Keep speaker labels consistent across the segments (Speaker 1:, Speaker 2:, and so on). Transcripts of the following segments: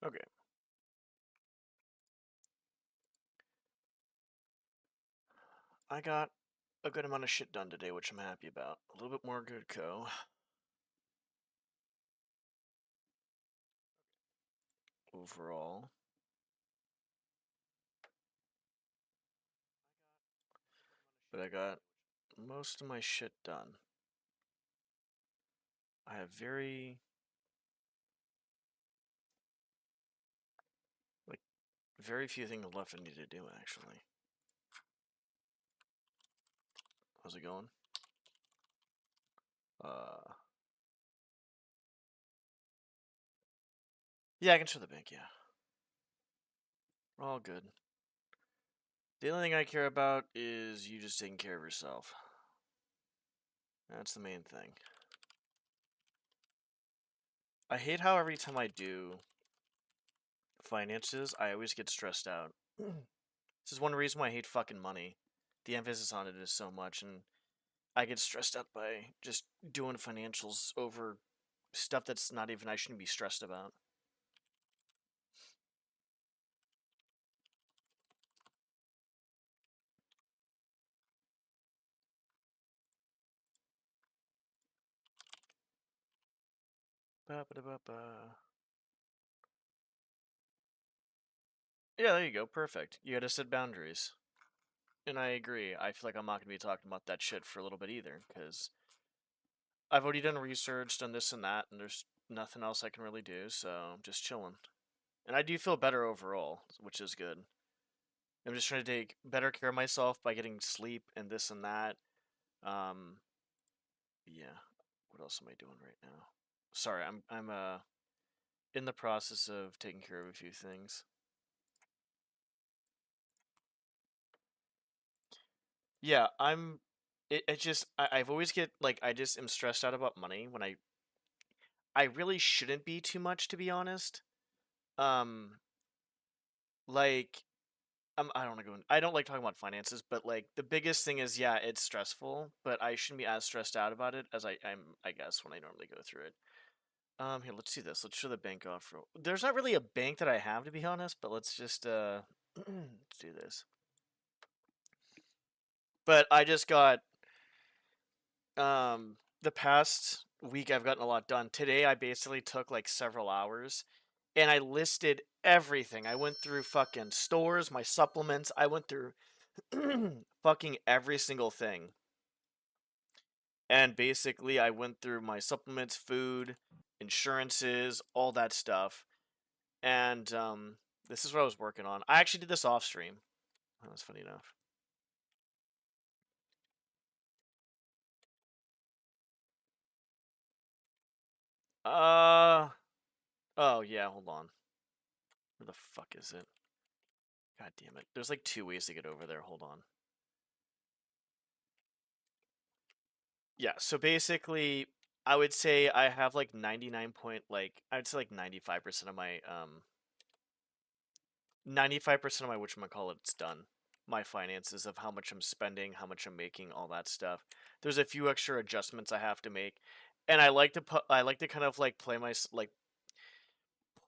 Speaker 1: Okay. I got a good amount of shit done today, which I'm happy about. A little bit more good co. Overall. But I got most of my shit done. I have very few things left I need to do, actually. How's it going? Yeah, I can show the bank, yeah. We're all good. The only thing I care about is you just taking care of yourself. That's the main thing. I hate how every time I do finances, I always get stressed out. This is one reason why I hate fucking money. The emphasis on it is so much, and I get stressed out by just doing financials over stuff that's not even I shouldn't be stressed about. Ba -ba -da -ba -ba. Yeah, there you go. Perfect. You gotta set boundaries. And I agree. I feel like I'm not gonna be talking about that shit for a little bit either, because I've already done research, done this and that, and there's nothing else I can really do, so I'm just chilling. And I do feel better overall, which is good. I'm just trying to take better care of myself by getting sleep and this and that. Um, yeah. What else am I doing right now? Sorry, I'm in the process of taking care of a few things. Yeah, it just I've always get like I just am stressed out about money when I really shouldn't be too much, to be honest. Um like I don't want to go I don't like talking about finances, but like the biggest thing is yeah, it's stressful, but I shouldn't be as stressed out about it as I guess when I normally go through it. Here, let's see this. Let's show the bank off. There's not really a bank that I have, to be honest, but let's just let's do this. But I just got the past week I've gotten a lot done. Today I basically took like several hours and I listed everything. I went through fucking stores, my supplements. I went through fucking every single thing. And basically I went through my supplements, food, insurances, all that stuff. And this is what I was working on. I actually did this off stream. That was funny enough. Uh oh yeah, hold on. Where the fuck is it? God damn it. There's like two ways to get over there. Hold on. Yeah, so basically I would say I have like 99 point like I'd say like 95% of my 95% of my whatchamacallit it's done. My finances of how much I'm spending, how much I'm making, all that stuff. There's a few extra adjustments I have to make. And I like to kind of like play my like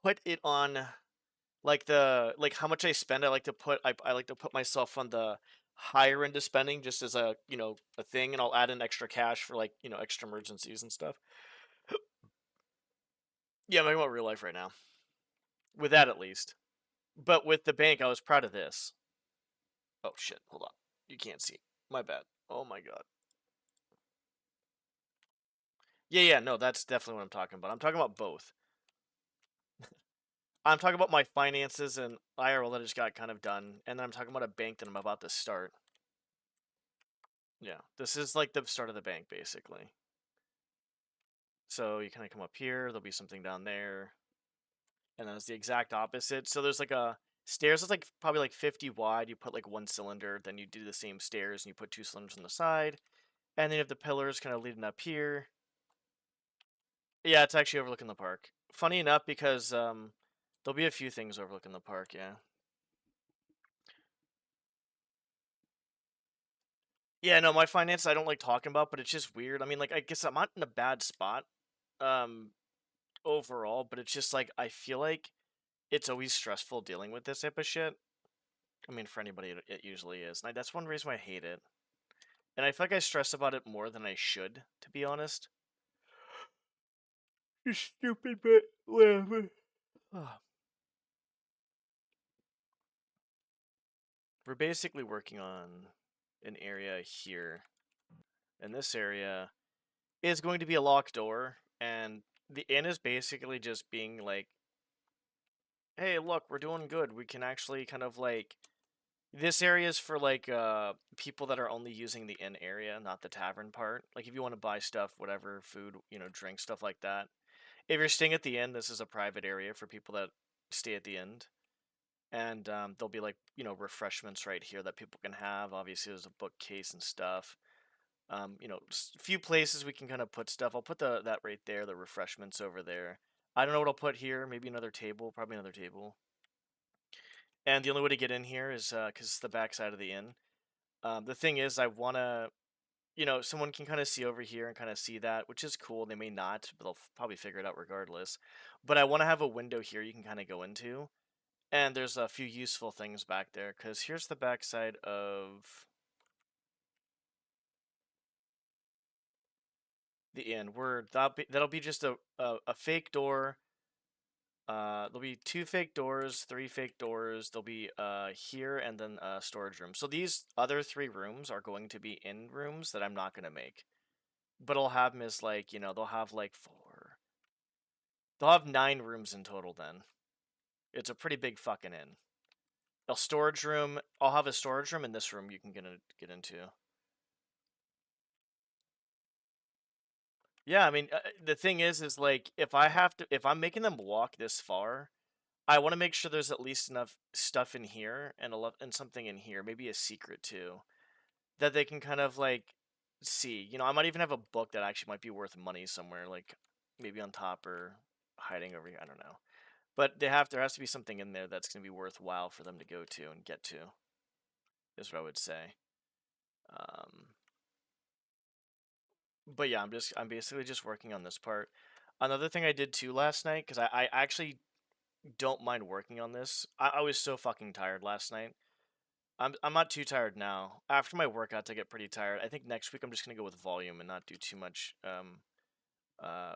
Speaker 1: put it on like the like how much I spend. I like to put myself on the higher end of spending just as a a thing, and I'll add in extra cash for like extra emergencies and stuff. Yeah, I'm talking about real life right now. With that at least. But with the bank, I was proud of this. Oh shit, hold on. You can't see. My bad. Oh my god. Yeah, no, that's definitely what I'm talking about. I'm talking about both. I'm talking about my finances and IRL that I just got kind of done, and then I'm talking about a bank that I'm about to start. Yeah, this is like the start of the bank, basically. So you kind of come up here, there'll be something down there, and then it's the exact opposite. So there's like a stairs that's like probably like 50 wide. You put like one cylinder, then you do the same stairs and you put two cylinders on the side, and then you have the pillars kind of leading up here. Yeah, it's actually overlooking the park. Funny enough, because there'll be a few things overlooking the park. Yeah. Yeah, no, my finance I don't like talking about, but it's just weird. I mean, like I guess I'm not in a bad spot, um, overall, but it's just like I feel like it's always stressful dealing with this type of shit. I mean, for anybody, it usually is. And that's one reason why I hate it. And I feel like I stress about it more than I should, to be honest. You're stupid, but whatever. We're basically working on an area here. And this area is going to be a locked door. And the inn is basically just being like, hey, look, we're doing good. We can actually kind of like this area is for like people that are only using the inn area, not the tavern part. Like if you want to buy stuff, whatever, food, drink, stuff like that. If you're staying at the inn, this is a private area for people that stay at the end. And there'll be like, refreshments right here that people can have. Obviously, there's a bookcase and stuff. A few places we can kind of put stuff. I'll put that right there, the refreshments over there. I don't know what I'll put here. Maybe another table, probably another table. And the only way to get in here is because it's the back side of the inn. The thing is, I want to, someone can kind of see over here and kind of see that, which is cool. They may not, but they'll probably figure it out regardless. But I want to have a window here you can kind of go into. And there's a few useful things back there, because here's the back side of the inn. That'll be just a fake door. There'll be 2 fake doors, 3 fake doors. There'll be here and then a storage room. So these other 3 rooms are going to be in rooms that I'm not gonna make. But I'll have them as like, they'll have like 4. They'll have 9 rooms in total then. It's a pretty big fucking inn. A storage room. I'll have a storage room in this room you can get into. Yeah, I mean, the thing is like if I'm making them walk this far, I want to make sure there's at least enough stuff in here and something in here, maybe a secret too, that they can kind of like see. I might even have a book that actually might be worth money somewhere, like maybe on top or hiding over here. I don't know, but there has to be something in there that's going to be worthwhile for them to go to and get to. Is what I would say. Um, but yeah, I'm basically just working on this part. Another thing I did too last night, because I actually don't mind working on this. I was so fucking tired last night. I'm not too tired now. After my workouts, I get pretty tired. I think next week I'm just gonna go with volume and not do too much uh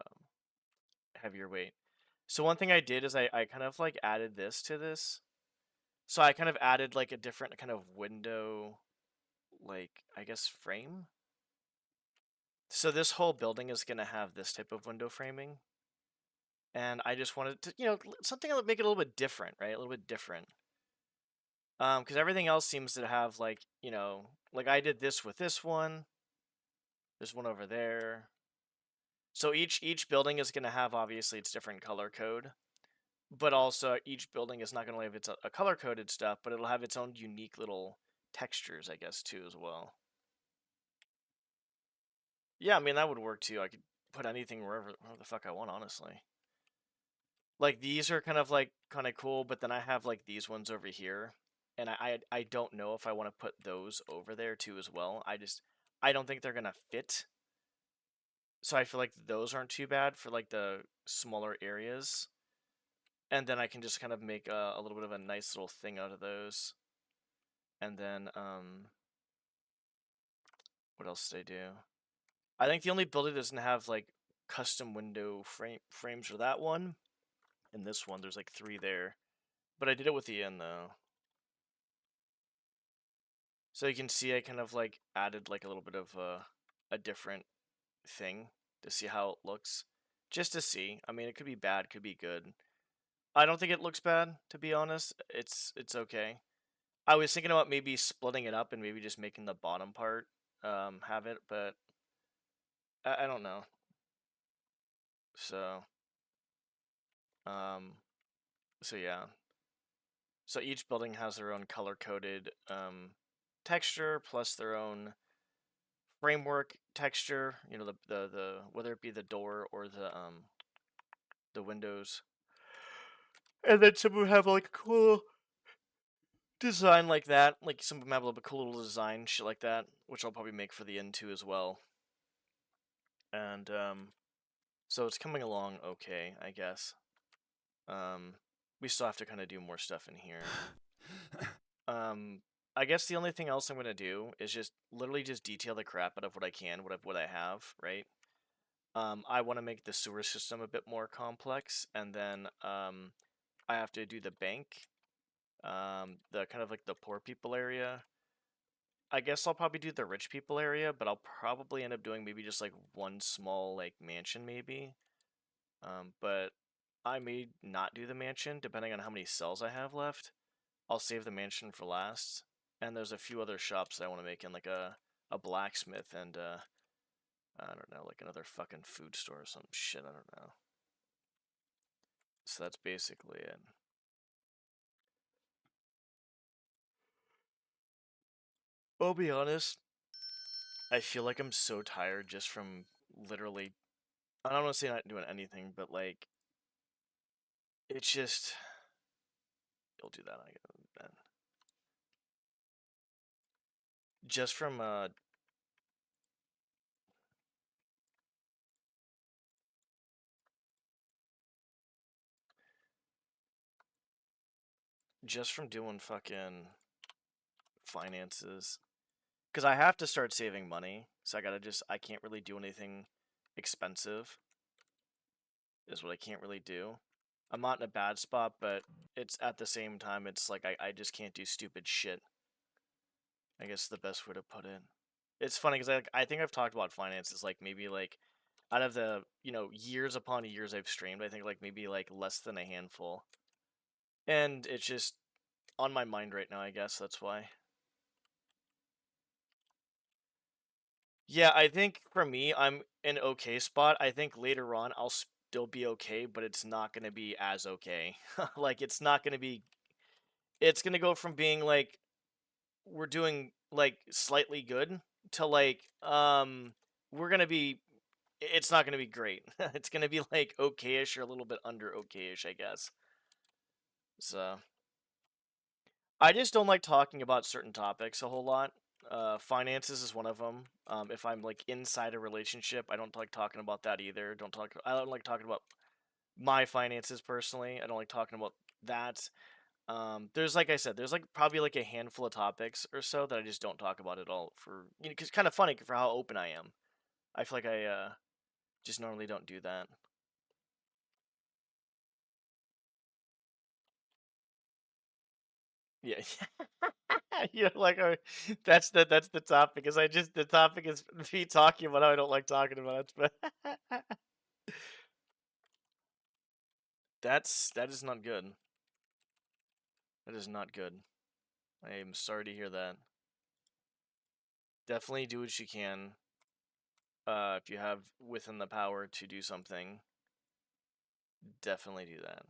Speaker 1: heavier weight. So one thing I did is I kind of like added this to this. So I kind of added like a different kind of window, like I guess frame. So this whole building is gonna have this type of window framing. And I just wanted to, something that would make it a little bit different, right? A little bit different. Because everything else seems to have like, like I did this with this one. There's one over there. So each building is going to have obviously its different color code, but also each building is not going to have its a color coded stuff, but it'll have its own unique little textures, I guess, too as well. Yeah, I mean that would work too. I could put anything wherever the fuck I want, honestly. Like these are kind of cool, but then I have like these ones over here, and I don't know if I want to put those over there too as well. I don't think they're gonna fit. So I feel like those aren't too bad for like the smaller areas. And then I can just kind of make a little bit of a nice little thing out of those. And then what else did I do? I think the only building that doesn't have like custom window frames for that one. And this one, there's like 3 there. But I did it with the inn though. So you can see I kind of like added like a little bit of a different thing to see how it looks. Just to see. I mean, it could be bad, could be good. I don't think it looks bad, to be honest. It's okay. I was thinking about maybe splitting it up and maybe just making the bottom part have it, but I don't know. So um so yeah. So each building has their own color coded texture plus their own framework texture, the whether it be the door or the windows. And then some would have like a cool design like that. Like some of them have a little bit cool little design, shit like that, which I'll probably make for the end too as well. And so it's coming along okay, I guess. Um we still have to kind of do more stuff in here. Um, I guess the only thing else I'm gonna do is just literally just detail the crap out of what I can, what I have, right? I want to make the sewer system a bit more complex, and then I have to do the bank, the kind of like the poor people area. I guess I'll probably do the rich people area, but I'll probably end up doing maybe just like one small like mansion maybe. But I may not do the mansion depending on how many cells I have left. I'll save the mansion for last. And there's a few other shops that I want to make in like a blacksmith and I don't know, like another fucking food store or some shit, I don't know. So that's basically it. I'll be honest, I feel like I'm so tired just from literally, I don't want to say not doing anything, but like, it's just, you'll do that, I guess, just from, just from doing fucking finances. Because I have to start saving money, so I can't really do anything expensive, is what I can't really do. I'm not in a bad spot, but it's at the same time, it's like I just can't do stupid shit. I guess the best way to put it. It's funny because I think I've talked about finances like maybe like out of the years upon years I've streamed, I think like maybe like less than a handful, and it's just on my mind right now. I guess that's why. Yeah, I think for me, I'm in okay spot. I think later on I'll still be okay, but it's not gonna be as okay. Like it's not gonna be. It's gonna go from being like we're doing like slightly good to like we're gonna be. It's not gonna be great. It's gonna be like okayish or a little bit under okayish, I guess. So I just don't like talking about certain topics a whole lot. Finances is one of them. If I'm like inside a relationship, I don't like talking about that either. Don't talk. I don't like talking about my finances personally. I don't like talking about that. There's like I said, there's like probably like a handful of topics or so that I just don't talk about at all. For cause it's kind of funny for how open I am. I feel like I just normally don't do that. Yeah, you're like, that's the topic. Because the topic is me talking about how I don't like talking about it. But that is not good. That is not good. I am sorry to hear that. Definitely do what you can. If you have within the power to do something, definitely do that.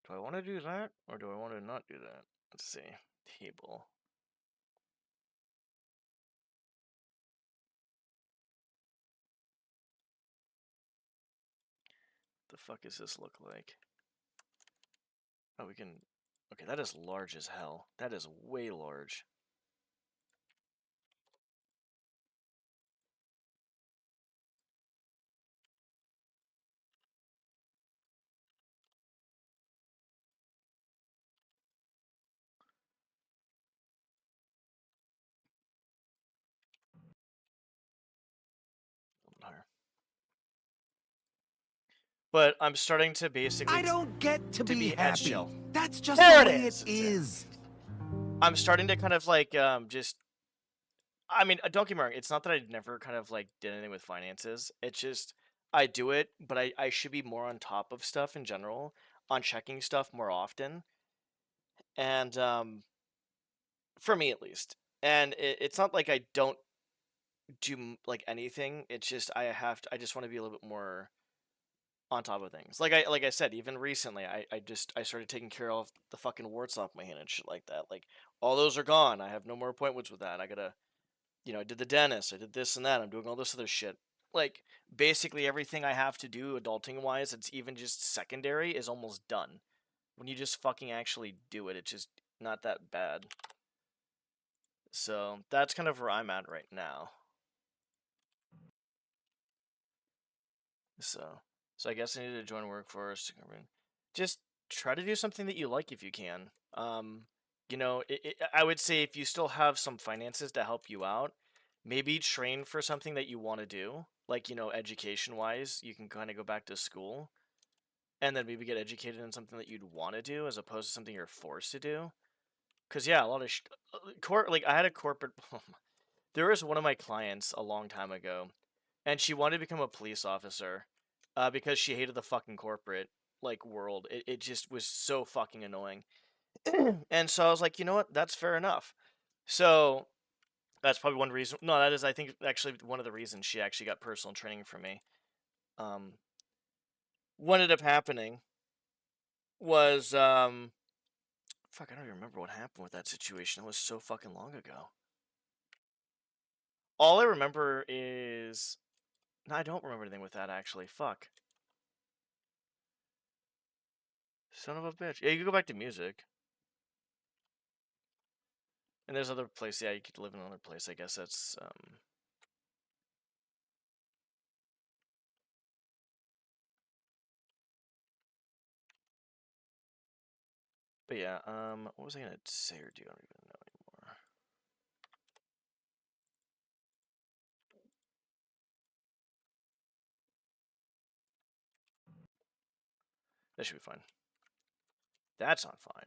Speaker 1: Do I want to do that or do I want to not do that? Let's see. Table. The fuck does this look like? Oh, we can. Okay, that is large as hell. That is way large. A little higher. But I'm starting to basically
Speaker 2: I don't get to be happy.
Speaker 1: chill.
Speaker 2: That's just
Speaker 1: There
Speaker 2: the
Speaker 1: it
Speaker 2: way
Speaker 1: is.
Speaker 2: it is.
Speaker 1: I'm starting to kind of like just. I mean, don't get me wrong. It's not that I never kind of like did anything with finances. It's just I do it, but I should be more on top of stuff in general, on checking stuff more often, and for me at least. And it's not like I don't do like anything. It's just I have to. I just want to be a little bit more on top of things. Like I said, even recently, I started taking care of the fucking warts off my hand and shit like that. Like all those are gone. I have no more appointments with that. I gotta, I did the dentist. I did this and that. I'm doing all this other shit. Like basically everything I have to do adulting wise, it's even just secondary, is almost done. When you just fucking actually do it, it's just not that bad. So that's kind of where I'm at right now. So, so I guess I need to join workforce. Just try to do something that you like if you can. I would say if you still have some finances to help you out, maybe train for something that you want to do. Like, education wise, you can kind of go back to school and then maybe get educated in something that you'd want to do as opposed to something you're forced to do. Cause yeah, a lot of like I had a corporate. There was one of my clients a long time ago, and she wanted to become a police officer, because she hated the fucking corporate like world. It just was so fucking annoying. And so I was like, you know what? That's fair enough. So that's probably one reason. No, that is, I think, actually one of the reasons she actually got personal training from me. Um, what ended up happening was, fuck, I don't even remember what happened with that situation. It was so fucking long ago. All I remember is, no, I don't remember anything with that actually. Fuck, son of a bitch. Yeah, you can go back to music, and there's other place. Yeah, you could live in another place. I guess that's But yeah, what was I gonna say or do? I don't even know anymore. That should be fine. That's not fine.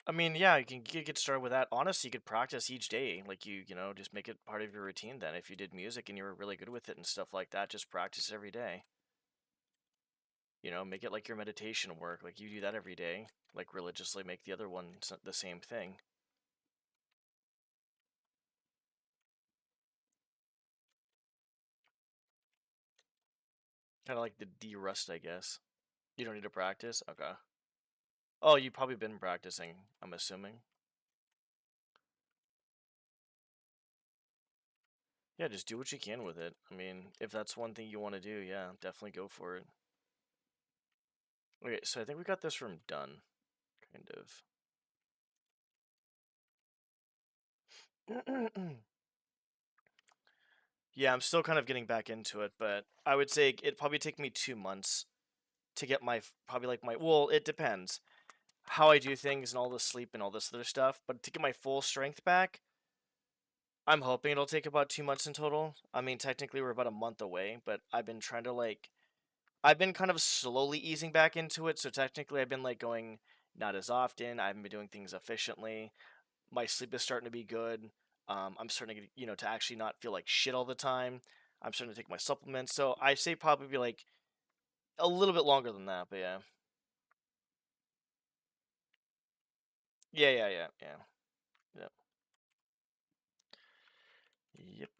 Speaker 1: I mean, yeah, you can get started with that. Honestly, you could practice each day. Like just make it part of your routine then. If you did music and you were really good with it and stuff like that, just practice every day. Make it like your meditation work. Like you do that every day. Like religiously make the other one the same thing. Kind of like the de-rust, I guess. You don't need to practice? Okay. Oh, you've probably been practicing, I'm assuming. Yeah, just do what you can with it. I mean, if that's one thing you want to do, yeah, definitely go for it. Okay, so I think we got this room done, kind of. Yeah, I'm still kind of getting back into it, but I would say it'd probably take me 2 months to get probably like well, it depends how I do things and all the sleep and all this other stuff, but to get my full strength back, I'm hoping it'll take about 2 months in total. I mean, technically we're about a month away, but I've been trying to I've been kind of slowly easing back into it, so technically I've been like going not as often. I haven't been doing things efficiently. My sleep is starting to be good. I'm starting to get, to actually not feel like shit all the time. I'm starting to take my supplements, so I say probably like a little bit longer than that, but yeah, yeah. Yep. Yep.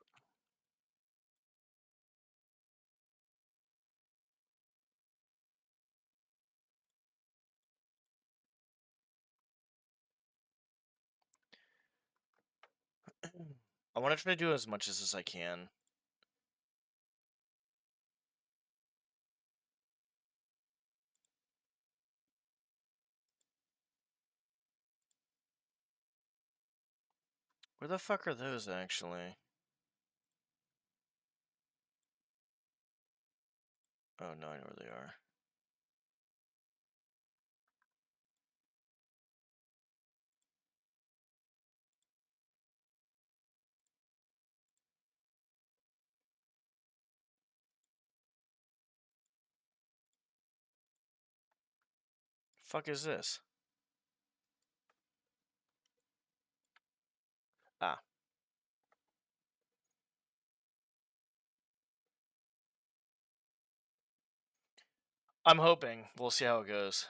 Speaker 1: I want to try to do as much as I can. Where the fuck are those actually? Oh no, I know where they are. Fuck is this? Ah, I'm hoping. We'll see how it goes.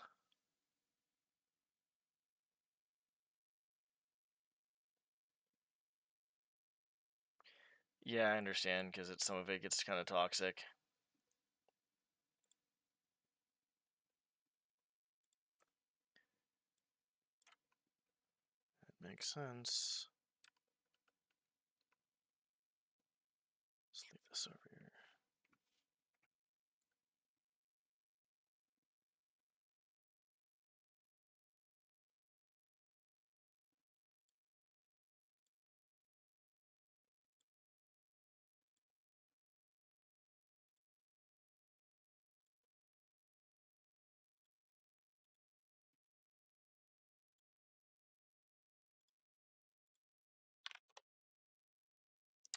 Speaker 1: Yeah, I understand because some of it gets kind of toxic. makes sense. Let's leave this over here.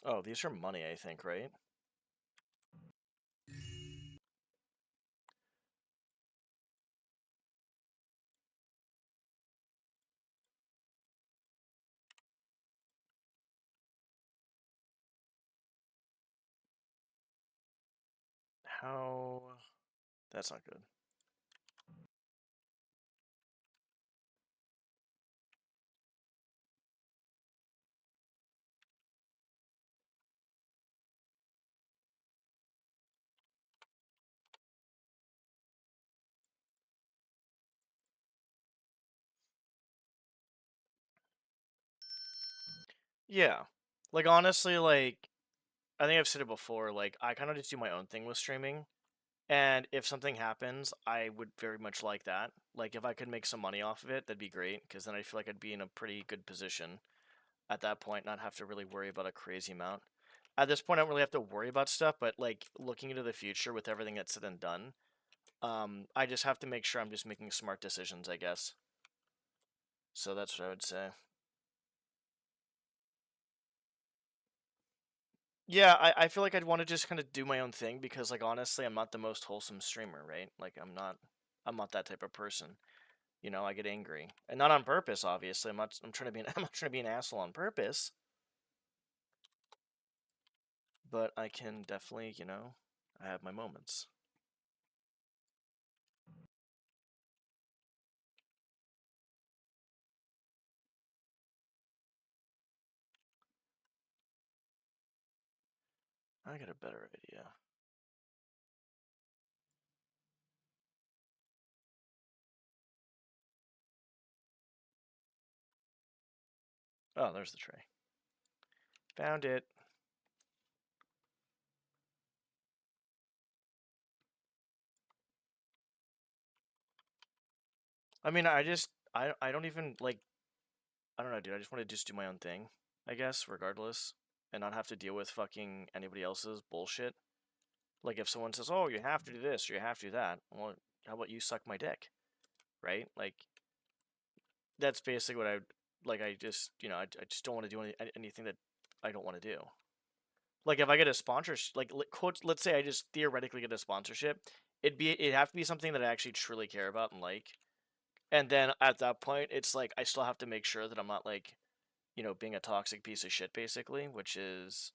Speaker 1: Oh, these are money, I think, right? How? That's not good. Yeah. Like, honestly, like, I think I've said it before, like, I kind of just do my own thing with streaming. And if something happens, I would very much like that. Like, if I could make some money off of it, that'd be great, because then I feel like I'd be in a pretty good position at that point, not have to really worry about a crazy amount. At this point, I don't really have to worry about stuff, but, like, looking into the future with everything that's said and done, I just have to make sure I'm just making smart decisions, I guess. So that's what I would say. Yeah, I feel like I'd want to just kind of do my own thing because, like, honestly, I'm not the most wholesome streamer, right? Like, I'm not that type of person. You know, I get angry, and not on purpose. Obviously, I'm trying to be I'm not trying to be an asshole on purpose, but I can definitely, I have my moments. I got a better idea. Oh, there's the tray. Found it. I mean, I don't even like I don't know, dude. I just want to just do my own thing, I guess, regardless, and not have to deal with fucking anybody else's bullshit. Like if someone says, "Oh, you have to do this or you have to do that," well, how about you suck my dick, right? Like that's basically what I would like. I just I just don't want to do anything that I don't want to do. Like if I get a sponsorship, like quote, let's say I just theoretically get a sponsorship, it'd have to be something that I actually truly care about and like. And then at that point, it's like I still have to make sure that I'm not like being a toxic piece of shit, basically, which is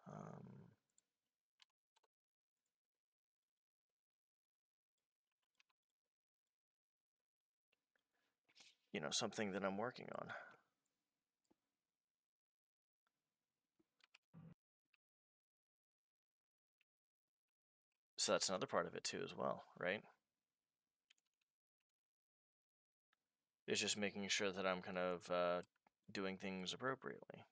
Speaker 1: um, something that I'm working on. So that's another part of it too, as well, right? It's just making sure that I'm kind of doing things appropriately.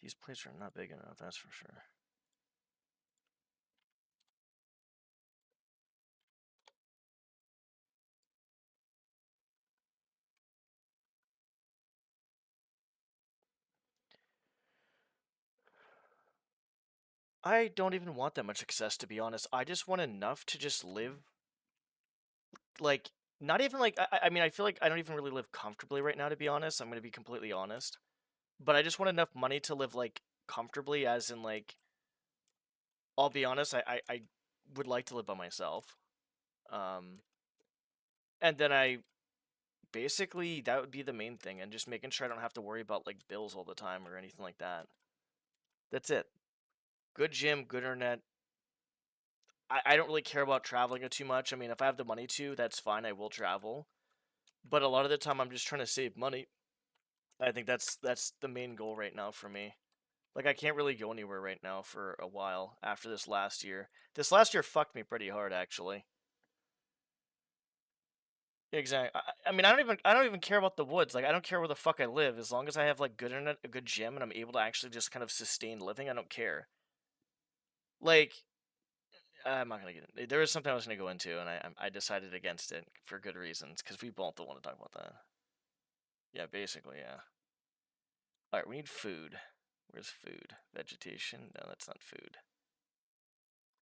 Speaker 1: These plates are not big enough, that's for sure. I don't even want that much success, to be honest. I just want enough to just live, like, not even like, I mean, I feel like I don't even really live comfortably right now, to be honest. I'm going to be completely honest. But I just want enough money to live, like, comfortably, as in, like, I'll be honest, I would like to live by myself. Um, and then basically, that would be the main thing, and just making sure I don't have to worry about, like, bills all the time or anything like that. That's it. Good gym, good internet, I don't really care about traveling too much. I mean, if I have the money to, that's fine. I will travel. But a lot of the time, I'm just trying to save money. I think that's the main goal right now for me. Like, I can't really go anywhere right now for a while after this last year. This last year fucked me pretty hard, actually. Exactly. I mean, I don't even care about the woods. Like, I don't care where the fuck I live as long as I have like good internet, a good gym, and I'm able to actually just kind of sustain living. I don't care. Like, I'm not gonna get in. There was something I was gonna go into, and I decided against it for good reasons because we both don't want to talk about that. Yeah, basically, yeah. All right, we need food. Where's food? Vegetation? No, that's not food.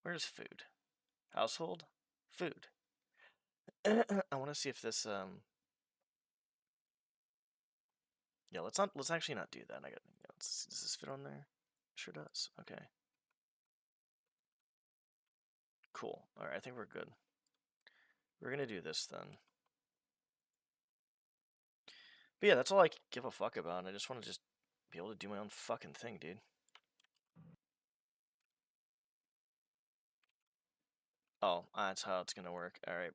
Speaker 1: Where's food? Household? Food. I want to see if this yeah, let's actually not do that. I got does this fit on there? Sure does. Okay. Cool. All right, I think we're good. We're going to do this then. But yeah, that's all I give a fuck about. I just want to just be able to do my own fucking thing, dude. Oh, that's how it's going to work. All right.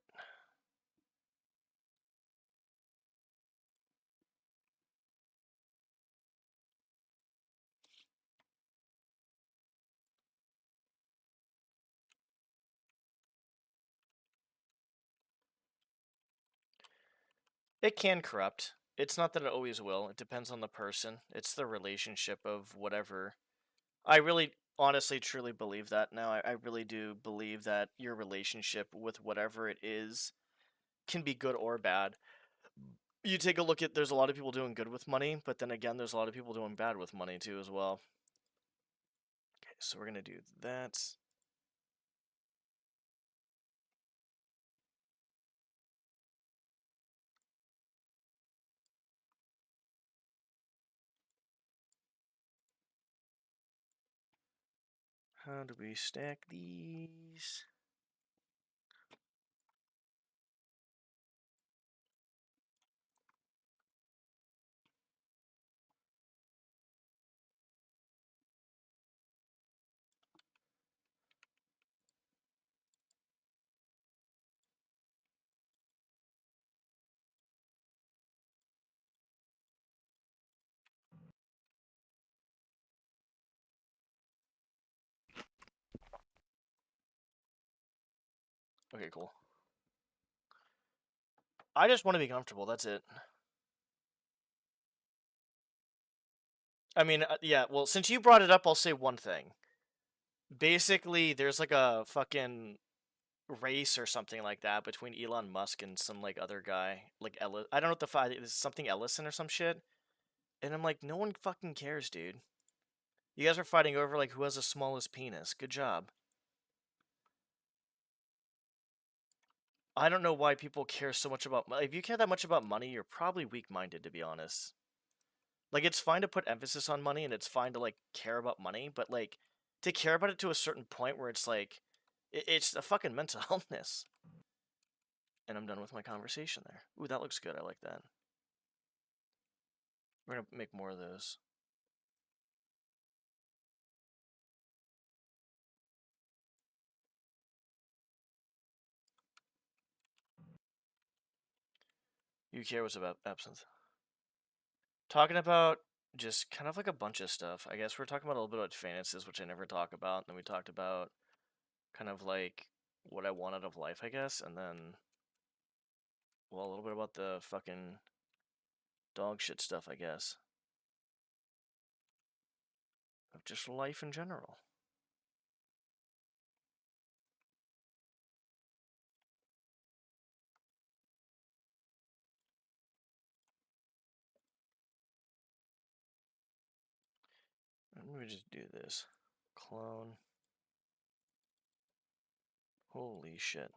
Speaker 1: It can corrupt. It's not that it always will. It depends on the person. It's the relationship of whatever. I really, honestly, truly believe that now. I really do believe that your relationship with whatever it is can be good or bad. You take a look at, there's a lot of people doing good with money, but then again, there's a lot of people doing bad with money too as well. Okay, so we're gonna do that. How do we stack these? Okay, cool. I just want to be comfortable, that's it. I mean, yeah, well, since you brought it up, I'll say one thing. Basically, there's like a fucking race or something like that between Elon Musk and some like other guy, like Ellis. I don't know what the fuck is, something Ellison or some shit. And I'm like, no one fucking cares, dude. You guys are fighting over like who has the smallest penis. Good job. I don't know why people care so much about money. If you care that much about money, you're probably weak-minded, to be honest. Like, it's fine to put emphasis on money and it's fine to like care about money, but like to care about it to a certain point where it's like it's a fucking mental illness. And I'm done with my conversation there. Ooh, that looks good. I like that. We're gonna make more of those. You care what's about absinthe? Talking about just kind of like a bunch of stuff. I guess we're talking about a little bit about finances, which I never talk about. And then we talked about kind of like what I want out of life, I guess, and then well, a little bit about the fucking dog shit stuff, I guess. Of just life in general. Let me just do this. Clone. Holy shit.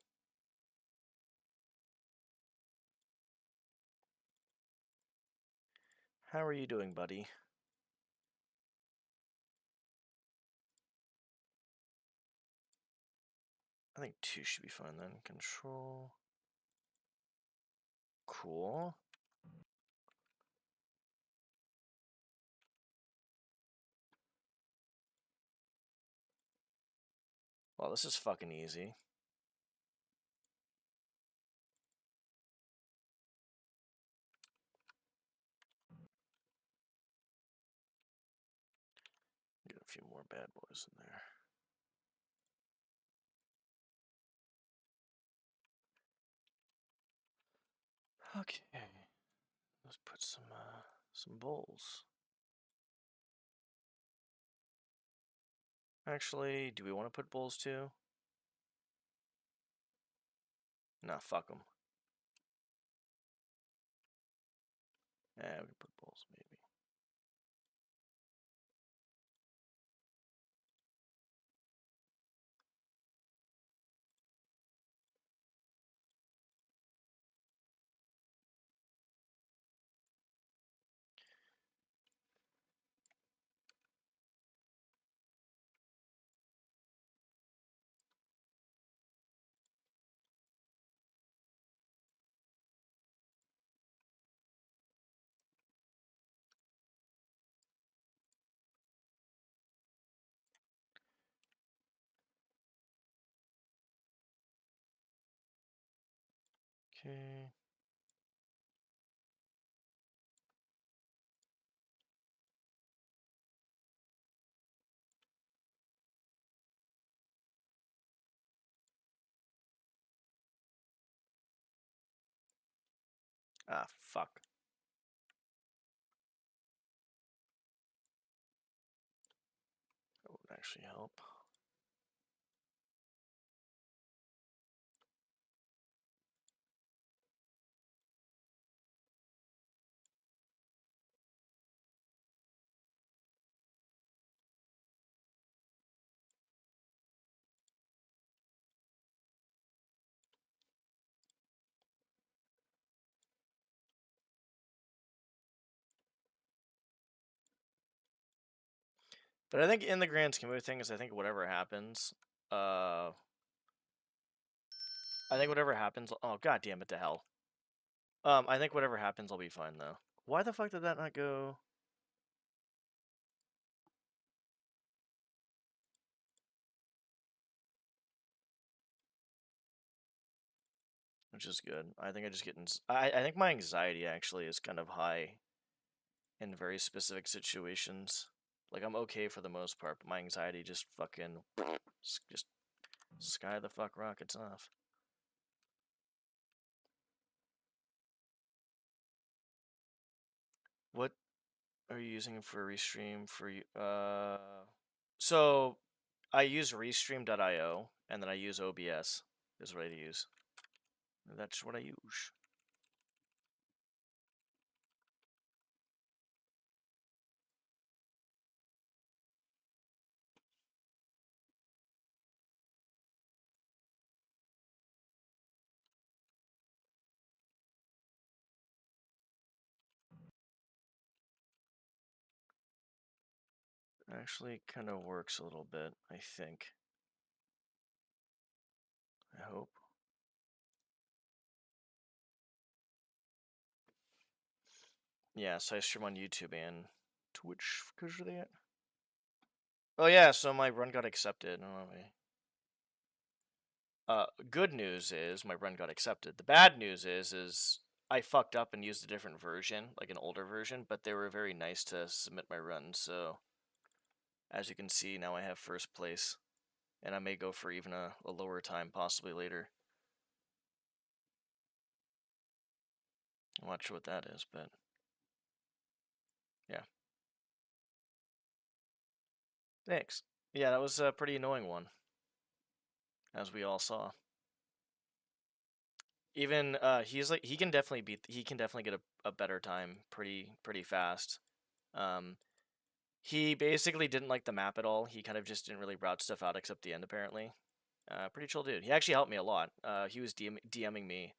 Speaker 1: How are you doing, buddy? I think 2 should be fine then. Control. Cool. Well, this is fucking easy. Get a few more bad boys in there. Okay. Let's put some bowls. Actually, do we want to put bowls too? Nah, fuck them. Yeah, we can put bowls maybe. Okay. Ah, fuck. That would actually help. But I think in the grand scheme of things, I think whatever happens, uh, I think whatever happens. Oh, god damn it to hell. I think whatever happens, I'll be fine though. Why the fuck did that not go? Which is good. I think I just get. I think my anxiety actually is kind of high in very specific situations. Like I'm okay for the most part, but my anxiety just fucking just sky the fuck rockets off. What are you using for Restream for you? So I use Restream.io and then I use OBS is what I use. That's what I use. Actually kind of works a little bit, I think. I hope. Yeah, so I stream on YouTube and Twitch because of that. Oh yeah, so my run got accepted. Good news is my run got accepted. The bad news is I fucked up and used a different version, like an older version, but they were very nice to submit my run. So as you can see, now I have first place, and I may go for even a lower time possibly later. I'm not sure what that is, but yeah. Thanks. Yeah, that was a pretty annoying one, as we all saw. Even he's like he can definitely get a better time pretty fast. Um, he basically didn't like the map at all. He kind of just didn't really route stuff out except the end apparently. Pretty chill dude. He actually helped me a lot. He was DMing me.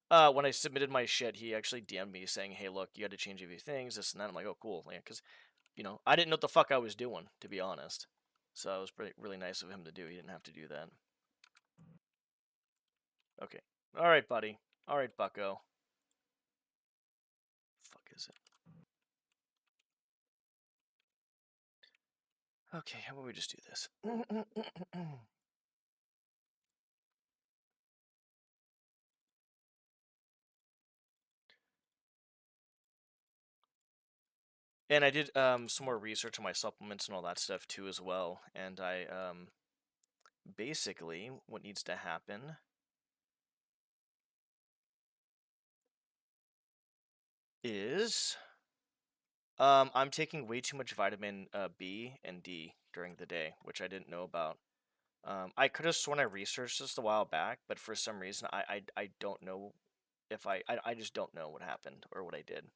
Speaker 1: When I submitted my shit, he actually DM'd me saying, "Hey, look, you had to change a few things, this and that." I'm like, "Oh, cool," yeah, because I didn't know what the fuck I was doing, to be honest. So it was really nice of him to do. He didn't have to do that. Okay. All right, buddy. All right, Bucko. Fuck is it? Okay, how about we just do this? And I did some more research on my supplements and all that stuff too as well. And I basically what needs to happen is I'm taking way too much vitamin B and D during the day, which I didn't know about. I could have sworn I researched this a while back, but for some reason I don't know if I just don't know what happened or what I did.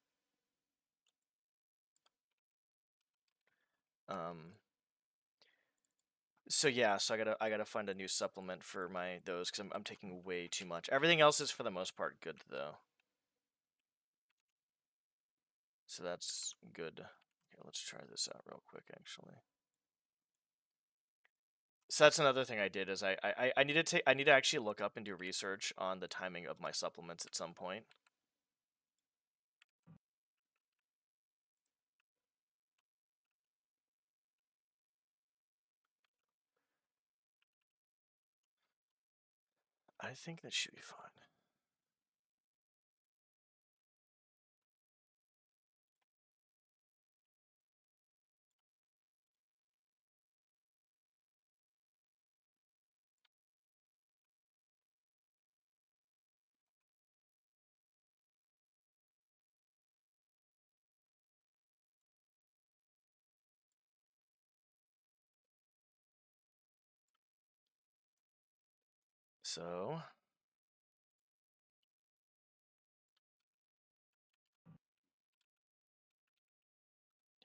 Speaker 1: Um, so yeah, so I gotta find a new supplement for my those because I'm taking way too much. Everything else is for the most part good though, so that's good. Okay, let's try this out real quick actually. So that's another thing I did is I need to I need to actually look up and do research on the timing of my supplements at some point. I think that should be fine. So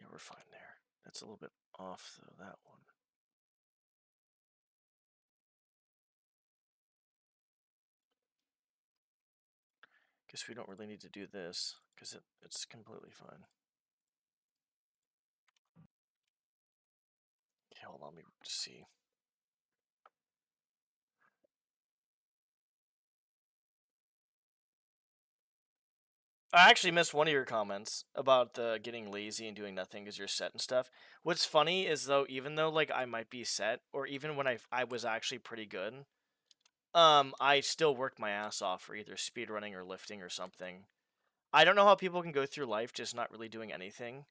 Speaker 1: yeah, we're fine there. That's a little bit off though, that one. Guess we don't really need to do this because it's completely fine. Okay, hold on, let me see. I actually missed one of your comments about the getting lazy and doing nothing because you're set and stuff. What's funny is though, even though like I might be set, or even when I was actually pretty good, I still worked my ass off for either speed running or lifting or something. I don't know how people can go through life just not really doing anything.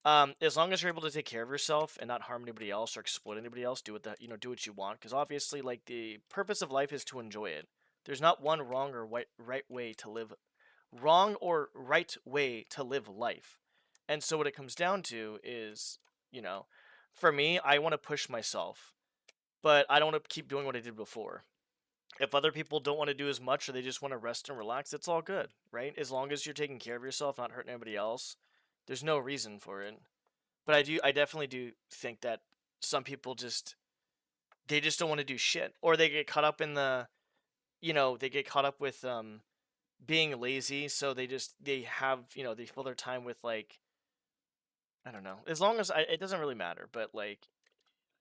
Speaker 1: As long as you're able to take care of yourself and not harm anybody else or exploit anybody else, do what do what you want. Because obviously, like the purpose of life is to enjoy it. There's not one wrong or right way to live, wrong or right way to live life. And so what it comes down to is, you know, for me, I want to push myself, but I don't want to keep doing what I did before. If other people don't want to do as much or they just want to rest and relax, it's all good, right? As long as you're taking care of yourself, not hurting anybody else, there's no reason for it. But I definitely do think that some people they just don't want to do shit, or they get caught up in they get caught up with being lazy, so they have they fill their time with like I don't know. As long as it doesn't really matter, but like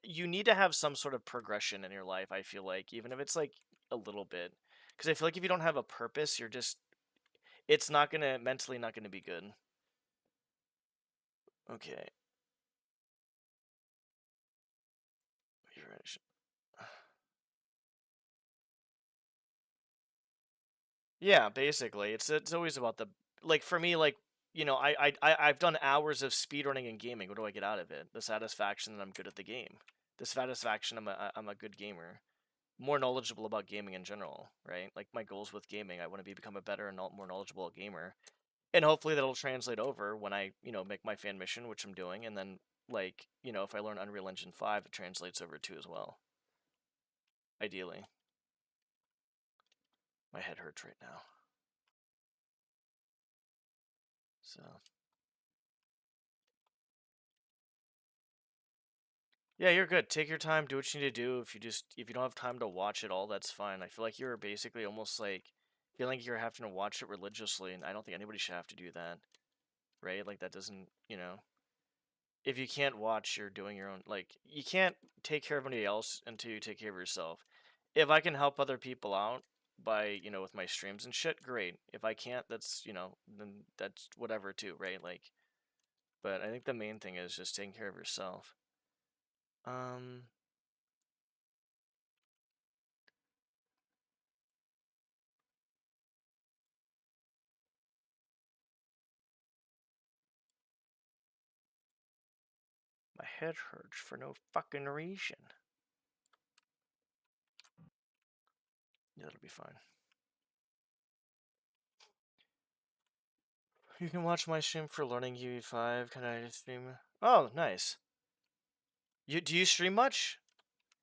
Speaker 1: you need to have some sort of progression in your life. I feel like even if it's like a little bit, because I feel like if you don't have a purpose, it's not gonna mentally not gonna be good. Okay. You're right. Yeah, basically, it's always about the like for me, like I've done hours of speedrunning and gaming. What do I get out of it? The satisfaction that I'm good at the game. The satisfaction I'm a good gamer. More knowledgeable about gaming in general, right? Like my goals with gaming, I want to become a better and more knowledgeable gamer, and hopefully that'll translate over when I make my fan mission, which I'm doing, and then like if I learn Unreal Engine 5, it translates over too as well. Ideally, my head hurts right now, so. Yeah, you're good. Take your time, do what you need to do. If you don't have time to watch it all, that's fine. I feel like you're basically almost like feeling like you're having to watch it religiously, and I don't think anybody should have to do that, right? Like that doesn't, if you can't watch, you're doing your own like you can't take care of anybody else until you take care of yourself. If I can help other people out by, with my streams and shit, great. If I can't, then that's whatever too, right? Like, but I think the main thing is just taking care of yourself. Um head hurts for no fucking reason. Yeah, that'll be fine. You can watch my stream for learning UE5. Can I stream? Oh, nice. Do you stream much?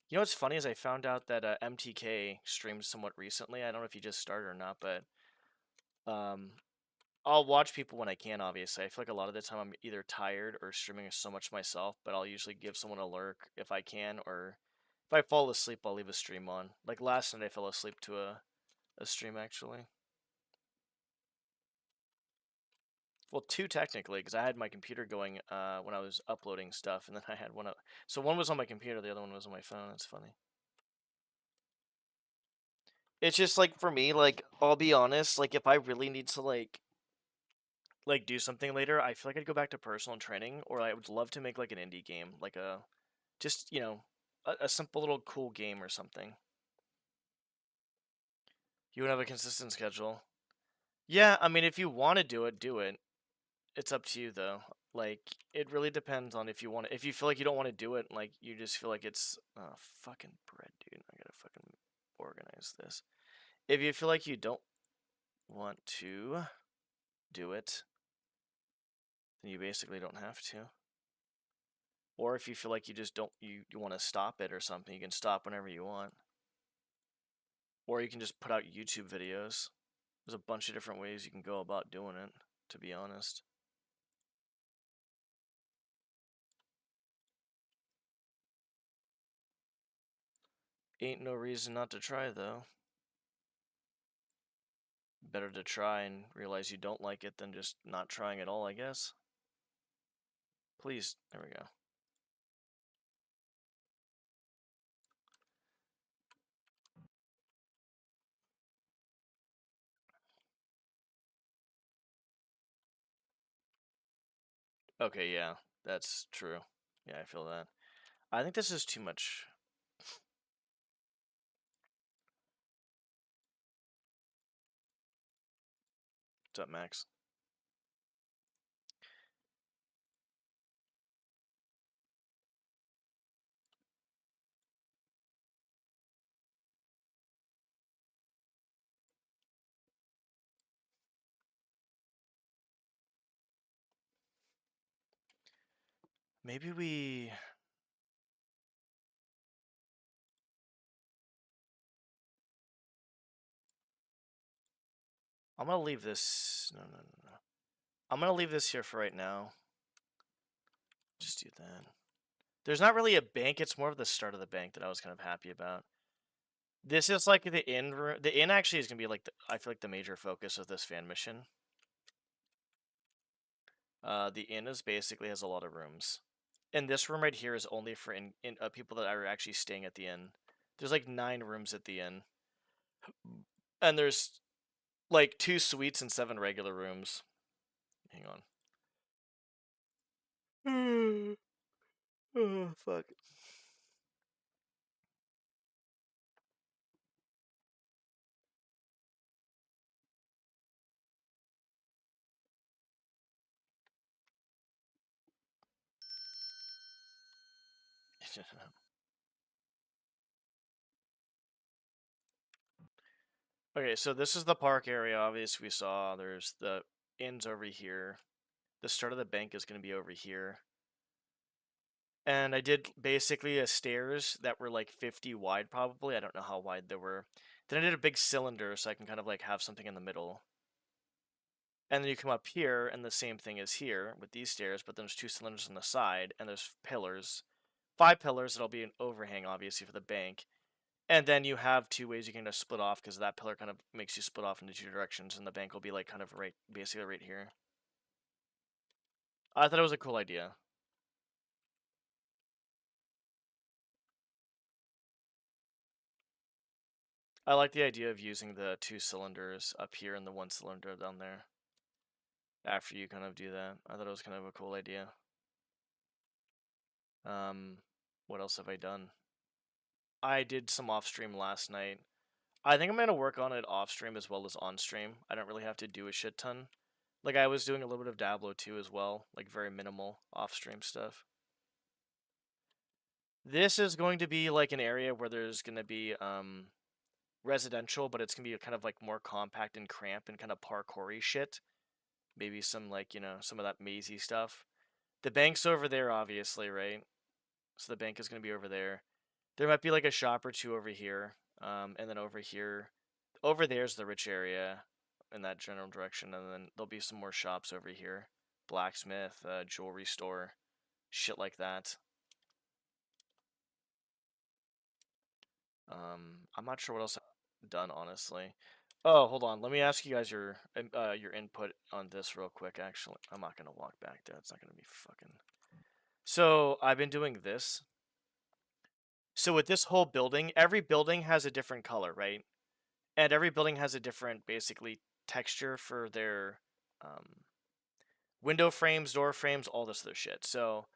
Speaker 1: You know what's funny is I found out that MTK streamed somewhat recently. I don't know if he just started or not, but um, I'll watch people when I can, obviously. I feel like a lot of the time I'm either tired or streaming so much myself, but I'll usually give someone a lurk if I can, or if I fall asleep, I'll leave a stream on. Like last night I fell asleep to a stream, actually. Well, two technically, because I had my computer going when I was uploading stuff, and then I had one up. So one was on my computer, the other one was on my phone. That's funny. It's just like for me, like I'll be honest, like if I really need to like do something later, I feel like I'd go back to personal training, or I would love to make like an indie game, like a just a simple little cool game or something. You would have a consistent schedule. Yeah, I mean, if you want to do it, do it. It's up to you though. Like it really depends on if you want to. If you feel like you don't want to do it, like you just feel like it's fucking bread, dude. I gotta fucking organize this. If you feel like you don't want to do it, then you basically don't have to. Or if you feel like you just don't you want to stop it or something, you can stop whenever you want. Or you can just put out YouTube videos. There's a bunch of different ways you can go about doing it, to be honest. Ain't no reason not to try, though. Better to try and realize you don't like it than just not trying at all, I guess. Please, there we go. Okay, yeah, that's true. Yeah, I feel that. I think this is too much. What's up, Max? Maybe we... I'm gonna leave this... No. I'm gonna leave this here for right now. Just do that. There's not really a bank, it's more of the start of the bank that I was kind of happy about. This is like the inn room. The inn actually is gonna be like, I feel like the major focus of this fan mission. The inn is basically has a lot of rooms. And this room right here is only for people that are actually staying at the inn. There's like 9 rooms at the inn. And there's like 2 suites and 7 regular rooms. Hang on. Oh, fuck. Okay, so this is the park area, obviously we saw. There's the inns over here. The start of the bank is going to be over here. And I did basically a stairs that were like 50 wide probably. I don't know how wide they were. Then I did a big cylinder so I can kind of like have something in the middle. And then you come up here and the same thing is here with these stairs, but then there's 2 cylinders on the side and there's pillars. 5 pillars that'll be an overhang obviously for the bank. And then you have 2 ways you can just split off because that pillar kind of makes you split off into 2 directions and the bank will be like kind of right, basically right here. I thought it was a cool idea. I like the idea of using the 2 cylinders up here and the 1 cylinder down there. After you kind of do that. I thought it was kind of a cool idea. What else have I done? I did some off-stream last night. I think I'm going to work on it off-stream as well as on-stream. I don't really have to do a shit ton. Like, I was doing a little bit of Diablo 2 as well. Like, very minimal off-stream stuff. This is going to be like an area where there's going to be residential, but it's going to be kind of like more compact and cramped and kind of parkoury shit. Maybe some like, some of that mazy stuff. The bank's over there, obviously, right? So the bank is going to be over there. There might be like a shop or two over here. And then over here, over there's the rich area in that general direction. And then there'll be some more shops over here. Blacksmith, jewelry store, shit like that. I'm not sure what else I've done, honestly. Oh, hold on. Let me ask you guys your input on this real quick. Actually, I'm not gonna walk back there. It's not gonna be fucking. So I've been doing this. So with this whole building, every building has a different color, right? And every building has a different, basically, texture for their um, window frames, door frames, all this other shit. So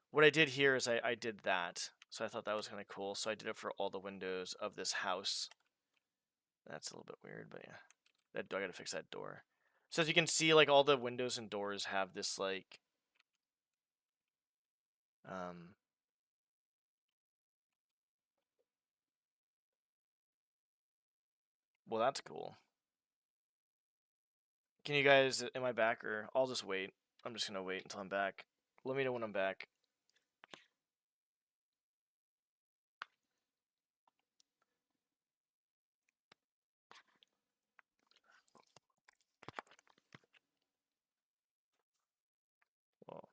Speaker 1: what I did here is I did that. So I thought that was kind of cool. So I did it for all the windows of this house. That's a little bit weird, but yeah. I gotta fix that door. So as you can see, like all the windows and doors have this like um well, that's cool. Can you guys, am I back, or I'll just wait. I'm just gonna wait until I'm back. Let me know when I'm back. Well,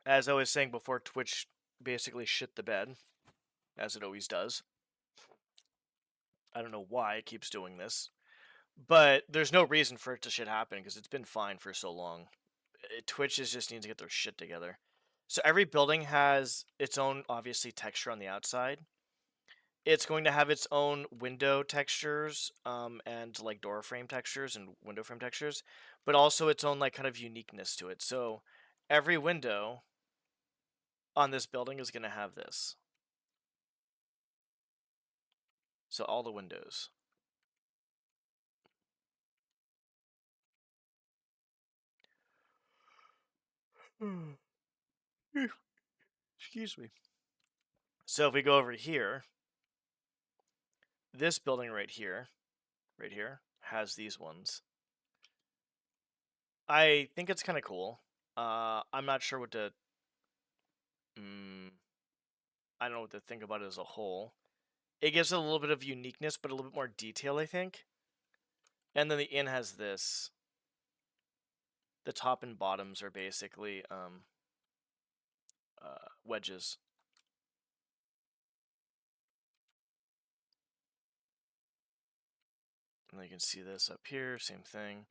Speaker 1: as I was saying before, Twitch basically shit the bed, as it always does. I don't know why it keeps doing this, but there's no reason for it to shit happen because it's been fine for so long. Twitch just needs to get their shit together. So every building has its own, obviously, texture on the outside. It's going to have its own window textures, and like door frame textures and window frame textures, but also its own like kind of uniqueness to it. So every window on this building is going to have this. So all the windows. Excuse me. So if we go over here, this building right here, has these ones. I think it's kind of cool. I'm not sure what to. I don't know what to think about it as a whole. It gives it a little bit of uniqueness, but a little bit more detail, I think. And then the inn has this. The top and bottoms are basically wedges. And you can see this up here, same thing.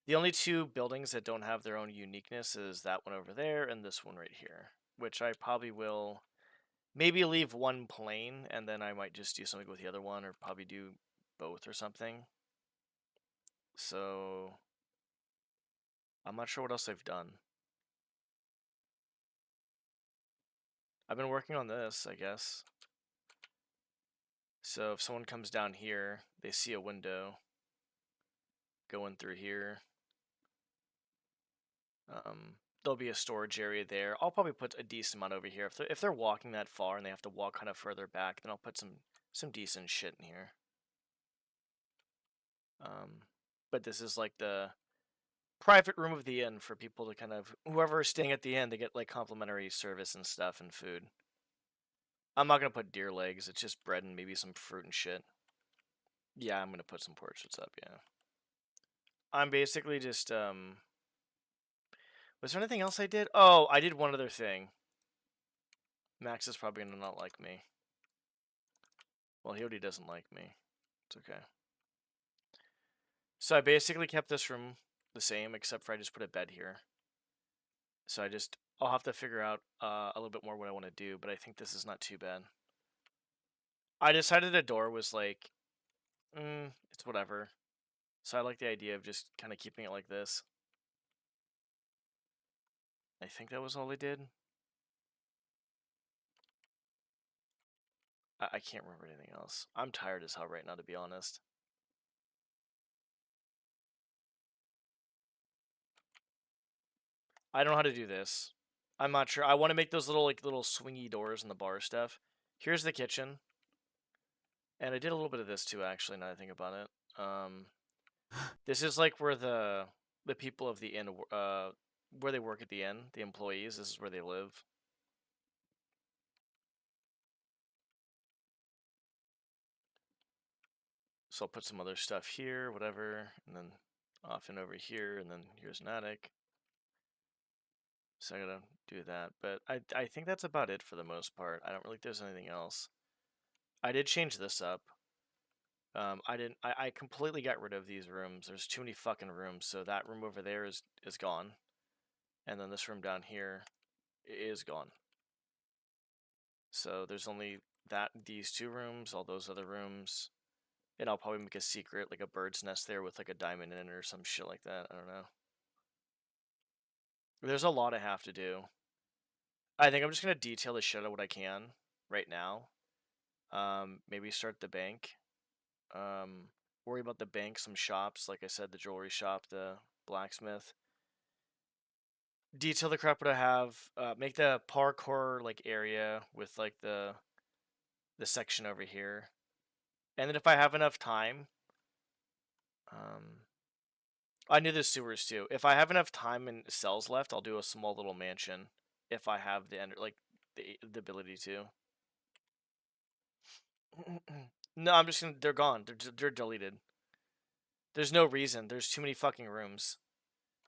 Speaker 1: The only two buildings that don't have their own uniqueness is that one over there and this one right here, which I probably will maybe leave one plain, and then I might just do something with the other one, or probably do both or something. So I'm not sure what else I've done. I've been working on this, I guess. So if someone comes down here, they see a window going through here. There'll be a storage area there. I'll probably put a decent amount over here. If they're walking that far and they have to walk kind of further back, then I'll put some decent shit in here. But this is like the private room of the inn for people to kind of, whoever is staying at the inn, they get like complimentary service and stuff and food. I'm not gonna put deer legs. It's just bread and maybe some fruit and shit. Yeah, I'm gonna put some portraits up. Yeah. I'm basically just Was there anything else I did? Oh, I did one other thing. Max is probably gonna not like me. Well, he already doesn't like me. It's okay. So I basically kept this room the same, except for I just put a bed here. So I'll have to figure out a little bit more what I want to do, but I think this is not too bad. I decided a door was like, it's whatever. So I like the idea of just kind of keeping it like this. I think that was all I did. I can't remember anything else. I'm tired as hell right now, to be honest. I don't know how to do this. I'm not sure. I want to make those little like little swingy doors in the bar stuff. Here's the kitchen, and I did a little bit of this too actually. Now that I think about it, this is like where the people of the inn, where they work at the inn, the employees. This is where they live. So I'll put some other stuff here, whatever, and then off and over here, and then here's an attic. So I gotta do that, but I think that's about it for the most part. I don't really think there's anything else. I did change this up. I didn't. I completely got rid of these rooms. There's too many fucking rooms. So that room over there is gone, and then this room down here is gone. So there's only these two rooms, all those other rooms, and I'll probably make a secret like a bird's nest there with like a diamond in it or some shit like that. I don't know. There's a lot I have to do. I think I'm just gonna detail the shit out of what I can right now. Maybe start the bank. Um, Worry about the bank, some shops, like I said, the jewelry shop, the blacksmith. Detail the crap what I have. Make the parkour like area with like the section over here, and then if I have enough time, um, I knew the sewers too. If I have enough time and cells left, I'll do a small little mansion. If I have like the ability to. No, I'm just gonna. They're gone. They're deleted. There's no reason. There's too many fucking rooms.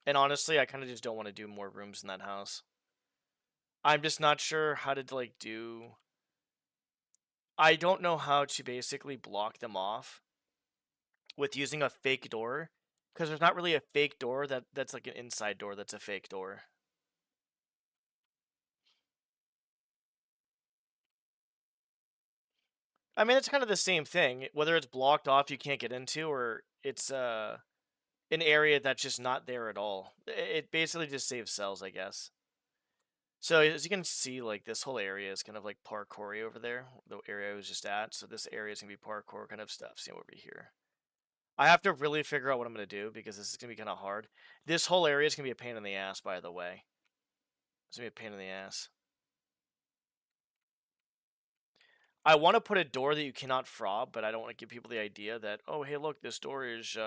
Speaker 1: And honestly, I kind of just don't want to do more rooms in that house. I'm just not sure how to like do. I don't know how to basically block them off with using a fake door, because there's not really a fake door that's like an inside door that's a fake door. I mean, it's kind of the same thing. Whether it's blocked off you can't get into, or it's an area that's just not there at all. It basically just saves cells, I guess. So as you can see, like this whole area is kind of like parkoury over there, the area I was just at. So this area is gonna be parkour kind of stuff. See over here. I have to really figure out what I'm gonna do because this is gonna be kind of hard. This whole area is gonna be a pain in the ass, by the way. It's gonna be a pain in the ass. I want to put a door that you cannot fob, but I don't want to give people the idea that, oh hey look, this door is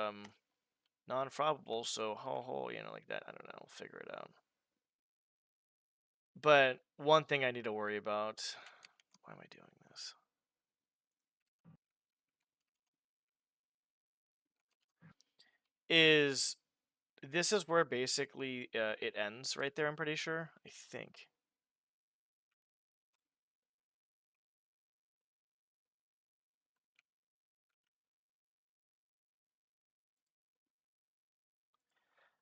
Speaker 1: non-fobbable, so ho ho, you know, like that. I don't know. I'll figure it out. But one thing I need to worry about. Why am I doing this? Is this is where basically it ends right there, I'm pretty sure. I think.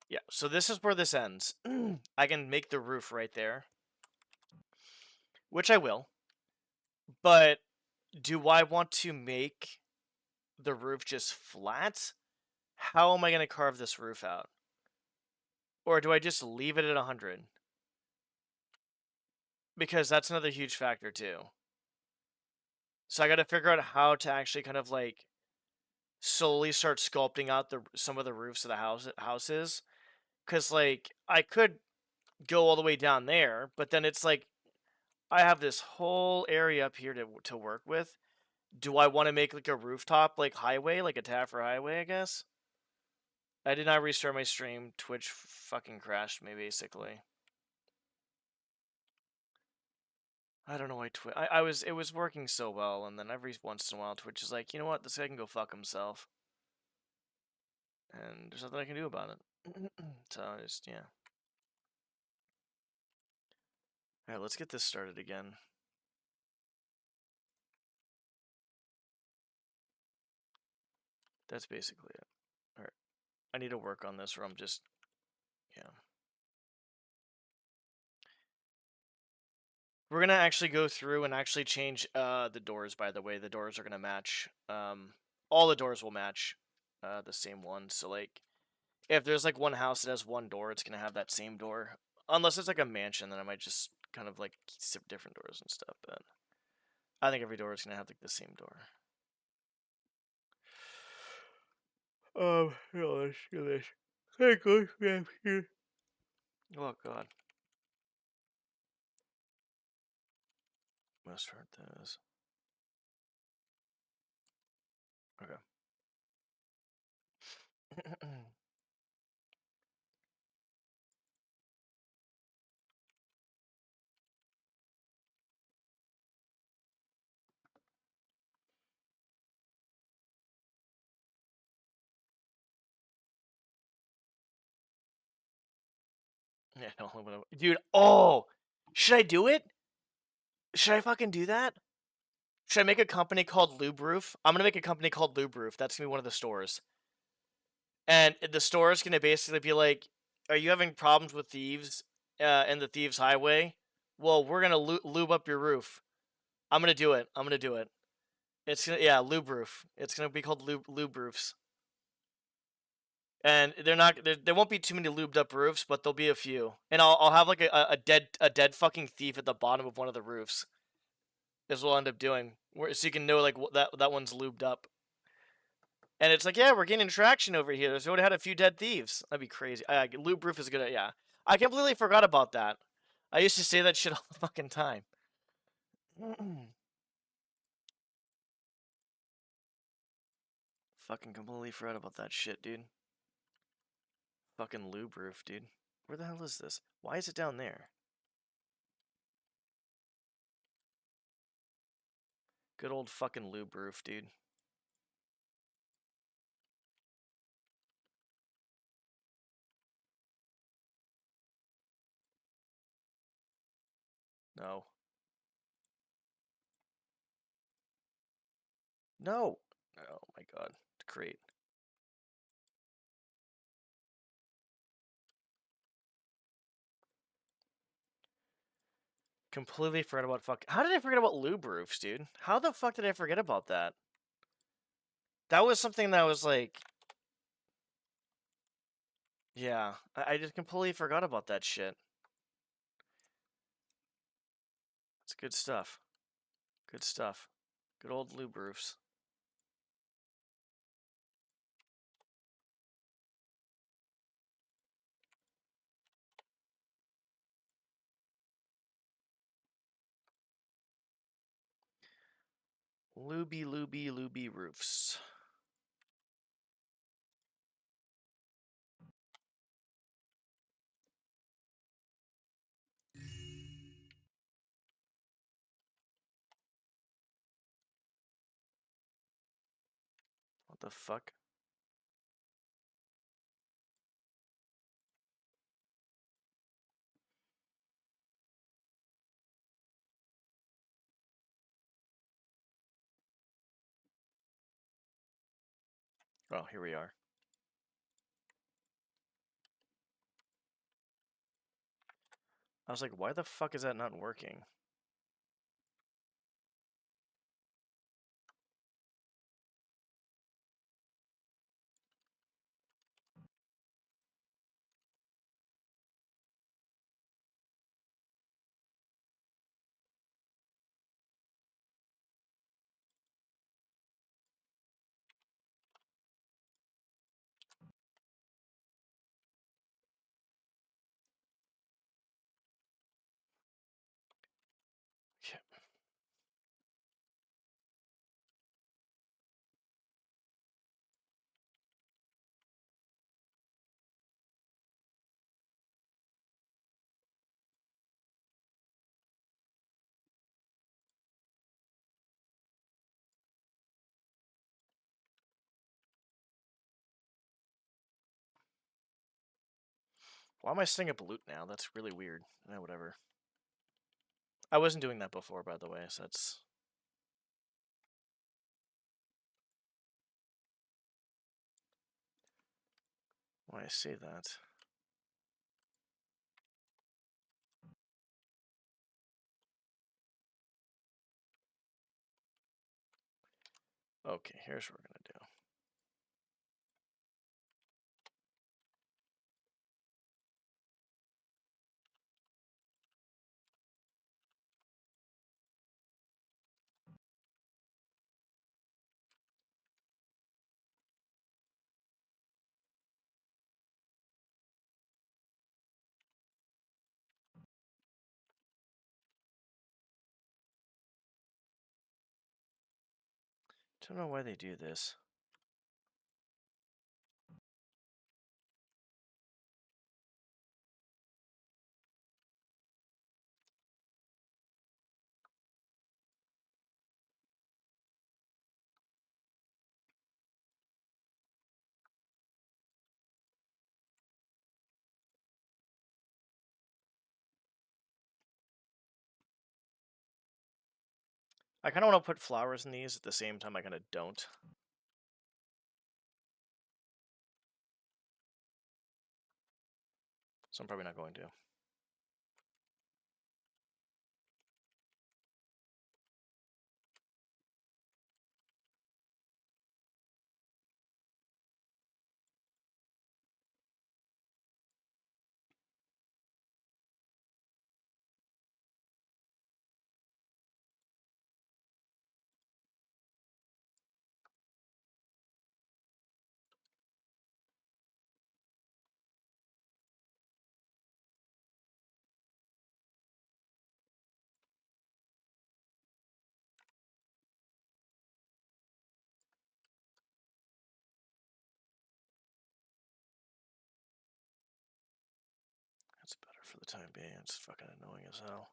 Speaker 1: Yeah, so this is where this ends. I can make the roof right there, which I will. But do I want to make the roof just flat? How am I going to carve this roof out? Or do I just leave it at 100? Because that's another huge factor too. So I got to figure out how to actually kind of like slowly start sculpting out some of the roofs of the houses. Because like I could go all the way down there, but then it's like I have this whole area up here to work with. Do I want to make like a rooftop like highway, like a Taffer highway? I guess. I did not restart my stream. Twitch fucking crashed me basically. I don't know why Twitch. It was working so well, and then every once in a while Twitch is like, you know what, this guy can go fuck himself, and there's nothing I can do about it. So I just yeah. All right, let's get this started again. That's basically it. All right, I need to work on this, or I'm just yeah. We're gonna actually go through and actually change the doors. By the way, the doors are gonna match. All the doors will match the same one. So like, if there's like one house that has one door, it's gonna have that same door. Unless it's like a mansion, then I might just kind of like different doors and stuff. But I think every door is gonna have like the same door. Let's do this. Hey, go here. Oh god. Must hurt this. Okay. Yeah, no, dude. Oh, should I do it? Should I fucking do that? Should I make a company called Lube Roof? I'm gonna make a company called Lube Roof. That's gonna be one of the stores, and the store is gonna basically be like, "Are you having problems with thieves in the thieves' highway? Well, we're gonna lube up your roof. I'm gonna do it. I'm gonna do it. It's gonna yeah, Lube Roof. It's gonna be called Lube Roofs, and they're not there won't be too many lubed up roofs, but there'll be a few, and I'll have like a dead fucking thief at the bottom of one of the roofs. Is what I'll end up doing, so you can know like that one's lubed up. And it's like, yeah, we're gaining traction over here. So we had a few dead thieves. That'd be crazy. Lube Roof is good. Yeah, I completely forgot about that. I used to say that shit all the fucking time. Fucking completely forgot about that shit, dude. Fucking Lube Roof, dude. Where the hell is this? Why is it down there? Good old fucking Lube Roof, dude. No. No! Oh my god. Great. Completely forgot about How did I forget about Lube Roofs, dude? How the fuck did I forget about that? That was something that was like... Yeah. I just completely forgot about that shit. It's good stuff. Good stuff. Good old Lube Roofs. Luby Roofs. What the fuck? Oh, here we are. I was like, why the fuck is that not working? Yeah. Why am I singing up loot now? That's really weird. Whatever. I wasn't doing that before, by the way, so that's... Why I say that. Okay, here's what we're gonna do. Don't know why they do this. I kind of want to put flowers in these at the same time I kind of don't. So I'm probably not going to. That's better for the time being. It's fucking annoying as hell.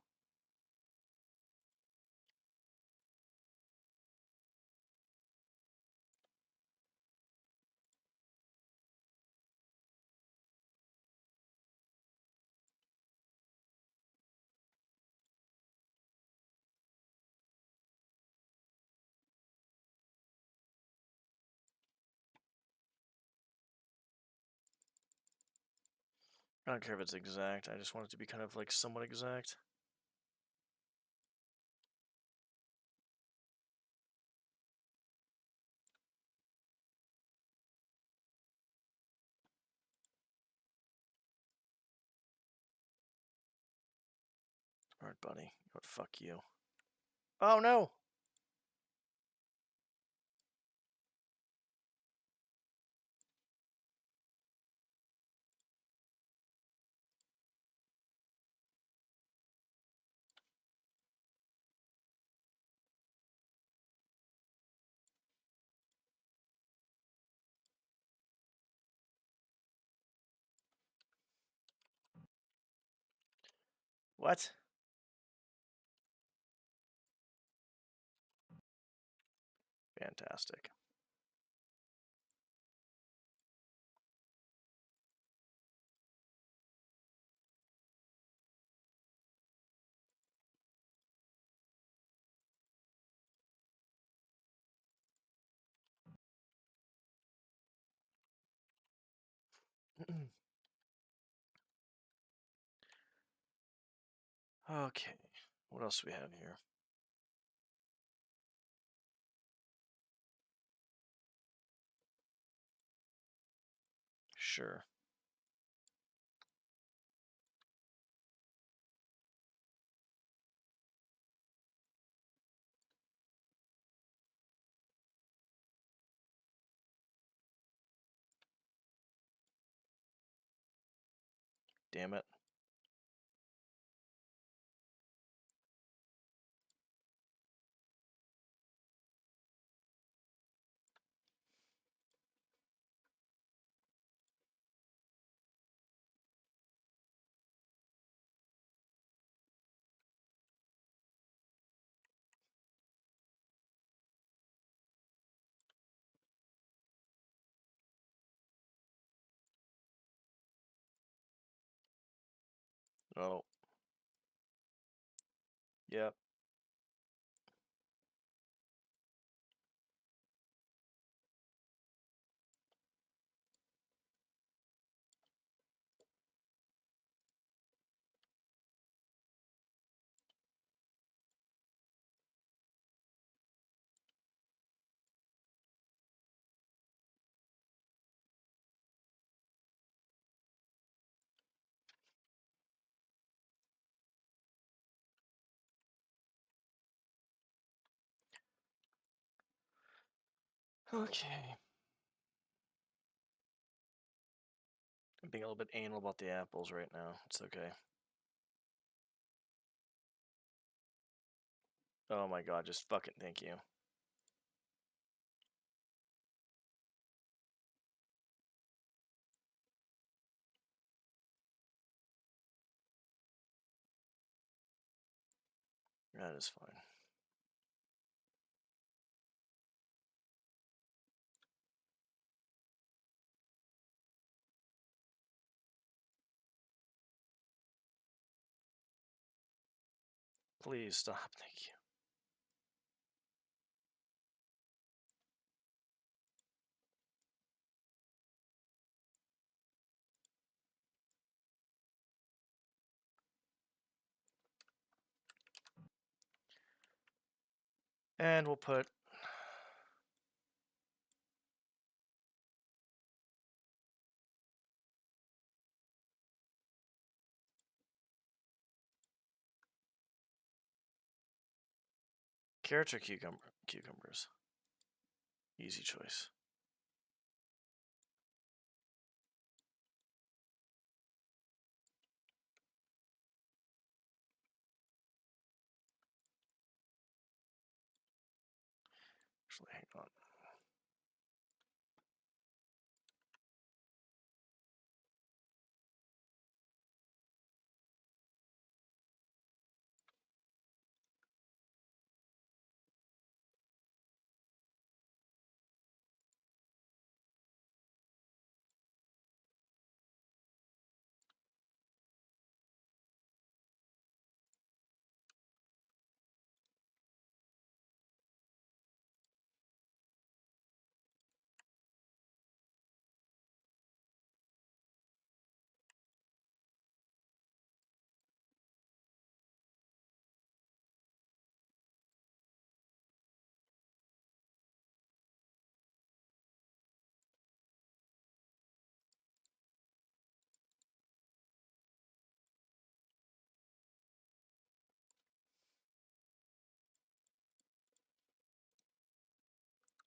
Speaker 1: I don't care if it's exact. I just want it to be kind of like somewhat exact. Alright, buddy. What? Fuck you. Oh no! What? Fantastic. Okay. What else do we have here? Sure. Damn it. Oh. Yep. Okay. I'm being a little bit anal about the apples right now. It's okay. Oh my god, just fucking thank you. That is fine. Please stop. Thank you. And we'll put carrots or cucumbers. Easy choice. Actually, hang on.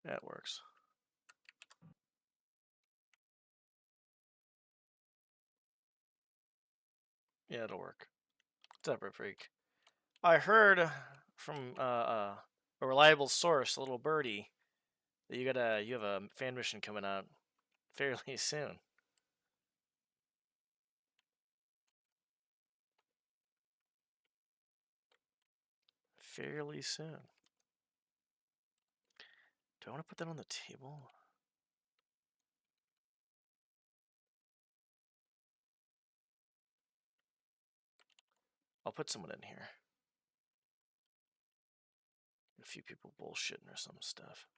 Speaker 1: That works. Yeah, it'll work. Separate freak. I heard from a reliable source, a little birdie, that you have a fan mission coming out fairly soon. Fairly soon. Do I want to put that on the table? I'll put someone in here. A few people bullshitting or some stuff.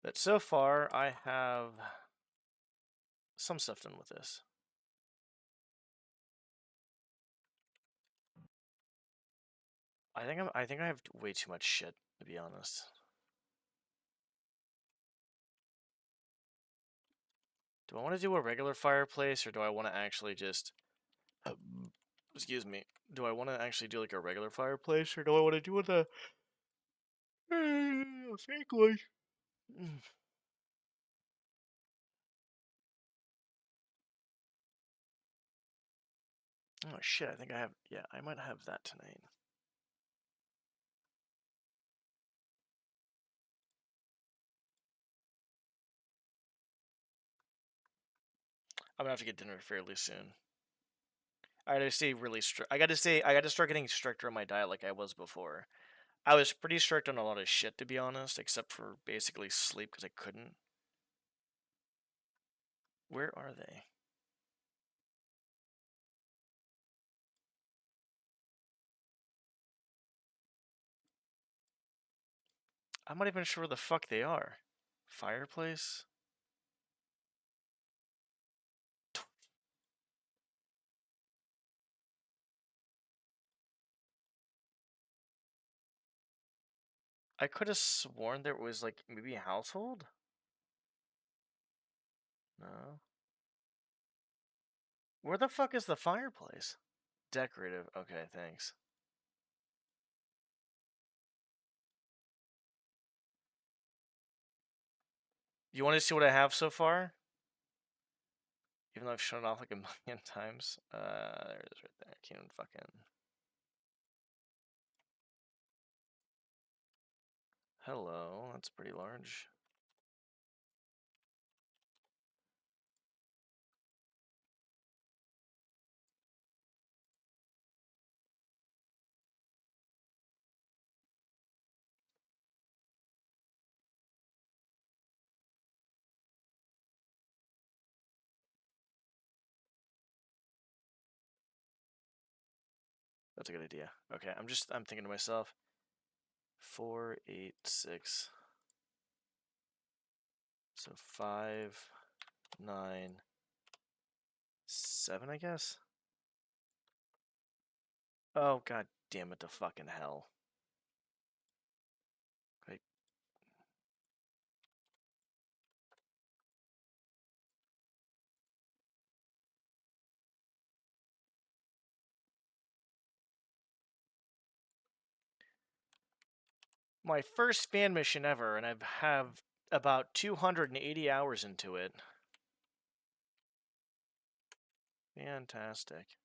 Speaker 1: But so far, I have some stuff done with this. I think I have way too much shit, to be honest. Do I want to do a regular fireplace, or do I want to actually just... excuse me. Do I want to actually do like a regular fireplace, or do I want to do with a... fake one? Oh shit, I think I have... Yeah, I might have that tonight. I'm gonna have to get dinner fairly soon. I gotta stay really strict. I gotta start getting stricter on my diet like I was before. I was pretty strict on a lot of shit, to be honest, except for basically sleep because I couldn't. Where are they? I'm not even sure where the fuck they are. Fireplace? I could have sworn there was like maybe a household? No. Where the fuck is the fireplace? Decorative. Okay, thanks. You want to see what I have so far? Even though I've shown it off like a million times. There it is right there. I can't even fucking... Hello, that's pretty large. That's a good idea. Okay, I'm thinking to myself, 4, 8, 6. So 5, 9, 7, I guess? Oh, god damn it to fucking hell. Like, my first fan mission ever, and I have about 280 hours into it. Fantastic.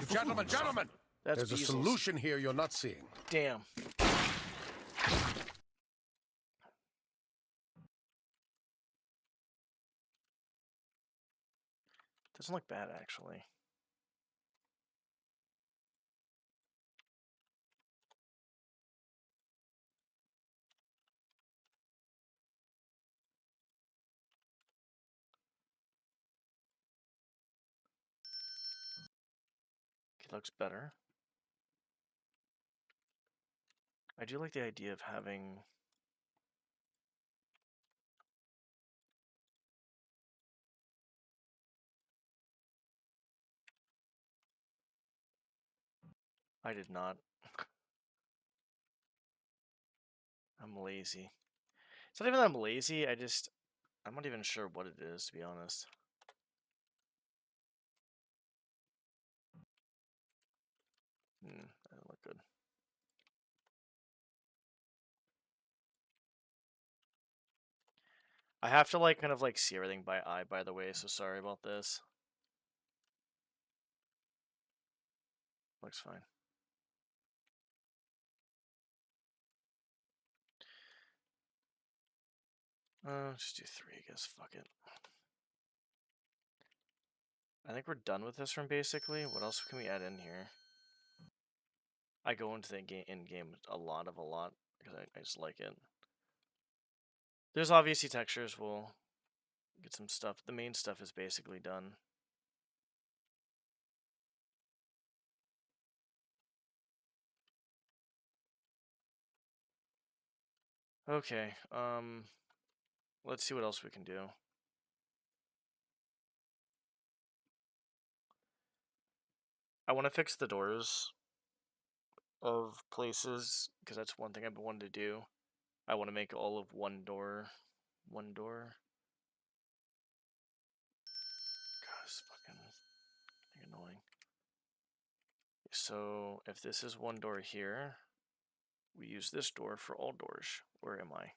Speaker 2: Gentlemen!
Speaker 1: That's
Speaker 2: There's a
Speaker 1: Beezles.
Speaker 2: solution here you're not seeing.
Speaker 1: Damn. Doesn't look bad, actually. It looks better. I do like the idea of having... I did not. I'm lazy. It's not even that I'm lazy, I'm not even sure what it is, to be honest. That doesn't look good. I have to, like, kind of, like, see everything by eye, by the way, so sorry about this. Looks fine. Just do 3, I guess. Fuck it. I think we're done with this room, basically. What else can we add in here? I go into the in-game a lot, because I just like it. There's obviously textures. We'll get some stuff. The main stuff is basically done. Okay, let's see what else we can do. I want to fix the doors of places, because that's one thing I've been wanting to do. I want to make all of one door. God, it's fucking annoying. So, if this is one door here, we use this door for all doors. Where am I?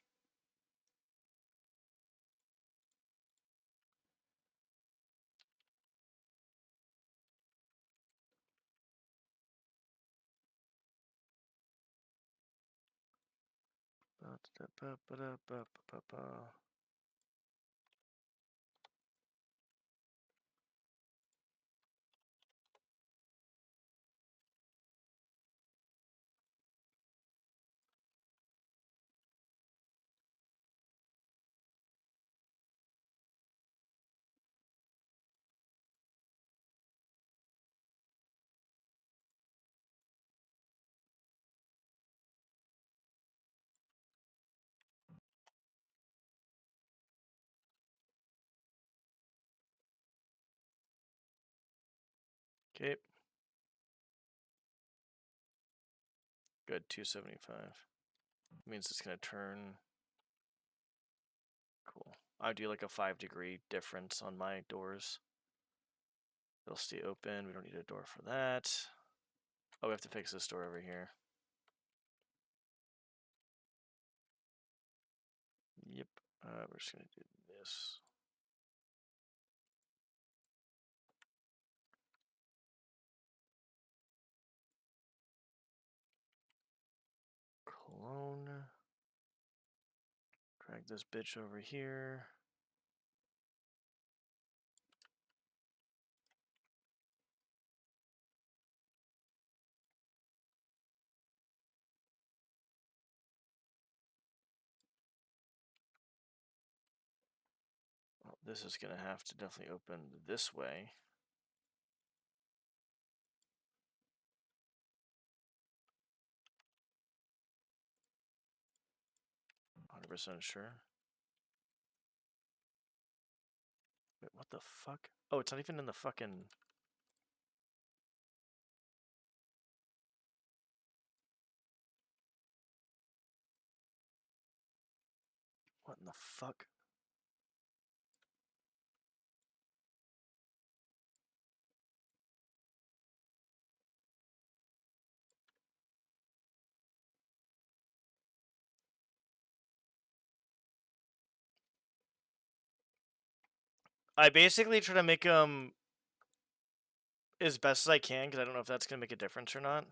Speaker 1: Okay. Good, 275. Means it's gonna turn. Cool. I do like a 5-degree difference on my doors. They'll stay open. We don't need a door for that. Oh, we have to fix this door over here. Yep. We're just gonna do this. Clone. Drag this bitch over here. Well, this is gonna have to definitely open this way. %, sure. Wait, what the fuck? Oh, it's not even in the fucking... What in the fuck? I basically try to make them as best as I can, because I don't know if that's going to make a difference or not.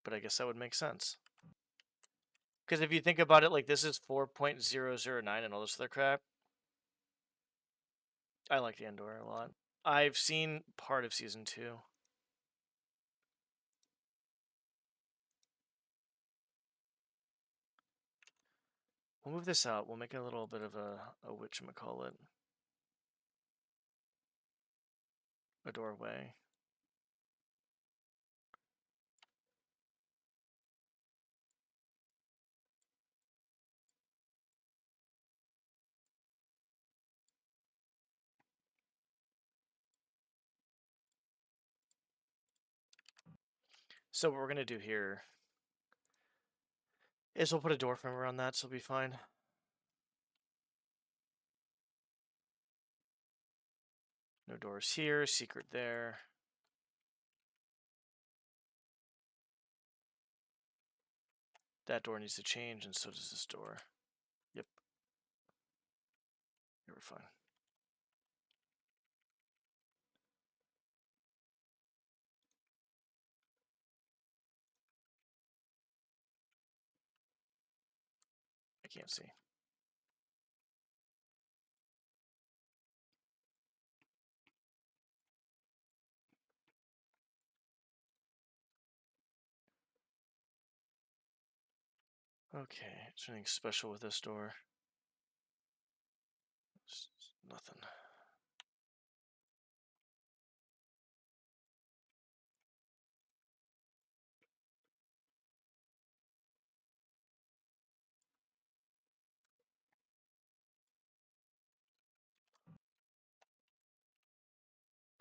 Speaker 1: But I guess that would make sense. Because if you think about it, like, this is 4.009 and all this other crap. I like the Andor a lot. I've seen part of Season 2. We'll move this out. We'll make it a little bit of a whatchamacallit. A doorway. So what we're going to do here is we'll put a door frame around that, so it'll be fine. No doors here, secret there. That door needs to change, and so does this door. Yep. We're fine. I can't see. Okay, is there anything special with this door? Nothing.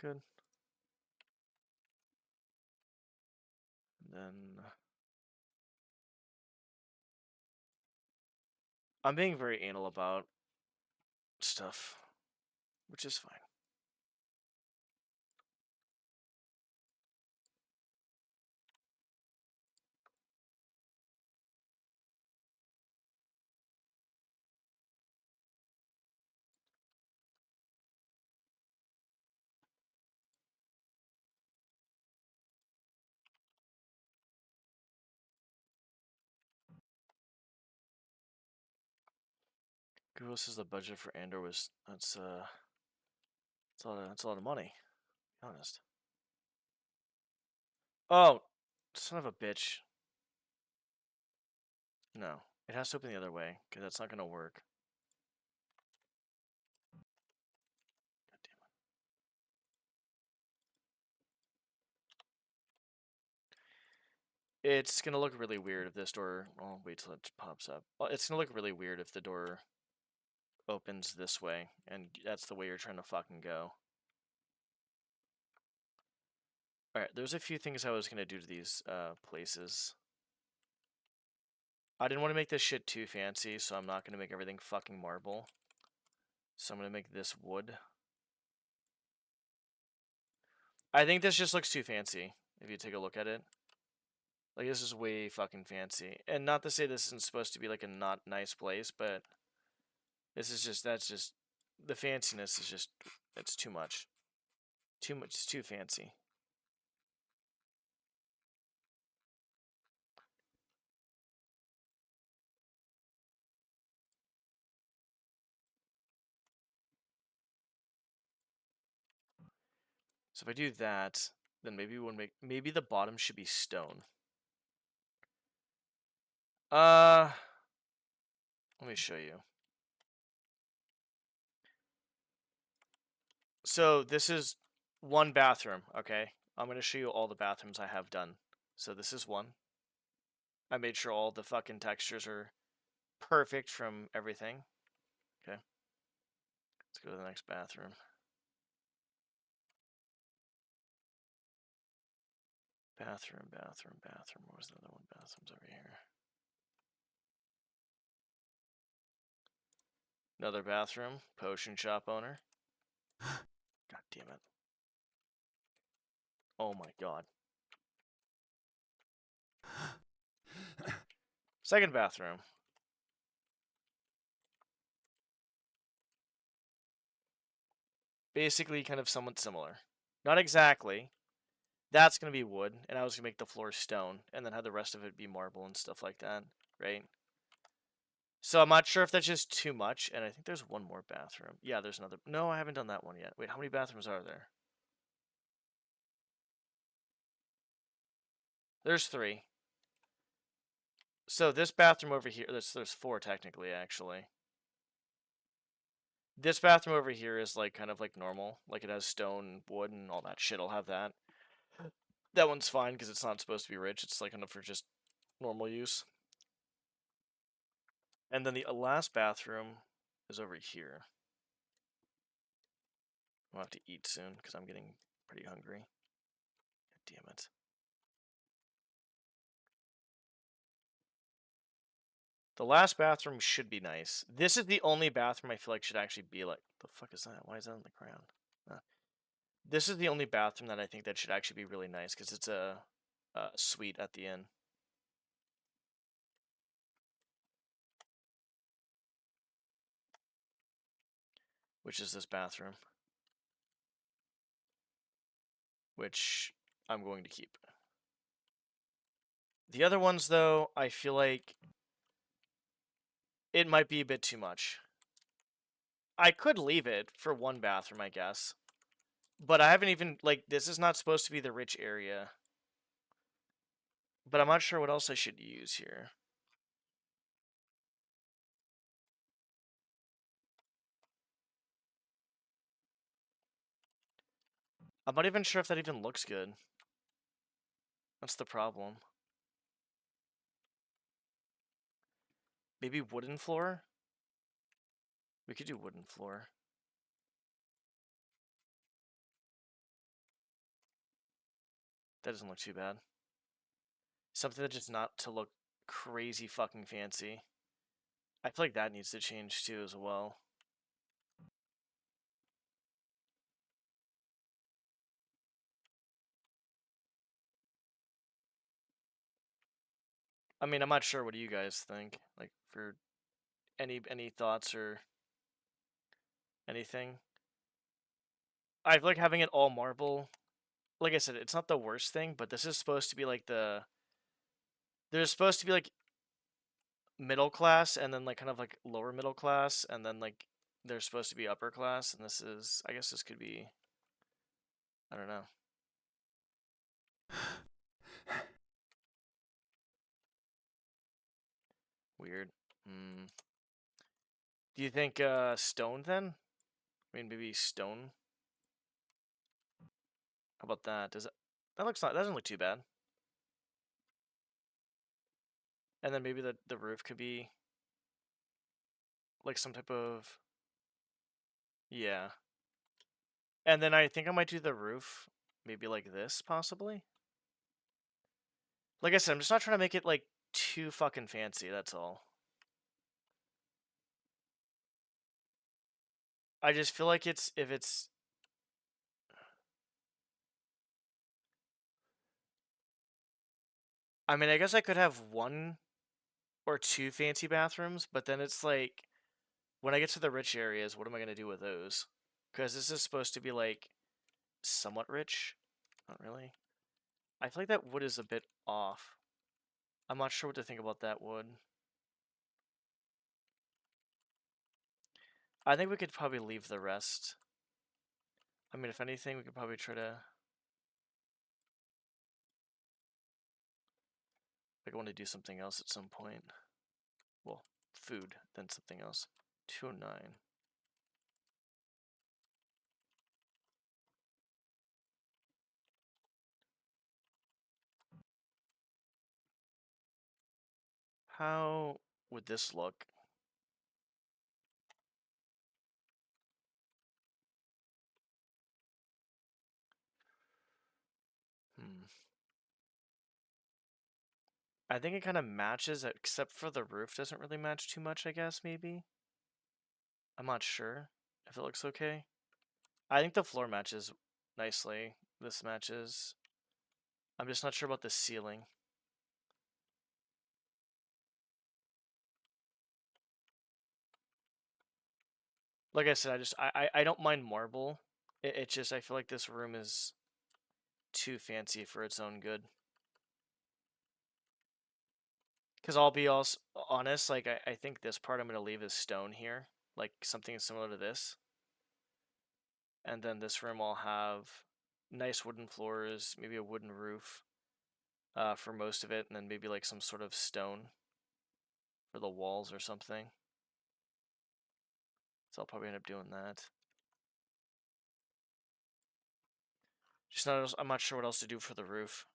Speaker 1: Good. And then I'm being very anal about stuff, which is fine. Google says the budget for Andor was that's a lot of money. To be honest. Oh, son of a bitch. No, it has to open the other way because that's not gonna work. God damn it. It's gonna look really weird if this door. Oh, wait till it pops up. Well, it's gonna look really weird if the door opens this way, and that's the way you're trying to fucking go. Alright, there's a few things I was gonna do to these places. I didn't want to make this shit too fancy, so I'm not gonna make everything fucking marble. So I'm gonna make this wood. I think this just looks too fancy, if you take a look at it. Like, this is way fucking fancy. And not to say this isn't supposed to be, like, a not nice place, but this is just, that's just, the fanciness is just, it's too much. Too much, it's too fancy. So if I do that, then maybe we'll make, maybe the bottom should be stone. Let me show you. So this is one bathroom, okay? I'm going to show you all the bathrooms I have done. So this is one. I made sure all the fucking textures are perfect from everything. Okay. Let's go to the next bathroom. Bathroom. What was the other one? Bathroom's over here. Another bathroom. Potion shop owner. God damn it. Oh my god. Second bathroom. Basically kind of somewhat similar. Not exactly. That's going to be wood, and I was going to make the floor stone, and then have the rest of it be marble and stuff like that, right? So I'm not sure if that's just too much, and I think there's one more bathroom. Yeah, there's another. No, I haven't done that one yet. Wait, how many bathrooms are there? There's 3. So this bathroom over here, there's 4 technically, actually. This bathroom over here is like kind of like normal. Like it has stone, wood, and all that shit. I'll have that. That one's fine because it's not supposed to be rich. It's like enough for just normal use. And then the last bathroom is over here. I'll have to eat soon because I'm getting pretty hungry. God damn it. The last bathroom should be nice. This is the only bathroom I feel like should actually be like... The fuck is that? Why is that on the ground? This is the only bathroom that I think that should actually be really nice because it's a suite at the end. Which is this bathroom. Which I'm going to keep. The other ones, though, I feel like it might be a bit too much. I could leave it for one bathroom, I guess. But I haven't even, like, this is not supposed to be the rich area. But I'm not sure what else I should use here. I'm not even sure if that even looks good. That's the problem. Maybe wooden floor? We could do wooden floor. That doesn't look too bad. Something that just not to look crazy fucking fancy. I feel like that needs to change too as well. I mean, I'm not sure. What do you guys think? Like, for any thoughts or anything? I feel like having it all marble. Like I said, it's not the worst thing, but this is supposed to be like the... There's supposed to be like middle class and then like kind of like lower middle class and then like they're supposed to be upper class, and this is... I guess this could be... I don't know. Weird. Hmm. Do you think stone then? I mean, maybe stone. How about that? Does it? That looks not. That doesn't look too bad. And then maybe the roof could be like some type of... Yeah. And then I think I might do the roof maybe like this, possibly? Like I said, I'm just not trying to make it, like, too fucking fancy, that's all. I just feel like if it's... I mean, I guess I could have one or two fancy bathrooms, but then it's like, when I get to the rich areas, what am I going to do with those? Because this is supposed to be, like, somewhat rich. Not really. I feel like that wood is a bit off. I'm not sure what to think about that wood. I think we could probably leave the rest. I mean, if anything, we could probably try to... Like, I want to do something else at some point. Well, food, then something else. 209. How would this look? Hmm. I think it kind of matches, except for the roof doesn't really match too much, I guess, maybe? I'm not sure if it looks okay. I think the floor matches nicely. This matches. I'm just not sure about the ceiling. Like I said, I don't mind marble. It's just I feel like this room is too fancy for its own good. Because I'll be also honest, like I think this part I'm gonna leave as stone here, like something similar to this. And then this room I'll have nice wooden floors, maybe a wooden roof for most of it, and then maybe like some sort of stone for the walls or something. So I'll probably end up doing that. Just not, I'm not sure what else to do for the roof.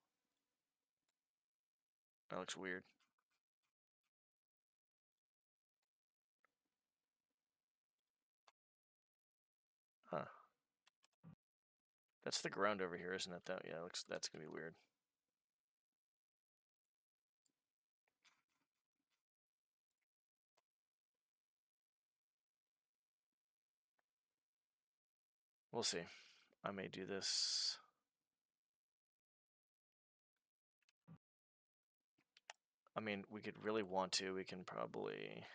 Speaker 1: That looks weird. Huh. That's the ground over here, isn't it? Though, yeah, looks that's gonna be weird. We'll see. I may do this. I mean, we could really want to. We can probably...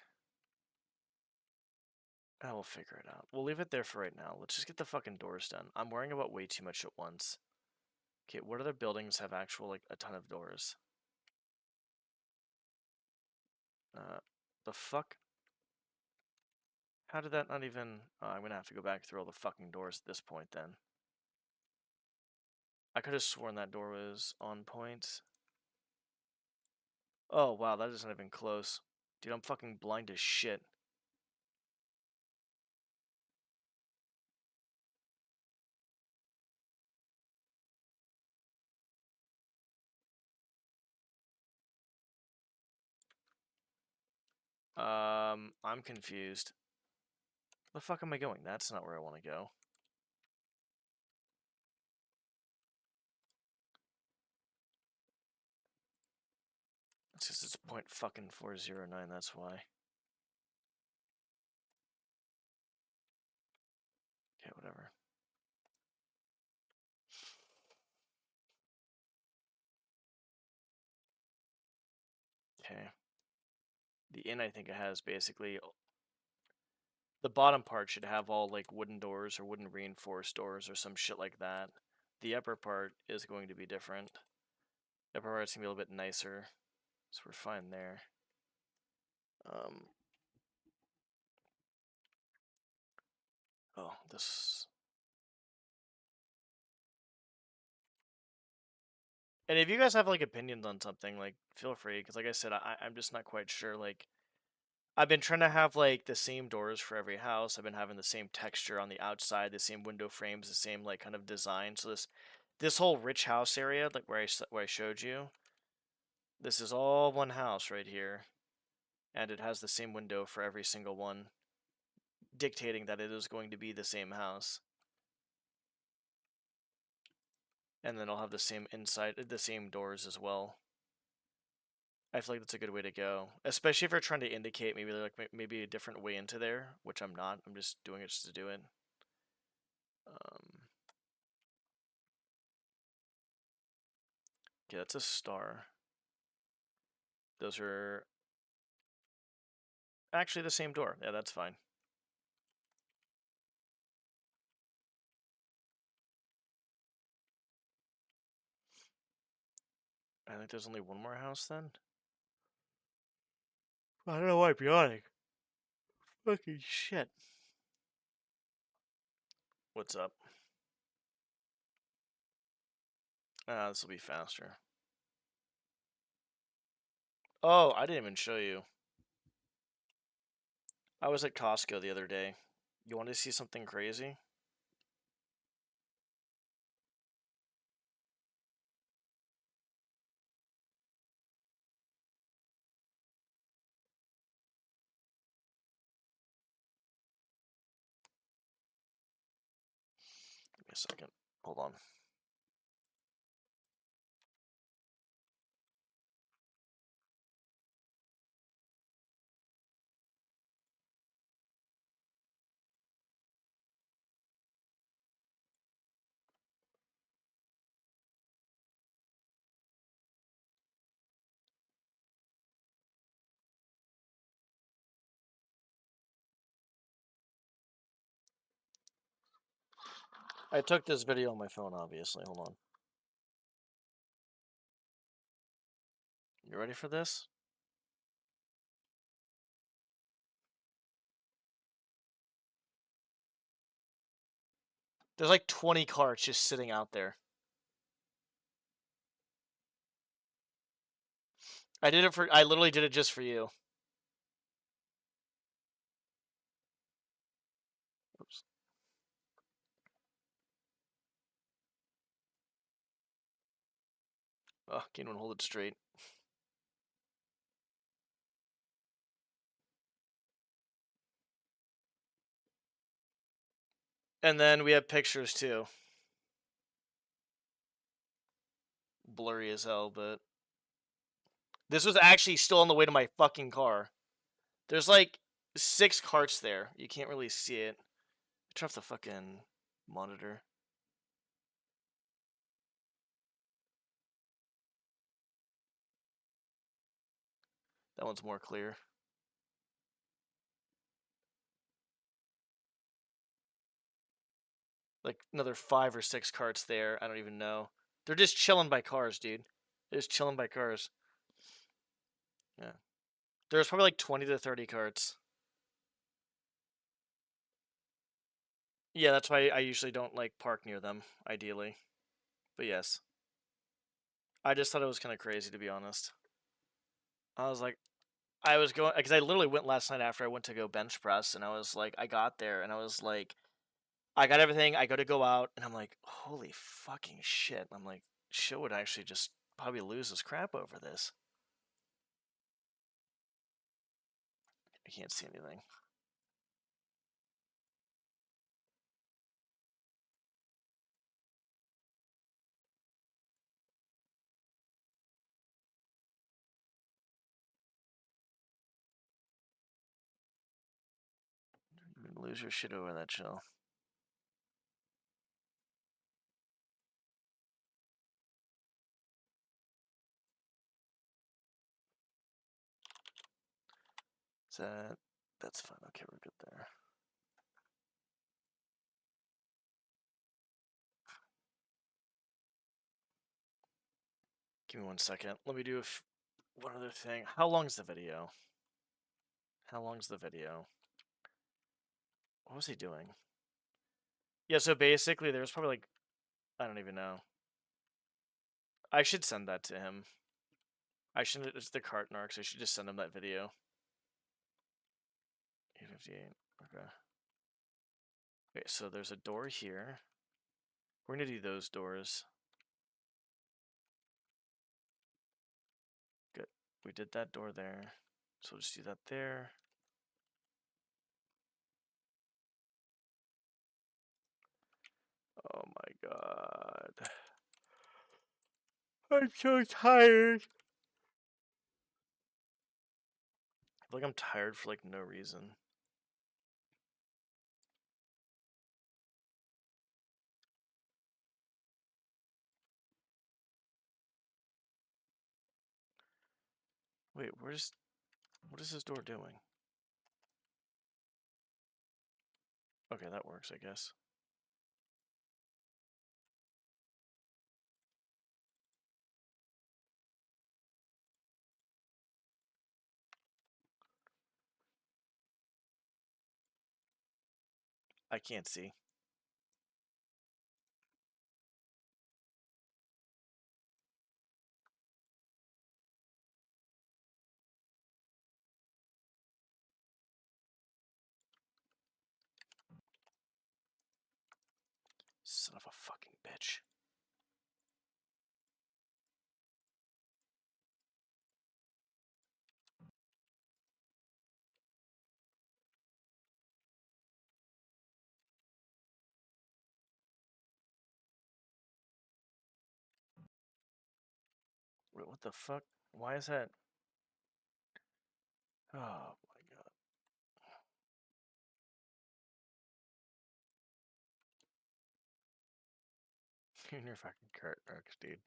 Speaker 1: I will figure it out. We'll leave it there for right now. Let's just get the fucking doors done. I'm worrying about way too much at once. Okay, what other buildings have actual, like, a ton of doors? The fuck? How did that not even... Oh, I'm gonna have to go back through all the fucking doors at this point, then. I could have sworn that door was on point. Oh, wow, that isn't even close. Dude, I'm fucking blind as shit. I'm confused. Where the fuck am I going? That's not where I want to go. It's just it's point fucking 409, that's why. Okay, whatever. Okay. The inn, I think it has basically... The bottom part should have all, like, wooden doors or wooden reinforced doors or some shit like that. The upper part is going to be different. The upper part's gonna be a little bit nicer. So we're fine there. Oh, this... And if you guys have, like, opinions on something, like, feel free, because like I said, I'm just not quite sure, like... I've been trying to have, like, the same doors for every house. I've been having the same texture on the outside, the same window frames, the same, like, kind of design. So this whole rich house area, like, where I showed you, this is all one house right here. And it has the same window for every single one, dictating that it is going to be the same house. And then I'll have the same inside, the same doors as well. I feel like that's a good way to go, especially if you're trying to indicate maybe like maybe a different way into there, which I'm not. I'm just doing it just to do it. Okay, that's a star. Those are actually the same door. Yeah, that's fine. I think there's only one more house then. I don't know why I'm yawning. Fucking shit. What's up? This will be faster. Oh, I didn't even show you. I was at Costco the other day. You want to see something crazy? Give me a second. Hold on. I took this video on my phone, obviously. Hold on. You ready for this? There's like 20 carts just sitting out there. I literally did it just for you. Oops. Oh, can't even hold it straight. And then we have pictures too. Blurry as hell, but this was actually still on the way to my fucking car. There's like 6 carts there. You can't really see it. Turn off the fucking monitor. That one's more clear. Like another 5 or 6 carts there. I don't even know. They're just chilling by cars, dude. They're just chilling by cars. Yeah. There's probably like 20 to 30 carts. Yeah, that's why I usually don't like park near them, ideally. But yes. I just thought it was kind of crazy, to be honest. I was like, I was going, because I literally went last night after I went to go bench press, and I was like, I got there, and I was like, I got everything, I go out, and I'm like, holy fucking shit. I'm like, shit would actually just probably lose his crap over this. I can't see anything. You're gonna lose your shit over that chill. Is that, that's fine, okay, we're good there. Give me 1 second. Let me do one other thing. How long's the video? How long's the video? What was he doing? Yeah, so basically there's probably like, I don't even know. I should send that to him. I shouldn't, it's the cart narcs. I should just send him that video. 858, okay. Okay, so there's a door here. We're gonna do those doors. Good. We did that door there. So we'll just do that there. Oh my god. I'm so tired. I feel like I'm tired for like no reason. Wait, what is this door doing? Okay, that works, I guess. I can't see. Son of a fucking bitch. Wait, what the fuck? Why is that? Oh my god. You're in your fucking cart arcs, dude.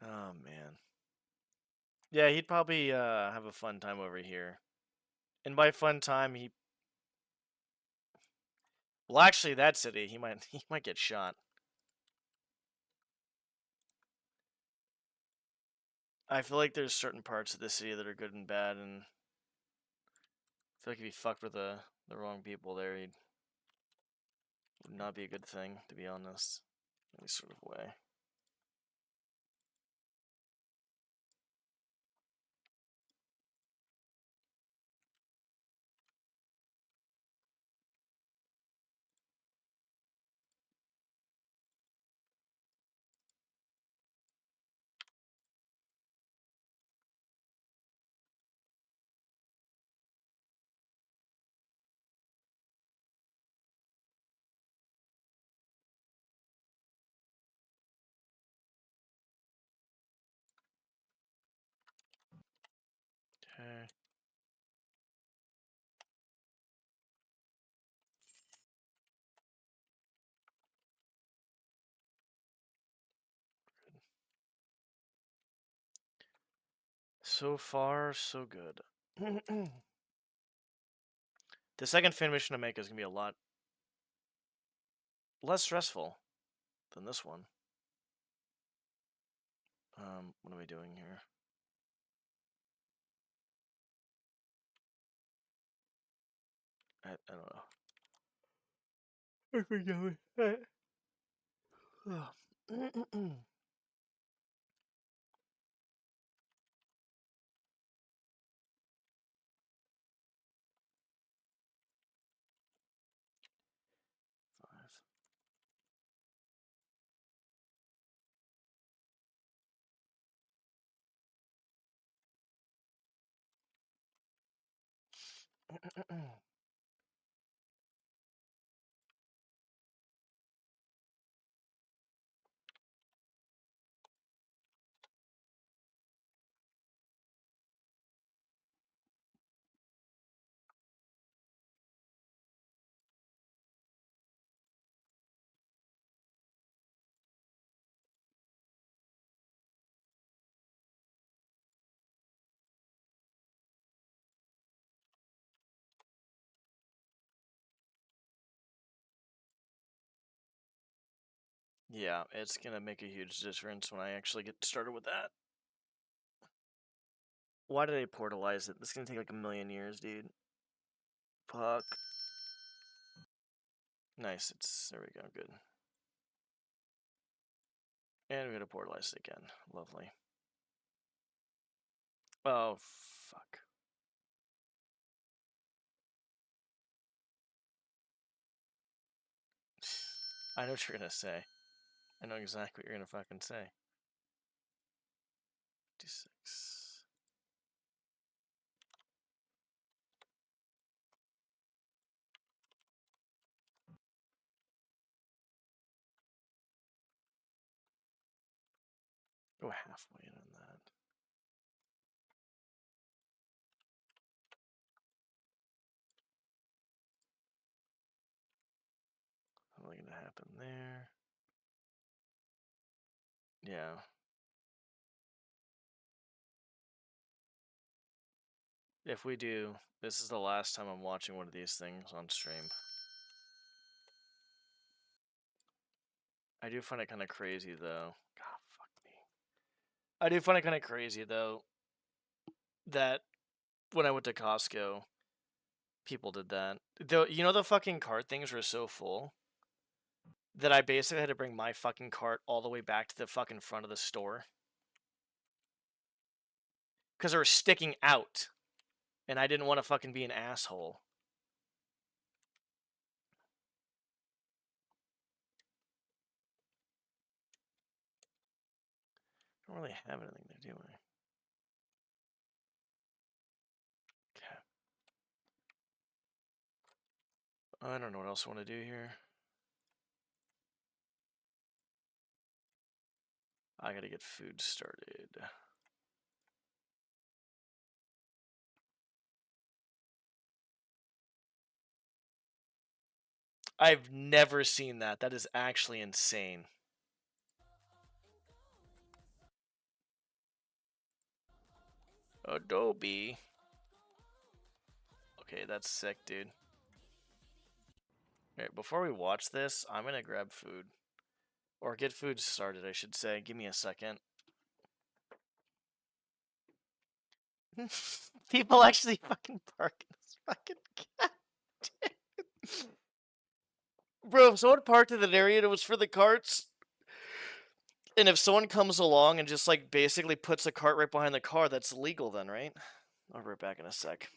Speaker 1: Oh man. Yeah, he'd probably have a fun time over here. And by fun time, well, actually, that city, he might get shot. I feel like there's certain parts of the city that are good and bad, and I feel like if he fucked with the wrong people there, he'd would not be a good thing, to be honest, in any sort of way. Okay. So far, so good. The second fan mission to make is gonna be a lot less stressful than this one. What are we doing here? I don't know. I forget. 5. Yeah, it's gonna make a huge difference when I actually get started with that. Why did I portalize it? This is gonna take like a million years, dude. Fuck. Nice, there we go, good. And we're gonna portalize it again. Lovely. Oh, fuck. I know what you're gonna say. I know exactly what you're gonna fucking say. 56. Go halfway in on that. Nothing gonna happen there. Yeah. If we do, this is the last time I'm watching one of these things on stream. I do find it kind of crazy, though. God, fuck me. I do find it kind of crazy, though, that when I went to Costco, people did that. Though, you know, the fucking cart things were so full that I basically had to bring my fucking cart all the way back to the fucking front of the store because they were sticking out, and I didn't want to fucking be an asshole. I don't really have anything there, do I? Okay. I don't know what else I want to do here. I gotta get food started. I've never seen that. That is actually insane. Adobe. Okay, that's sick, dude. Alright, before we watch this, I'm gonna grab food. Or get food started, I should say. Give me a second. People actually fucking park in this fucking cat. Bro, if someone parked in an area and it was for the carts, and if someone comes along and just like basically puts a cart right behind the car, that's legal then, right? I'll be right back in a sec.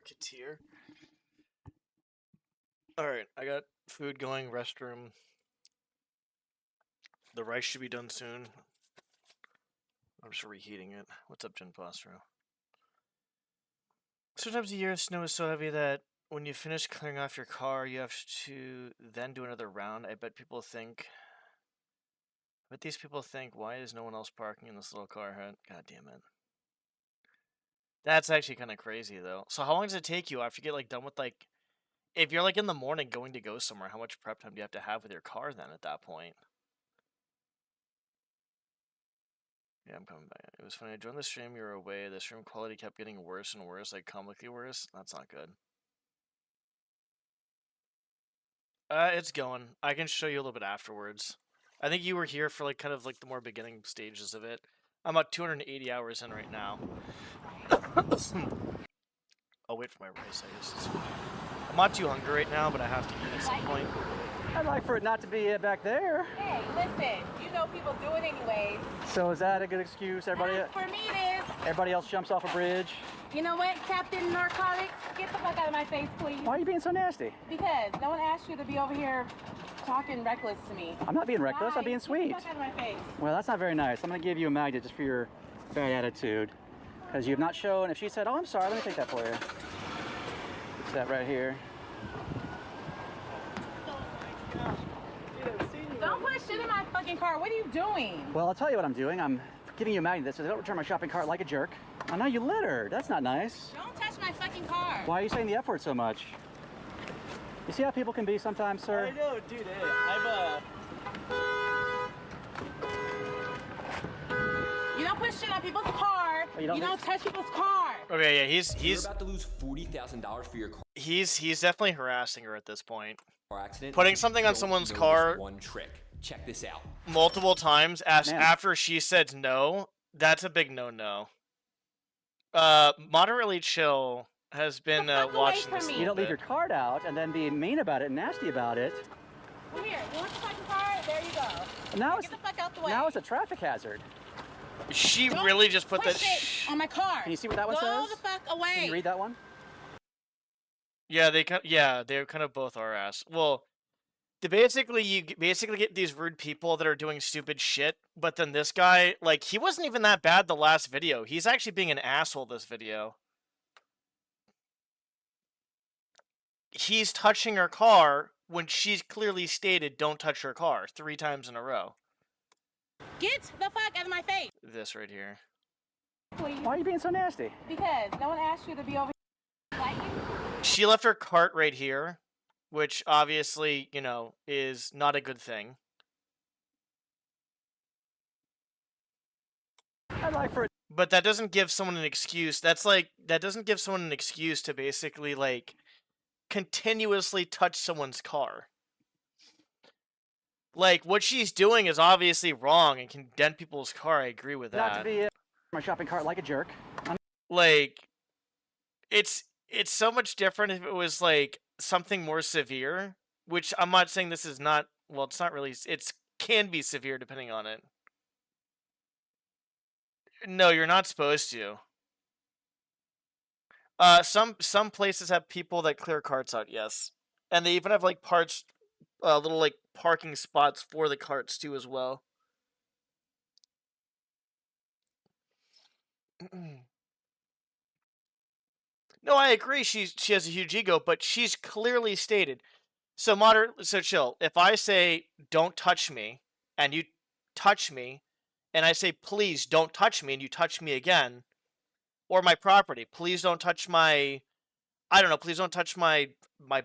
Speaker 1: marketeer. Alright, I got food going, restroom. The rice should be done soon. I'm just reheating it. What's up, Jen Postro? Sometimes a year of snow is so heavy that when you finish clearing off your car, you have to then do another round. I bet these people think, why is no one else parking in this little car hut? God damn it. That's actually kind of crazy, though. So how long does it take you after you get, like, done with, like... If you're, like, in the morning going to go somewhere, how much prep time do you have to have with your car then at that point? Yeah, I'm coming back. It was funny. I joined the stream, you were away. The stream quality kept getting worse and worse, like comically worse. That's not good. It's going. I can show you a little bit afterwards. I think you were here for, like, kind of, like, the more beginning stages of it. I'm about 280 hours in right now. I'll wait for my rice, I guess. I'm not too hungry right now, but I have to eat at some point.
Speaker 3: I'd like for it not to be back there.
Speaker 4: Hey, listen, you know people do it anyways.
Speaker 3: So is that a good excuse? Everybody,
Speaker 4: For me it is.
Speaker 3: everybody else jumps off a bridge.
Speaker 4: You know what, Captain Narcotics? Get the fuck out of my face, please.
Speaker 3: Why are you being so nasty?
Speaker 4: Because no one asked you to be over here talking reckless to me.
Speaker 3: I'm not being reckless, I'm being
Speaker 4: Get
Speaker 3: sweet.
Speaker 4: the fuck out of my face.
Speaker 3: Well, that's not very nice. I'm going to give you a magnet just for your bad attitude. Because you have not shown, if she said, oh, I'm sorry, let me take that for you. It's that right here.
Speaker 4: Don't put shit in my fucking car. What are you doing?
Speaker 3: Well, I'll tell you what I'm doing. I'm giving you a magnet that says, don't return my shopping cart like a jerk. Oh, now you littered. That's not nice.
Speaker 4: Don't touch my fucking car.
Speaker 3: Why are you saying the F word so much? You see how people can be sometimes, sir?
Speaker 1: I know, dude.
Speaker 4: You don't put shit on people's car.
Speaker 3: Oh, you
Speaker 4: You
Speaker 3: don't
Speaker 4: don't touch people's car.
Speaker 1: Okay, yeah,
Speaker 5: You're about to lose $40,000 for your car
Speaker 1: he's definitely harassing her at this point.
Speaker 5: accident.
Speaker 1: Putting something on
Speaker 5: Don't
Speaker 1: someone's
Speaker 5: know this
Speaker 1: car
Speaker 5: one trick. Check this out.
Speaker 1: multiple times
Speaker 3: Man.
Speaker 1: after she said no, that's a big no-no. Moderately Chill has been
Speaker 4: The fuck away
Speaker 1: watching
Speaker 4: from
Speaker 1: this.
Speaker 4: me.
Speaker 1: a
Speaker 3: You don't
Speaker 1: little
Speaker 3: leave your
Speaker 1: bit.
Speaker 3: card out and then be mean about it and nasty about it.
Speaker 4: Well, here, you want the fucking car? There you go.
Speaker 3: Now it's,
Speaker 4: Get the fuck out the way.
Speaker 3: now it's a traffic hazard.
Speaker 1: She
Speaker 4: Don't
Speaker 1: really just put that.
Speaker 4: shit on my car.
Speaker 3: Can you see what that one
Speaker 4: Go
Speaker 3: says?
Speaker 4: the fuck away.
Speaker 3: Can you read that one?
Speaker 1: Yeah, they kind of both are ass. Well, you basically get these rude people that are doing stupid shit, but then this guy, like, he wasn't even that bad the last video. He's actually being an asshole this video. He's touching her car when she's clearly stated don't touch her car 3 times in a row.
Speaker 4: Get the fuck out of my face,
Speaker 1: This right here.
Speaker 4: please.
Speaker 3: Why are you being so nasty?
Speaker 4: Because no one asked you to be over here. Like you.
Speaker 1: She left her cart right here, which obviously, you know, is not a good thing.
Speaker 3: I'd like for it.
Speaker 1: But that doesn't give someone an excuse. That doesn't give someone an excuse to basically, like, continuously touch someone's car. Like, what she's doing is obviously wrong and can dent people's car. I agree with
Speaker 3: Not to
Speaker 1: that.
Speaker 3: be my shopping cart like a jerk.
Speaker 1: Like, it's so much different if it was, like, something more severe, which I'm not saying this is not, well, it's not really, it can be severe depending on it. No, you're not supposed to. Some places have people that clear carts out, yes. And they even have, like, little, like, parking spots for the carts, too, as well. No, I agree. She has a huge ego, but she's clearly stated. So chill. If I say don't touch me, and you touch me, and I say please don't touch me, and you touch me again, or my property, please don't touch my, I don't know, please don't touch my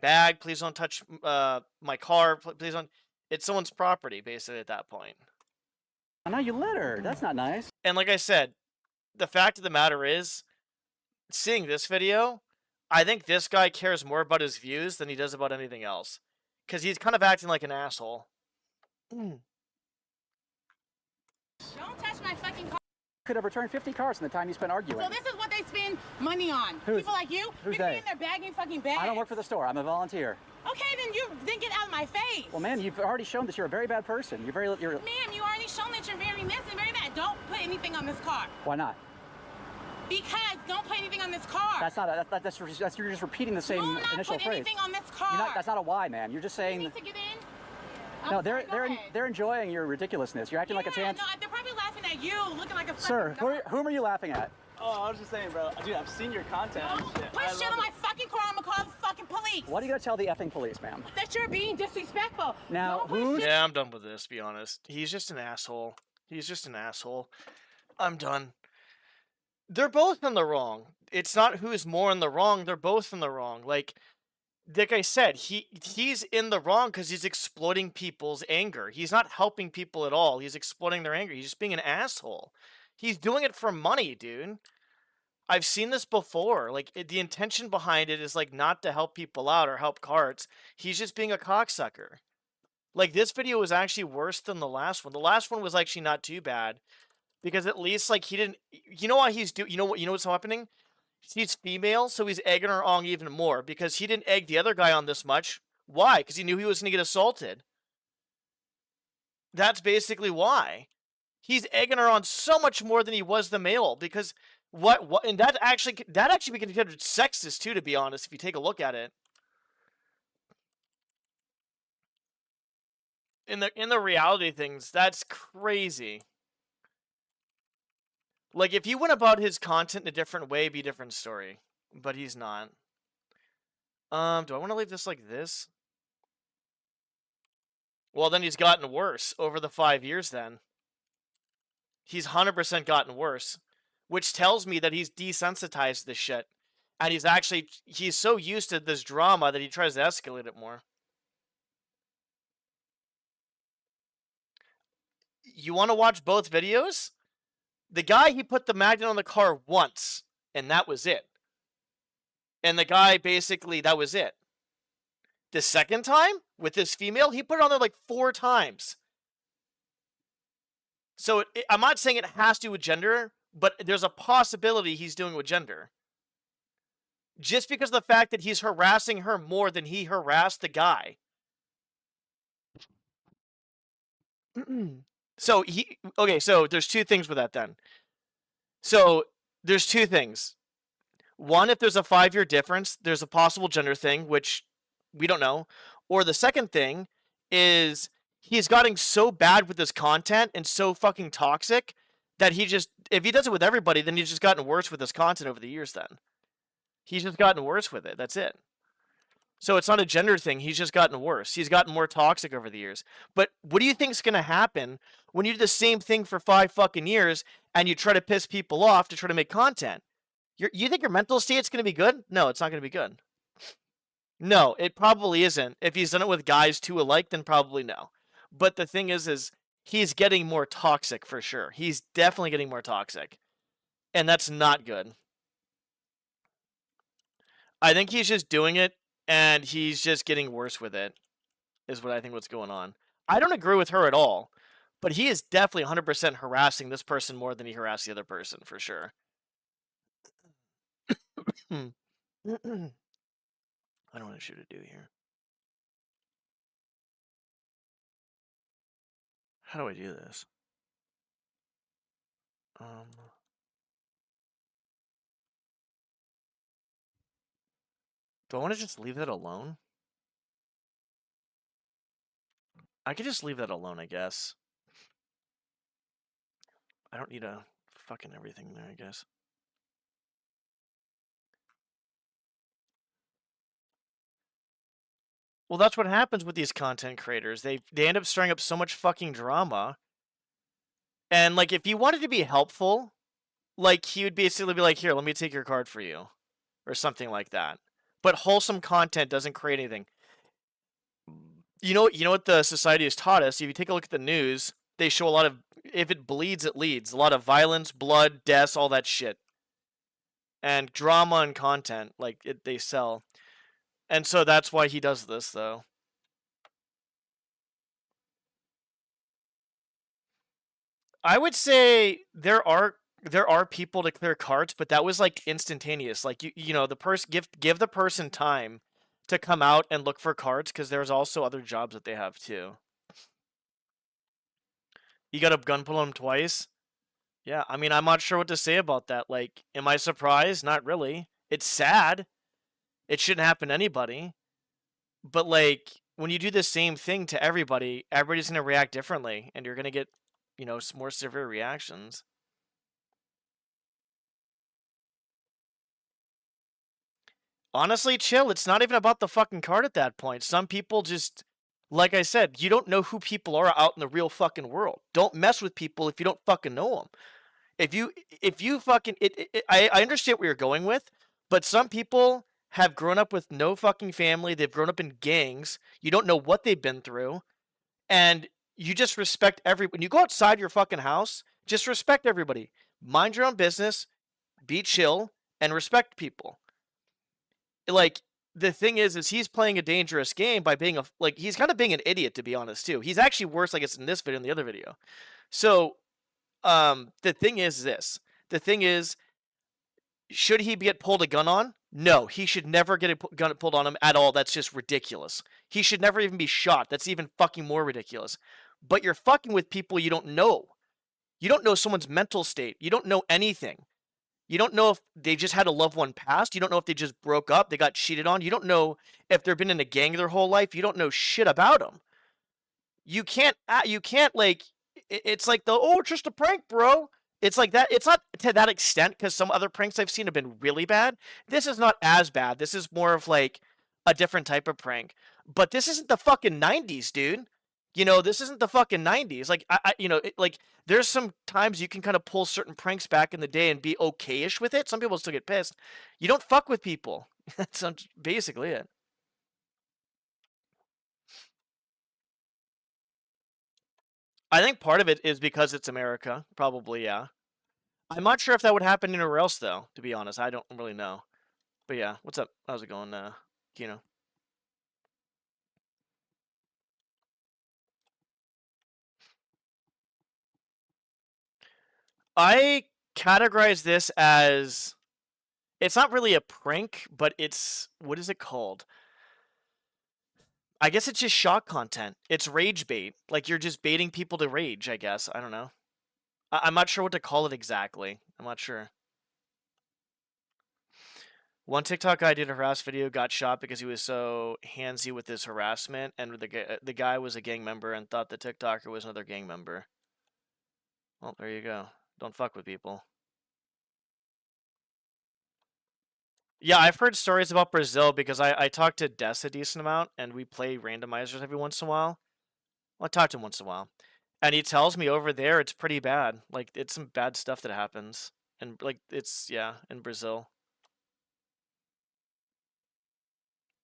Speaker 1: bag, please don't touch my car, please don't. It's someone's property basically at that point.
Speaker 3: Oh, now you littered. That's not nice.
Speaker 1: And like I said, the fact of the matter is, seeing this video, I think this guy cares more about his views than he does about anything else. Because he's kind of acting like an asshole.
Speaker 4: Don't touch my fucking car.
Speaker 3: Could have returned 50 cars in the time you spent arguing.
Speaker 4: So this is what they spend money on.
Speaker 3: Who's-
Speaker 4: People like you.
Speaker 3: who's
Speaker 4: People
Speaker 3: they?
Speaker 4: in their bagging fucking bags.
Speaker 3: I don't work for the store. I'm a volunteer.
Speaker 4: Okay, then get out of my face.
Speaker 3: Well, ma'am, you've already shown that you're a very bad person. You're
Speaker 4: Ma'am, you already shown that you're very messy, very bad. Don't put anything on this car.
Speaker 3: Why not?
Speaker 4: Because don't put anything on this car.
Speaker 3: That's not a, that's you're just repeating the same
Speaker 4: Do not
Speaker 3: initial
Speaker 4: put
Speaker 3: phrase.
Speaker 4: anything on this car.
Speaker 3: You're not, that's not a why, ma'am. You're just
Speaker 4: You
Speaker 3: saying.
Speaker 4: need to get in.
Speaker 3: No,
Speaker 4: I'm sorry, go ahead.
Speaker 3: they're enjoying your ridiculousness. You're acting like a chance.
Speaker 4: No, they're probably laughing at you, looking like a fucking
Speaker 3: Sir, whom are you laughing at?
Speaker 6: Oh, I was just saying, bro. Dude, I've seen your content and shit.
Speaker 4: Put shit on my fucking car, I'm gonna call the fucking police.
Speaker 3: What are you gonna tell the effing police, ma'am?
Speaker 4: That you're being disrespectful.
Speaker 3: Now,
Speaker 4: Don't put
Speaker 3: who's-
Speaker 4: shit-
Speaker 1: Yeah, I'm done with this, to be honest. He's just an asshole. He's just an asshole. I'm done. They're both in the wrong. It's not who's more in the wrong. They're both in the wrong. Like I said, he's in the wrong because he's exploiting people's anger. He's not helping people at all. He's exploiting their anger. He's just being an asshole. He's doing it for money, dude. I've seen this before. Like, the intention behind it is, like, not to help people out or help carts. He's just being a cocksucker. Like, this video was actually worse than the last one. The last one was actually not too bad. Because at least, like, he didn't... You know what he's doing? You know what's happening? He's female, so he's egging her on even more. Because he didn't egg the other guy on this much. Why? Because he knew he was going to get assaulted. That's basically why. He's egging her on so much more than he was the male. Because... What and that actually be considered sexist too, to be honest, if you take a look at it. In the reality things, that's crazy. Like, if he went about his content in a different way, it'd be a different story. But he's not. Do I want to leave this like this? Well, then he's gotten worse over the 5 years then. He's 100% gotten worse. Which tells me that he's desensitized to this shit. And he's so used to this drama that he tries to escalate it more. You want to watch both videos? The guy, he put the magnet on the car once, and that was it. And the guy, basically, that was it. The second time, with this female, he put it on there like 4 times. So, I'm not saying it has to do with gender, but there's a possibility he's doing it with gender. Just because of the fact that he's harassing her more than he harassed the guy. So, so there's 2 things with that then. So, there's 2 things. One, if there's a 5-year difference, there's a possible gender thing, which we don't know. Or the second thing is he's gotten so bad with his content and so fucking toxic that if he does it with everybody, then he's just gotten worse with his content over the years then. He's just gotten worse with it. That's it. So it's not a gender thing. He's just gotten worse. He's gotten more toxic over the years. But what do you think's going to happen when you do the same thing for 5 fucking years and you try to piss people off to try to make content? You think your mental state's going to be good? No, it's not going to be good. No, it probably isn't. If he's done it with guys 2 alike, then probably no. But the thing is he's getting more toxic for sure. He's definitely getting more toxic. And that's not good. I think he's just doing it, and he's just getting worse with it, is what I think what's going on. I don't agree with her at all, but he is definitely 100% harassing this person more than he harassed the other person, for sure. I don't want to shoot a do here. How do I do this? Do I want to just leave that alone? I could just leave that alone, I guess. I don't need a fucking everything there, I guess. Well, that's what happens with these content creators. They end up stirring up so much fucking drama. And, like, if he wanted to be helpful, like, he would basically be like, here, let me take your card for you. Or something like that. But wholesome content doesn't create anything. You know what the society has taught us? If you take a look at the news, they show a lot of, if it bleeds, it leads. A lot of violence, blood, deaths, all that shit. And drama and content, like, they sell. And so that's why he does this, though. I would say there are people to clear carts, but that was like instantaneous. Like you know, the person give the person time to come out and look for carts because there's also other jobs that they have too. You got to gun pull them twice. Yeah, I mean, I'm not sure what to say about that. Like, am I surprised? Not really. It's sad. It shouldn't happen to anybody. But like, when you do the same thing to everybody, everybody's gonna react differently, and you're gonna get, more severe reactions. Honestly, chill. It's not even about the fucking card at that point. Some people just, like I said, you don't know who people are out in the real fucking world. Don't mess with people if you don't fucking know them. If you fucking I understand what you're going with, but some people have grown up with no fucking family. They've grown up in gangs. You don't know what they've been through, and you just respect when you go outside your fucking house, just respect everybody. Mind your own business, be chill, and respect people. Like, the thing is he's playing a dangerous game by being he's kind of being an idiot, to be honest, too. He's actually worse, I guess, in this video and the other video. So, the thing is this. The thing is, should he get pulled a gun on? No, he should never get a gun pulled on him at all. That's just ridiculous. He should never even be shot. That's even fucking more ridiculous. But you're fucking with people you don't know. You don't know someone's mental state. You don't know anything. You don't know if they just had a loved one pass. You don't know if they just broke up, they got cheated on. You don't know if they've been in a gang their whole life. You don't know shit about them. You can't like, it's like it's just a prank, bro. It's like that. It's not to that extent, because some other pranks I've seen have been really bad. This is not as bad. This is more of like a different type of prank. But this isn't the fucking 90s, dude. This isn't the fucking 90s. Like, like, there's some times you can kind of pull certain pranks back in the day and be okay-ish with it. Some people still get pissed. You don't fuck with people. That's basically it. I think part of it is because it's America. Probably, yeah. I'm not sure if that would happen anywhere else, though, to be honest. I don't really know. But yeah, what's up? How's it going, Kino? I categorize this as, it's not really a prank, but it's, what is it called? I guess it's just shock content. It's rage bait. Like, you're just baiting people to rage, I guess. I don't know. I'm not sure what to call it exactly. I'm not sure. One TikTok guy did a harass video, got shot because he was so handsy with his harassment, and the guy was a gang member and thought the TikToker was another gang member. Well, there you go. Don't fuck with people. Yeah, I've heard stories about Brazil because I talk to Des a decent amount, and we play randomizers every once in a while. Well, I talk to him once in a while. And he tells me over there it's pretty bad. Like, it's some bad stuff that happens. And, like, it's, yeah, in Brazil.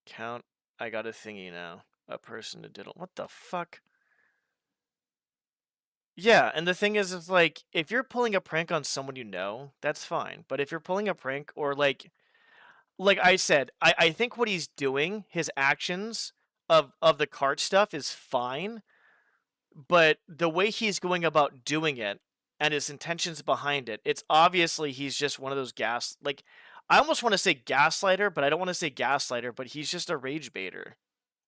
Speaker 1: Count, I got a thingy now. A person to diddle. What the fuck? Yeah, and the thing is, like, if you're pulling a prank on someone you know, that's fine. But if you're pulling a prank, or like I said, I think what he's doing, his actions of the cart stuff is fine, but the way he's going about doing it and his intentions behind it, it's obviously he's just one of those like, I almost want to say gaslighter, but I don't want to say gaslighter, but he's just a rage baiter,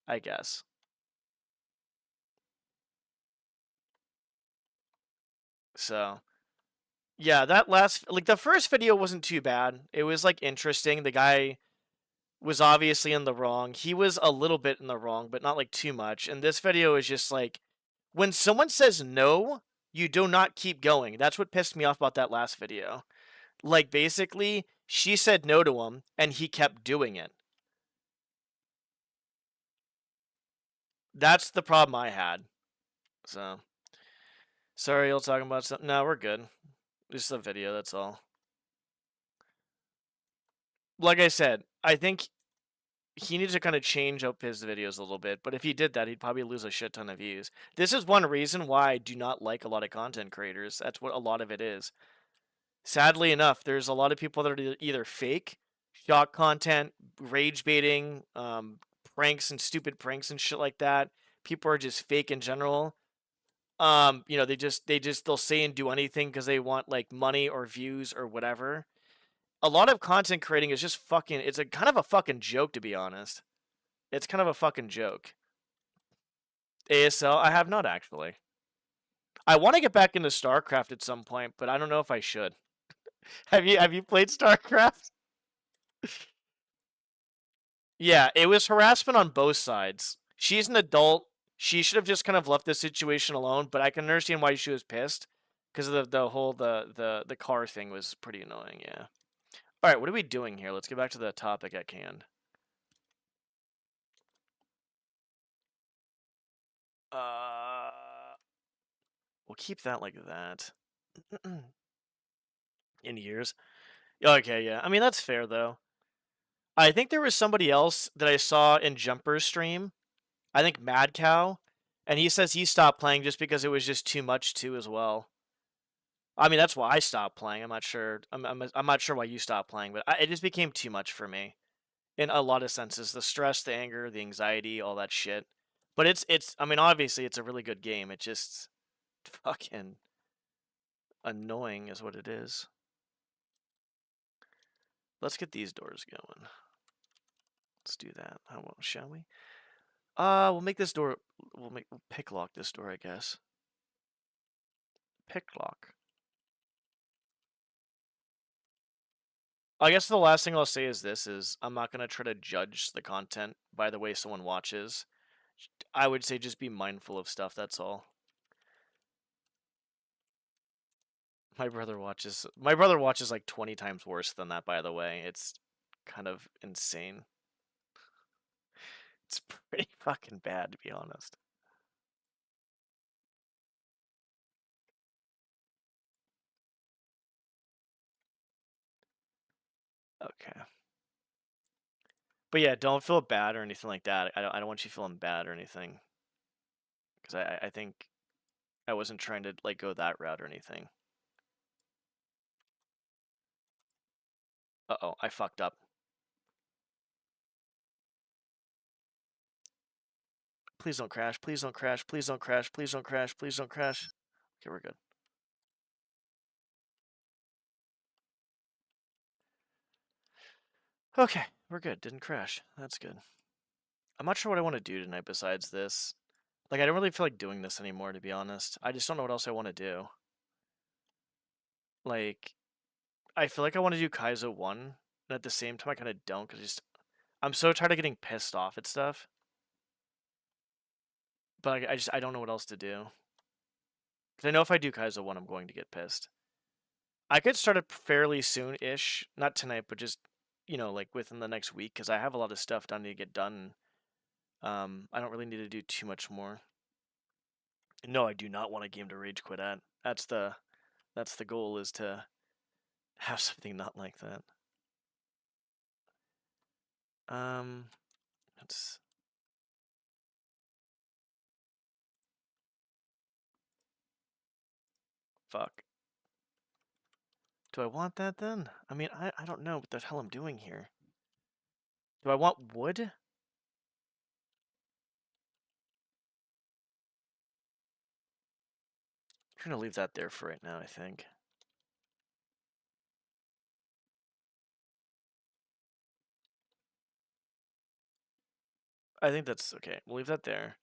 Speaker 1: I guess. So, yeah, that like, the first video wasn't too bad. It was, like, interesting. The guy was obviously in the wrong. He was a little bit in the wrong, but not, like, too much. And this video is just like, when someone says no, you do not keep going. That's what pissed me off about that last video. Like, basically, she said no to him, and he kept doing it. That's the problem I had. So, sorry, you're talking about something. No, we're good. Just a video, that's all. Like I said, I think he needs to kind of change up his videos a little bit, but if he did that, he'd probably lose a shit ton of views. This is one reason why I do not like a lot of content creators. That's what a lot of it is. Sadly enough, there's a lot of people that are either fake, shock content, rage baiting, pranks and stupid pranks and shit like that. People are just fake in general. They'll say and do anything because they want, like, money or views or whatever. A lot of content creating is just fucking, it's a kind of a fucking joke, to be honest. It's kind of a fucking joke. ASL, I have not, actually. I want to get back into StarCraft at some point, but I don't know if I should. Have you played StarCraft? Yeah, it was harassment on both sides. She's an adult. She should have just kind of left the situation alone, but I can understand why she was pissed because of the whole the car thing was pretty annoying, yeah. All right, what are we doing here? Let's get back to the topic at hand. We'll keep that like that. In years. Okay, yeah. I mean, that's fair though. I think there was somebody else that I saw in Jumper's stream. I think Mad Cow, and he says he stopped playing just because it was just too much too as well. I mean, that's why I stopped playing. I'm not sure. I'm not sure why you stopped playing, but it just became too much for me in a lot of senses. The stress, the anger, the anxiety, all that shit. But it's. I mean, obviously, it's a really good game. It just fucking annoying is what it is. Let's get these doors going. Let's do that. Shall we? We'll make this door. We'll pick lock this door, I guess. Pick lock. I guess the last thing I'll say is this: is I'm not gonna try to judge the content by the way someone watches. I would say just be mindful of stuff. That's all. My brother watches. My brother watches like 20 times worse than that. By the way, it's kind of insane. It's pretty fucking bad, to be honest. Okay. But yeah, don't feel bad or anything like that. I don't want you feeling bad or anything. Because I think I wasn't trying to like go that route or anything. Uh-oh, I fucked up. Please don't crash. Please don't crash. Please don't crash. Please don't crash. Please don't crash. Okay, we're good. Okay, we're good. Didn't crash. That's good. I'm not sure what I want to do tonight besides this. Like, I don't really feel like doing this anymore, to be honest. I just don't know what else I want to do. Like, I feel like I want to do Kaizo 1, and at the same time I kind of don't, because I'm so tired of getting pissed off at stuff. But I don't know what else to do. Because I know if I do Kaizo 1, I'm going to get pissed. I could start it fairly soon-ish. Not tonight, but just, you know, like within the next week, because I have a lot of stuff I need to get done. I don't really need to do too much more. No, I do not want a game to rage quit at. That's the goal, is to have something not like that. Let's... Fuck. Do I want that then? I mean, I don't know what the hell I'm doing here. Do I want wood? I'm gonna leave that there for right now, I think. I think that's okay. We'll leave that there.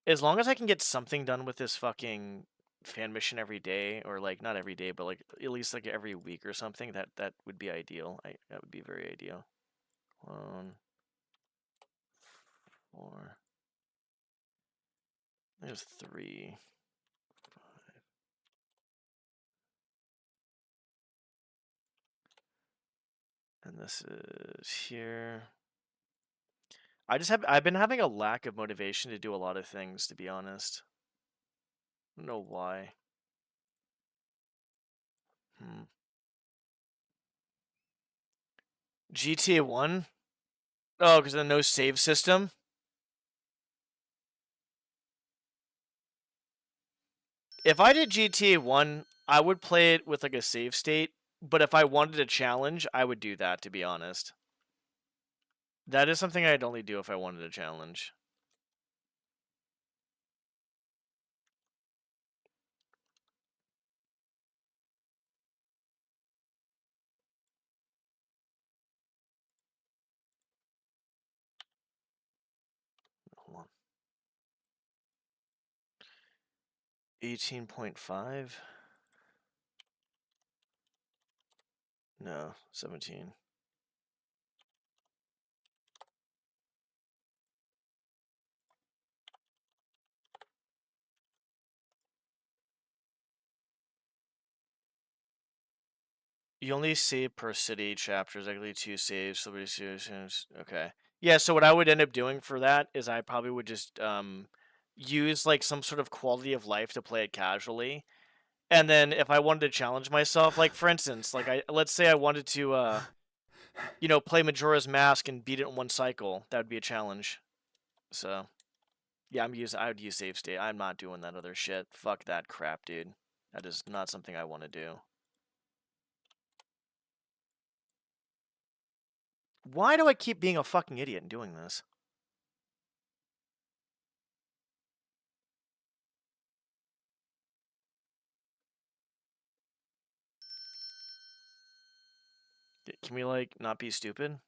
Speaker 1: As long as I can get something done with this fucking fan mission every day, or like not every day, but like at least like every week or something, that would be ideal. That would be very ideal. 1, 4. There's 3, 5. And this is here. I've been having a lack of motivation to do a lot of things, to be honest. I don't know why. GTA 1? Oh, because of the no save system? If I did GTA 1, I would play it with like a save state, but if I wanted a challenge, I would do that, to be honest. That is something I'd only do if I wanted a challenge. Hold on. 18.5? No, 17. You only save per city chapters, actually 2 saves, celebrity situations. Okay. Yeah, so what I would end up doing for that is I probably would just use like some sort of quality of life to play it casually. And then if I wanted to challenge myself, like for instance, like let's say I wanted to play Majora's Mask and beat it in one cycle, that would be a challenge. So yeah, I would use save state. I'm not doing that other shit. Fuck that crap, dude. That is not something I want to do. Why do I keep being a fucking idiot and doing this? Can we, like, not be stupid?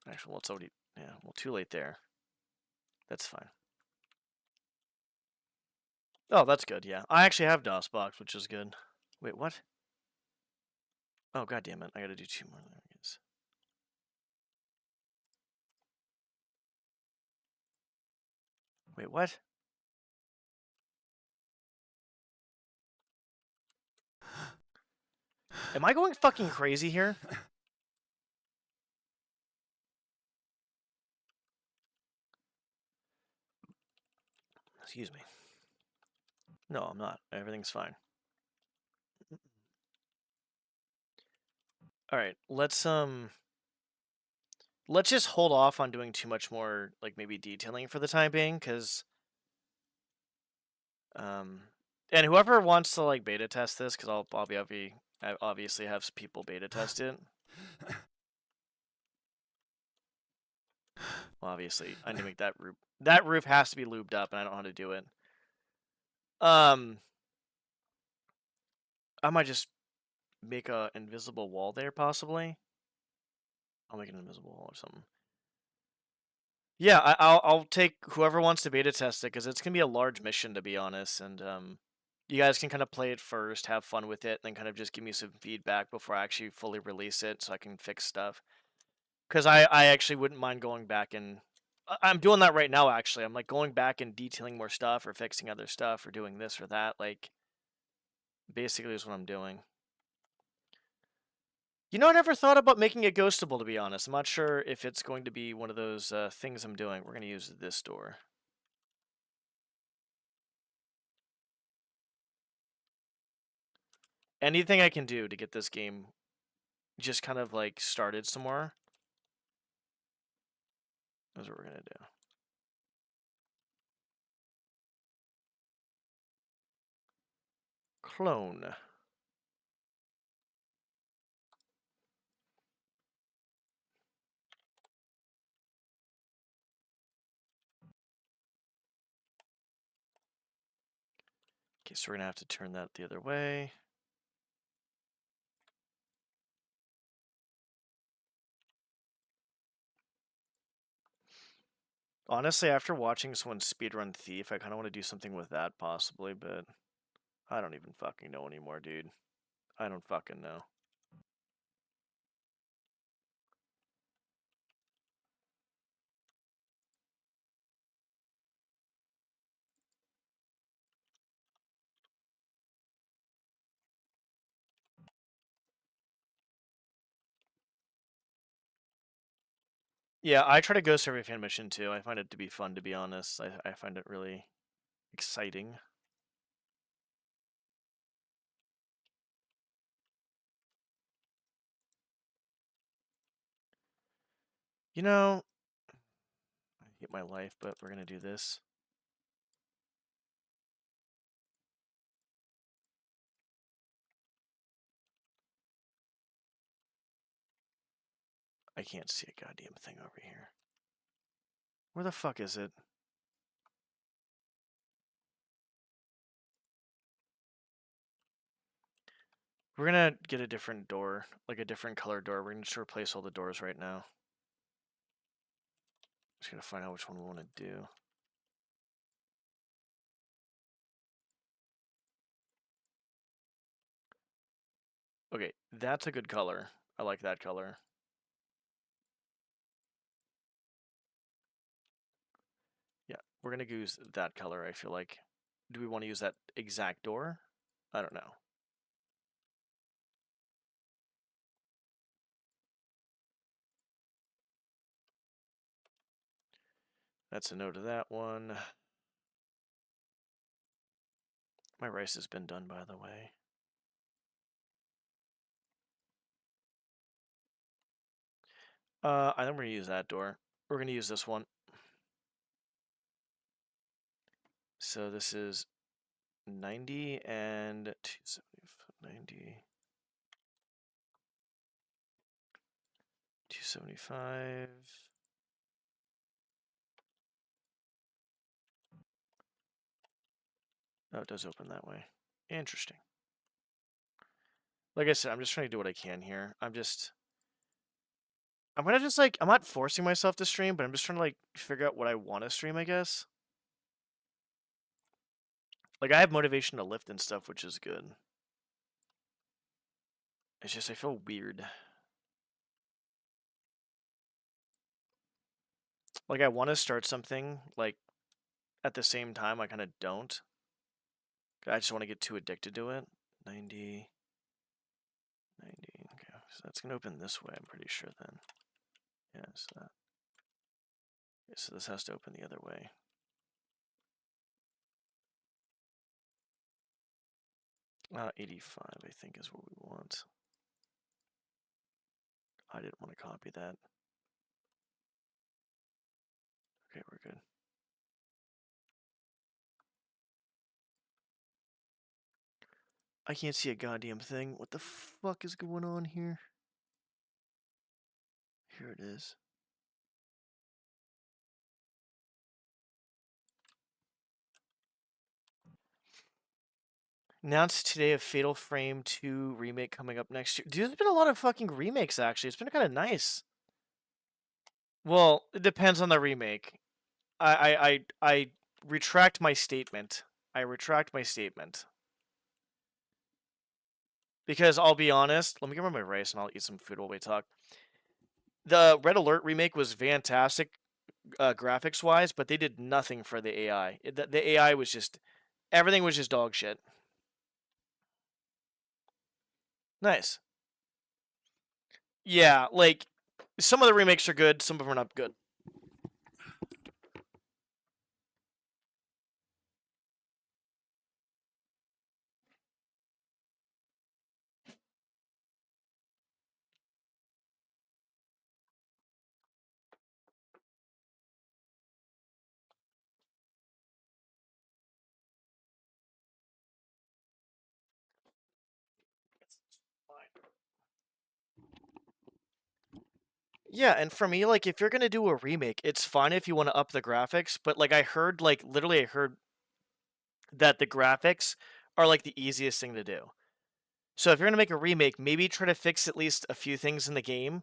Speaker 1: Actually, well, it's already... Yeah, well, too late there. That's fine. Oh, that's good, yeah. I actually have DOSBox, which is good. Wait, what? Oh, god damn it. I gotta do 2 more. There it is. Wait, what? Am I going fucking crazy here? Excuse me. No, I'm not. Everything's fine. Alright, let's just hold off on doing too much more, like, maybe detailing for the time being, because... And whoever wants to, like, beta test this, because I obviously have people beta test it. Well, obviously, I need to make that roof. That roof has to be lubed up, and I don't know how to do it. I might just make a invisible wall there, possibly. I'll make an invisible wall or something. Yeah, I'll take whoever wants to beta test it, because it's gonna be a large mission, to be honest, and you guys can kind of play it first, have fun with it, and then kind of just give me some feedback before I actually fully release it, so I can fix stuff. Because I actually wouldn't mind going back and... I'm doing that right now, actually. I'm, like, going back and detailing more stuff, or fixing other stuff, or doing this or that, like... Basically is what I'm doing. You know, I never thought about making it ghostable, to be honest. I'm not sure if it's going to be one of those things I'm doing. We're going to use this door. Anything I can do to get this game just kind of, like, started somewhere. That's what we're going to do. Clone. Okay, so we're going to have to turn that the other way. Honestly, after watching someone speedrun Thief, I kind of want to do something with that, possibly, but I don't even fucking know anymore, dude. I don't fucking know. Yeah, I try to ghost every fan mission too. I find it to be fun, to be honest. I find it really exciting. You know, I hate my life, but we're gonna do this. I can't see a goddamn thing over here. Where the fuck is it? We're gonna get a different door, like a different color door. We're gonna just replace all the doors right now. Just gotta find out which one we want to do. Okay, that's a good color. I like that color. Yeah, we're gonna use that color, I feel like. Do we want to use that exact door? I don't know. That's a no to that one. My rice has been done, by the way. I think we're gonna use that door. We're gonna use this one. So this is 90 and 270, 275. Oh, it does open that way. Interesting. Like I said, I'm just trying to do what I can here. I'm gonna just like, I'm not forcing myself to stream, but I'm just trying to like figure out what I want to stream, I guess. Like I have motivation to lift and stuff, which is good. It's just I feel weird. Like I want to start something, like at the same time I kind of don't. I just want to get too addicted to it. 90, 90. Okay, so that's gonna open this way. I'm pretty sure then. Yeah, so that. Okay, so this has to open the other way. Uh, 85, I think, is what we want. I didn't want to copy that. Okay, we're good. I can't see a goddamn thing. What the fuck is going on here? Here it is. Announced today a Fatal Frame 2 remake coming up next year. Dude, there's been a lot of fucking remakes, actually. It's been kind of nice. Well, it depends on the remake. I retract my statement. I retract my statement. Because I'll be honest, let me get rid of my rice and I'll eat some food while we talk. The Red Alert remake was fantastic graphics wise, but they did nothing for the AI. The AI was just, everything was just dog shit. Nice. Yeah, like some of the remakes are good, some of them are not good. Yeah, and for me, like, if you're gonna do a remake, it's fine if you want to up the graphics, but like I heard, like literally I heard that the graphics are like the easiest thing to do. So if you're gonna make a remake, maybe try to fix at least a few things in the game.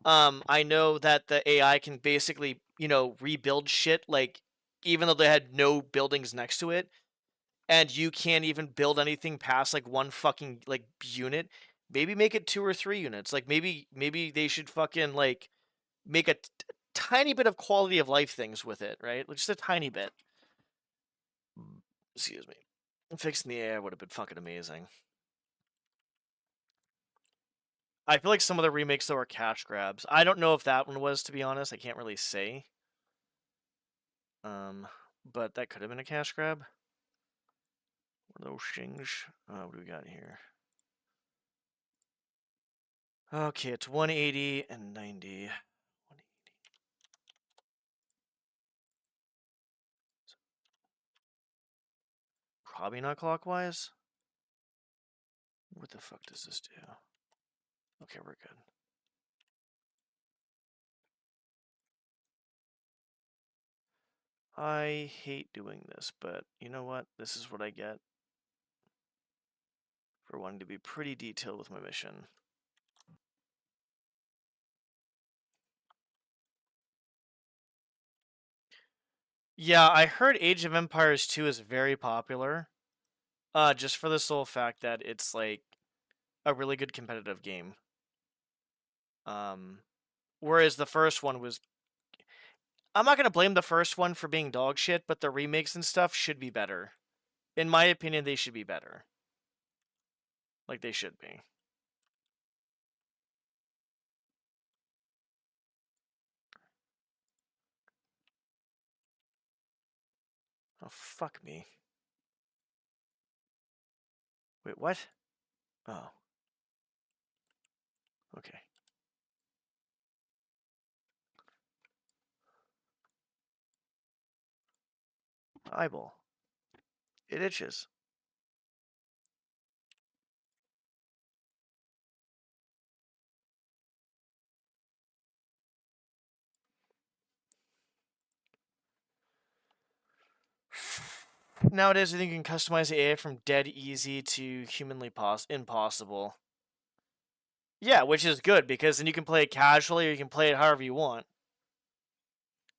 Speaker 1: I know that the AI can basically, you know, rebuild shit, like even though they had no buildings next to it, and you can't even build anything past like one fucking like unit. Maybe make it 2 or 3 units. Like maybe they should fucking like make a tiny bit of quality of life things with it, right? Like just a tiny bit. Excuse me. Fixing the AI would have been fucking amazing. I feel like some of the remakes though are cash grabs. I don't know if that one was, to be honest. I can't really say. But that could have been a cash grab. What are those things? What do we got here? Okay, it's 180 and 90. 180. Probably not clockwise. What the fuck does this do? Okay, we're good. I hate doing this, but you know what? This is what I get for wanting to be pretty detailed with my mission. Yeah, I heard Age of Empires 2 is very popular. Just for the sole fact that it's like a really good competitive game. Whereas the first one was, I'm not gonna blame the first one for being dog shit, but the remakes and stuff should be better. In my opinion, they should be better. Like they should be. Oh, fuck me. Wait, what? Oh. Okay. Eyeball. It itches. Nowadays, I think you can customize the AI from dead easy to humanly impossible. Yeah, which is good, because then you can play it casually or you can play it however you want.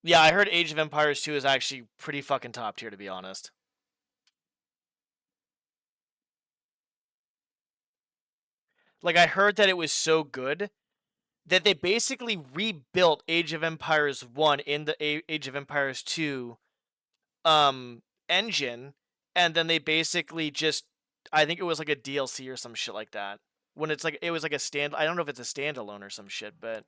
Speaker 1: Yeah, I heard Age of Empires 2 is actually pretty fucking top tier, to be honest. Like, I heard that it was so good that they basically rebuilt Age of Empires 1 in the Age of Empires 2 engine, and then they basically just, I think it was like a DLC or some shit like that. When it's like, it was like a I don't know if it's a standalone or some shit, but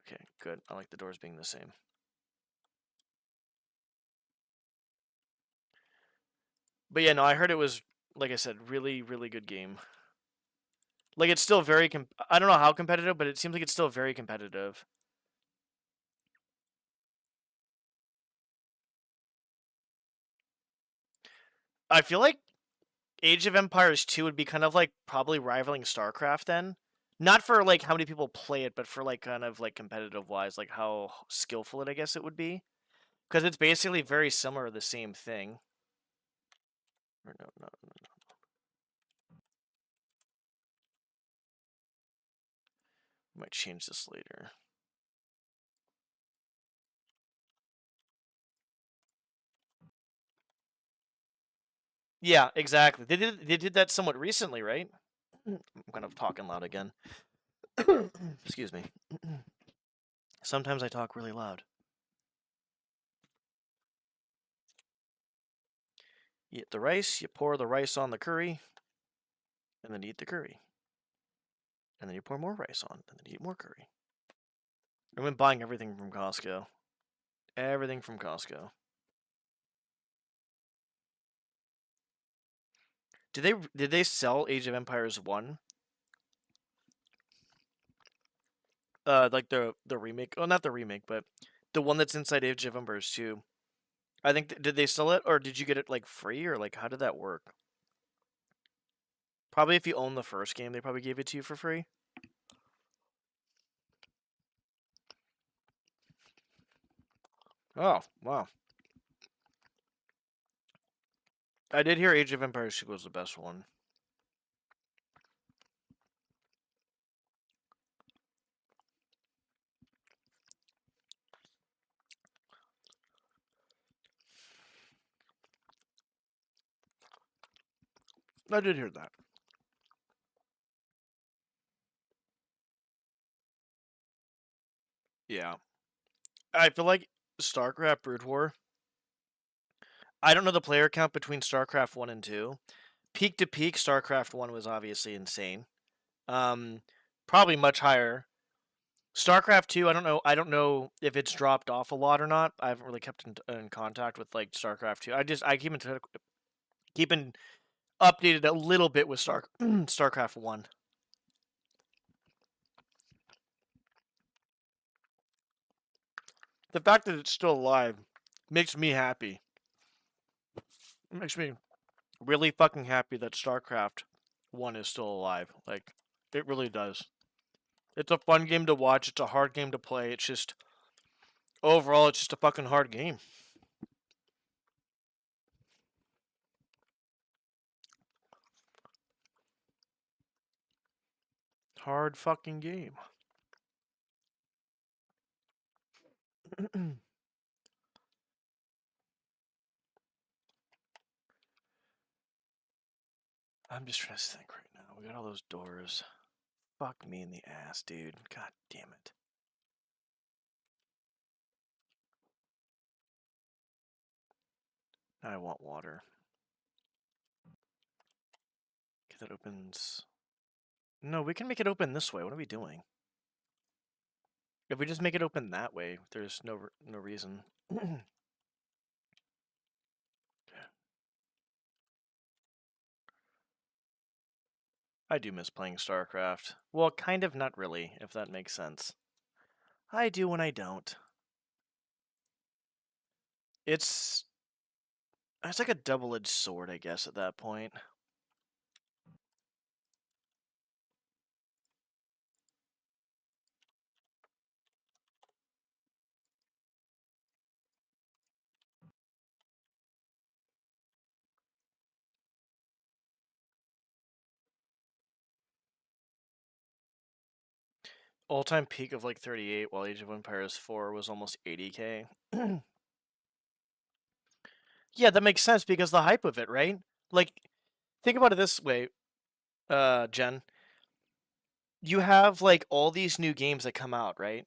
Speaker 1: okay, good. I like the doors being the same. But yeah, no, I heard it was, like I said, really, really good game. Like, it's still very, I don't know how competitive, but it seems like it's still very competitive. I feel like Age of Empires 2 would be kind of like probably rivaling StarCraft then. Not for like how many people play it, but for like kind of like competitive wise, like how skillful it I guess it would be. Because it's basically very similar to the same thing. Or no. Might change this later. Yeah, exactly. They did that somewhat recently, right? I'm kind of talking loud again. Excuse me. Sometimes I talk really loud. You eat the rice, you pour the rice on the curry, and then you eat the curry. And then you pour more rice on, and then you eat more curry. I've been buying everything from Costco. Everything from Costco. Did they sell Age of Empires 1? Like the remake. Oh, not the remake, but the one that's inside Age of Empires 2. I think did they sell it, or did you get it like free, or like how did that work? Probably if you own the first game, they probably gave it to you for free. Oh, wow. I did hear Age of Empires 2 was the best one. I did hear that. Yeah. I feel like StarCraft Brood War. I don't know the player count between StarCraft 1 and 2. Peak to peak, StarCraft 1 was obviously insane. Probably much higher. StarCraft 2, I don't know if it's dropped off a lot or not. I haven't really kept in contact with like StarCraft 2. I keeping updated a little bit with StarCraft 1. The fact that it's still alive makes me happy. It makes me really fucking happy that StarCraft 1 is still alive. Like, it really does. It's a fun game to watch. It's a hard game to play. It's just, overall, it's just a fucking hard game. Hard fucking game. I'm just trying to think right now. We got all those doors. Fuck me in the ass, dude. God damn it. Now I want water. Okay, that opens... No, we can make it open this way. What are we doing? If we just make it open that way, there's no reason. Okay. I do miss playing StarCraft. Well, kind of not really, if that makes sense. I do when I don't. It's like a double-edged sword, I guess, at that point. All-time peak of like 38, while Age of Empires 4 was almost 80k. Yeah, that makes sense because the hype of it, right? Like, think about it this way, Jen. You have like all these new games that come out, right?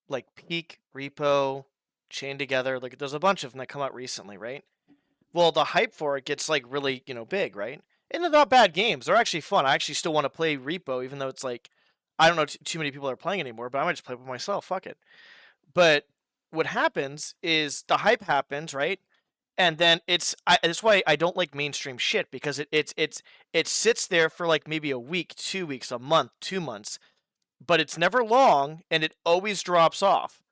Speaker 1: Like Peak, Repo, Chain Together. Like, there's a bunch of them that come out recently, right? Well, the hype for it gets like really, big, right? And they're not bad games. They're actually fun. I actually still want to play Repo, even though it's like, I don't know, too many people are playing anymore. But I might just play it with myself. Fuck it. But what happens is the hype happens, right? And then that's why I don't like mainstream shit because it sits there for like maybe a week, 2 weeks, a month, 2 months, but it's never long and it always drops off.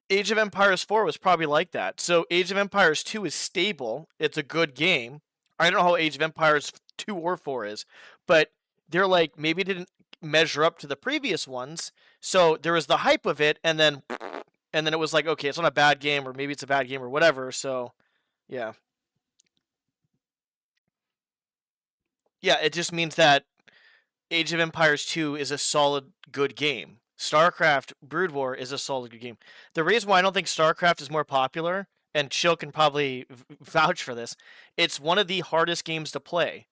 Speaker 1: Age of Empires 4 was probably like that. So Age of Empires 2 is stable. It's a good game. I don't know how Age of Empires 2 or 4 is, but they're like maybe didn't measure up to the previous ones. So there was the hype of it and then it was like, okay, it's not a bad game or maybe it's a bad game or whatever. So, yeah. Yeah, it just means that Age of Empires 2 is a solid, good game. StarCraft Brood War is a solid, good game. The reason why I don't think StarCraft is more popular, and Chill can probably vouch for this, it's one of the hardest games to play.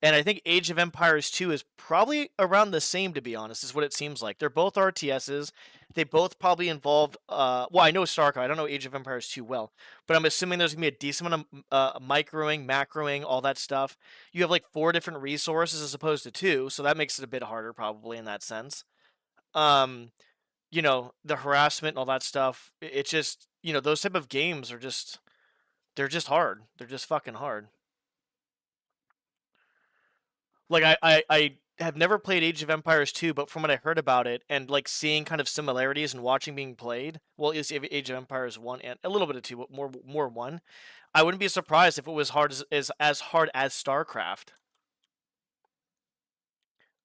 Speaker 1: And I think Age of Empires 2 is probably around the same, to be honest, is what it seems like. They're both RTSs. They both probably involved, well, I know StarCraft. I don't know Age of Empires 2 well, but I'm assuming there's going to be a decent amount of microing, macroing, all that stuff. You have like 4 different resources as opposed to 2, so that makes it a bit harder probably in that sense. Um, the harassment and all that stuff. It's just, those type of games are just, they're just hard. They're just fucking hard. Like I have never played Age of Empires 2, but from what I heard about it and like seeing kind of similarities and watching being played, well, it's Age of Empires 1 and a little bit of 2, but more 1. I wouldn't be surprised if it was hard as hard as StarCraft.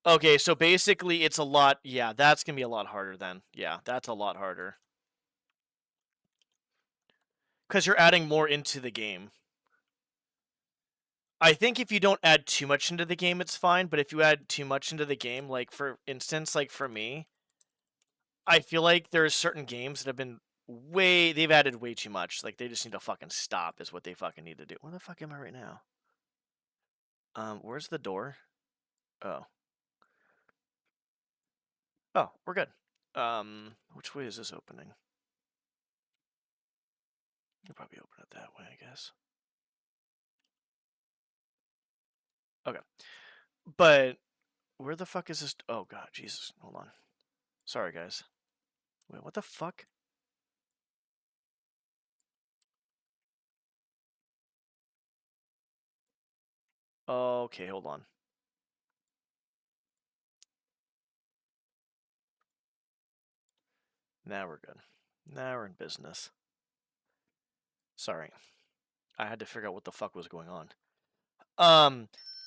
Speaker 1: Okay, so basically it's a lot, yeah, that's going to be a lot harder then. Yeah, that's a lot harder. Cuz you're adding more into the game. I think if you don't add too much into the game, it's fine. But if you add too much into the game, like for instance, like for me, I feel like there's certain games that have been they've added way too much. Like they just need to fucking stop is what they fucking need to do. Where the fuck am I right now? Where's the door? Oh. Oh, we're good. Which way is this opening? You probably open it that way, I guess. Okay. But where the fuck is this? Oh god, Jesus. Hold on. Sorry, guys. Wait, what the fuck? Okay, hold on. Now we're good. Now we're in business. Sorry. I had to figure out what the fuck was going on.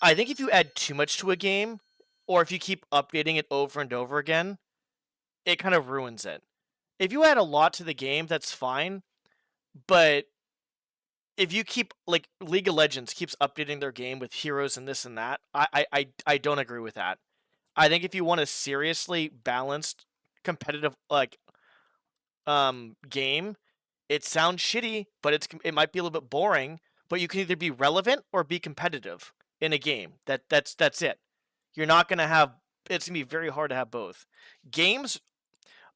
Speaker 1: I think if you add too much to a game, or if you keep updating it over and over again, it kind of ruins it. If you add a lot to the game, that's fine. But if you keep, like, League of Legends keeps updating their game with heroes and this and that, I don't agree with that. I think if you want a seriously balanced, competitive, like, game, it sounds shitty, but it might be a little bit boring, but you can either be relevant or be competitive. in a game. That's it. You're not gonna have. It's gonna be very hard to have both. Games,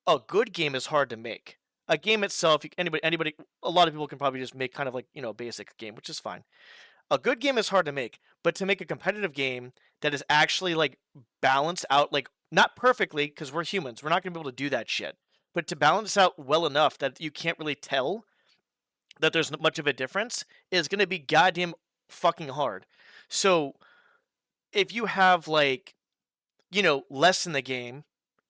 Speaker 1: a good game is hard to make. A game itself, anybody, a lot of people can probably just make kind of like a basic game, which is fine. A good game is hard to make, but to make a competitive game that is actually like balanced out, like not perfectly, because we're humans, we're not gonna be able to do that shit. But to balance out well enough that you can't really tell that there's much of a difference is gonna be goddamn fucking hard. So if you have like less in the game,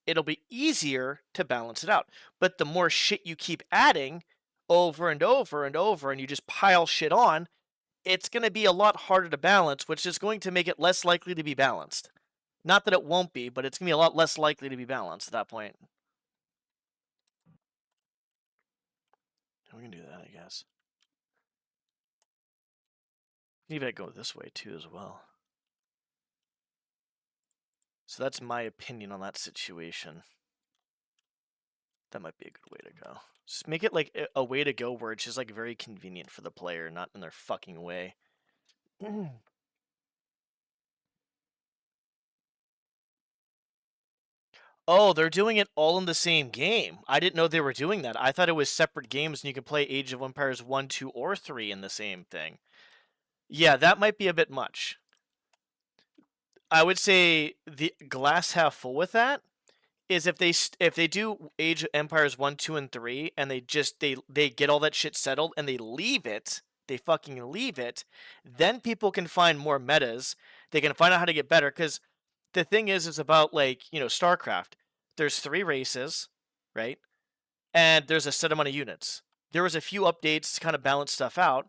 Speaker 1: it'll be easier to balance it out. But the more shit you keep adding over and over and over, and you just pile shit on, it's going to be a lot harder to balance, which is going to make it less likely to be balanced. Not that it won't be, but it's going to be a lot less likely to be balanced at that point. We can do that, I guess. Maybe I go this way too as well. So that's my opinion on that situation. That might be a good way to go. Just make it like a way to go where it's just like very convenient for the player, not in their fucking way. Oh, they're doing it all in the same game. I didn't know they were doing that. I thought it was separate games and you could play Age of Empires 1, 2, or 3 in the same thing. Yeah, that might be a bit much. I would say the glass half full with that is if they do Age of Empires 1, 2, and 3 and they get all that shit settled and they leave it, they fucking leave it, then people can find more metas. They can find out how to get better, because the thing is about like, StarCraft. There's 3 races, right? And there's a set amount of units. There was a few updates to kind of balance stuff out.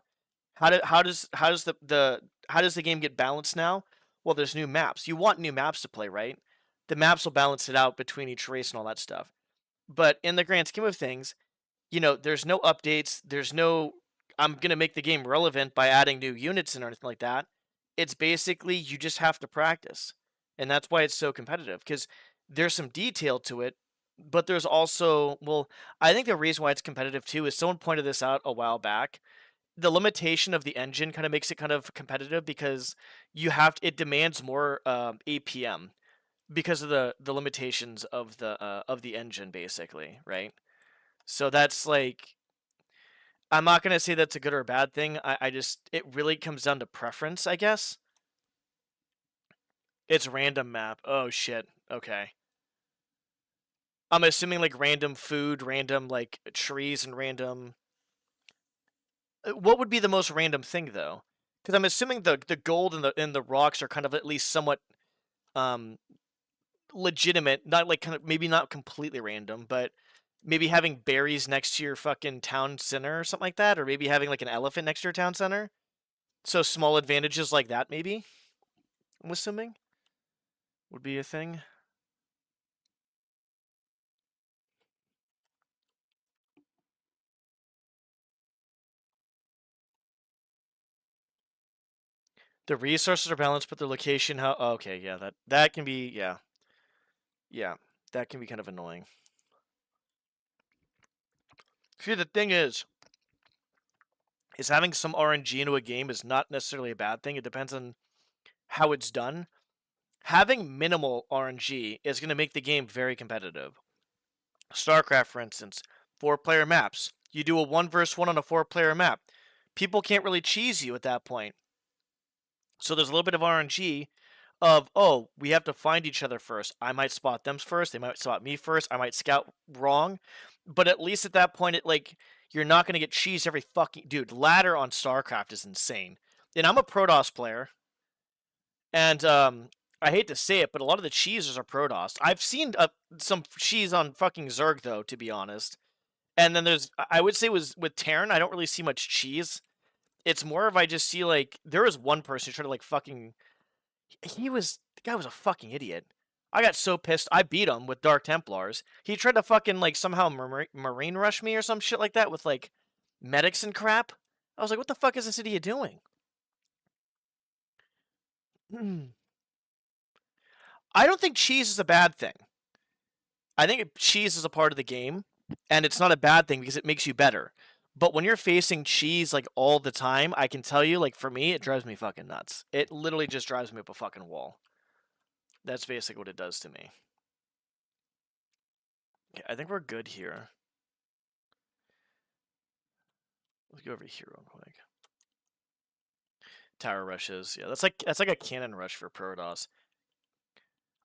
Speaker 1: How does the game get balanced now? Well, there's new maps. You want new maps to play, right? The maps will balance it out between each race and all that stuff. But in the grand scheme of things, there's no updates. There's no, I'm going to make the game relevant by adding new units and anything like that. It's basically, you just have to practice. And that's why it's so competitive, because there's some detail to it, but there's also, well, I think the reason why it's competitive too is someone pointed this out a while back. The limitation of the engine kind of makes it kind of competitive because it demands more APM because of the limitations of the engine, basically, right? So that's like, I'm not gonna say that's a good or a bad thing. I just, it really comes down to preference, I guess. It's random map. Oh shit. Okay. I'm assuming like random food, random like trees, and random. What would be the most random thing though? Because I'm assuming the gold and the rocks are kind of at least somewhat um legitimate, not like kind of, maybe not completely random, but maybe having berries next to your fucking town center or something like that, or maybe having like an elephant next to your town center. So small advantages like that, maybe, I'm assuming, would be a thing. The resources are balanced, but the location, how? Oh, okay, yeah, that can be, yeah, that can be kind of annoying. See, the thing is having some RNG into a game is not necessarily a bad thing. It depends on how it's done. Having minimal RNG is going to make the game very competitive. StarCraft, for instance, 4-player maps. You do a 1 versus 1 on a 4-player map. People can't really cheese you at that point. So there's a little bit of RNG of, oh, we have to find each other first. I might spot them first. They might spot me first. I might scout wrong. But at least at that point, you're not going to get cheesed every fucking... Dude, ladder on StarCraft is insane. And I'm a Protoss player. And I hate to say it, but a lot of the cheesers are Protoss. I've seen some cheese on fucking Zerg, though, to be honest. And then I would say with Terran, I don't really see much cheese. It's more of I just see, like, there was one person who tried to, like, fucking... The guy was a fucking idiot. I got so pissed. I beat him with Dark Templars. He tried to fucking, like, somehow Marine rush me or some shit like that with, like, medics and crap. I was like, what the fuck is this idiot doing? I don't think cheese is a bad thing. I think cheese is a part of the game, and it's not a bad thing because it makes you better. But when you're facing cheese like all the time, I can tell you, like for me, it drives me fucking nuts. It literally just drives me up a fucking wall. That's basically what it does to me. Okay, I think we're good here. Let's go over here real quick. Tower rushes. Yeah, that's like a cannon rush for Protoss.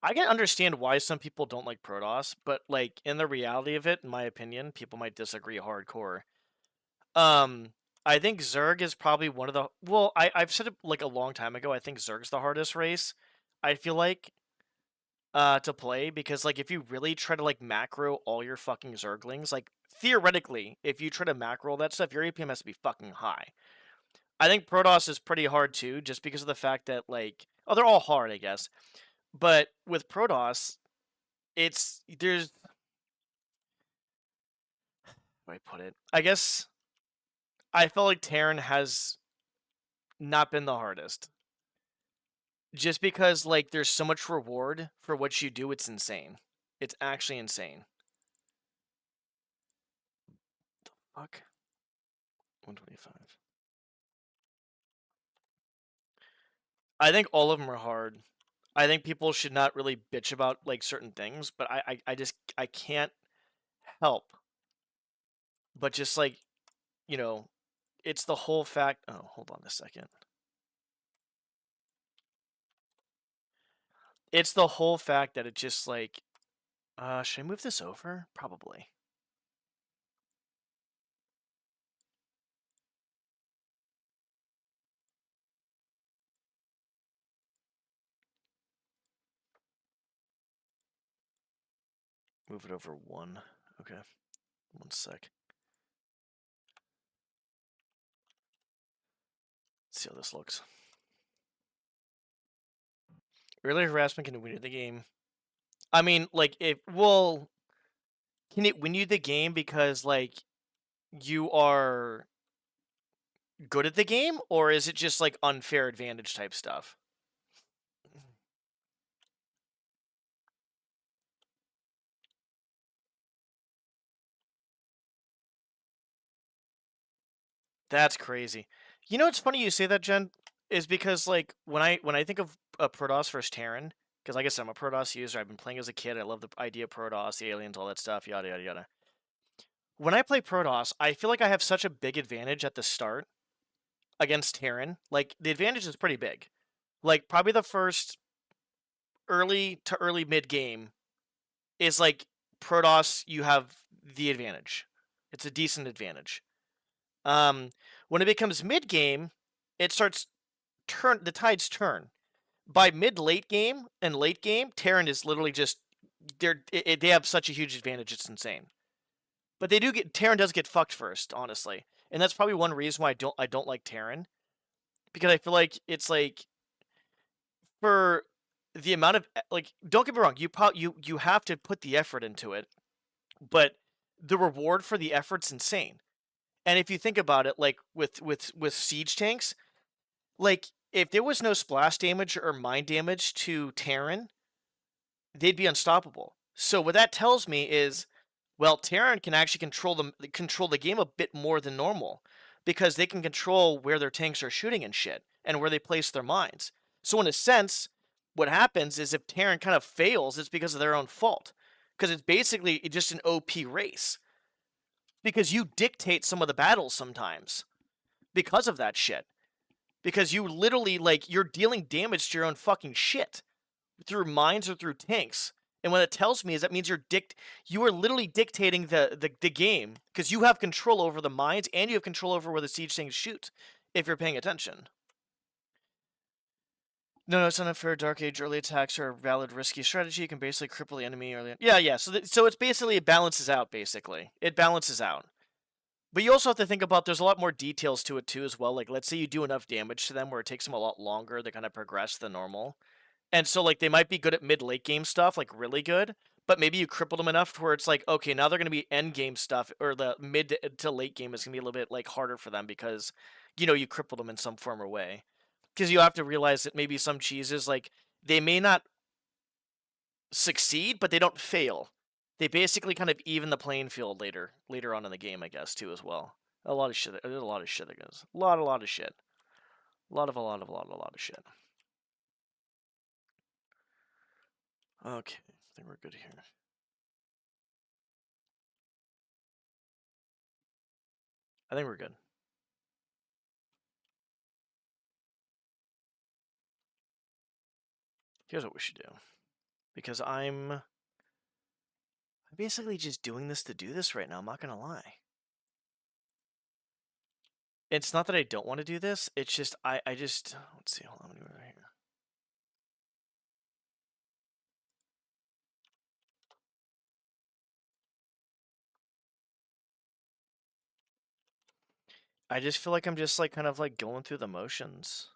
Speaker 1: I can understand why some people don't like Protoss, but like in the reality of it, in my opinion, people might disagree hardcore. I think Zerg is probably one of the I've said it like a long time ago, I think Zerg's the hardest race. I feel like to play because like if you really try to like macro all your fucking Zerglings, like theoretically, if you try to macro all that stuff, your APM has to be fucking high. I think Protoss is pretty hard too, just because of the fact that like they're all hard, I guess. But with Protoss, there's how do I put it? I guess I felt like Terran has not been the hardest. Just because like there's so much reward for what you do, it's insane. It's actually insane. The fuck? 125. I think all of them are hard. I think people should not really bitch about like certain things, but I just I can't help but just like, you know, it's the whole fact. Oh, hold on a second. It's the whole fact that it just like, should I move this over? Probably. Move it over one. Okay. One sec. Let's see how this looks. Early harassment can win you the game. I mean, like, can it win you the game because, like, you are good at the game, or is it just, like, unfair advantage type stuff? That's crazy. You know what's funny you say that, Jen? Is because, like, when I think of a Protoss versus Terran, because like I said, I'm a Protoss user, I've been playing as a kid, I love the idea of Protoss, the aliens, all that stuff, yada, yada, yada. When I play Protoss, I feel like I have such a big advantage at the start against Terran. Like, the advantage is pretty big. Like, probably the first early to early mid game is like Protoss, you have the advantage. It's a decent advantage. When it becomes mid game, it starts the tides turn. By mid late game and late game, Terran is literally just they have such a huge advantage, it's insane. But Terran does get fucked first, honestly. And that's probably one reason why I don't like Terran. Because I feel like it's like for the amount of like, don't get me wrong, you have to put the effort into it, but the reward for the effort's insane. And if you think about it, like with siege tanks, like if there was no splash damage or mine damage to Terran, they'd be unstoppable. So what that tells me is, well, Terran can actually control the game a bit more than normal because they can control where their tanks are shooting and shit and where they place their mines. So in a sense, what happens is if Terran kind of fails, it's because of their own fault. Because it's basically just an OP race. Because you dictate some of the battles sometimes because of that shit. Because you literally, like, you're dealing damage to your own fucking shit through mines or through tanks. And what it tells me is that means you are literally dictating the game because you have control over the mines and you have control over where the siege tanks shoot if you're paying attention. No, it's unfair. Dark Age early attacks are a valid, risky strategy. You can basically cripple the enemy early. Yeah. So it's basically it balances out. Basically, it balances out. But you also have to think about there's a lot more details to it too as well. Like let's say you do enough damage to them where it takes them a lot longer to kind of progress than normal. And so like they might be good at mid late game stuff, like really good, but maybe you crippled them enough to where it's like, okay, now they're going to be end game stuff, or the mid to late game is going to be a little bit like harder for them because you crippled them in some form or way. Because you have to realize that maybe some cheeses, like, they may not succeed, but they don't fail. They basically kind of even the playing field later on in the game, I guess, too, as well. A lot of shit. There's a lot of shit that goes. A lot of shit. A lot of shit. Okay, I think we're good here. I think we're good. Here's what we should do. Because I'm basically just doing this to do this right now, I'm not gonna lie. It's not that I don't want to do this, it's just, I just, let's see, hold on, let me move over here. I just feel like I'm just like kind of like going through the motions.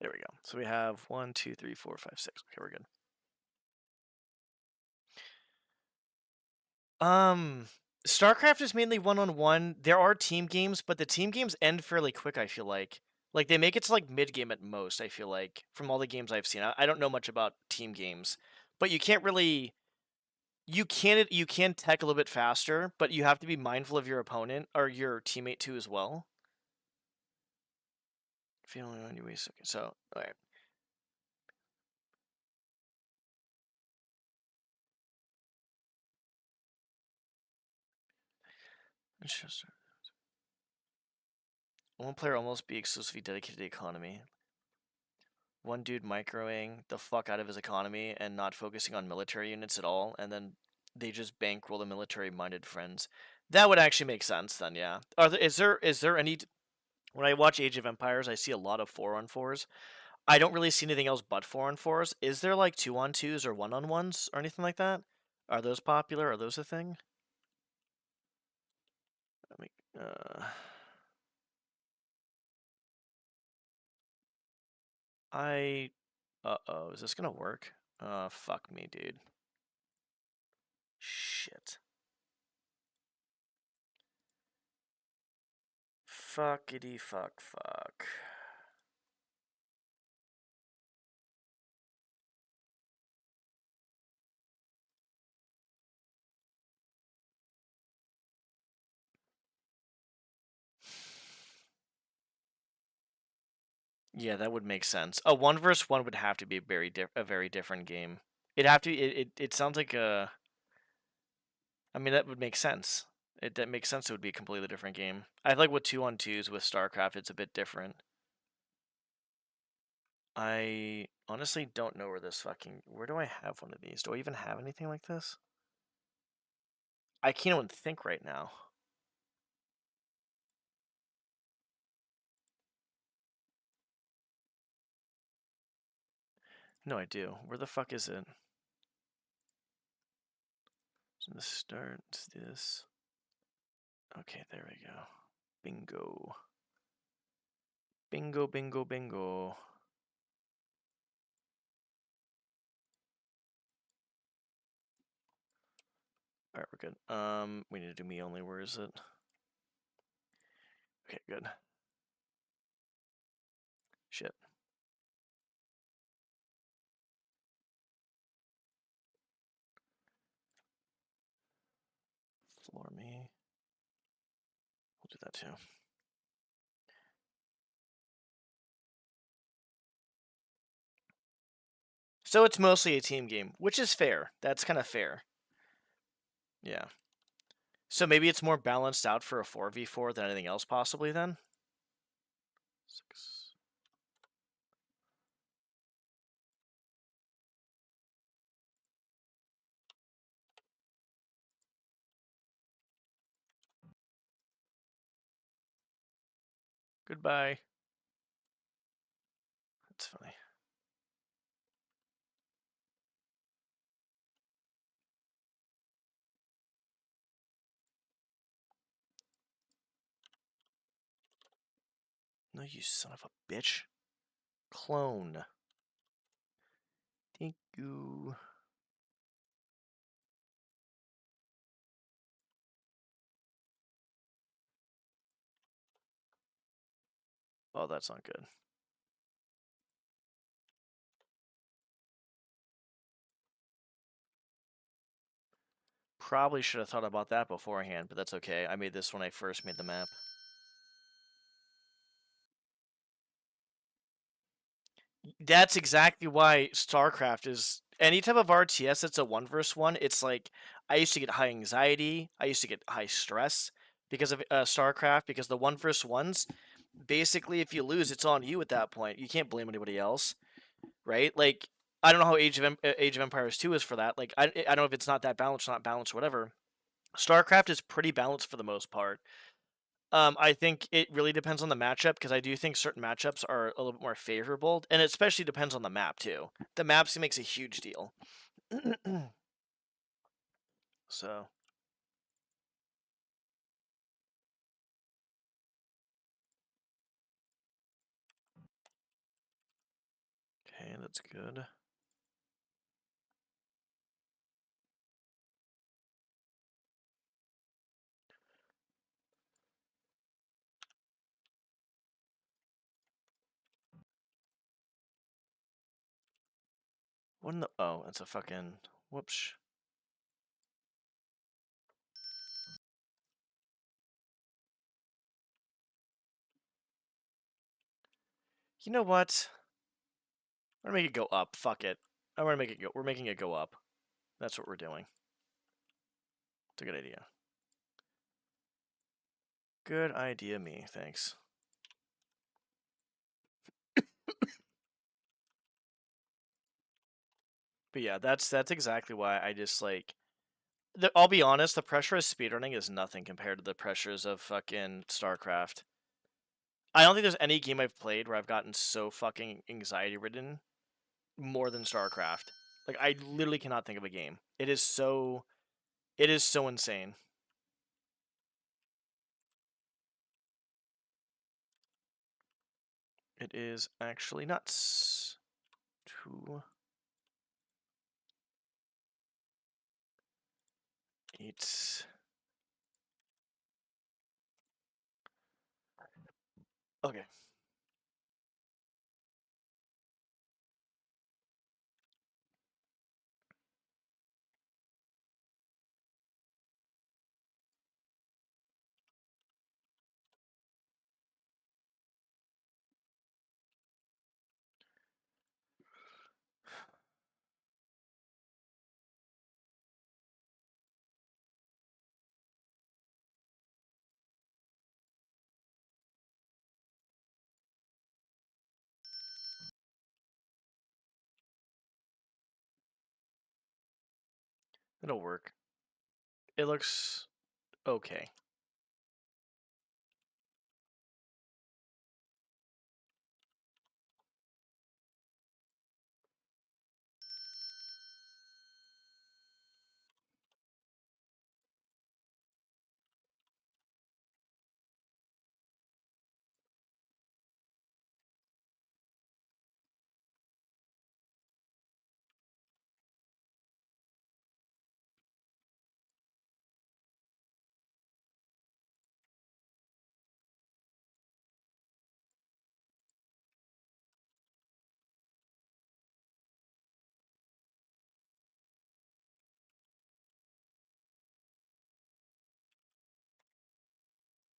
Speaker 1: There we go. So we have 1, 2, 3, 4, 5, 6. Okay, we're good. StarCraft is mainly one-on-one. There are team games, but the team games end fairly quick, I feel like. Like, they make it to, like, mid-game at most, I feel like, from all the games I've seen. I don't know much about team games, but you can't really... You can tech a little bit faster, but you have to be mindful of your opponent, or your teammate too as well. Feeling on your waist. Okay, so, alright. Interesting. One player almost be exclusively dedicated to the economy. One dude microing the fuck out of his economy and not focusing on military units at all, and then they just bankroll the military-minded friends. That would actually make sense then, yeah. Is there any... When I watch Age of Empires, I see a lot of 4-on-4s. I don't really see anything else but 4-on-4s. Is there like 2-on-2s or 1-on-1s or anything like that? Are those popular? Are those a thing? Let me, uh-oh, is this gonna work? Fuck me, dude. Shit. Fuckity fuck fuck. Yeah, that would make sense. A 1 versus 1 would have to be a very different game. It'd have to... It sounds like a... I mean, that would make sense. That makes sense. It would be a completely different game. I feel like with 2-on-2s with StarCraft, it's a bit different. I honestly don't know where this fucking... Where do I have one of these? Do I even have anything like this? I can't even think right now. No, I do. Where the fuck is it? So the start, it's this. Okay, there we go. Bingo. Bingo, bingo, bingo. Alright, we're good. We need to do me only. Where is it? Okay, good. Shit. Floor me. We'll do that too. So it's mostly a team game, which is fair. That's kind of fair. Yeah. So maybe it's more balanced out for a 4v4 than anything else possibly then? 6. Goodbye. That's funny. No, you son of a bitch. Clone. Thank you. Oh, that's not good. Probably should have thought about that beforehand, but that's okay. I made this when I first made the map. That's exactly why StarCraft is any type of RTS that's a 1v1. It's like I used to get high anxiety, I used to get high stress because of StarCraft, because the 1v1s, basically if you lose, it's on you at that point. You can't blame anybody else, right? Like I don't know how Age of Empires 2 is for that. Like I don't know if it's not that balanced, not balanced, whatever. StarCraft is pretty balanced for the most part. I think it really depends on the matchup because I do think certain matchups are a little bit more favorable, and it especially depends on the map too. The maps makes a huge deal. So okay, that's good. What in the? Oh, it's a fucking whoops. You know what? I'm gonna make it go up. Fuck it. I'm gonna make it go. We're making it go up. That's what we're doing. It's a good idea. Good idea, me. Thanks. But yeah, that's exactly why I just like. I'll be honest. The pressure of speedrunning is nothing compared to the pressures of fucking StarCraft. I don't think there's any game I've played where I've gotten so fucking anxiety ridden more than StarCraft. Like I literally cannot think of a game. It is so insane. It is actually nuts. 2 8 Okay. It'll work. It looks okay.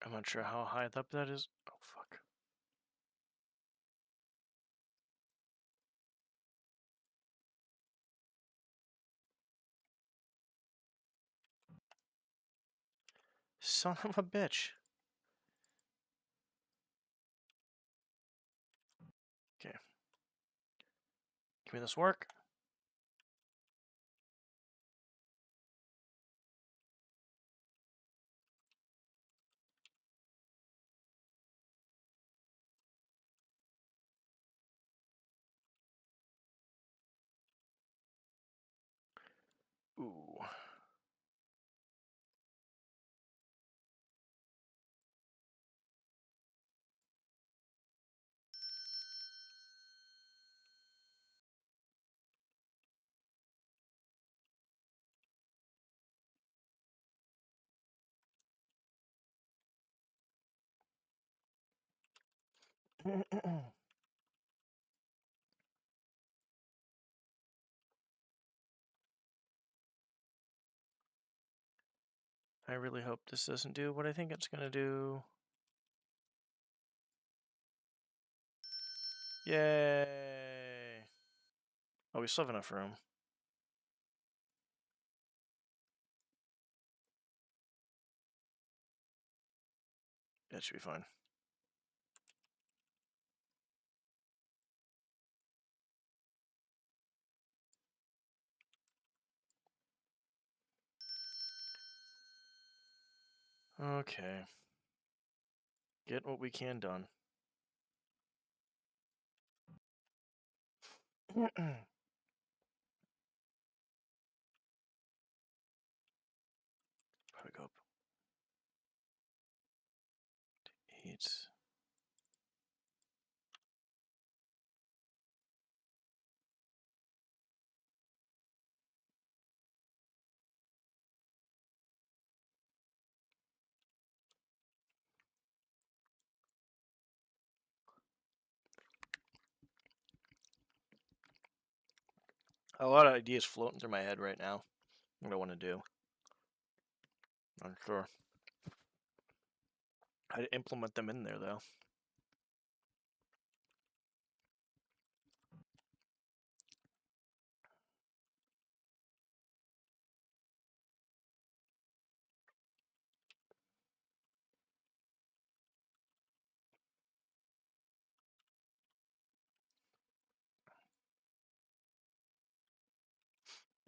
Speaker 1: I'm not sure how high up that is. Oh fuck. Son of a bitch. Okay. Give me this work. Ooh. I really hope this doesn't do what I think it's gonna do. Yay! Oh, we still have enough room. That should be fine. Okay. Get what we can done. Probably go up 8. A lot of ideas floating through my head right now. What I want to do. Not sure how to implement them in there, though.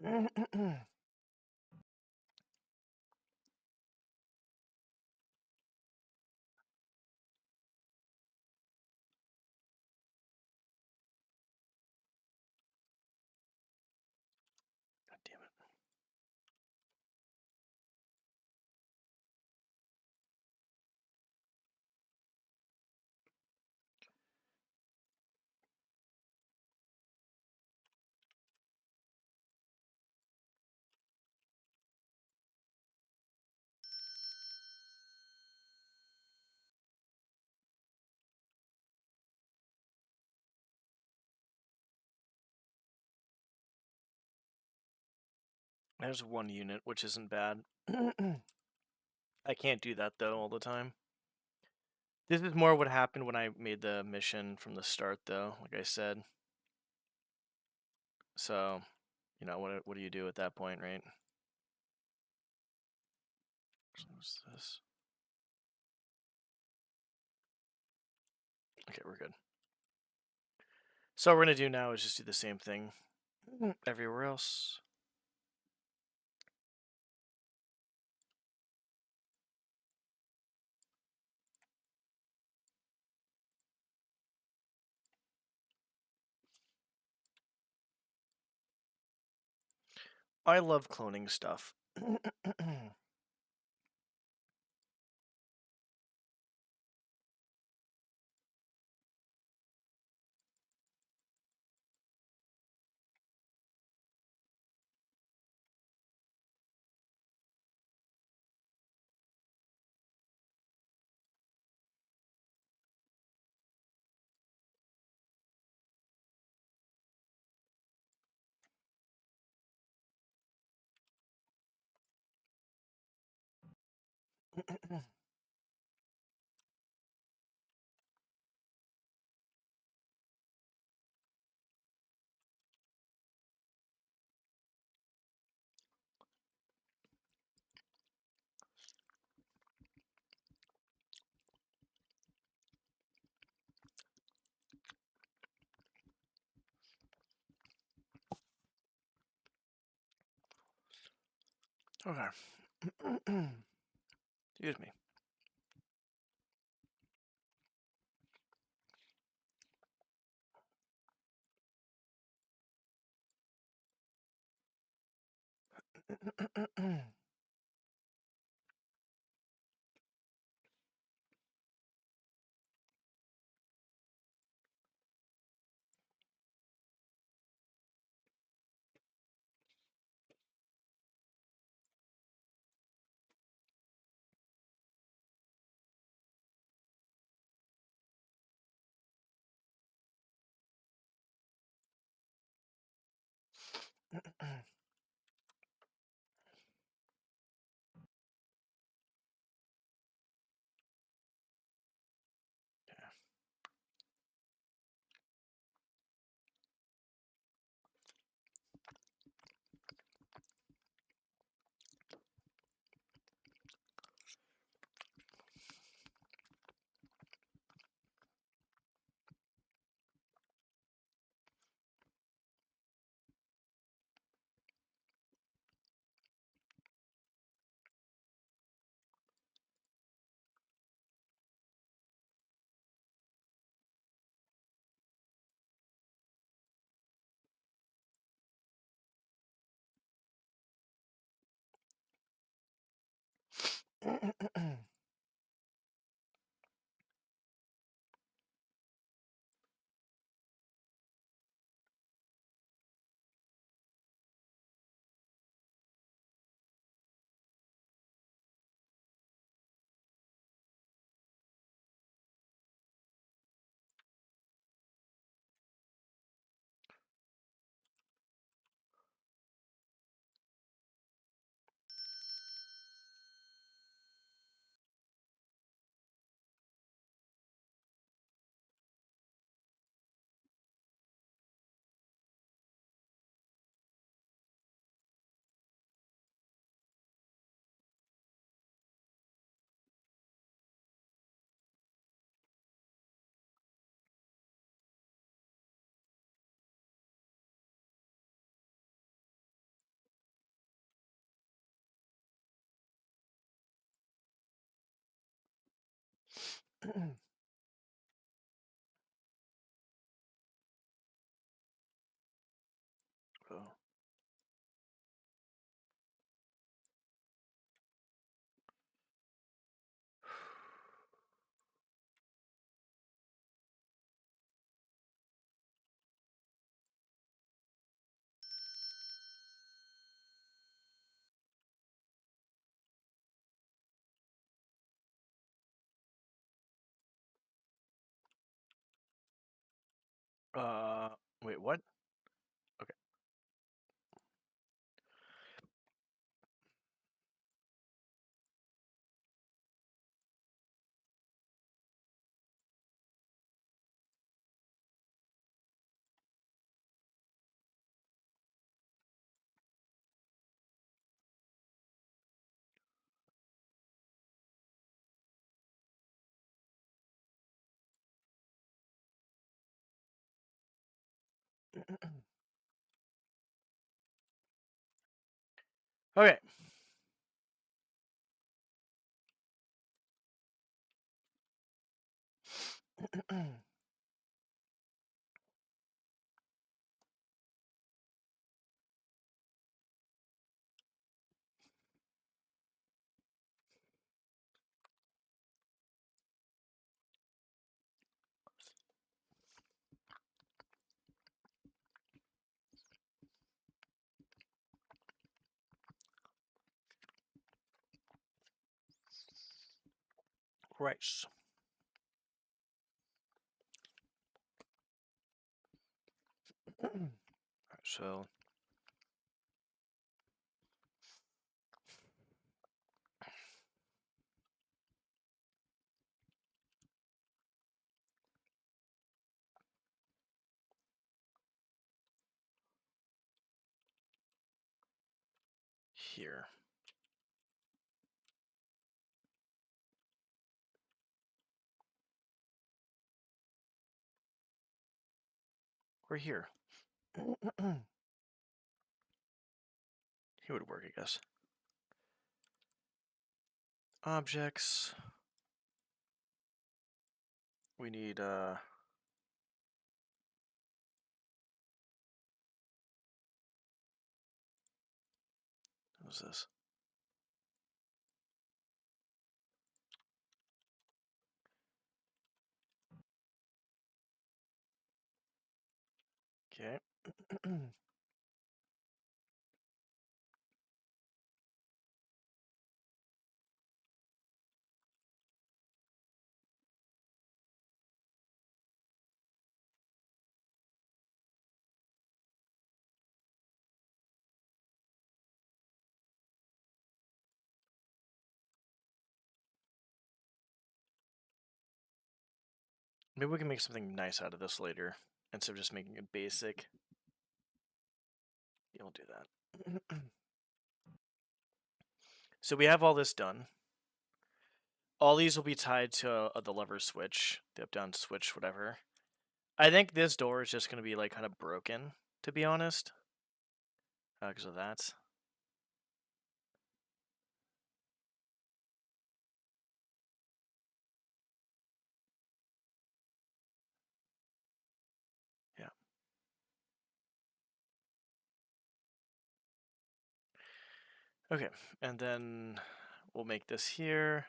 Speaker 1: God damn it. There's one unit, which isn't bad. I can't do that, though, all the time. This is more what happened when I made the mission from the start, though, like I said. So, you know, what do you do at that point, right? What's this? Okay, we're good. So what we're going to do now is just do the same thing everywhere else. I love cloning stuff. Okay. Excuse me. Oh. Wait, what? Okay. Okay. Right. So here. We're here. He would work, I guess. Objects. We need what's this? Okay. Maybe we can make something nice out of this later instead of just making it basic. Yeah, we'll do that. So we have all this done. All these will be tied to the lever switch, the up-down switch, whatever. I think this door is just going to be like kind of broken, to be honest, because of that. Yeah. Okay, and then we'll make this here.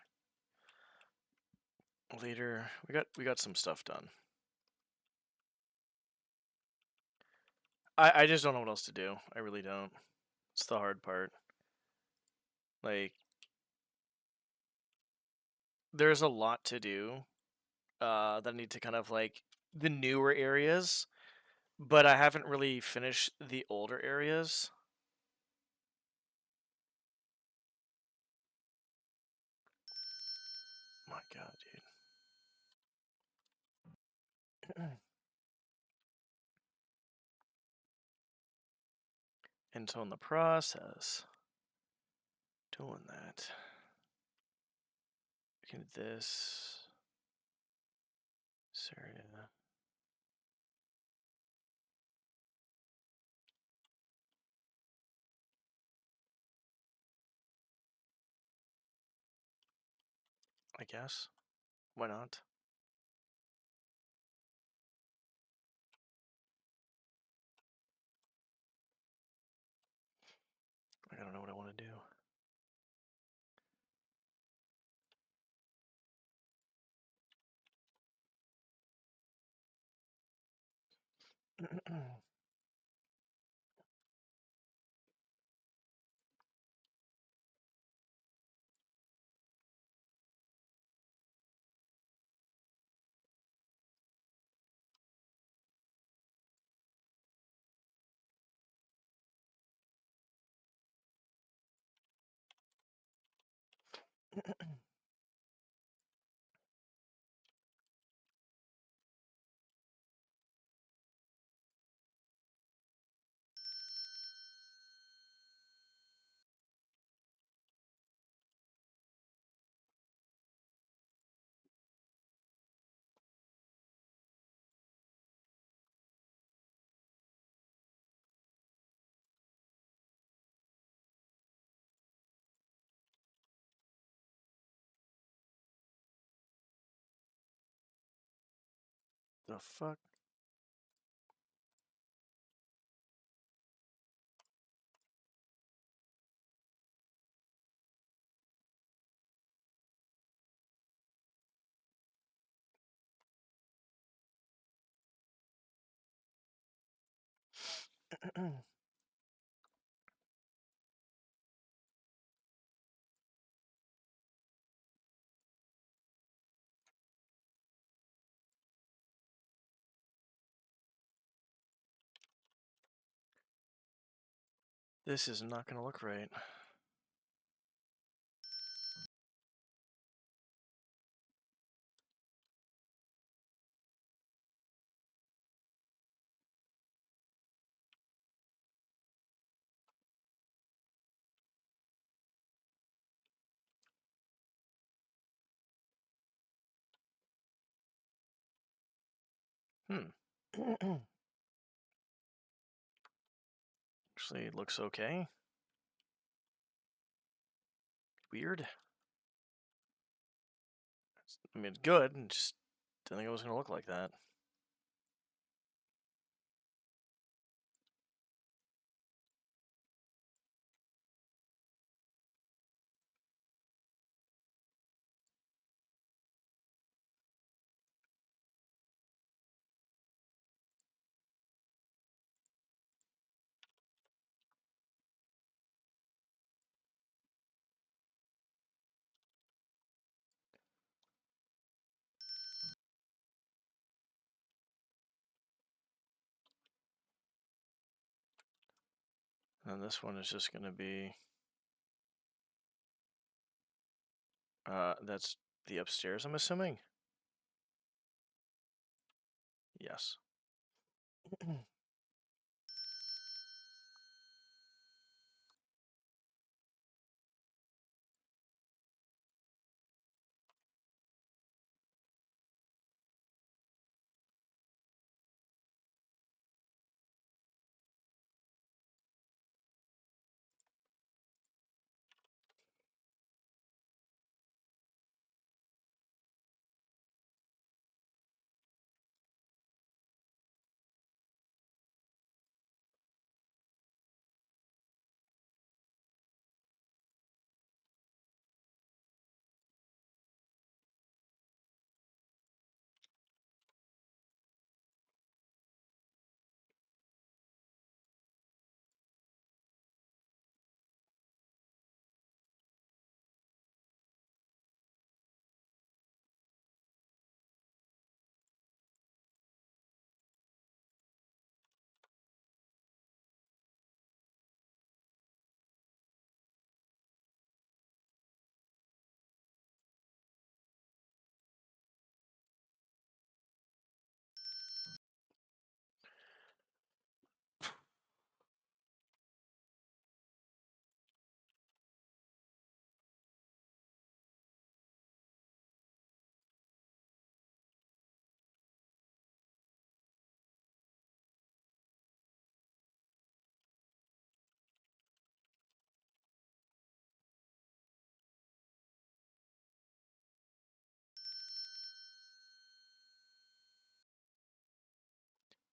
Speaker 1: Later, we got some stuff done. I just don't know what else to do. I really don't. It's the hard part. Like, there's a lot to do that I need to kind of like the newer areas, but I haven't really finished the older areas. My God, dude. And so in the process, doing that, we can do this area. I guess. Why not? I don't know what I want to do. The fuck? This is not going to look right. Actually, it looks okay. Weird. I mean, it's good. Just didn't think it was going to look like that. And this one is just going to be... that's the upstairs, I'm assuming? Yes.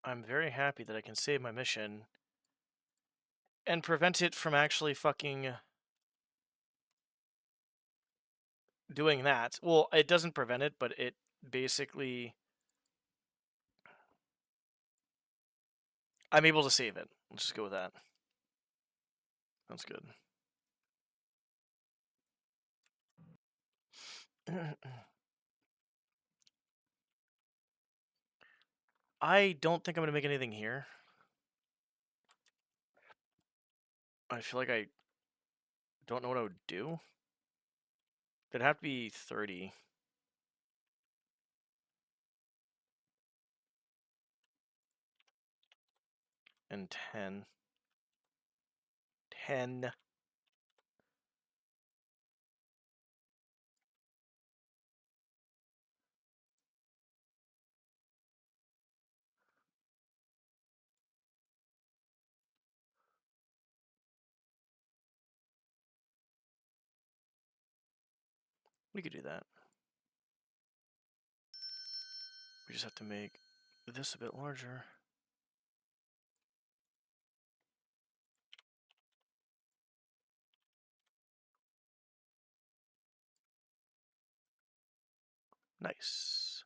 Speaker 1: I'm very happy that I can save my mission and prevent it from actually fucking doing that. Well, it doesn't prevent it, but it basically... I'm able to save it. Let's just go with that. That's good. I don't think I'm going to make anything here. I feel like I don't know what I would do. It'd have to be 30. And 10. 10. We could do that. We just have to make this a bit larger. Nice.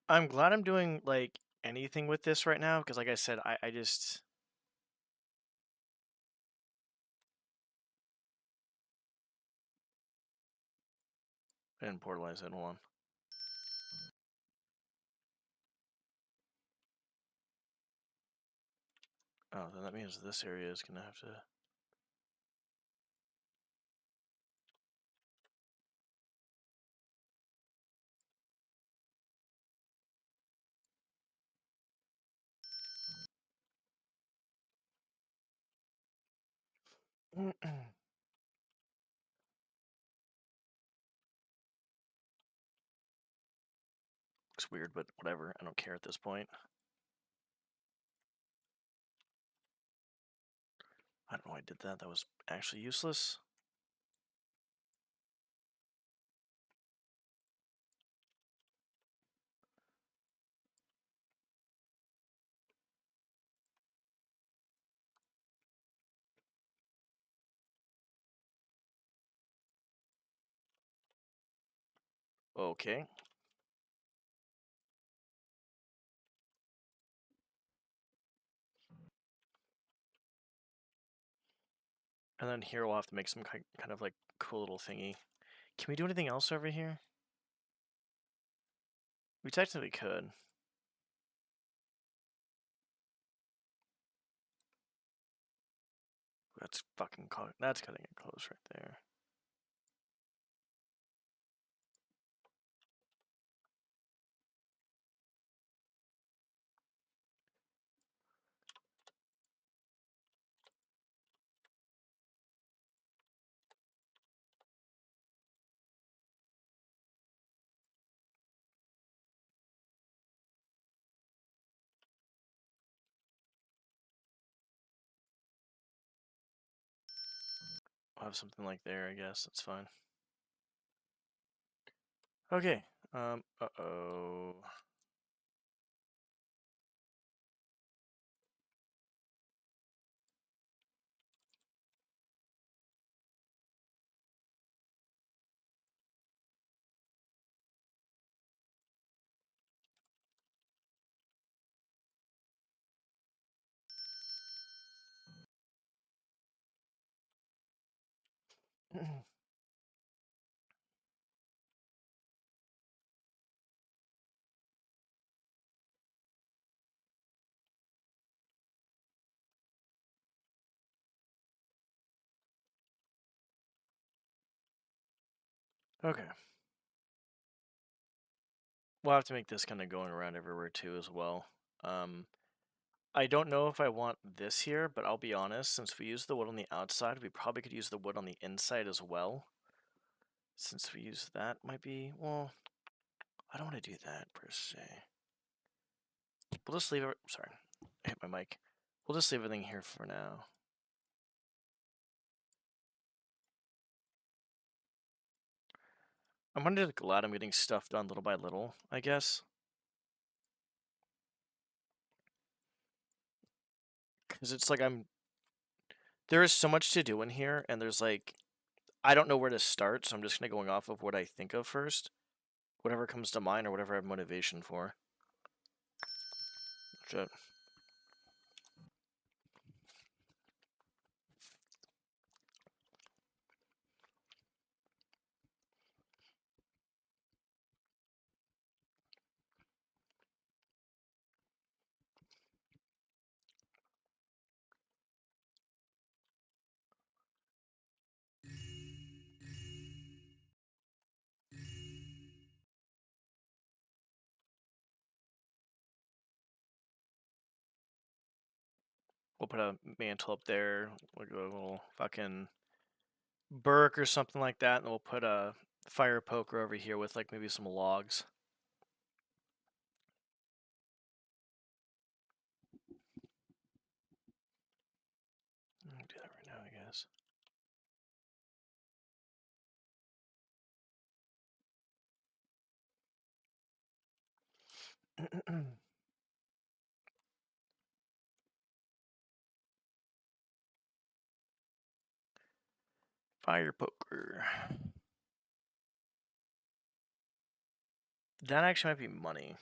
Speaker 1: I'm glad I'm doing, like, anything with this right now, because like I said, I just... I didn't portalize it, hold on. Oh, then that means this area is gonna have to... Looks weird, but whatever. I don't care at this point. I don't know why I did that. That was actually useless. Okay. And then here we'll have to make some kind of like cool little thingy. Can we do anything else over here? We technically could. That's fucking that's cutting it close right there. We'll have something like there, I guess. That's fine. Okay. Uh-oh. Okay. we'll have to make this kind of going around everywhere too as well. I don't know if I want this here, but I'll be honest, since we use the wood on the outside, we probably could use the wood on the inside as well. Since we use that, might be, well, I don't want to do that per se. We'll just leave it, sorry, I hit my mic. We'll just leave everything here for now. I'm kind of glad I'm getting stuff done little by little, I guess. Because it's like there is so much to do in here, and there's like, I don't know where to start, so I'm just kind of going off of what I think of first. Whatever comes to mind or whatever I have motivation for. Shit. We'll put a mantle up there, we'll go a little fucking Burke or something like that, and we'll put a fire poker over here with like maybe some logs. I'll do that right now, I guess. Fire poker. That actually might be money.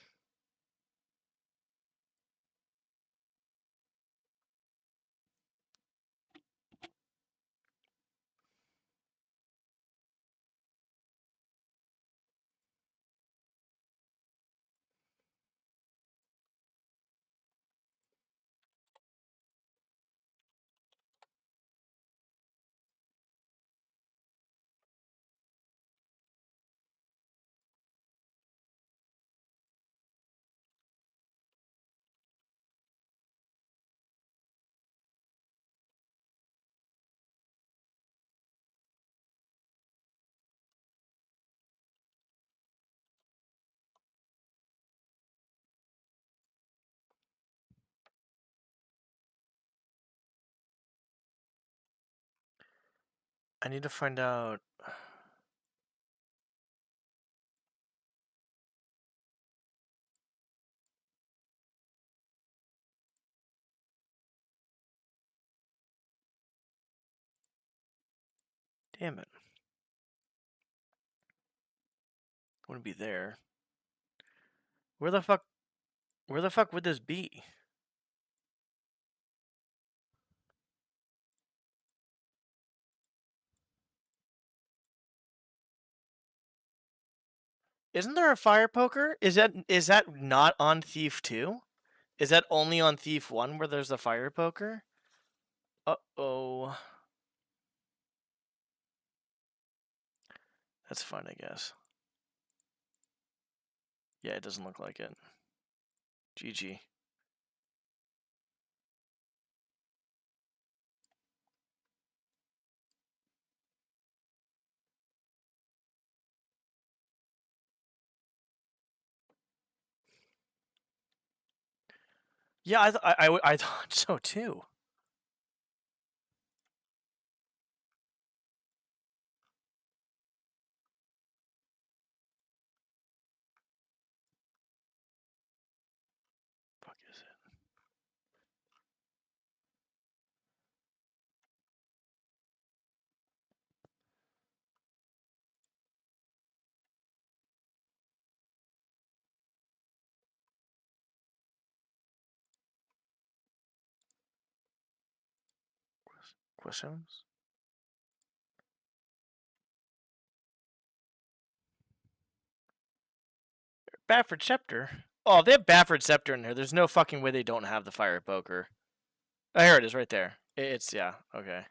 Speaker 1: I need to find out. Damn it. Wouldn't be there. Where the fuck would this be? Isn't there a fire poker? Is that not on Thief 2? Is that only on Thief 1 where there's a fire poker? Uh-oh. That's fine, I guess. Yeah, it doesn't look like it. GG. Yeah, I thought so too. Fuck is it? Questions? Bafford Scepter? Oh, they have Bafford Scepter in here. There's no fucking way they don't have the fire poker. Oh, here it is, right there. It's, yeah, okay.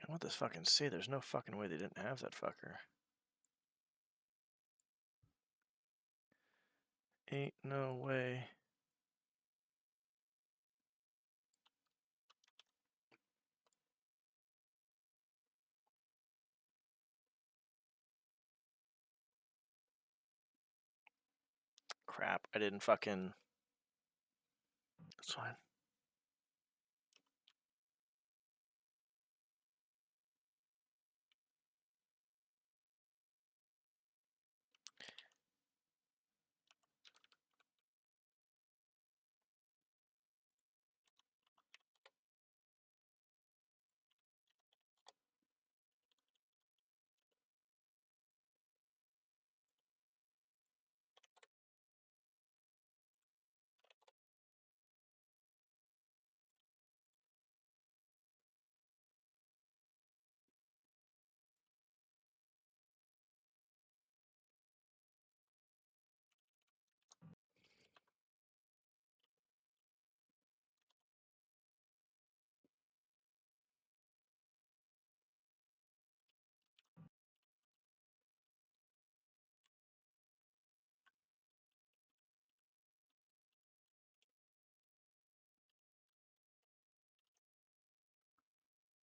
Speaker 1: I want this fucking C. There's no fucking way they didn't have that fucker. Ain't no way. Crap, I didn't fucking... That's fine.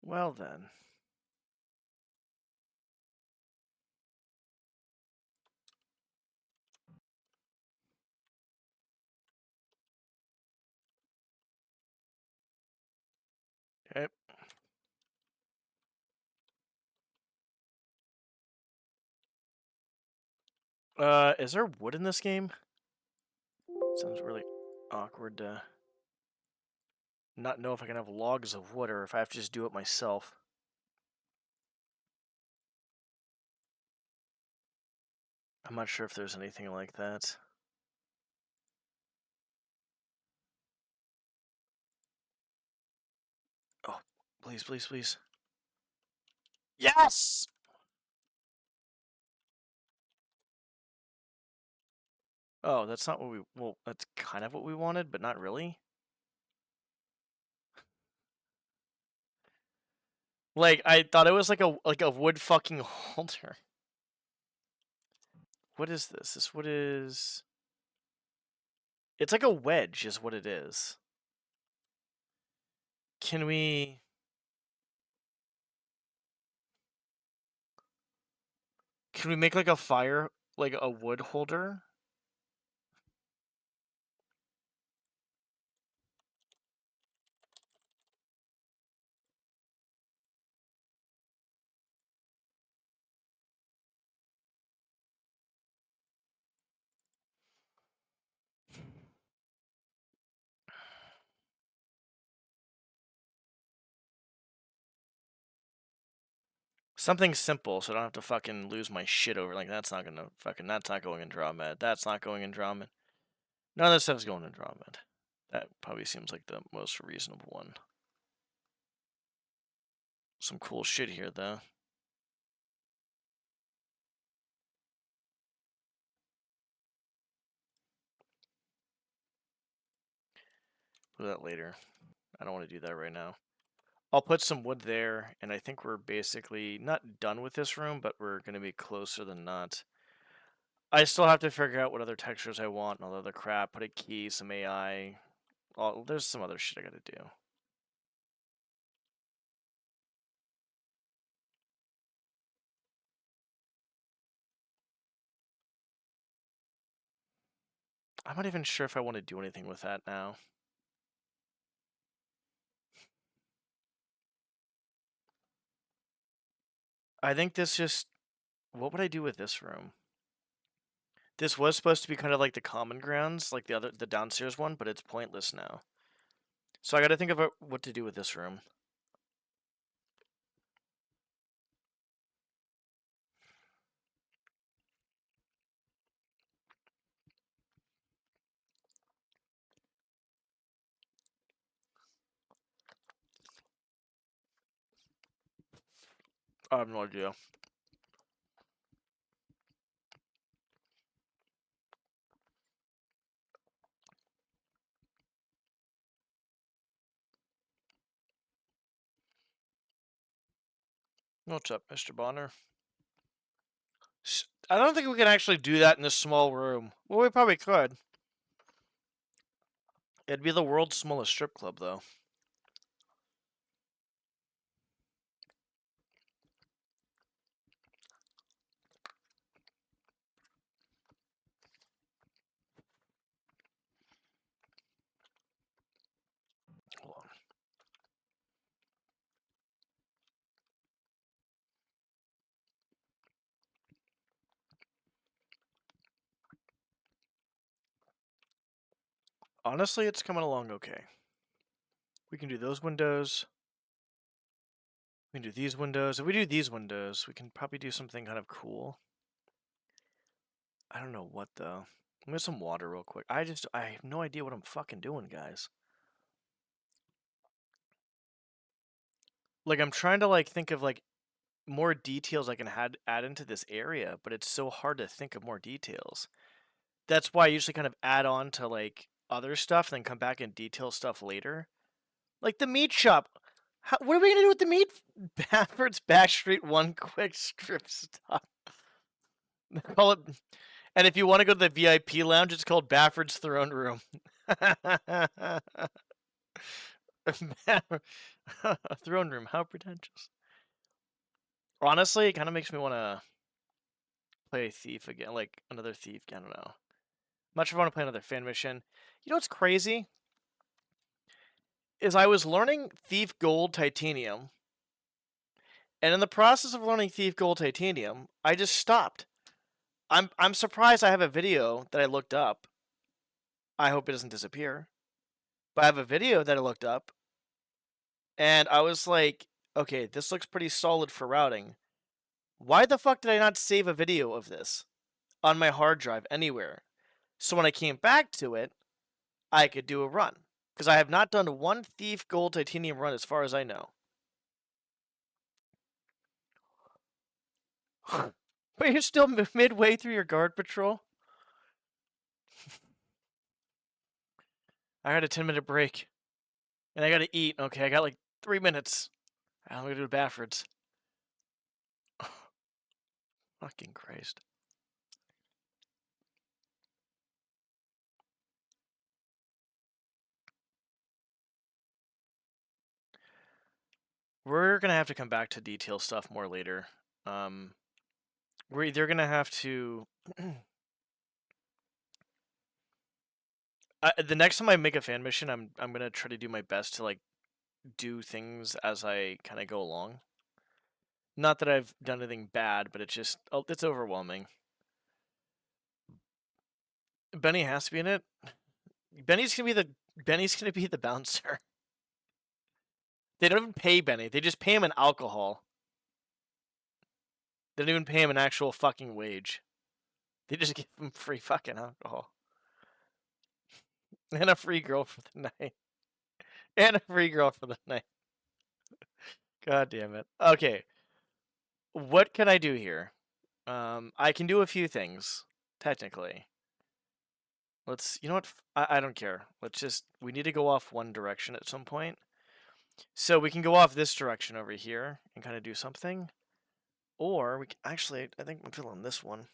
Speaker 1: Well then. Okay. Is there wood in this game? Sounds really awkward to not know if I can have logs of wood or if I have to just do it myself. I'm not sure if there's anything like that. Oh, please, please, please. Yes! Oh, that's not what we... Well, that's kind of what we wanted, but not really. Like, I thought it was like a wood fucking holder. What is this? This wood is... It's like a wedge is what it is. Can we... Can we make like a fire... Like a wood holder? Something simple, so I don't have to fucking lose my shit over. Like, that's not gonna fucking... That's not going in Drawmed. That's not going in Drawmed. None of this stuff's going in Drawmed. That probably seems like the most reasonable one. Some cool shit here, though. Do that later. I don't want to do that right now. I'll put some wood there, and I think we're basically not done with this room, but we're going to be closer than not. I still have to figure out what other textures I want and all the other crap. Put a key, some AI. There's some other shit I gotta do. I'm not even sure if I want to do anything with that now. I think this just... What would I do with this room? This was supposed to be kind of like the common grounds, like the downstairs one, but it's pointless now. So I gotta think about what to do with this room. I have no idea. What's up, Mr. Bonner? I don't think we can actually do that in this small room. Well, we probably could. It'd be the world's smallest strip club, though. Hold on. Honestly, it's coming along okay. We can do those windows. We can do these windows. If we do these windows, we can probably do something kind of cool. I don't know what, though. Let me get some water real quick. I have no idea what I'm fucking doing, guys. Like, I'm trying to, like, think of, like, more details I can add into this area, but it's so hard to think of more details. That's why I usually kind of add on to, like, other stuff, and then come back and detail stuff later. Like the meat shop. What are we gonna do with the meat? Bafford's Backstreet 1 quick strip stop. Call it. And if you want to go to the VIP lounge, it's called Bafford's Throne Room. Throne Room, how pretentious. Honestly, it kind of makes me want to play Thief again, like another Thief. I don't know. Much if I want to play another fan mission. You know what's crazy? Is I was learning Thief Gold Titanium, and in the process of learning Thief Gold Titanium, I just stopped. I'm surprised I have a video that I looked up. I hope it doesn't disappear. But I have a video that I looked up, and I was like, okay, this looks pretty solid for routing. Why the fuck did I not save a video of this on my hard drive anywhere? So when I came back to it, I could do a run. Because I have not done one Thief Gold Titanium run as far as I know. But you're still midway through your guard patrol? I had a 10-minute break. And I gotta eat. Okay, I got like 3 minutes. I'm gonna do Baffords. Fucking Christ. We're gonna have to come back to detail stuff more later. We're either gonna have to... the next time I make a fan mission, I'm gonna try to do my best to like do things as I kind of go along. Not that I've done anything bad, but it's just it's overwhelming. Benny has to be in it. Benny's gonna be the bouncer. They don't even pay Benny. They just pay him in alcohol. They don't even pay him an actual fucking wage. They just give him free fucking alcohol. And a free girl for the night. And a free girl for the night. God damn it. Okay. What can I do here? I can do a few things, technically. You know what? I don't care. We need to go off one direction at some point. So we can go off this direction over here and kind of do something. Or we can, actually, I think I'm feeling this one.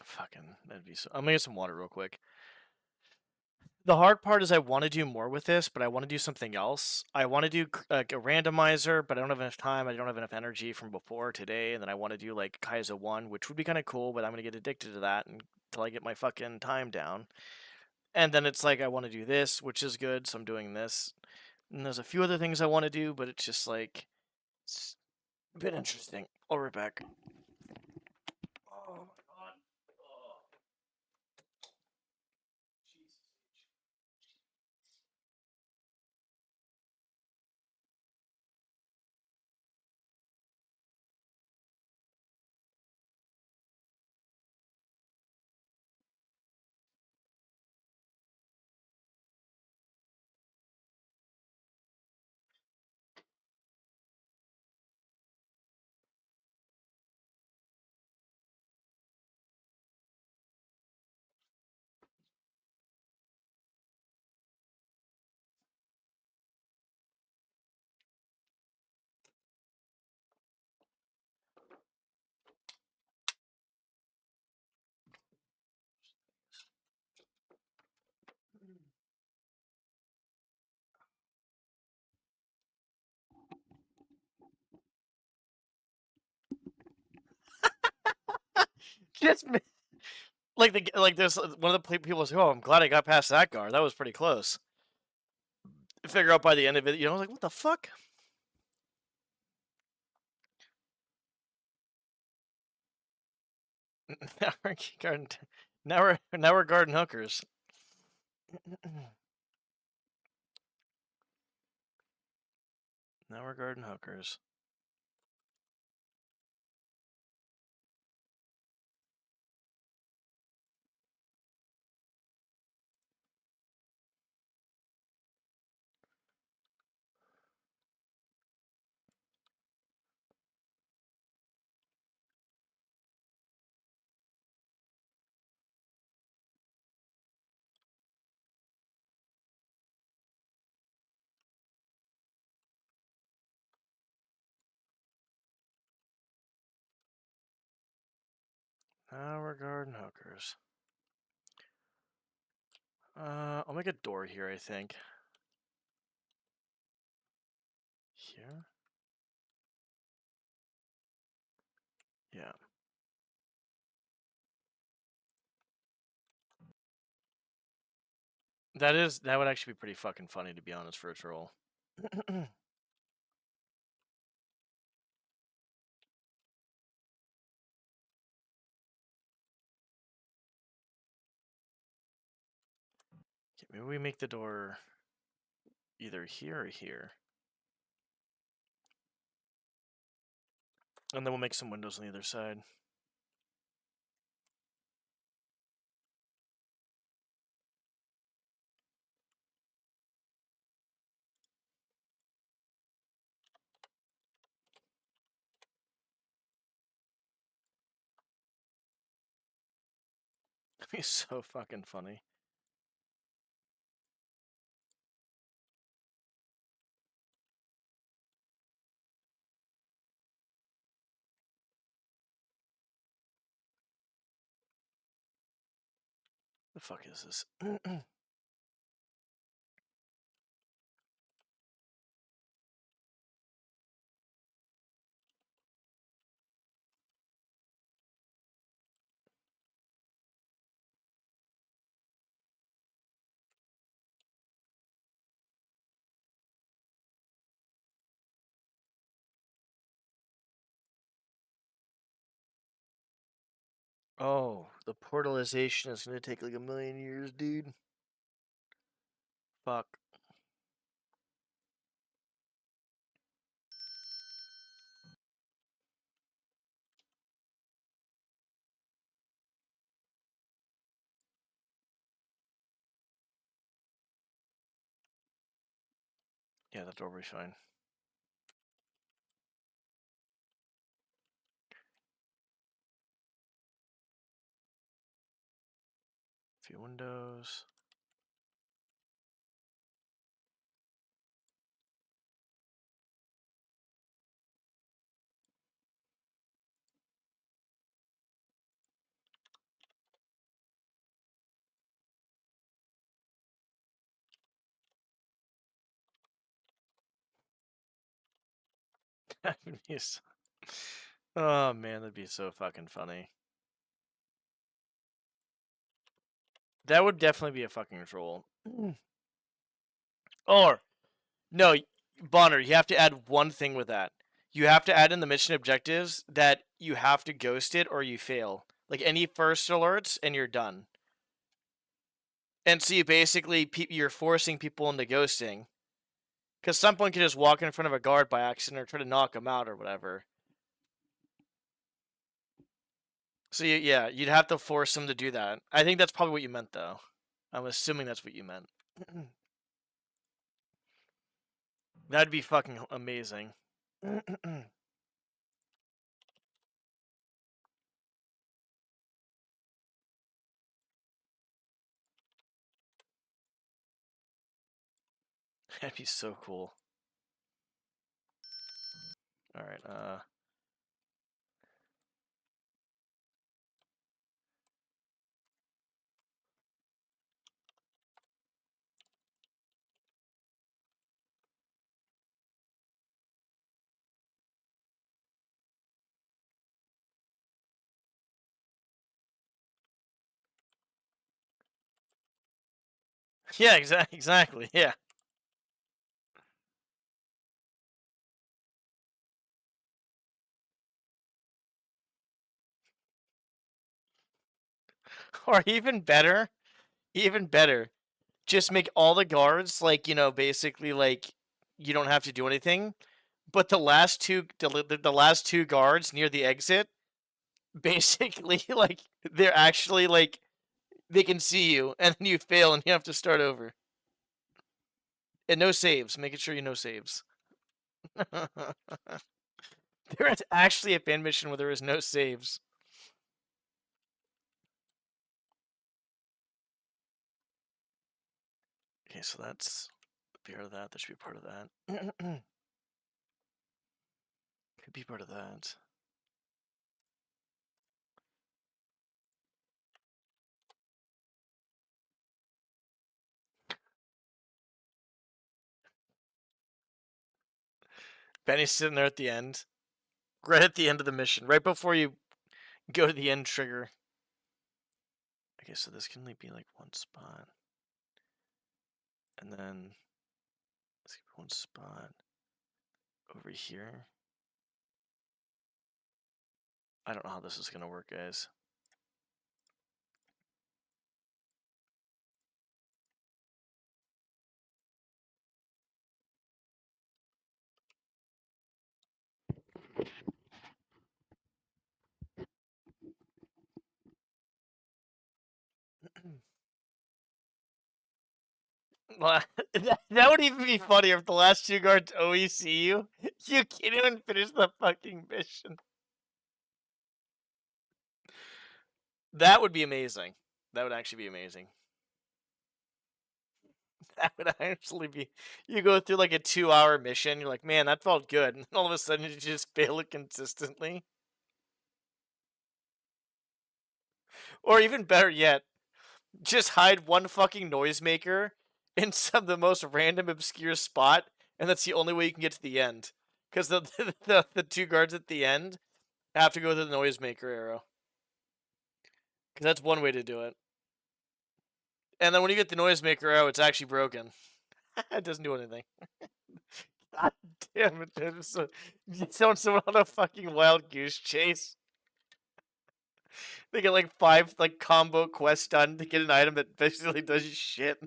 Speaker 1: Fucking, that'd be so... I'm gonna get some water real quick. The hard part is I want to do more with this, but I want to do something else. I want to do like a randomizer, but I don't have enough time. I don't have enough energy from before today, and then I want to do like Kaiser 1, which would be kind of cool, but I'm going to get addicted to that until I get my fucking time down. And then it's like I want to do this, which is good, so I'm doing this. And there's a few other things I want to do, but it's just like it's a bit interesting. I'll be right back. Oh. Just like this one of the people was, oh, I'm glad I got past that guard. That was pretty close. Figure out by the end of it, you know, like what the fuck? now we're guarding, now we're guarding hookers. Now we're guarding hookers. Now we're guarding hookers. I'll make a door here, I think. Here? Yeah. That would actually be pretty fucking funny, to be honest, for a troll. Okay, maybe we make the door either here or here. And then we'll make some windows on the other side. That'd be so fucking funny. The fuck is this? Oh, the portalization is gonna take like 1,000,000 years, dude. Fuck. Yeah, that door will be fine. A few windows. That'd be so... Oh man, that'd be so fucking funny. That would definitely be a fucking troll. Or, no, Bonner, you have to add one thing with that. You have to add in the mission objectives that you have to ghost it or you fail. Like any first alerts and you're done. And so you basically, you're forcing people into ghosting. Because someone can just walk in front of a guard by accident or try to knock him out or whatever. So yeah, you'd have to force them to do that. I think that's probably what you meant, though. I'm assuming that's what you meant. That'd be fucking amazing. That'd be so cool. Alright, Yeah, exactly. Yeah. Or even better, just make all the guards like, basically like you don't have to do anything, but the last two guards near the exit basically like they're actually like they can see you and then you fail and you have to start over. And no saves, making sure you no saves. There is actually a fan mission where there is no saves. Okay, so that's part of that. That should be part of that. Could be part of that. Benny's sitting there at the end. Right at the end of the mission. Right before you go to the end trigger. Okay, so this can only be like one spot. And then let's keep one spot over here. I don't know how this is gonna work, guys. Well, that would even be funnier if the last two guards always see you. You can't even finish the fucking mission. That would be amazing. That would actually be amazing. That would actually be. You go through like a 2-hour mission. You're like, man, that felt good. And all of a sudden, you just fail it consistently. Or even better yet, just hide one fucking noisemaker in the most random, obscure spot, and that's the only way you can get to the end. Because the two guards at the end have to go through the noisemaker arrow. Because that's one way to do it. And then when you get the noisemaker arrow, it's actually broken. It doesn't do anything. God damn it, dude. So, you sound someone on a fucking wild goose chase. They get like 5 like combo quests done to get an item that basically does shit.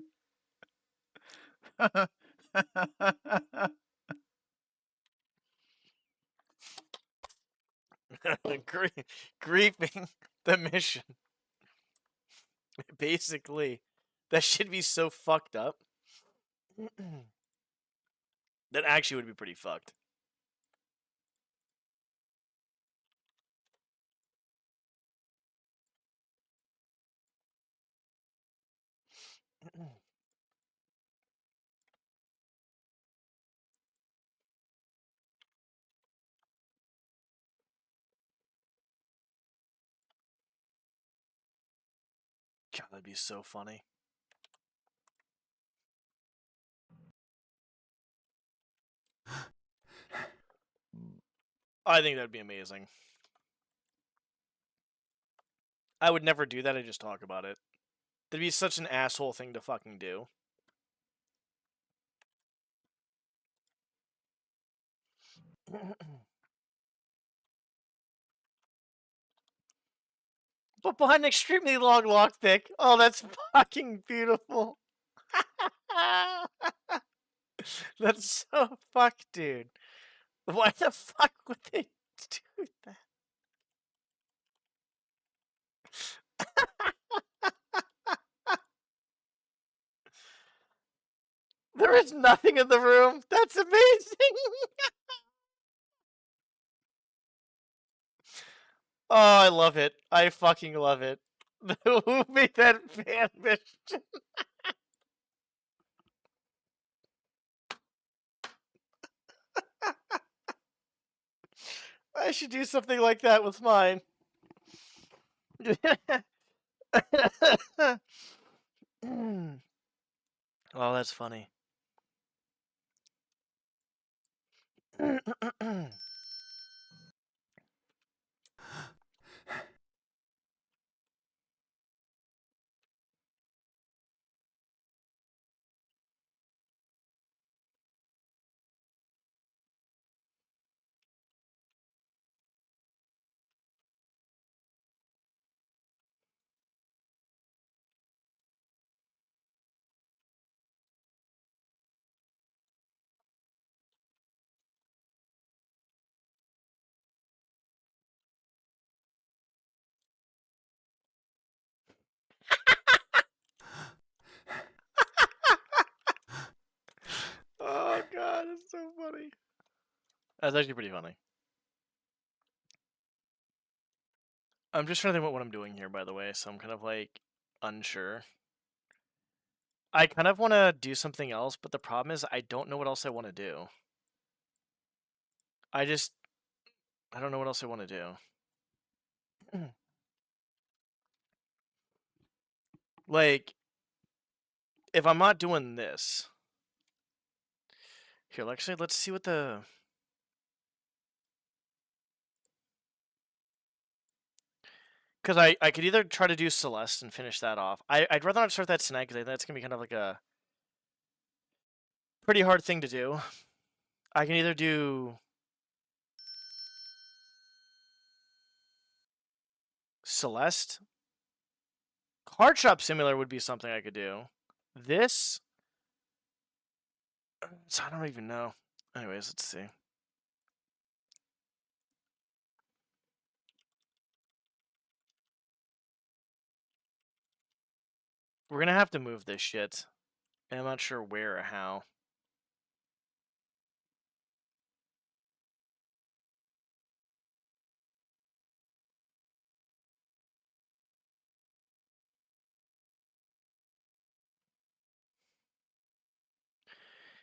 Speaker 1: Griefing the mission. Basically. That should be so fucked up. That actually would be pretty fucked. God, that'd be so funny. I think that'd be amazing. I would never do that, I just talk about it. That'd be such an asshole thing to fucking do. But behind an extremely long lockpick. Oh, that's fucking beautiful. That's so fucked, dude. Why the fuck would they do that? There is nothing in the room. That's amazing. Oh, I love it. I fucking love it. Who made that fan mission? I should do something like that with mine. Oh, that's funny. That's actually pretty funny. I'm just trying to think about what I'm doing here, by the way, so I'm kind of like unsure. I kind of want to do something else, but the problem is I don't know what else I want to do. I don't know what else I want to do. Like, if I'm not doing this, here, actually, let's see what the. Because I could either try to do Celeste and finish that off. I'd rather not start that tonight because I think that's gonna be kind of like a pretty hard thing to do. I can either do Celeste. Card Shop Simulator would be something I could do. This, so I don't even know. Anyways, let's see. We're gonna have to move this shit. And I'm not sure where or how.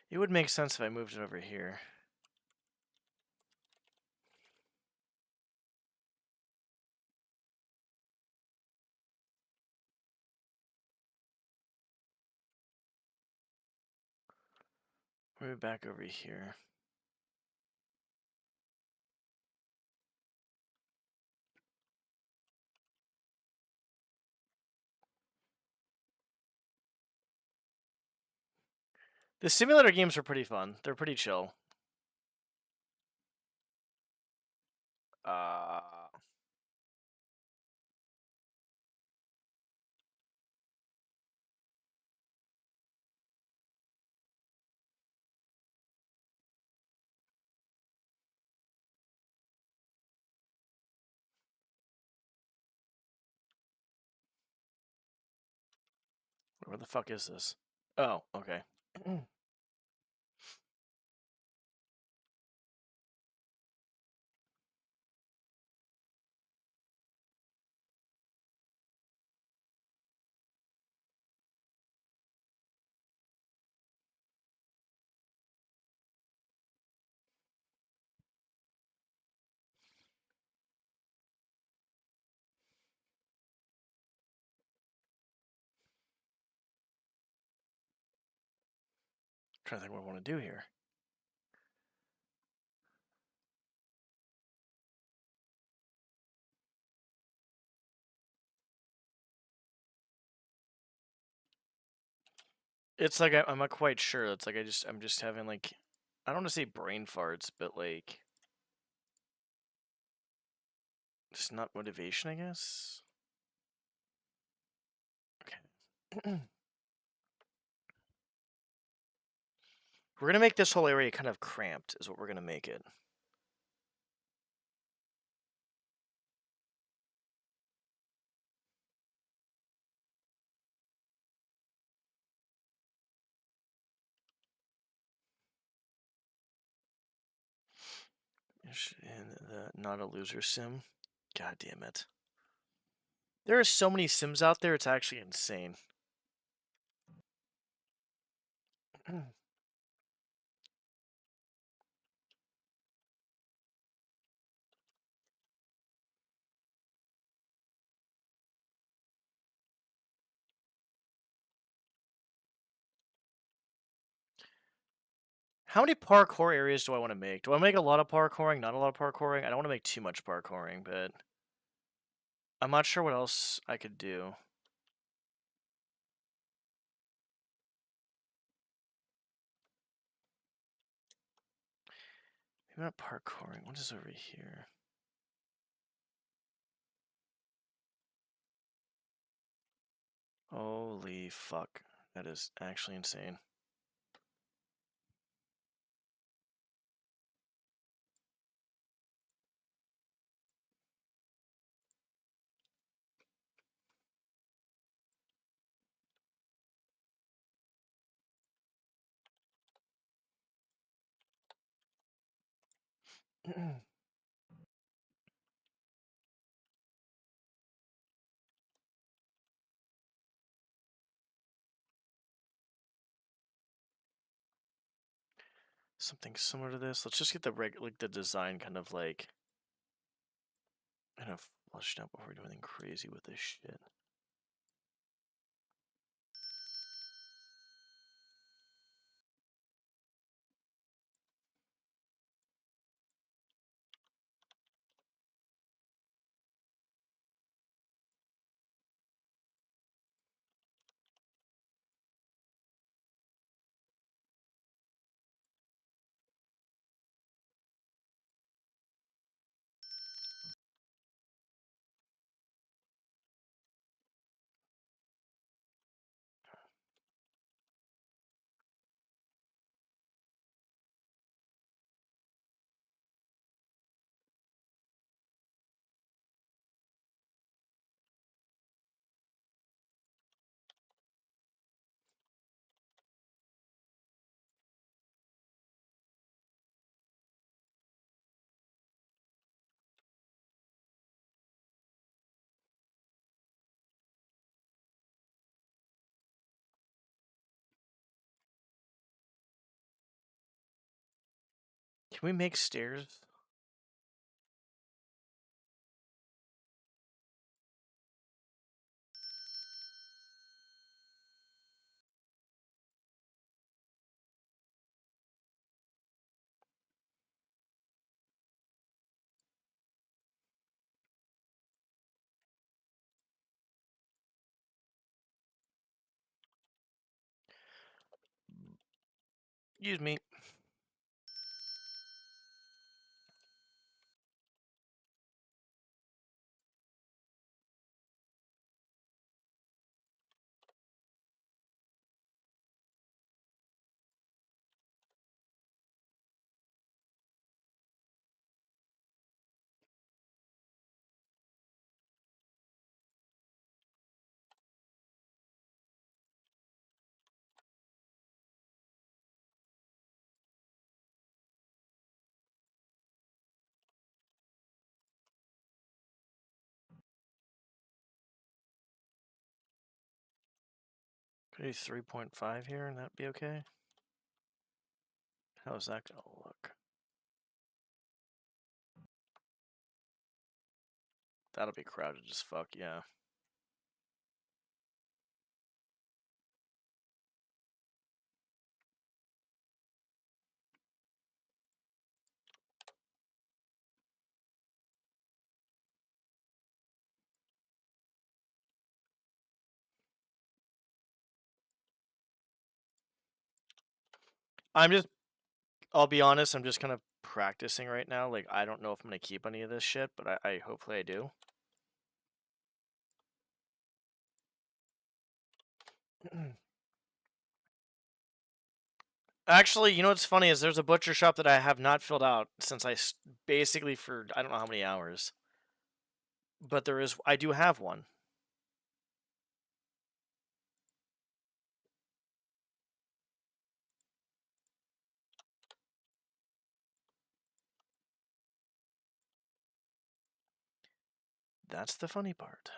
Speaker 1: It would make sense if I moved it over here. Move it back over here. The simulator games are pretty fun. They're pretty chill. Uh, where the fuck is this? Oh, okay. Trying to think what I want to do here. It's like I'm not quite sure. It's like I'm just having like, I don't want to say brain farts, but like, just not motivation, I guess. Okay. We're gonna make this whole area kind of cramped, is what we're gonna make it. And the not a loser sim. God damn it. There are so many sims out there, it's actually insane. How many parkour areas do I want to make? Do I make a lot of parkouring? Not a lot of parkouring? I don't want to make too much parkouring, but I'm not sure what else I could do. Maybe not parkouring. What is over here? Holy fuck. That is actually insane. Something similar to this. Let's just get the the design kind of flushed out before we do anything crazy with this shit. Can we make stairs? Excuse me. Okay, 3.5 here, and that'd be okay. How is that gonna look? That'll be crowded as fuck, yeah. I'll be honest, I'm just kind of practicing right now. Like, I don't know if I'm gonna keep any of this shit, but I hopefully I do. Actually, you know what's funny is there's a butcher shop that I have not filled out since basically for I don't know how many hours. But I do have one. That's the funny part.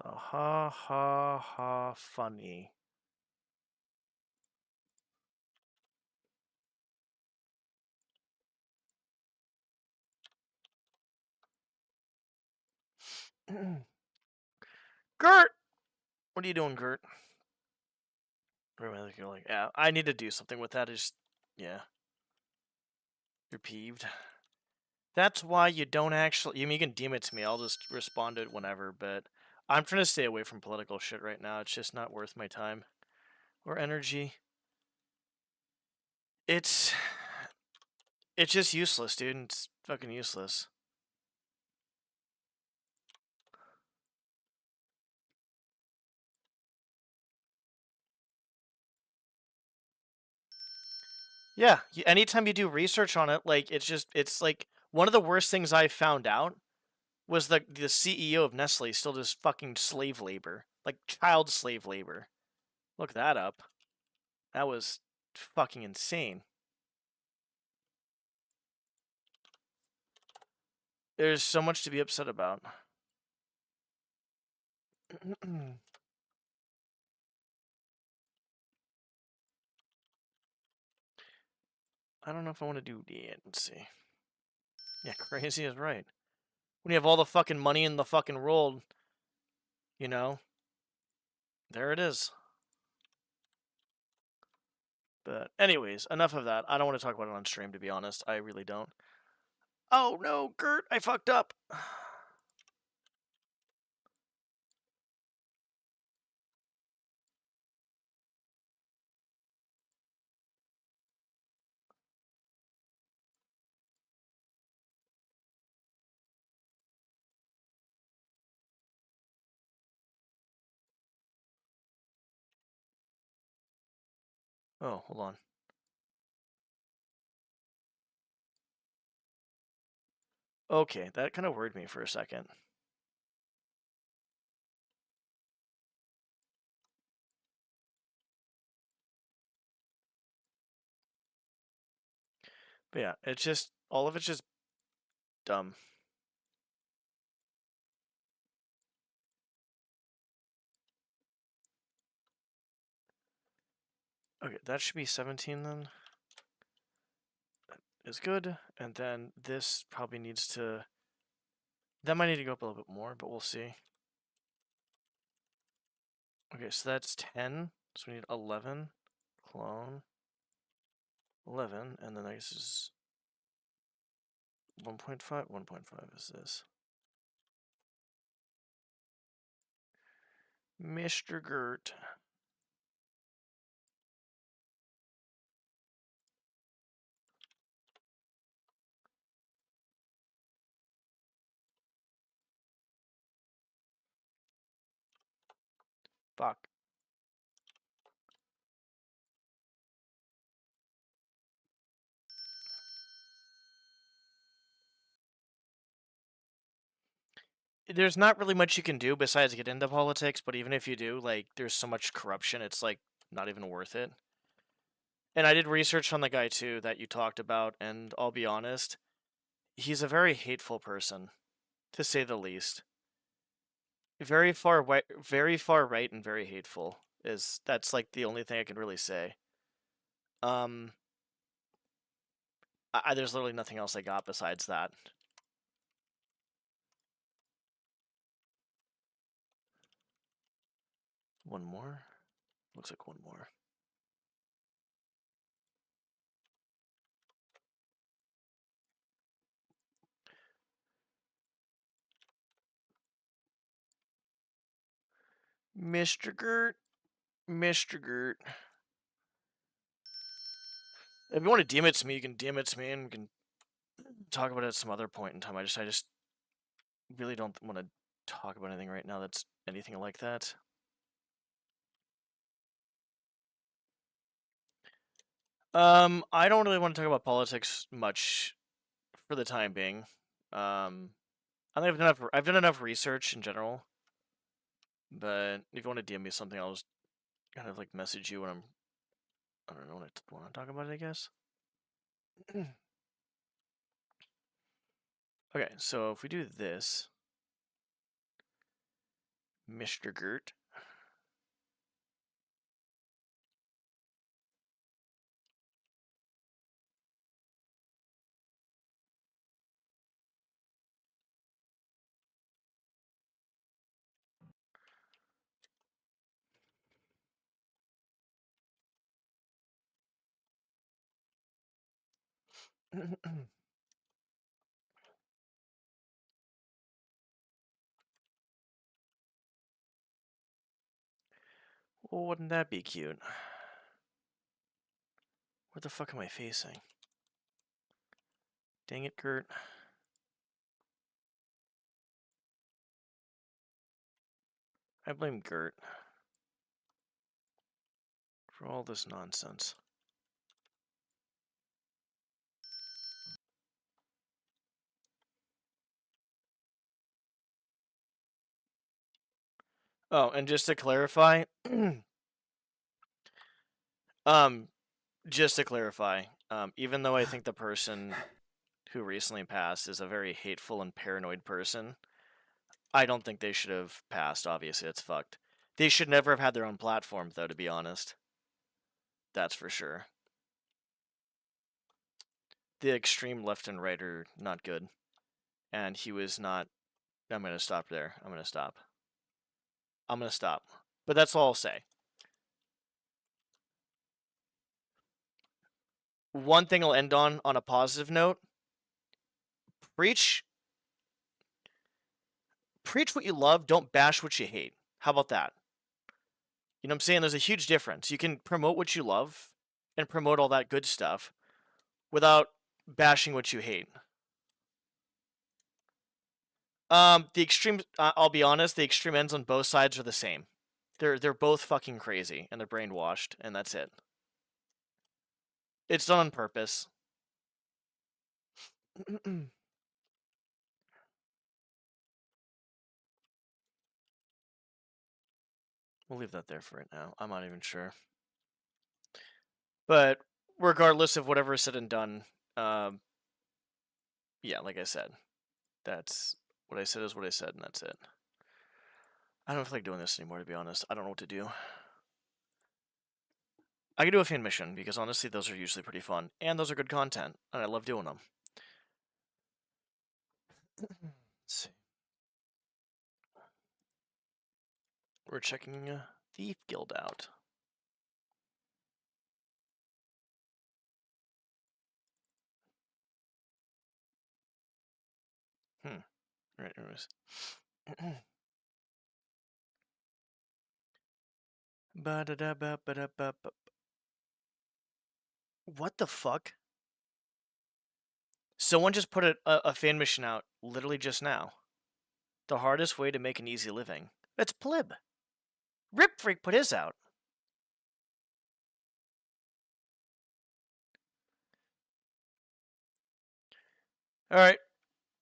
Speaker 1: The ha ha ha funny. Gert! What are you doing, Gert? You're like, yeah, I need to do something with that. Yeah. You're peeved. That's why you don't actually. You can DM it to me. I'll just respond to it whenever. But I'm trying to stay away from political shit right now. It's just not worth my time or energy. It's just useless, dude. It's fucking useless. Yeah, anytime you do research on it, like it's like one of the worst things I found out was the CEO of Nestle still does fucking slave labor, like child slave labor. Look that up. That was fucking insane. There's so much to be upset about. I don't know if I want to do it. Let's see. Yeah, crazy is right. When you have all the fucking money in the fucking world, you know, there it is. But anyways, enough of that. I don't want to talk about it on stream, to be honest. I really don't. Oh no, Gert, I fucked up. Oh, hold on. Okay, that kind of worried me for a second. But yeah, it's just, all of it's just dumb. Okay, that should be 17 then. That is good. And then this probably needs to, that might need to go up a little bit more, but we'll see. Okay, so that's 10. So we need 11. Clone. 11. And then I guess is 1.5. 1.5 is this. Mr. Gert. Fuck. There's not really much you can do besides get into politics, but even if you do, like, there's so much corruption, it's, like, not even worth it. And I did research on the guy, too, that you talked about, and I'll be honest, he's a very hateful person, to say the least. Very far right, and very hateful. That's, like, the only thing I can really say. There's literally nothing else I got besides that. One more? Looks like one more. Mr. Gert. Mr. Gert. If you want to DM it to me, you can DM it to me and we can talk about it at some other point in time. I just really don't want to talk about anything right now that's anything like that. I don't really want to talk about politics much for the time being. I think I've done enough research in general. But if you want to DM me something, I'll just kind of like message you when I don't know, when I want to talk about it, I guess. Okay, so if we do this, Mr. Gert. Well, wouldn't that be cute? Where the fuck am I facing? Dang it, Kurt. I blame Gert for all this nonsense. Oh, and just to clarify, just to clarify, even though I think the person who recently passed is a very hateful and paranoid person, I don't think they should have passed. Obviously, it's fucked. They should never have had their own platform, though, to be honest. That's for sure. The extreme left and right are not good. And he was not... I'm going to stop there. I'm going to stop. But that's all I'll say. One thing I'll end on a positive note. Preach what you love, don't bash what you hate. How about that? You know what I'm saying? There's a huge difference. You can promote what you love and promote all that good stuff without bashing what you hate. The extreme, I'll be honest, the extreme ends on both sides are the same. They're both fucking crazy and they're brainwashed, and that's it. It's done on purpose. We'll leave that there for right now. I'm not even sure. But regardless of whatever is said and done, yeah, like I said, that's what I said is what I said, and that's it. I don't feel like doing this anymore, to be honest. I don't know what to do. I can do a fan mission, because honestly, those are usually pretty fun. And those are good content, and I love doing them. Let's see. We're checking Thief Guild out. Right, anyways. What the fuck? Someone just put a fan mission out literally just now. The hardest way to make an easy living. That's Plib. Rip Freak put his out. Alright.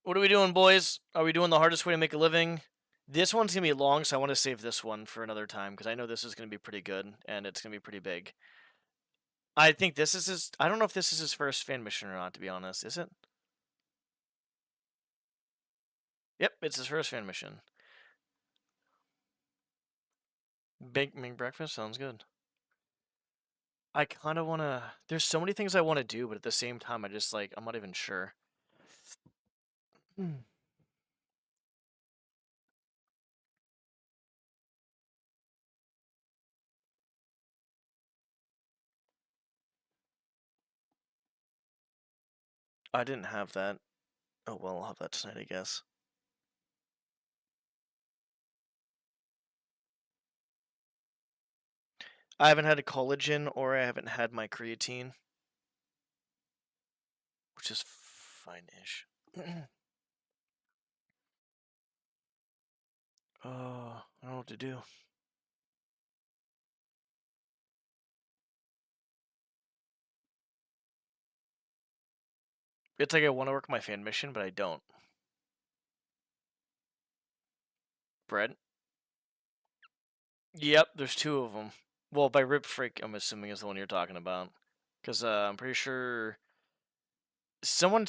Speaker 1: What are we doing, boys? Are we doing the hardest way to make a living? This one's going to be long, so I want to save this one for another time, because I know this is going to be pretty good, and it's going to be pretty big. I think this is his... I don't know if this is his first fan mission or not, to be honest. Is it? Yep, it's his first fan mission. Make breakfast? Sounds good. I kind of want to... There's so many things I want to do, but at the same time, I just, like, I'm not even sure. I didn't have that. Oh, well, I'll have that tonight, I guess. I haven't had a collagen, or I haven't had my creatine. Which is fine-ish. I don't know what to do. It's like I want to work my fan mission, but I don't. Bread? Yep, there's two of them. Well, by Rip Freak, I'm assuming is the one you're talking about. Because I'm pretty sure... Someone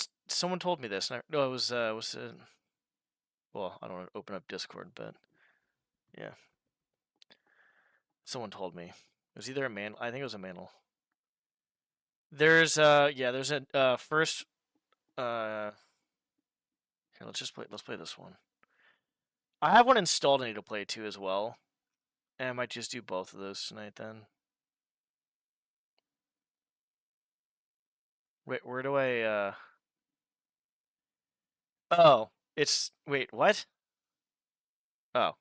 Speaker 1: told me this. No, it was it... Well, I don't want to open up Discord, but... Yeah. Someone told me. It was either a man... I think it was a manel. There's, yeah, there's a, first... Here, let's play this one. I have one installed I need to play too as well. And I might just do both of those tonight then. Wait, where do I, Oh, it's... Wait, what? Oh.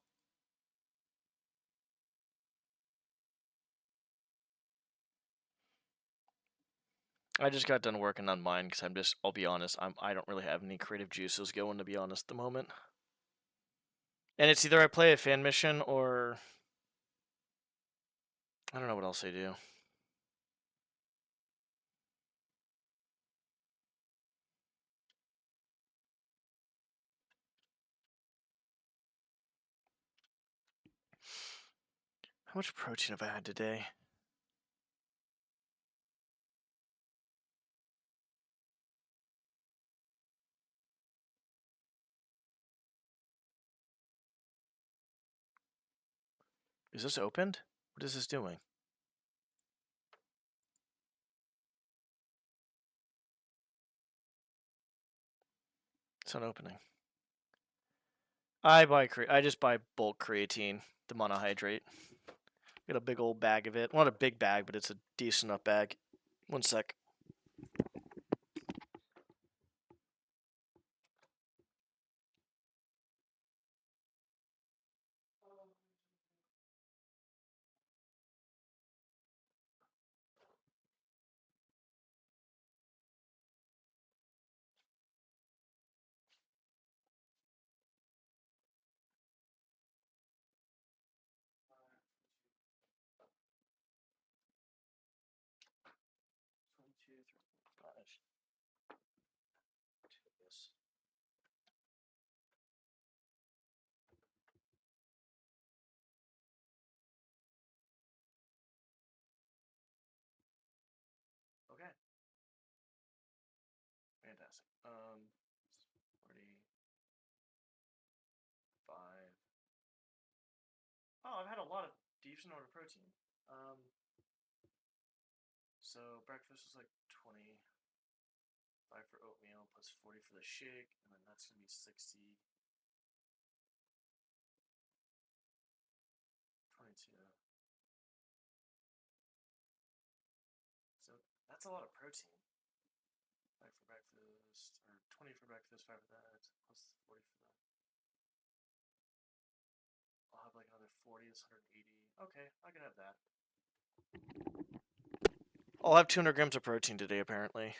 Speaker 1: I just got done working on mine because I'll be honest, I don't really have any creative juices going, to be honest, at the moment. And it's either I play a fan mission or... I don't know what else I do. How much protein have I had today? Is this opened? What is this doing? It's not opening. I just buy bulk creatine, the monohydrate. Got a big old bag of it. Well, not a big bag, but it's a decent enough bag. One sec. Okay. Fantastic. 45. Oh, I've had a lot of decent amount of protein. So breakfast was like 25 for oatmeal plus 40 for the shake, and then that's gonna be 60. 22. So that's a lot of protein. 5 for breakfast, or 20 for breakfast, 5 for that, plus 40 for that. I'll have like another 40, that's 180. Okay, I can have that. I'll have 200 grams of protein today, apparently.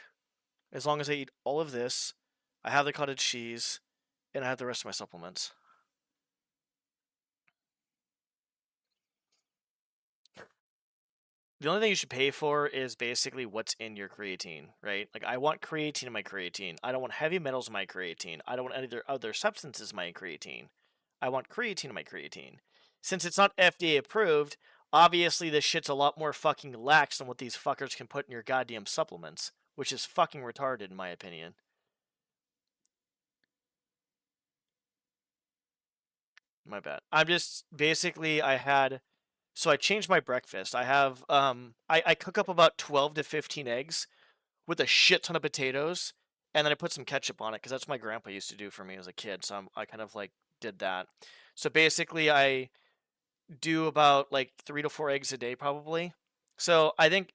Speaker 1: As long as I eat all of this, I have the cottage cheese, and I have the rest of my supplements. The only thing you should pay for is basically what's in your creatine, right? Like, I want creatine in my creatine. I don't want heavy metals in my creatine. I don't want any other substances in my creatine. I want creatine in my creatine. Since it's not FDA approved, obviously this shit's a lot more fucking lax than what these fuckers can put in your goddamn supplements, which is fucking retarded in my opinion. My bad. I'm just basically so I changed my breakfast. I cook up about 12 to 15 eggs with a shit ton of potatoes, and then I put some ketchup on it because that's what my grandpa used to do for me as a kid. So I kind of like did that. So basically, I do about like 3 to 4 eggs a day probably. So I think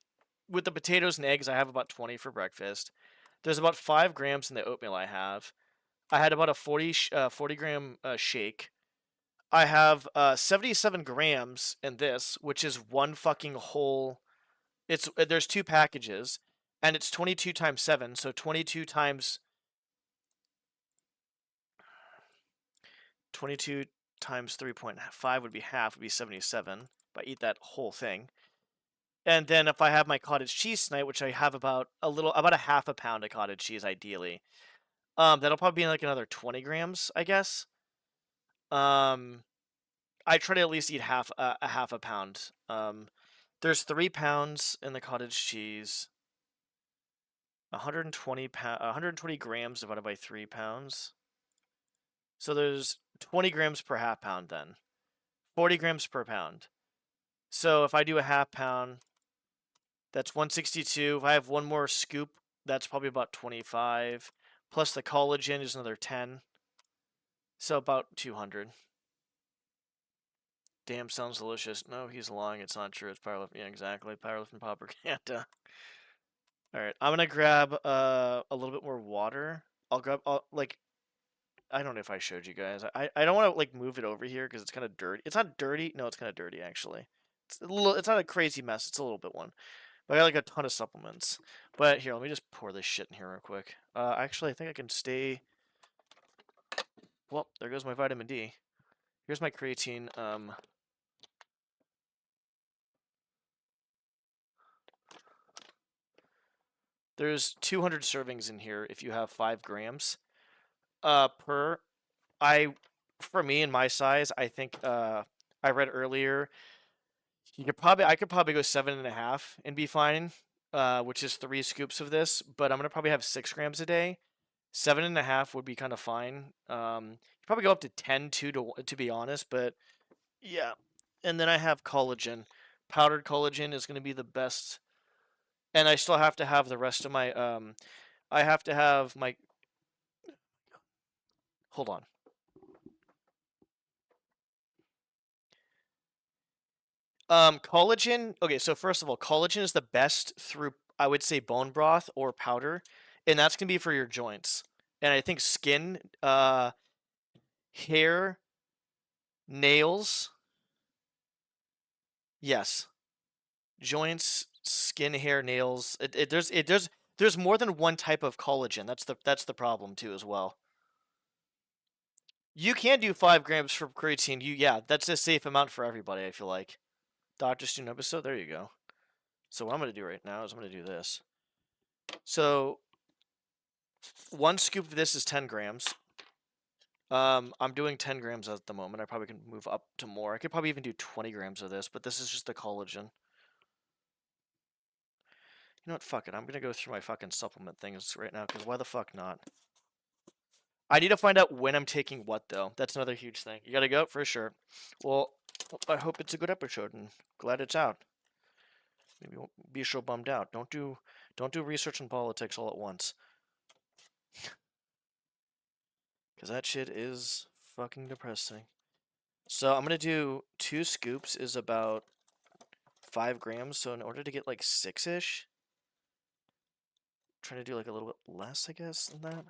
Speaker 1: with the potatoes and eggs, I have about 20 for breakfast. There's about 5 grams in the oatmeal I have. I had about a 40 gram shake. I have 77 grams in this, which is one fucking whole. There's 2 packages, and it's 22 times 7, so 22 times 3.5 would be half, would be 77. If I eat that whole thing, and then if I have my cottage cheese tonight, which I have about a half a pound of cottage cheese ideally, that'll probably be like another 20 grams, I guess. I try to at least eat a half a pound. There's 3 pounds in the cottage cheese. 120 grams divided by 3 pounds. So there's 20 grams per half pound then. 40 grams per pound. So if I do a half pound, that's 162. If I have one more scoop, that's probably about 25. Plus the collagen is another 10. So about 200. Damn, sounds delicious. No, he's lying. It's not true. It's powerlifting. Yeah, exactly. Powerlifting propaganda. All right, I'm gonna grab a little bit more water. I'll grab like I don't know if I showed you guys. I don't want to like move it over here because it's kind of dirty. It's not dirty. No, it's kind of dirty actually. It's a little. It's not a crazy mess. It's a little bit one. But I got like a ton of supplements. But here, let me just pour this shit in here real quick. Actually, I think I can stay. Well, there goes my vitamin D. Here's my creatine. There's 200 servings in here if you have 5 grams. Per. For me and my size, I think I read earlier I could probably go 7.5 and be fine, which is 3 scoops of this. But I'm gonna probably have 6 grams a day. 7.5 would be kind of fine. You probably go up to 10 too, to be honest. But yeah, and then I have collagen. Powdered collagen is gonna be the best, and I still have to have the rest of my I have to have my. Hold on. Collagen. Okay, so first of all, collagen is the best through, I would say, bone broth or powder, and that's gonna be for your joints. And I think skin, hair, nails. Yes, joints, skin, hair, nails. There's more than one type of collagen. That's the problem too as well. You can do 5 grams for creatine. Yeah, that's a safe amount for everybody. I feel like. Doctor Student episode. There you go. So what I'm gonna do right now is I'm gonna do this. So 1 scoop of this is 10 grams. I'm doing 10 grams at the moment. I probably can move up to more. I could probably even do 20 grams of this, but this is just the collagen. You know what? Fuck it. I'm gonna go through my fucking supplement things right now, because why the fuck not? I need to find out when I'm taking what, though. That's another huge thing. You gotta go? For sure. Well, I hope it's a good episode, and glad it's out. Maybe you won't be so bummed out. Don't do research on politics all at once. Because that shit is fucking depressing. So I'm gonna do 2 scoops is about 5 grams. So in order to get like 6-ish, trying to do like a little bit less, I guess, than that.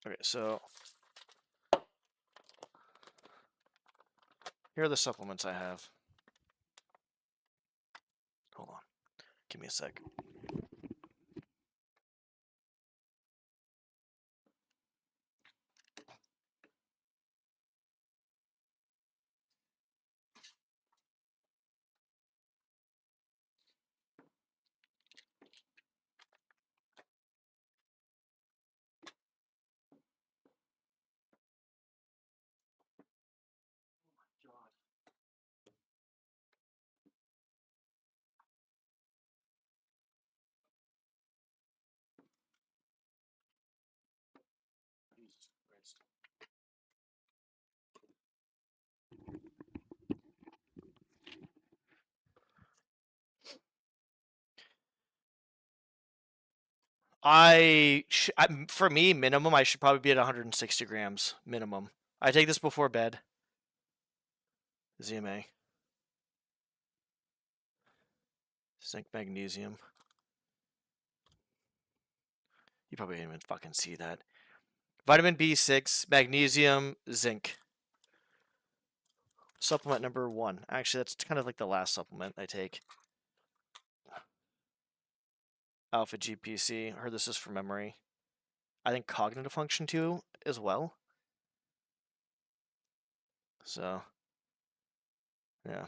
Speaker 1: Okay, so here are the supplements I have. Hold on, give me a sec. Jesus Christ. For me, minimum, I should probably be at 160 grams minimum. I take this before bed. ZMA. Zinc, magnesium. You probably didn't even fucking see that. Vitamin B6, magnesium, zinc. Supplement number 1. Actually, that's kind of like the last supplement I take. Alpha GPC. I heard this is from memory. I think cognitive function too, as well. So, yeah.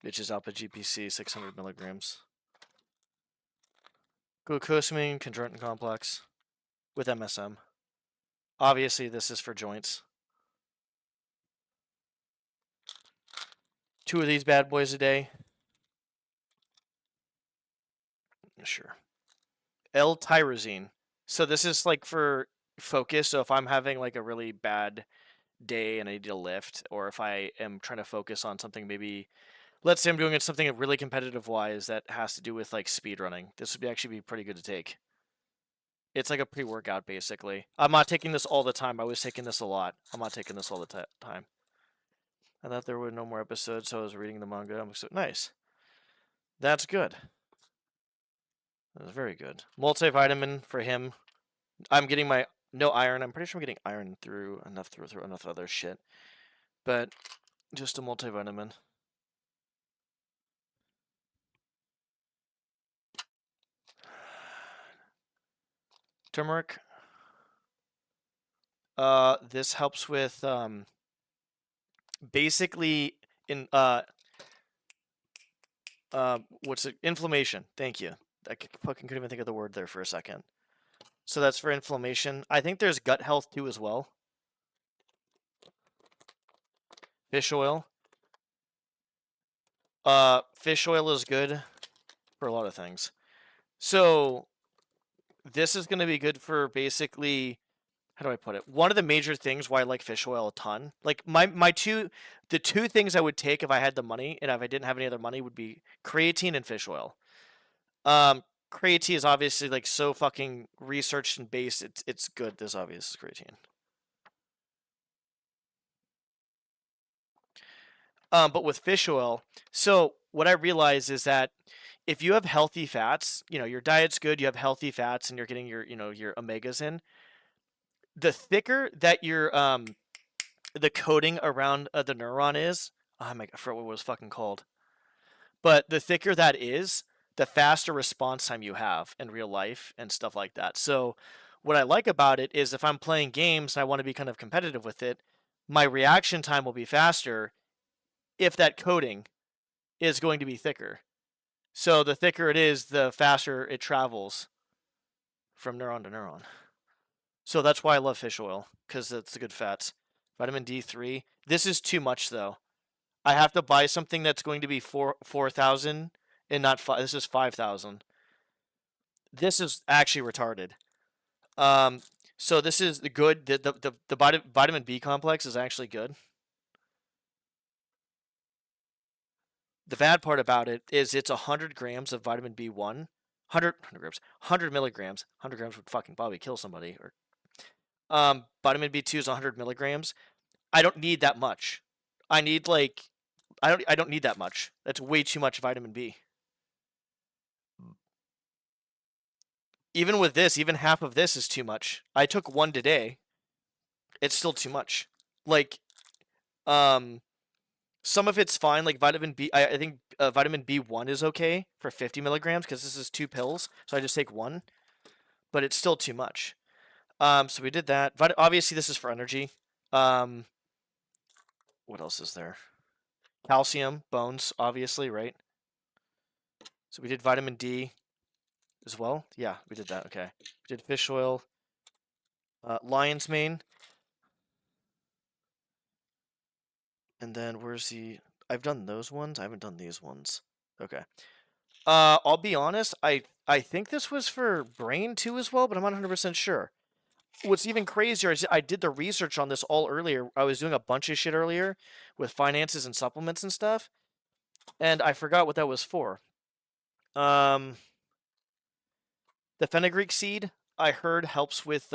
Speaker 1: Which is alpha GPC, 600 milligrams. Glucosamine, chondroitin complex with MSM. Obviously, this is for joints. 2 of these bad boys a day. Sure. L-tyrosine. So this is like for focus. So if I'm having like a really bad day and I need to lift, or if I am trying to focus on something, maybe let's say I'm doing something really competitive wise that has to do with like speed running, this would actually be pretty good to take. It's like a pre-workout basically. I'm not taking this all the time. I was taking this a lot. I'm not taking this all the time. I thought there were no more episodes, so I was reading the manga. I'm so nice. That's good. That was very good. Multivitamin for him. I'm getting my no iron. I'm pretty sure I'm getting iron through enough other shit. But just a multivitamin. Turmeric. This helps with basically in what's it? Inflammation. Thank you. I fucking couldn't even think of the word there for a second. So that's for inflammation. I think there's gut health too as well. Fish oil. Fish oil is good for a lot of things. So this is going to be good for basically, how do I put it? One of the major things why I like fish oil a ton. Like the two things I would take if I had the money and if I didn't have any other money would be creatine and fish oil. Creatine is obviously like so fucking researched and based. It's good. This obvious creatine. But with fish oil, so what I realize is that if you have healthy fats, your diet's good, you have healthy fats, and you're getting your omegas in. The thicker that your the coating around the neuron is, oh my, I forgot what it was fucking called. But the thicker that is, the faster response time you have in real life and stuff like that. So what I like about it is if I'm playing games and I want to be kind of competitive with it, my reaction time will be faster if that coating is going to be thicker. So the thicker it is, the faster it travels from neuron to neuron. So that's why I love fish oil, because it's a good fats. Vitamin D3. This is too much though. I have to buy something that's going to be 4,000 and not 5. This is 5,000. This is actually retarded. So this is the good. The vitamin B complex is actually good. The bad part about it is it's 100 grams of vitamin B1. 100 grams. 100 milligrams. 100 grams would fucking probably kill somebody. Or vitamin B2 is 100 milligrams. I don't need that much. I need like I don't need that much. That's way too much vitamin B. Even with this, even half of this is too much. I took one today. It's still too much. Like, some of it's fine. Like vitamin B, I think vitamin B1 is okay for 50 milligrams because this is 2 pills. So I just take one, but it's still too much. So we did that. Obviously, this is for energy. What else is there? Calcium, bones, obviously, right? So we did vitamin D as well. Yeah, we did that. Okay. We did fish oil. Lion's mane. And then where's the... I've done those ones. I haven't done these ones. Okay. I'll be honest. I think this was for brain too as well, but I'm not 100% sure. What's even crazier is I did the research on this all earlier. I was doing a bunch of shit earlier with finances and supplements and stuff, and I forgot what that was for. The fenugreek seed I heard helps with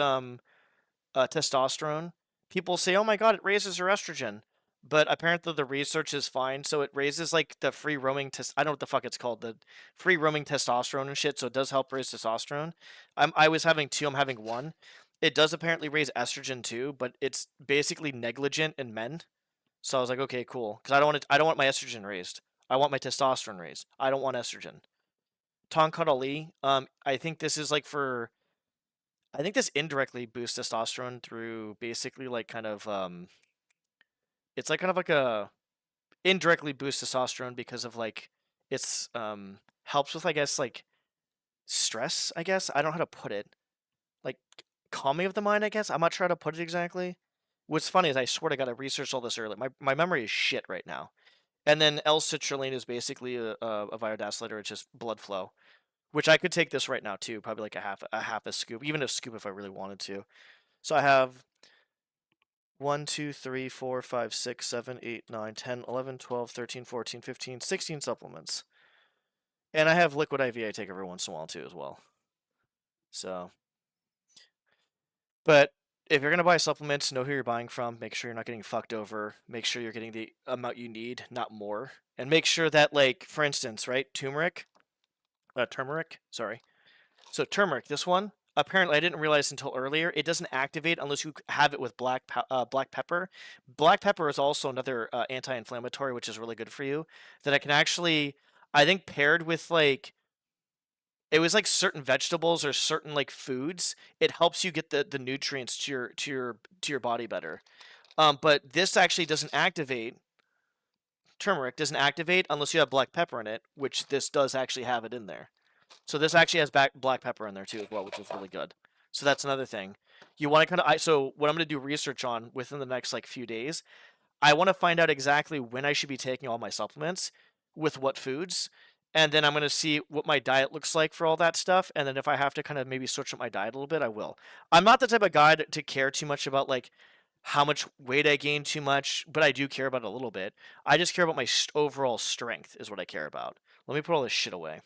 Speaker 1: testosterone. People say, "Oh my god, it raises your estrogen," but apparently the research is fine. So it raises like the free roaming I don't know what the fuck it's called, the free roaming testosterone and shit. So it does help raise testosterone. I was having 2. I'm having 1. It does apparently raise estrogen too, but it's basically negligent in men. So I was like, okay, cool, because I don't want my estrogen raised. I want my testosterone raised. I don't want estrogen. Tonkat Ali. I think this is like for. I think this indirectly boosts testosterone through basically like kind of it's like kind of like a indirectly boosts testosterone because of like it's helps with, I guess, like stress, I guess. I don't know how to put it. Like calming of the mind, I guess. I'm not sure how to put it exactly. What's funny is I swear to God I researched all this earlier. My memory is shit right now. And then L-citrulline is basically a vasodilator. It's just blood flow, which I could take this right now too, probably like a half a scoop, even a scoop if I really wanted to. So I have 1, 2, 3, 4, 5, 6, 7, 8, 9, 10, 11, 12, 13, 14, 15, 16 supplements. And I have liquid IV I take every once in a while too as well. So, but if you're gonna buy supplements, know who you're buying from. Make sure you're not getting fucked over. Make sure you're getting the amount you need, not more. And make sure that, like, for instance, right, turmeric. Sorry. So turmeric, this one. Apparently, I didn't realize until earlier. It doesn't activate unless you have it with black pepper. Black pepper is also another anti-inflammatory, which is really good for you. That I can actually, I think, paired with like it was like certain vegetables or certain like foods, it helps you get the nutrients to your body better. But this actually doesn't activate. Turmeric doesn't activate unless you have black pepper in it, which this does actually have it in there. So this actually has black pepper in there too as well, which is really good. So that's another thing. You want to kind of so what I'm going to do research on within the next like few days, I want to find out exactly when I should be taking all my supplements with what foods. And then I'm going to see what my diet looks like for all that stuff. And then if I have to kind of maybe switch up my diet a little bit, I will. I'm not the type of guy to care too much about like how much weight I gain too much, but I do care about it a little bit. I just care about my overall strength is what I care about. Let me put all this shit away.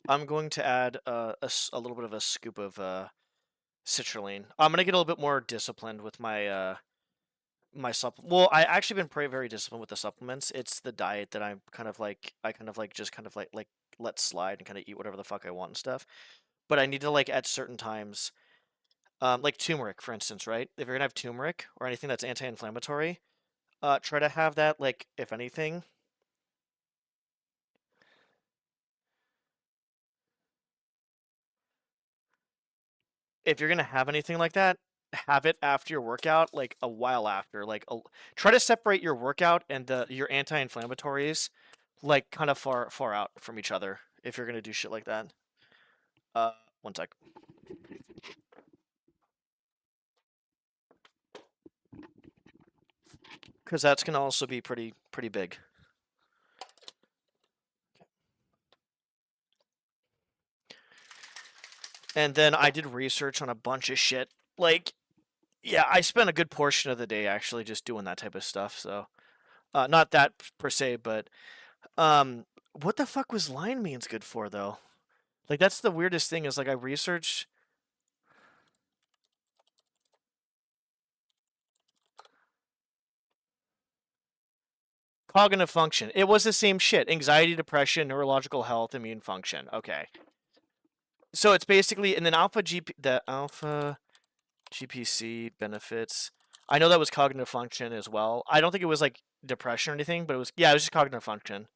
Speaker 1: I'm going to add a little bit of a scoop of citrulline. I'm gonna get a little bit more disciplined with my Well, I actually been very disciplined with the supplements. It's the diet that I'm kind of like I kind of like just kind of like let slide and kind of eat whatever the fuck I want and stuff. But I need to like at certain times, like turmeric, for instance, right? If you're gonna have turmeric or anything that's anti-inflammatory, try to have that like if anything. If you're gonna have anything like that, have it after your workout, like a while after. Try to separate your workout and your anti-inflammatories, like kind of far out from each other. If you're gonna do shit like that. Uh, One sec. Because that's gonna also be pretty big. And then I did research on a bunch of shit. Like, yeah, I spent a good portion of the day actually just doing that type of stuff. So, not that per se, but what the fuck was line means good for though? Like that's the weirdest thing is like I researched cognitive function. It was the same shit. Anxiety, depression, neurological health, immune function. Okay. So it's basically and then the alpha GPC benefits. I know that was cognitive function as well. I don't think it was like depression or anything, but it was yeah, it was just cognitive function.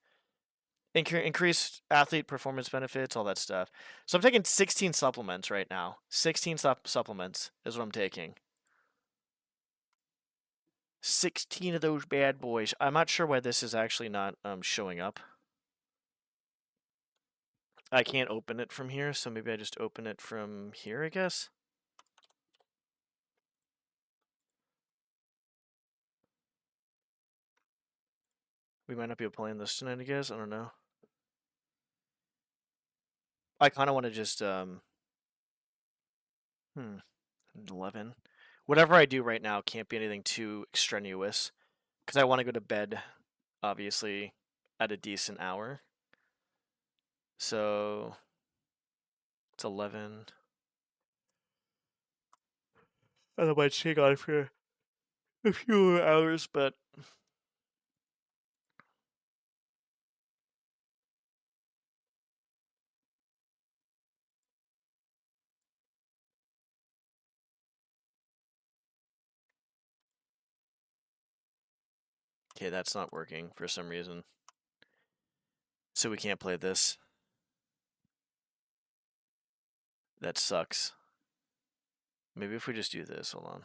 Speaker 1: Increased athlete performance benefits, all that stuff. So I'm taking 16 supplements right now. 16 supplements is what I'm taking. 16 of those bad boys. I'm not sure why this is actually not showing up. I can't open it from here, so maybe I just open it from here, I guess. We might not be able to play this tonight, I guess. I don't know. I kind of want to just 11. Whatever I do right now can't be anything too extraneous because I want to go to bed, obviously, at a decent hour. So it's 11. I might take on for a few hours, but okay, that's not working for some reason. So we can't play this. That sucks. Maybe if we just do this, hold on.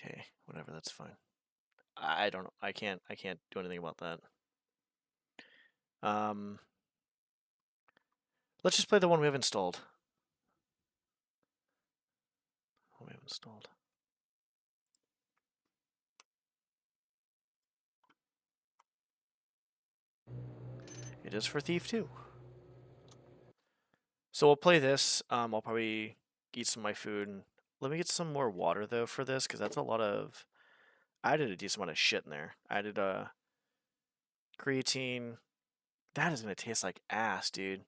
Speaker 1: Okay, whatever, that's fine. I don't know. I can't do anything about that. Let's just play the one we have installed. One we have installed. It is for Thief 2. So we'll play this. I'll probably eat some of my food. And let me get some more water, though, for this, because that's a lot of... I added a decent amount of shit in there. I added creatine. That is going to taste like ass, dude.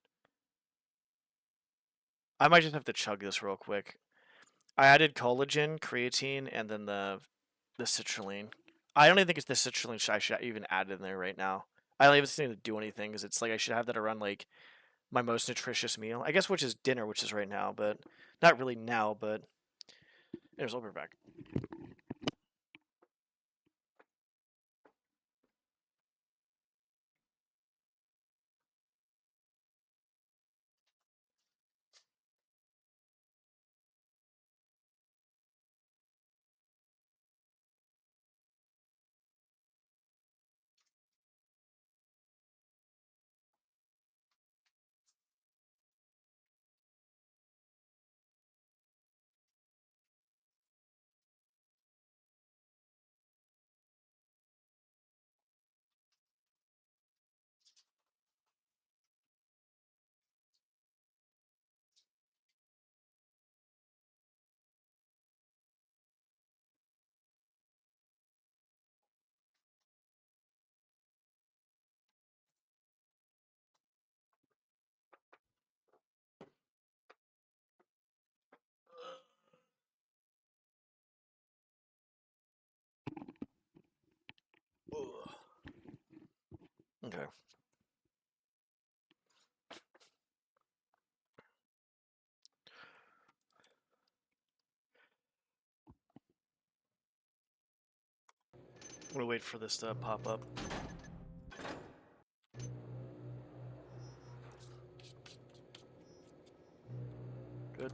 Speaker 1: I might just have to chug this real quick. I added collagen, creatine, and then the citrulline. I don't even think it's the citrulline I should even add in there right now. I don't even think to do anything because it's like I should have that around like my most nutritious meal. I guess which is dinner, which is right now, but not really now, but there's I'll be back. Okay. I'm gonna wait for this to pop up. Good.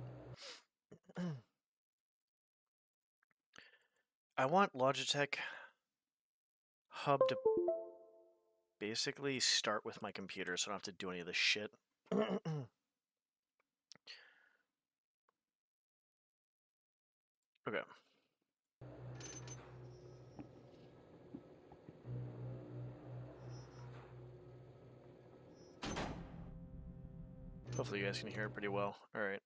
Speaker 1: I want Logitech Hub to basically start with my computer so I don't have to do any of this shit. Okay. Hopefully you guys can hear it pretty well. Alright,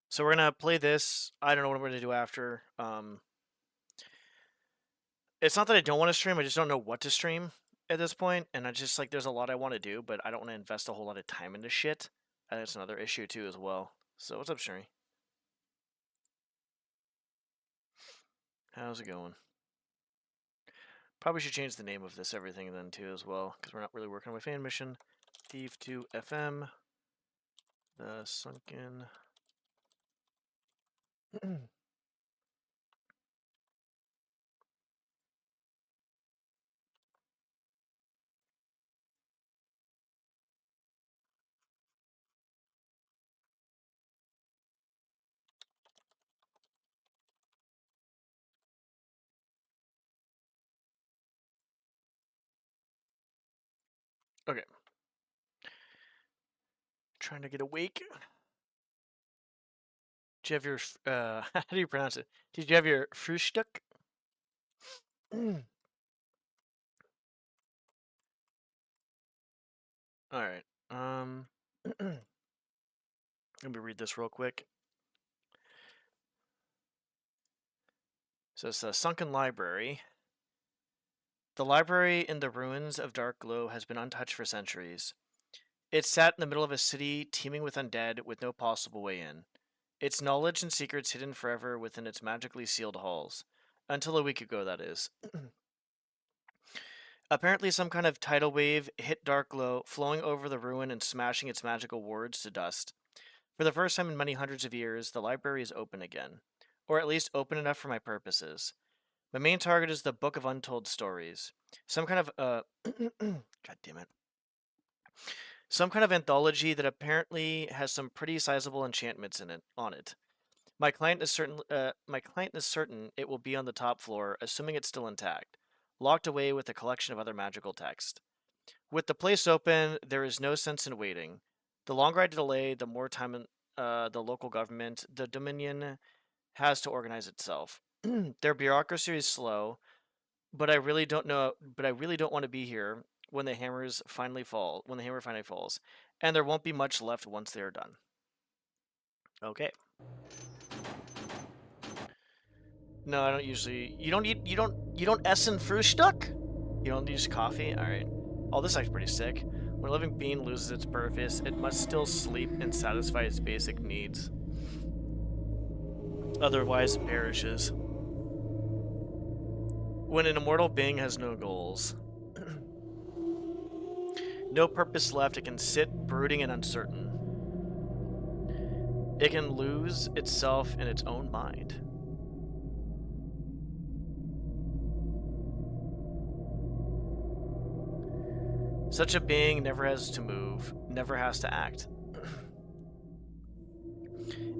Speaker 1: so we're gonna play this. I don't know what I'm gonna do after. It's not that I don't want to stream, I just don't know what to stream at this point, and I just like there's a lot I want to do, but I don't want to invest a whole lot of time into shit. And that's another issue too as well. So what's up, Shuri? How's it going? Probably should change the name of this everything then too as well, because we're not really working on my fan mission. Thief 2 FM. The Sunken. Okay. Trying to get awake. Did you have your how do you pronounce it? Did you have your Frühstück? All right. Let me read this real quick. So it's a sunken library. The library in the ruins of Dark Glow has been untouched for centuries. It sat in the middle of a city teeming with undead with no possible way in. Its knowledge and secrets hidden forever within its magically sealed halls. Until a week ago, that is. Apparently some kind of tidal wave hit Dark Glow, flowing over the ruin and smashing its magical wards to dust. For the first time in many hundreds of years, the library is open again. Or at least open enough for my purposes. My main target is the Book of Untold Stories. Some kind of, God damn it. Some kind of anthology that apparently has some pretty sizable enchantments on it. My client is certain it will be on the top floor, assuming it's still intact, locked away with a collection of other magical text. With the place open, there is no sense in waiting. The longer I delay, the more time the local government, the Dominion, has to organize itself. Their bureaucracy is slow, but I really don't want to be here when the hammer finally falls, and there won't be much left once they are done. Okay. No, I don't usually. You don't essen Frühstück? You don't use coffee? Alright. Oh, this is actually pretty sick. When a living being loses its purpose, it must still sleep and satisfy its basic needs. Otherwise, it perishes. When an immortal being has no goals, no purpose left, it can sit brooding and uncertain. It can lose itself in its own mind. Such a being never has to move, never has to act.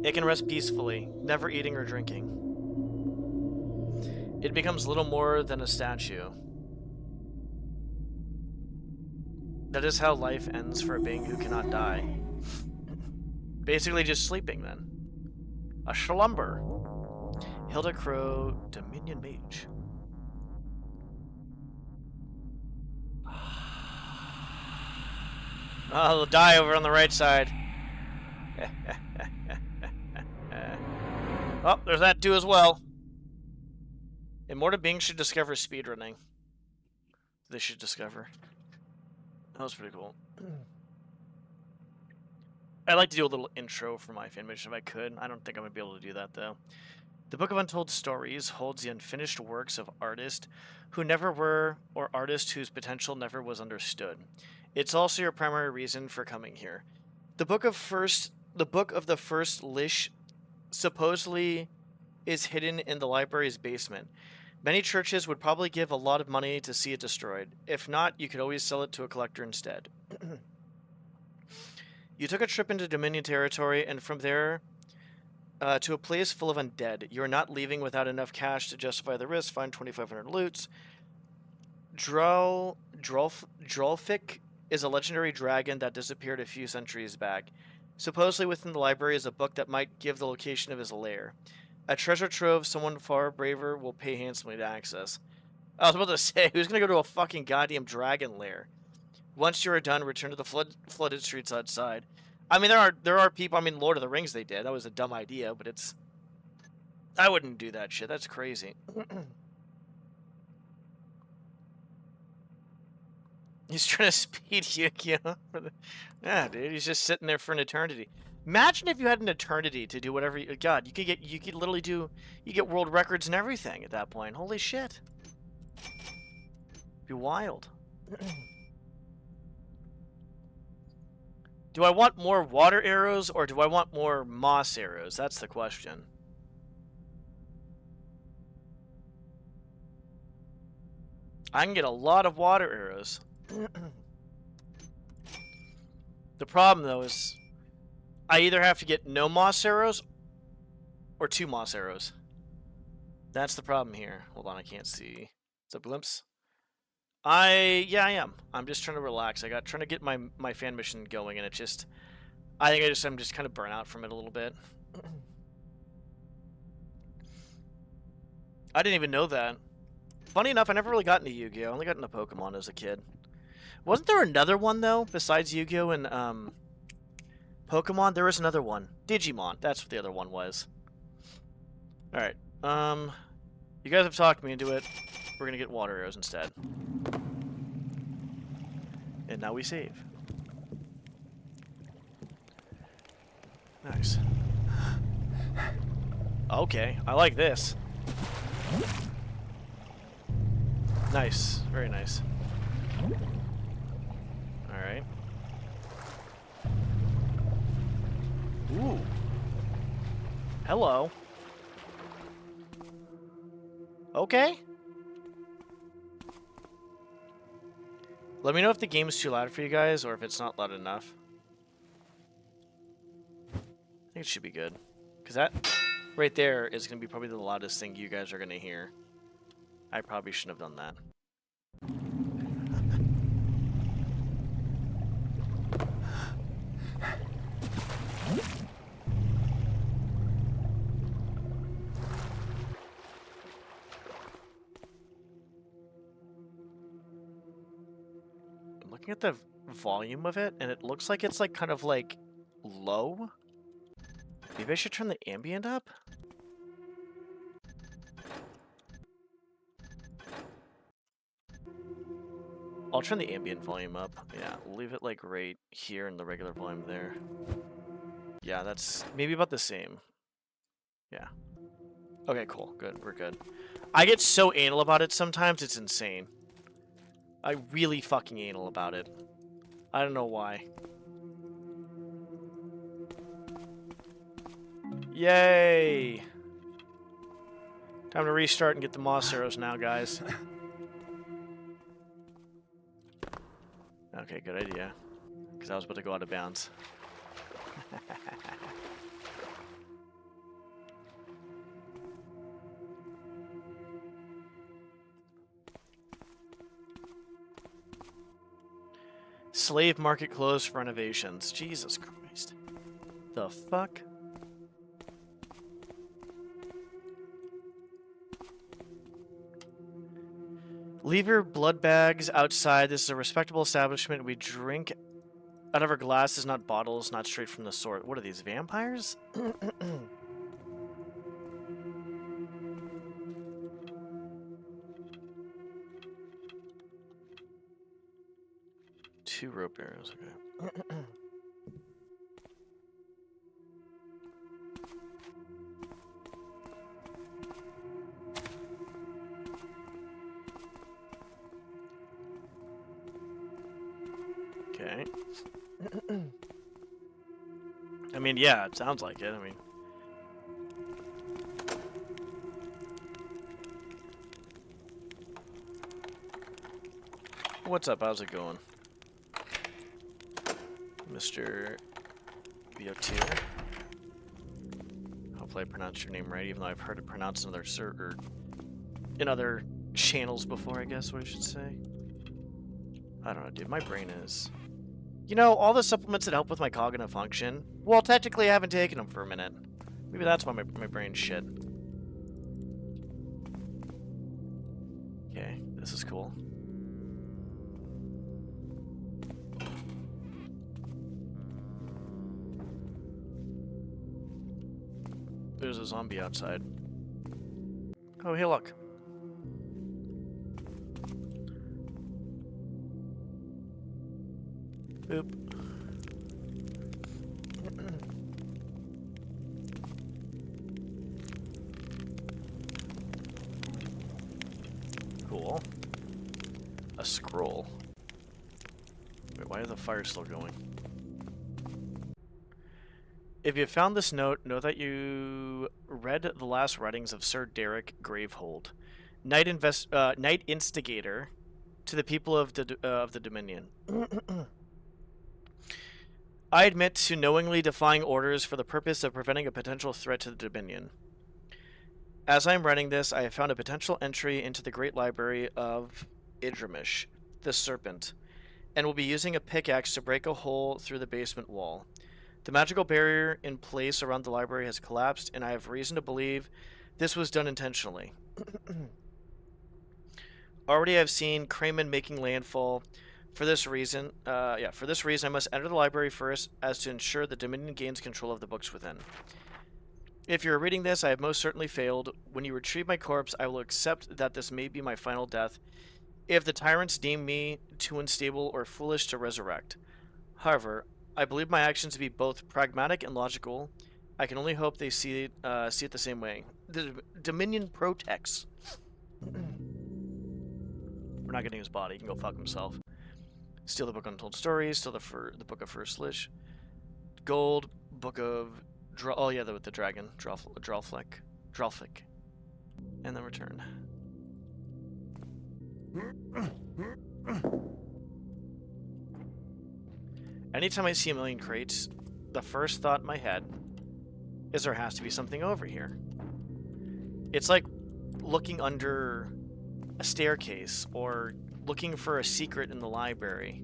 Speaker 1: It can rest peacefully, never eating or drinking. It becomes little more than a statue. That is how life ends for a being who cannot die. Basically just sleeping, then. A slumber. Hilda Crow, Dominion Mage. Oh, they'll die over on the right side. Oh, there's that too as well. Immortal beings should discover speedrunning. They should discover. That was pretty cool. I'd like to do a little intro for my fan mission if I could. I don't think I'm going to be able to do that, though. The Book of Untold Stories holds the unfinished works of artists who never were, or artists whose potential never was understood. It's also your primary reason for coming here. The Book of the First Lish supposedly is hidden in the library's basement. Many churches would probably give a lot of money to see it destroyed. If not, you could always sell it to a collector instead. You took a trip into Dominion territory, and from there to a place full of undead. You are not leaving without enough cash to justify the risk. Find 2,500 loots. Drolfik is a legendary dragon that disappeared a few centuries back. Supposedly within the library is a book that might give the location of his lair. A treasure trove someone far braver will pay handsomely to access. I was about to say, who's going to go to a fucking goddamn dragon lair? Once you are done, return to the flooded streets outside. I mean, there are people. I mean, Lord of the Rings they did. That was a dumb idea, but it's. I wouldn't do that shit. That's crazy. He's trying to speed Yu-Gi-Oh! Yeah, dude. He's just sitting there for an eternity. Imagine if you had an eternity to do whatever. God, you could literally do. You get world records and everything at that point. Holy shit. Be wild. Do I want more water arrows or do I want more moss arrows? That's the question. I can get a lot of water arrows. The problem, though, is I either have to get no moss arrows or 2 moss arrows. That's the problem here. Hold on, I can't see. Is that glimpse? Yeah, I am. I'm just trying to relax. Trying to get my fan mission going, and it just, I'm just kind of burnt out from it a little bit. I didn't even know that. Funny enough, I never really got into Yu-Gi-Oh! I only got into Pokemon as a kid. Wasn't there another one though besides Yu-Gi-Oh! And Pokemon? There was another one. Digimon. That's what the other one was. All right. You guys have talked me into it. We're gonna get water arrows instead. And now we save. Nice. Okay, I like this. Nice, very nice. Alright. Ooh. Hello. Okay. Let me know if the game is too loud for you guys or if it's not loud enough. I think it should be good. Because that right there is going to be probably the loudest thing you guys are going to hear. I probably shouldn't have done that. I'm looking at the volume of it, and it looks like it's like kind of like low. Maybe I should turn the ambient up? I'll turn the ambient volume up. Yeah, we'll leave it like right here and the regular volume there. Yeah, that's maybe about the same. Yeah. Okay, cool. Good. We're good. I get so anal about it sometimes, it's insane. I really fucking anal about it. I don't know why. Yay! Time to restart and get the moss arrows now, guys. Okay, good idea. Because I was about to go out of bounds. Slave market closed for renovations. Jesus Christ. The fuck? Leave your blood bags outside. This is a respectable establishment. We drink out of our glasses, not bottles, not straight from the sword. What are these, vampires? Two rope arrows, okay. Okay. I mean, yeah, it sounds like it. I mean... What's up? How's it going? Mr. Biotier. Hopefully I pronounced your name right, even though I've heard it pronounced in other channels before, I guess what I should say. I don't know, dude. My brain is... You know, all the supplements that help with my cognitive function, well, technically I haven't taken them for a minute. Maybe that's why my brain's shit. Okay, this is cool. There's a zombie outside. Oh, hey, look. Boop. Cool. A scroll. Wait, why is the fire still going? If you found this note, know that you read the last writings of Sir Derek Gravehold, Knight Instigator to the people of the Dominion. I admit to knowingly defying orders for the purpose of preventing a potential threat to the Dominion. As I am writing this, I have found a potential entry into the Great Library of Idrimish, the Serpent, and will be using a pickaxe to break a hole through the basement wall. The magical barrier in place around the library has collapsed, and I have reason to believe this was done intentionally. Already I've seen Crayman making landfall. For this reason, I must enter the library first, as to ensure the Dominion gains control of the books within. If you're reading this, I have most certainly failed. When you retrieve my corpse, I will accept that this may be my final death, if the tyrants deem me too unstable or foolish to resurrect. However, I believe my actions to be both pragmatic and logical. I can only hope they see it the same way. The Dominion protects. We're not getting his body. He can go fuck himself. Steal the book of Untold Stories. Steal the book of First Lich. Gold. Book of... Oh yeah, with the dragon. Dralflick. And then return. Anytime I see a million crates, the first thought in my head is there has to be something over here. It's like looking under a staircase or looking for a secret in the library,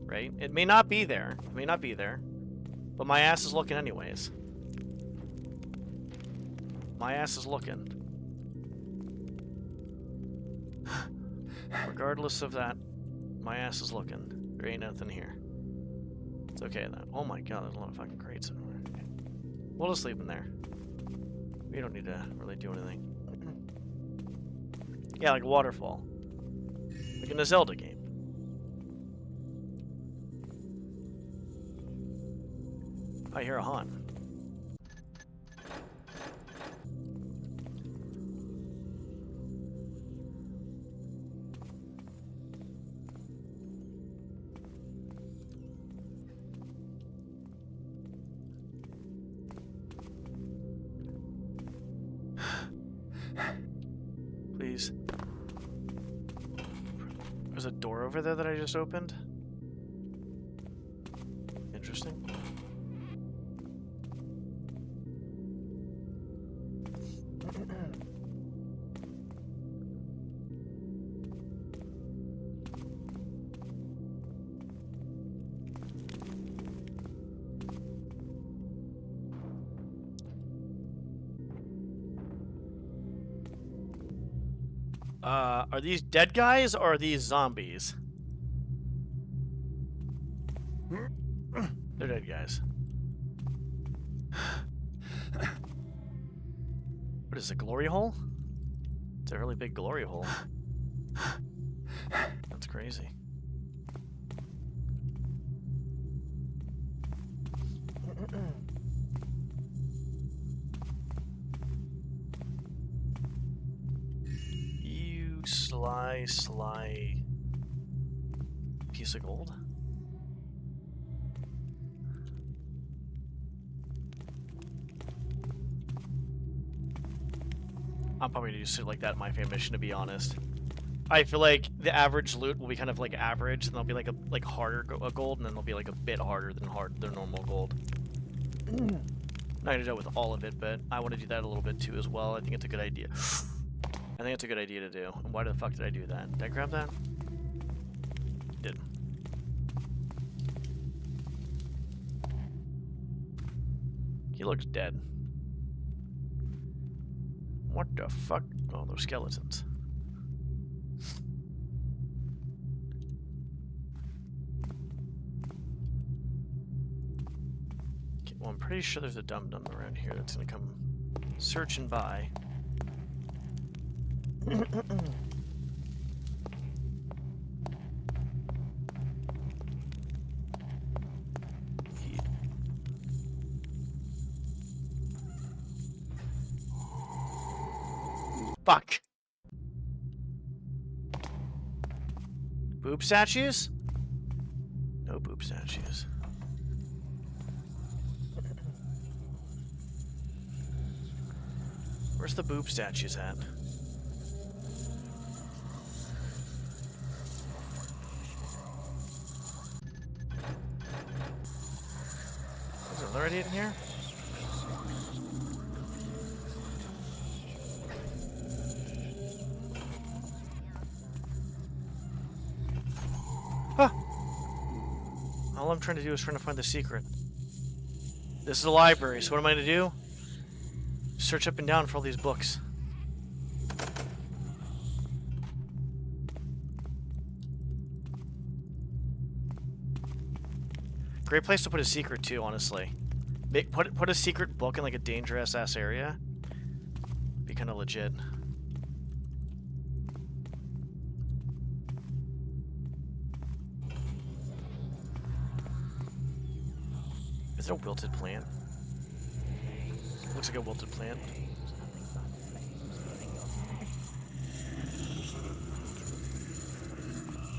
Speaker 1: right? It may not be there. It may not be there. But my ass is looking anyways. My ass is looking. Regardless of that, my ass is looking. There ain't nothing here. It's okay then. Oh my god, there's a lot of fucking crates everywhere. Okay. We'll just leave them there. We don't need to really do anything. Yeah, like a waterfall. Like in a Zelda game. I hear a Han. Please. There's a door over there that I just opened. Interesting. Are these dead guys or are these zombies? They're dead guys. What is it, glory hole? It's a really big glory hole. That's crazy. You sly piece of gold. I'm probably gonna do shit like that in my fan mission, to be honest. I feel like the average loot will be kind of like average, and there'll be like harder gold, and then there'll be like a bit harder than normal gold. Not gonna do it with all of it, but I want to do that a little bit too as well. I think it's a good idea. I think it's a good idea to do. And why the fuck did I do that? Did I grab that? Did. He looks dead. What the fuck? Oh, those skeletons. Okay, well, I'm pretty sure there's a dum-dum around here that's gonna come searching by. Fuck. Boob statues? No boob statues. Where's the boob statues at? Is there already in here? Huh. All I'm trying to do is trying to find the secret. This is a library, so what am I going to do? Search up and down for all these books. Great place to put a secret too, honestly. Put a secret book in like a dangerous ass area. Be kind of legit. Is it a wilted plant? Looks like a wilted plant.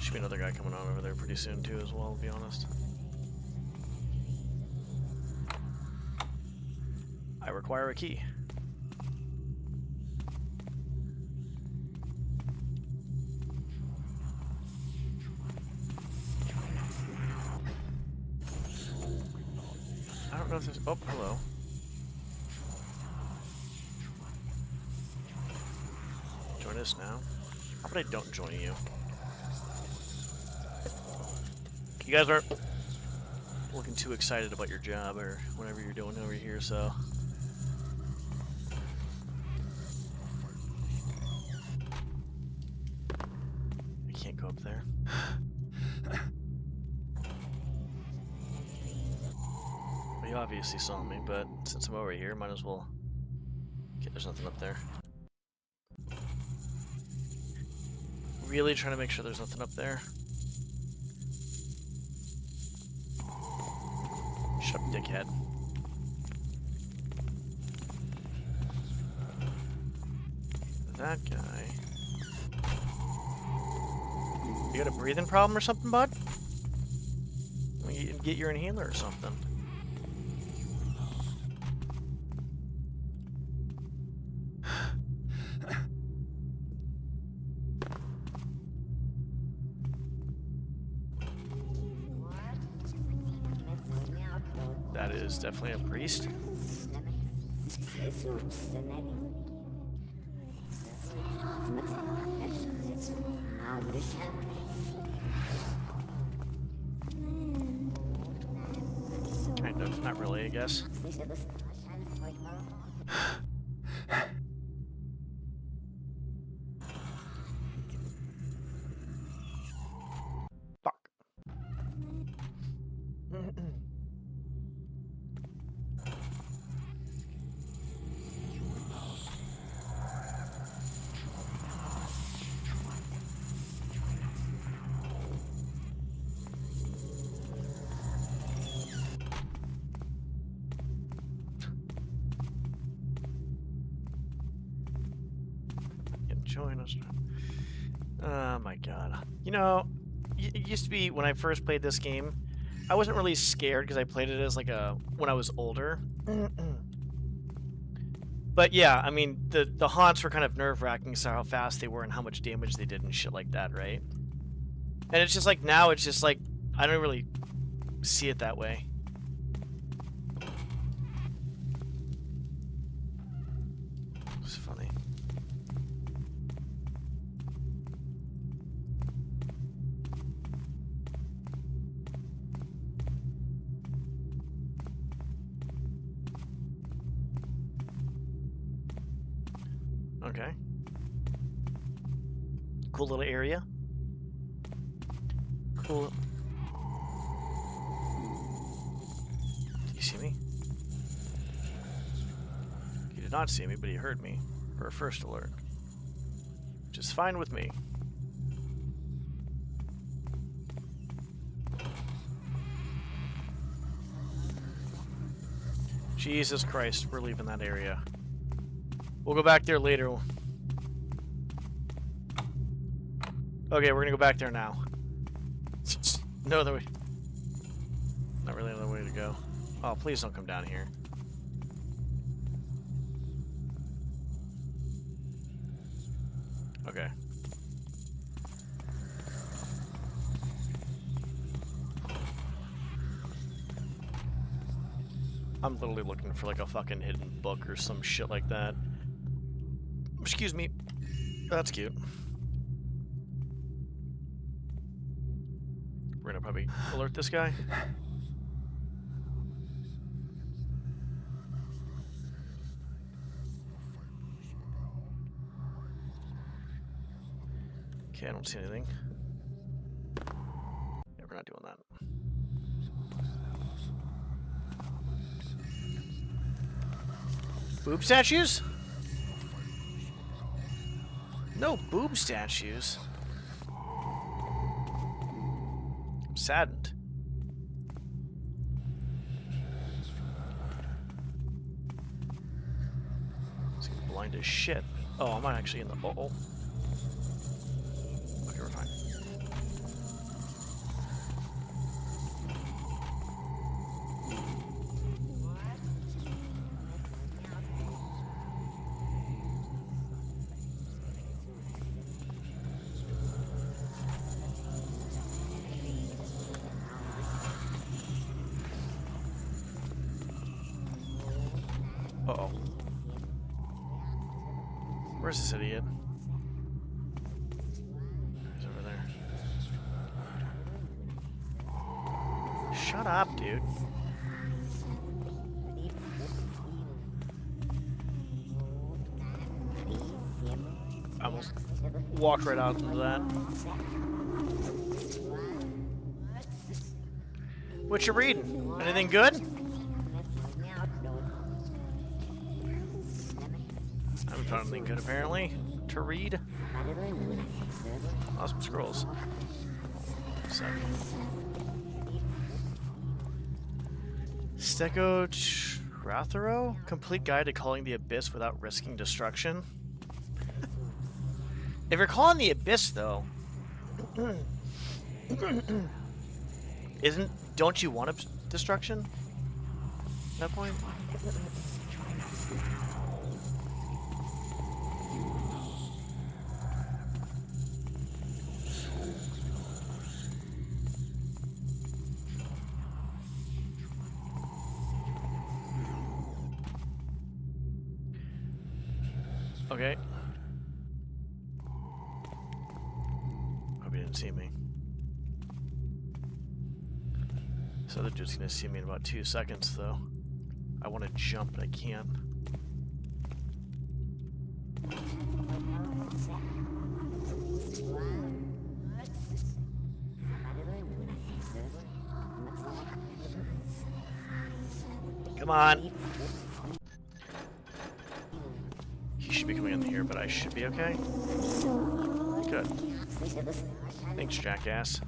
Speaker 1: Should be another guy coming on over there pretty soon too as well, to be honest. I require a key. I don't know if there's... Oh, hello. Join us now. How about I don't join you? You guys aren't looking too excited about your job or whatever you're doing over here, so... I can't go up there. Well, you obviously saw me, but since I'm over here, might as well... Okay, there's nothing up there. Really trying to make sure there's nothing up there. Shut up, dickhead. That guy. You got a breathing problem or something, bud? Get your inhaler or something. That is definitely a priest. Kind of, not really, I guess. Fuck. Join us. Oh my god. You know, it used to be when I first played this game, I wasn't really scared because I played it as like when I was older. But yeah, I mean, the haunts were kind of nerve-wracking, so how fast they were and how much damage they did and shit like that, right? And it's just like now it's just like I don't really see it that way. It's funny. Okay. Cool little area. Cool. Do you see me? He did not see me, but he heard me for a first alert. Which is fine with me. Jesus Christ, we're leaving that area. We'll go back there later. Okay, we're gonna go back there now. No other way. Not really another way to go. Oh, please don't come down here. Okay. I'm literally looking for like a fucking hidden book or some shit like that. Excuse me. That's cute. We're gonna probably alert this guy. Okay, I don't see anything. Yeah, we're not doing that. Boob statues? No boob statues. I'm saddened. It's blind as shit. Oh, I'm not actually in the bowl. Okay, we're fine. Uh-oh. Where's this idiot? He's over there. Shut up, dude. I almost walked right out into that. What you reading? Anything good? I haven't found anything good, apparently, to read. Oh, some scrolls. Stegotrathero? Complete guide to calling the abyss without risking destruction. If you're calling the abyss, though, don't you want destruction at that point? Okay. Hope he didn't see me. This other dude's gonna see me in about 2 seconds, though. I want to jump, but I can't. Come on. He should be coming in here, but I should be okay. Good. Thanks, jackass.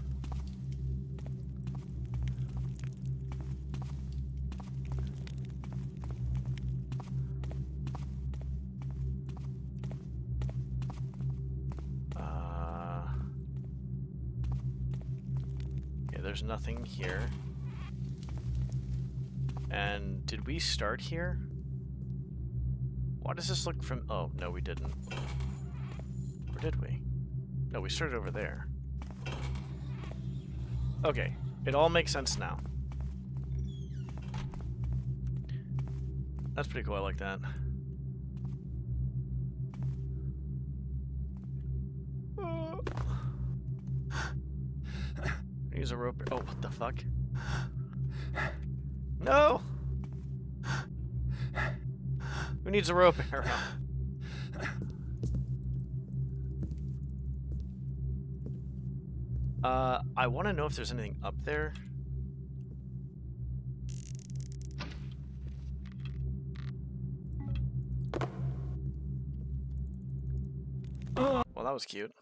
Speaker 1: Okay, there's nothing here. And did we start here? Why does this look from... Oh, no, we didn't. Or did we? No, we started over there. Okay, it all makes sense now. That's pretty cool, I like that. Use a rope... Oh, what the fuck? No! Who needs a rope arrow? I want to know if there's anything up there. Well, that was cute.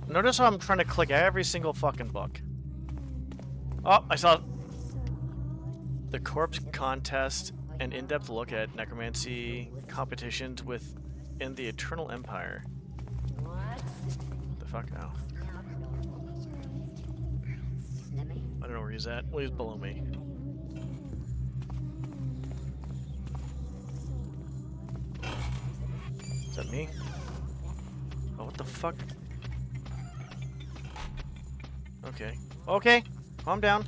Speaker 1: Notice how I'm trying to click every single fucking book. Oh, I saw the corpse contest, an in-depth look at necromancy competitions within the Eternal Empire. What the fuck? Oh. I don't know where he's at. Well, he's below me. Is that me? Oh, what the fuck? Okay. Okay. Calm down.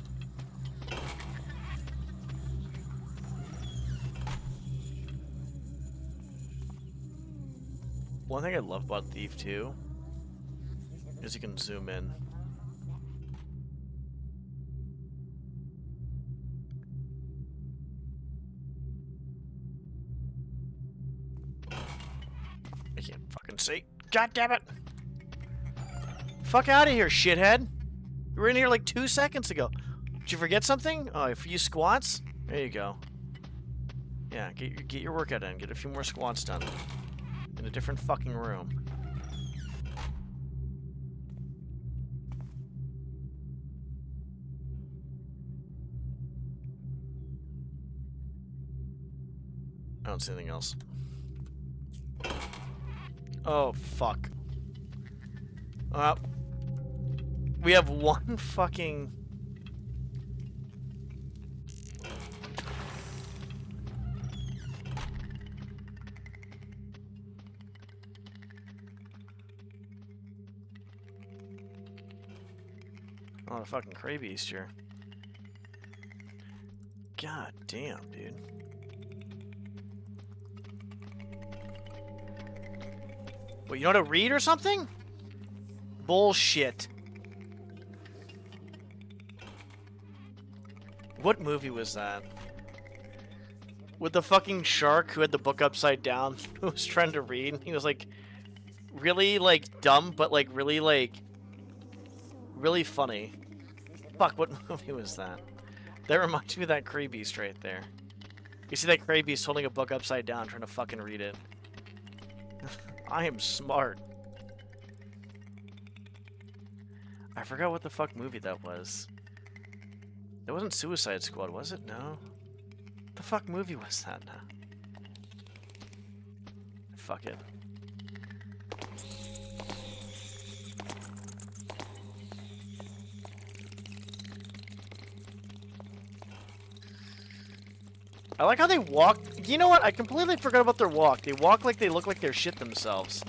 Speaker 1: One thing I love about Thief 2 is you can zoom in. Can't fucking see. God damn it! Fuck out of here, shithead! You were in here like 2 seconds ago. Did you forget something? Oh, a few squats? There you go. Yeah, get your workout in. Get a few more squats done. In a different fucking room. I don't see anything else. Oh, fuck. We have one fucking... Oh, the fucking Cray Beast here. God damn, dude. Wait, you know how to read or something? Bullshit. What movie was that? With the fucking shark who had the book upside down, who was trying to read. He was like, really like dumb, but like really funny. Fuck, what movie was that? That reminds me of that Cray Beast right there. You see that Cray Beast holding a book upside down, trying to fucking read it. I am smart. I forgot what the fuck movie that was. It wasn't Suicide Squad, was it? No. What the fuck movie was that now? Fuck it. I like how they walk. You know what? I completely forgot about their walk. They walk like they look like they're shit themselves.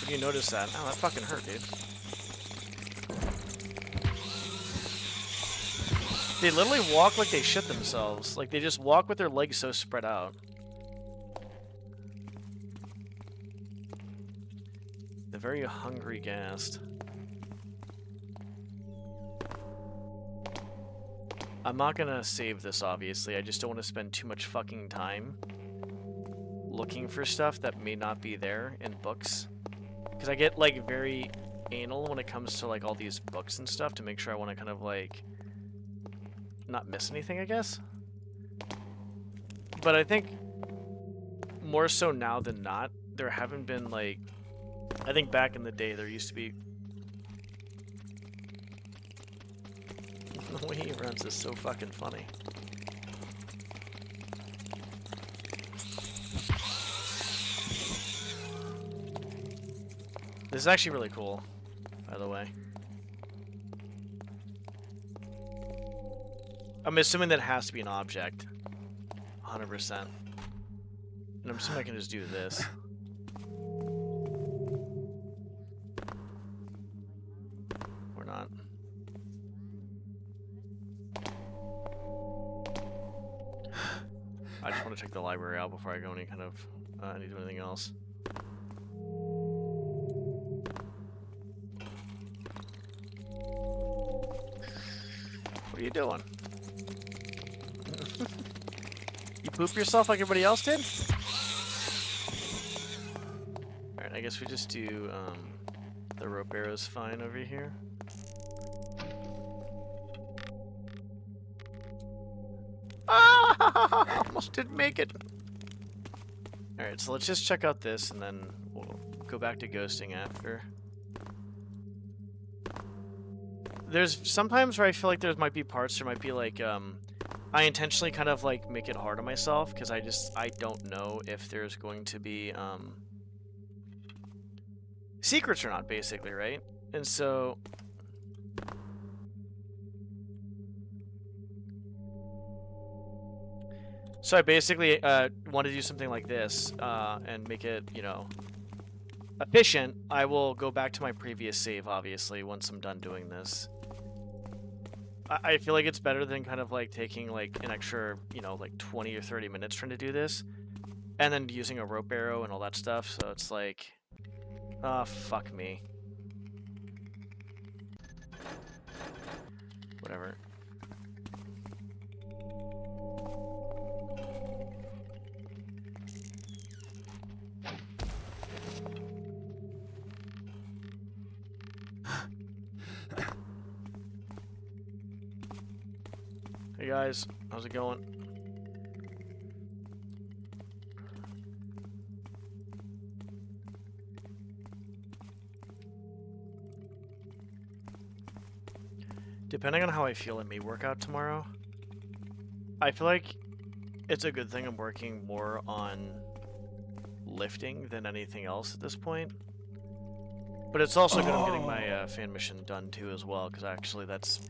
Speaker 1: Did you notice that? Oh, that fucking hurt, dude. They literally walk like they shit themselves. Like they just walk with their legs so spread out. They're very hungry gassed. I'm not gonna save this, obviously. I just don't want to spend too much fucking time looking for stuff that may not be there in books. Because I get, like, very anal when it comes to, like, all these books and stuff to make sure I want to kind of, like, not miss anything, I guess. But I think more so now than not, there haven't been, like... I think back in the day there used to be... The way he runs is so fucking funny. This is actually really cool, by the way. I'm assuming that has to be an object. 100%. And I'm assuming I can just do this. Or not. I just want to check the library out before I go any kind of any do anything else. What are you doing? You poop yourself like everybody else did? Alright, I guess we just do the rope arrows fine over here. Ah! Almost didn't make it. Alright, so let's just check out this and then we'll go back to ghosting after. There's sometimes where I feel like there might be parts, there might be like, I intentionally kind of like make it hard on myself because I don't know if there's going to be, secrets or not, basically, right? And so... So I basically want to do something like this and make it, you know, efficient. I will go back to my previous save, obviously, once I'm done doing this. I feel like it's better than kind of like taking like an extra, you know, like 20 or 30 minutes trying to do this. And then using a rope arrow and all that stuff. So it's like, oh, fuck me. Whatever. Hey guys, how's it going? Depending on how I feel, it may work out tomorrow. I feel like it's a good thing I'm working more on lifting than anything else at this point. But it's also good I'm getting my fan mission done too as well, because actually that's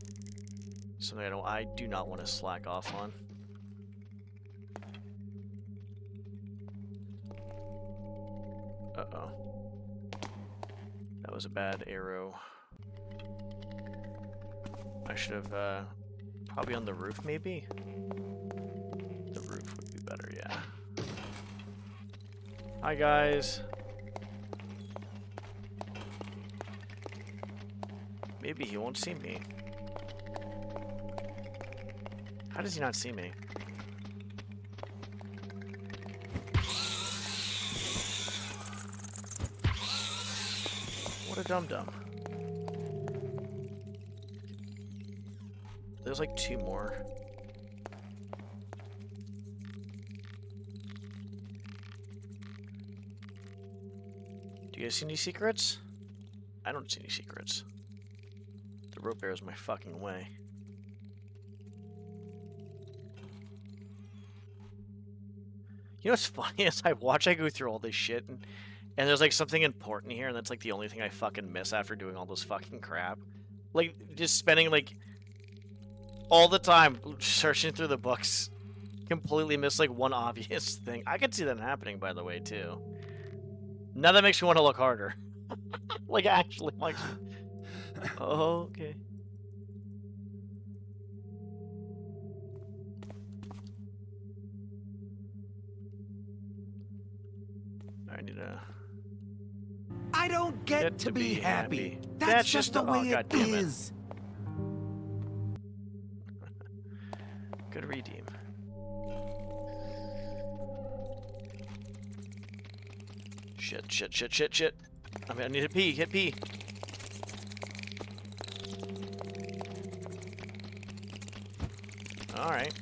Speaker 1: something I do not want to slack off on. Uh-oh. That was a bad arrow. I should have, probably on the roof, maybe? The roof would be better, yeah. Hi, guys. Maybe he won't see me. How does he not see me? What a dum-dum. There's like 2 more. Do you guys see any secrets? I don't see any secrets. The rope bear is my fucking way. You know what's funny is I go through all this shit and there's like something important here and that's like the only thing I fucking miss after doing all this fucking crap. Like just spending like all the time searching through the books, completely miss like one obvious thing. I could see that happening, by the way, too. Now that makes me want to look harder. Like, actually, like... Oh, okay. I need to...
Speaker 7: I don't get to be happy. That's just the way it is.
Speaker 1: Good redeem. Shit. I mean, I need to pee. Hit pee. Alright.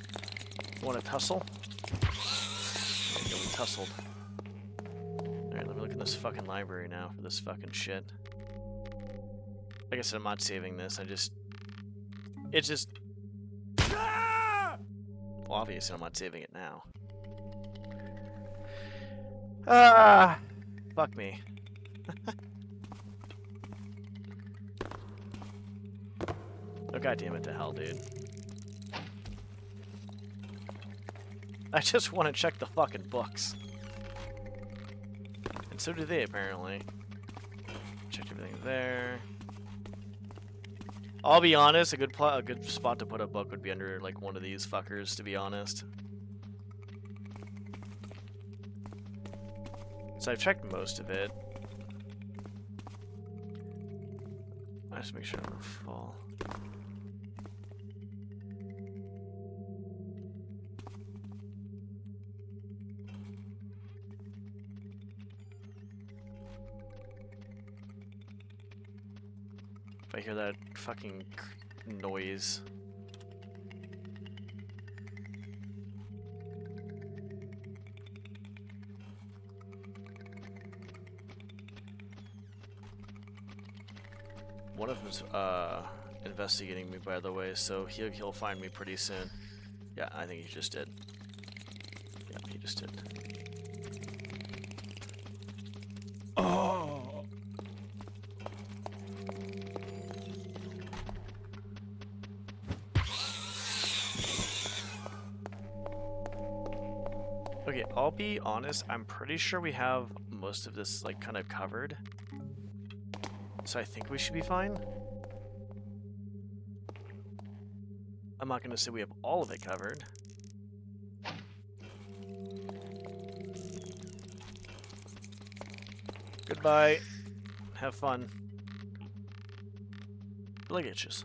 Speaker 1: Want to tussle? There you go, we tussled. Alright, let me look in this fucking library now for this fucking shit. Like I said, I'm not saving this. It's just... Well, obviously, I'm not saving it now. Fuck me. Oh, goddammit to hell, dude. I just want to check the fucking books. And so do they, apparently. Checked everything there. I'll be honest, a good spot to put a book would be under, like, one of these fuckers, to be honest. So I've checked most of it. I just make sure I don't fall. If I hear that fucking noise. One of them's investigating me, by the way, so he'll find me pretty soon. Yeah, I think he just did. Yeah, he just did.
Speaker 7: Oh.
Speaker 1: Okay, I'll be honest, I'm pretty sure we have most of this, like, kind of covered. So I think we should be fine. I'm not going to say we have all of it covered. Goodbye. Have fun. Leg itches.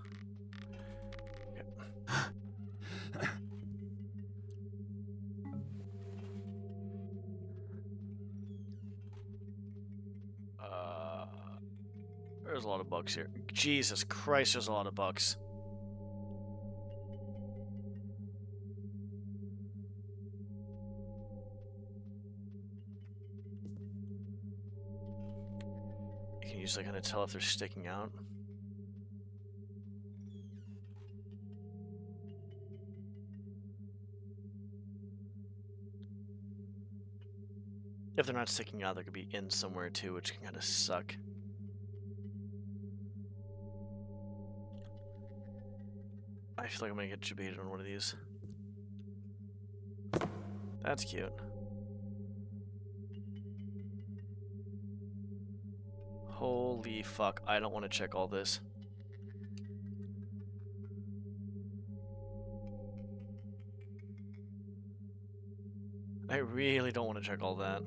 Speaker 1: There's a lot of bugs here. Jesus Christ, there's a lot of bugs. usually kind of tell if they're sticking out. If they're not sticking out, they could be in somewhere too, which can kind of suck. I feel like I'm gonna get debated on one of these. That's cute. Holy fuck, I don't want to check all this. I really don't want to check all that.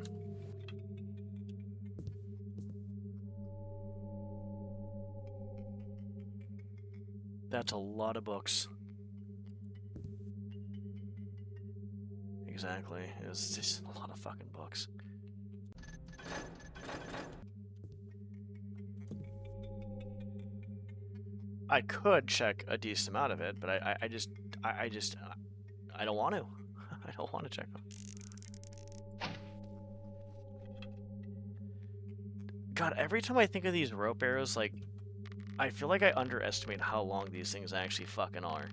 Speaker 1: That's a lot of books. Exactly. It's just a lot of fucking books. I could check a decent amount of it, but I don't want to. I don't want to check them. God, every time I think of these rope arrows, like, I feel like I underestimate how long these things actually fucking are.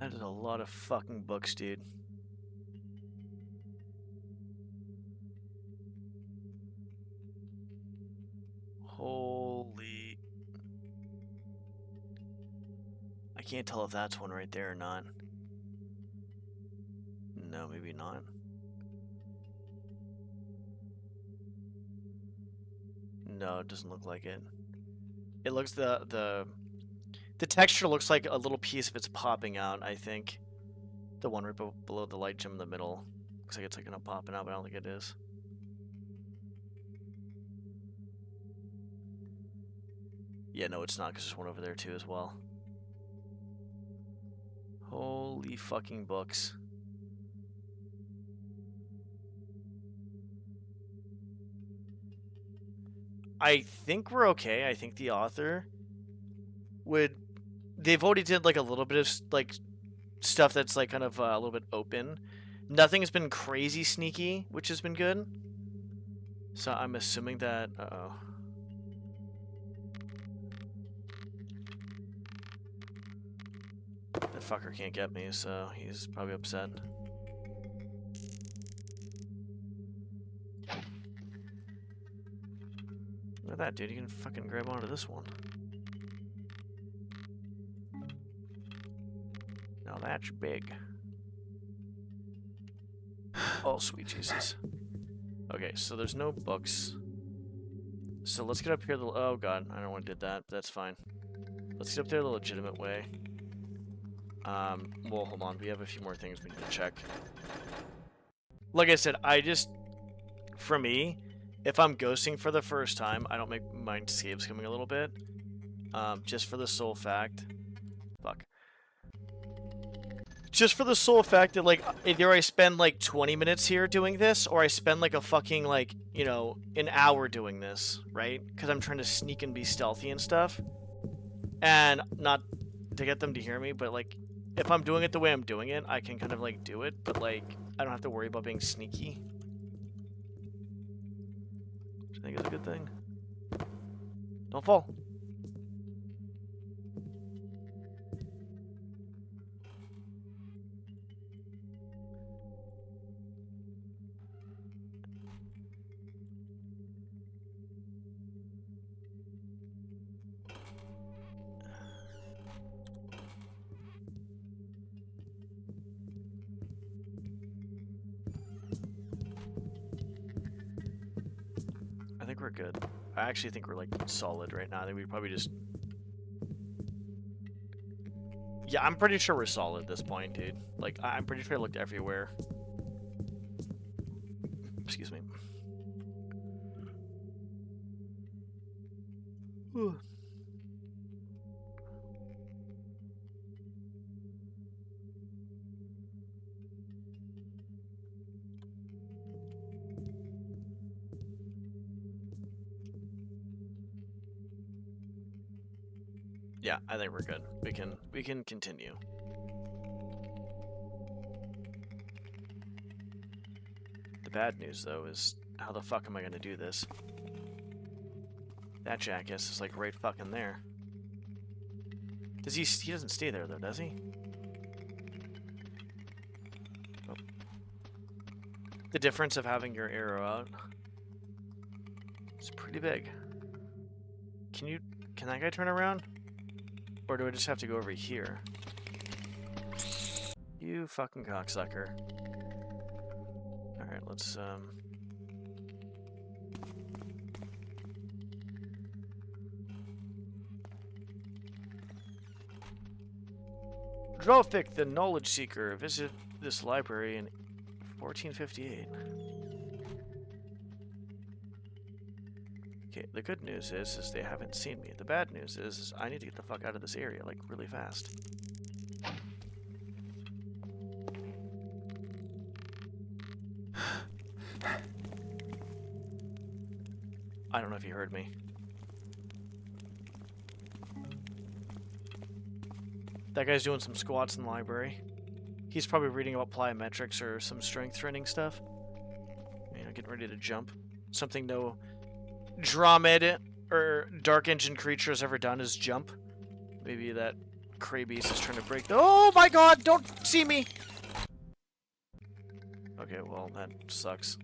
Speaker 1: That is a lot of fucking books, dude. Holy... I can't tell if that's one right there or not. No, maybe not. No, it doesn't look like it. It looks the texture looks like a little piece of it's popping out, I think. The one right below the light gem in the middle. Looks like it's like popping out, but I don't think it is. Yeah, no, it's not, because there's one over there too as well. Holy fucking books. I think we're okay. I think the author would... They've already did like a little bit of like stuff that's like kind of a little bit open. Nothing's been crazy sneaky, which has been good. So I'm assuming that... Uh-oh. That fucker can't get me, so he's probably upset. Look at that, dude. You can fucking grab onto this one. Now that's big. Oh, sweet Jesus. Okay, so there's no books. So let's get up here. Oh god, I don't want to do that, but that's fine. Let's get up there the legitimate way. Well, hold on. We have a few more things we need to check. Like I said, for me, if I'm ghosting for the first time, I don't mind saves coming a little bit. Just for the sole fact. Fuck. Just for the sole fact that, like, either I spend, like, 20 minutes here doing this, or I spend, like, a fucking, like, you know, an hour doing this, right? Because I'm trying to sneak and be stealthy and stuff. And not to get them to hear me, but, like, if I'm doing it the way I'm doing it, I can kind of, like, do it, but, like, I don't have to worry about being sneaky. Which I think is a good thing. Don't fall. I think we're good. I actually think we're, like, solid right now. I think we probably just... Yeah, I'm pretty sure we're solid at this point, dude. Like, I'm pretty sure I looked everywhere. Excuse me. Yeah, I think we're good. We can continue. The bad news though is how the fuck am I gonna do this? That jackass is like right fucking there. Does he doesn't stay there though, does he? Oh. The difference of having your arrow out is pretty big. Can that guy turn around? Or do I just have to go over here? You fucking cocksucker. Alright, let's Drofik, the Knowledge Seeker, visit this library in 1458. Okay, the good news is they haven't seen me. The bad news is I need to get the fuck out of this area, like, really fast. I don't know if you heard me. That guy's doing some squats in the library. He's probably reading about plyometrics or some strength training stuff. You know, getting ready to jump. Something no Dromed or Dark Engine creature has ever done is jump. Maybe that Cray Beast is trying to break the— Oh my god, don't see me! Okay, well, that sucks.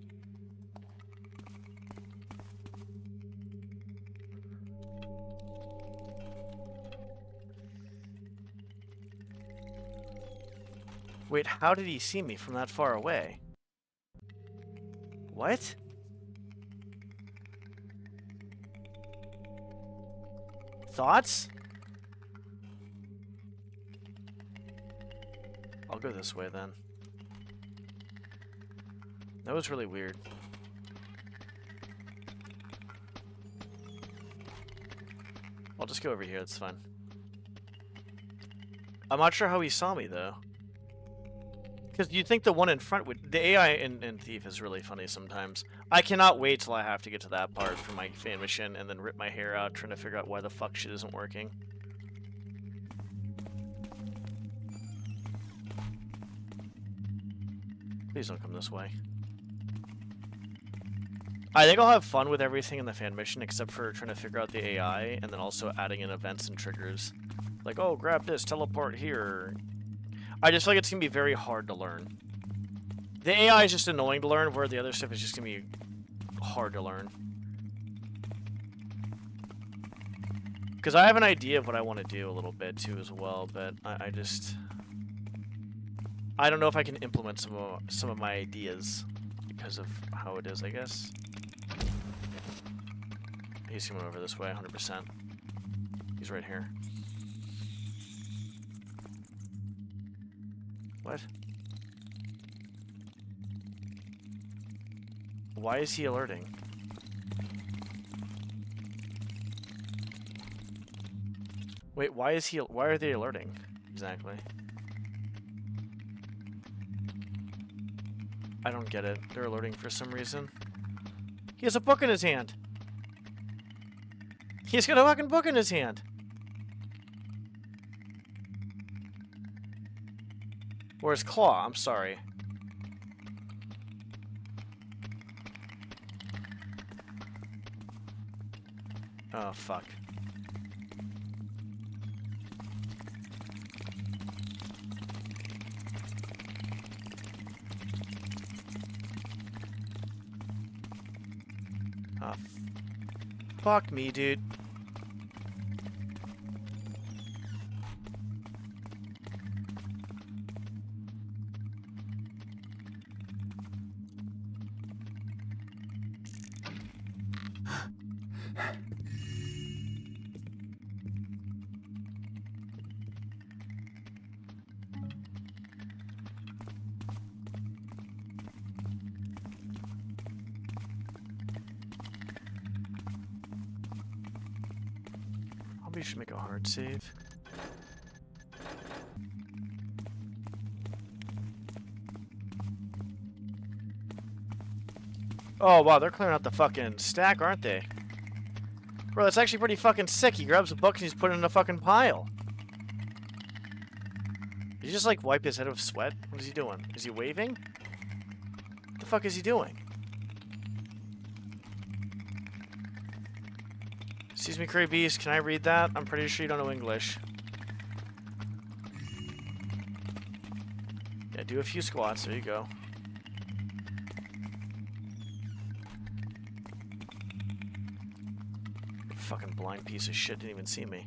Speaker 1: Wait, how did he see me from that far away? What? Thoughts? I'll go this way then. That was really weird. I'll just go over here, it's fine. I'm not sure how he saw me though. Because you'd think the one in front would— the AI in Thief is really funny sometimes. I cannot wait till I have to get to that part for my fan mission and then rip my hair out trying to figure out why the fuck shit isn't working. Please don't come this way. I think I'll have fun with everything in the fan mission except for trying to figure out the AI and then also adding in events and triggers. Like, oh, grab this, teleport here. I just feel like it's going to be very hard to learn. The AI is just annoying to learn, where the other stuff is just going to be hard to learn. Because I have an idea of what I want to do a little bit, too, as well, but I don't know if I can implement some of my ideas because of how it is, I guess. He's coming over this way, 100%. He's right here. What? Why is he alerting? Wait, why are they alerting? Exactly. I don't get it. They're alerting for some reason. He has a book in his hand. He's got a fucking book in his hand. Or his claw, I'm sorry. Oh, fuck. Oh, fuck me, dude. Probably should make a hard save. Oh wow, they're clearing out the fucking stack, aren't they? Bro, that's actually pretty fucking sick. He grabs a book and he's put it in a fucking pile. Did he just like wipe his head with sweat? What is he doing? Is he waving? What the fuck is he doing? Excuse me, Cray Beast, can I read that? I'm pretty sure you don't know English. Yeah, do a few squats. There you go. Fucking blind piece of shit didn't even see me.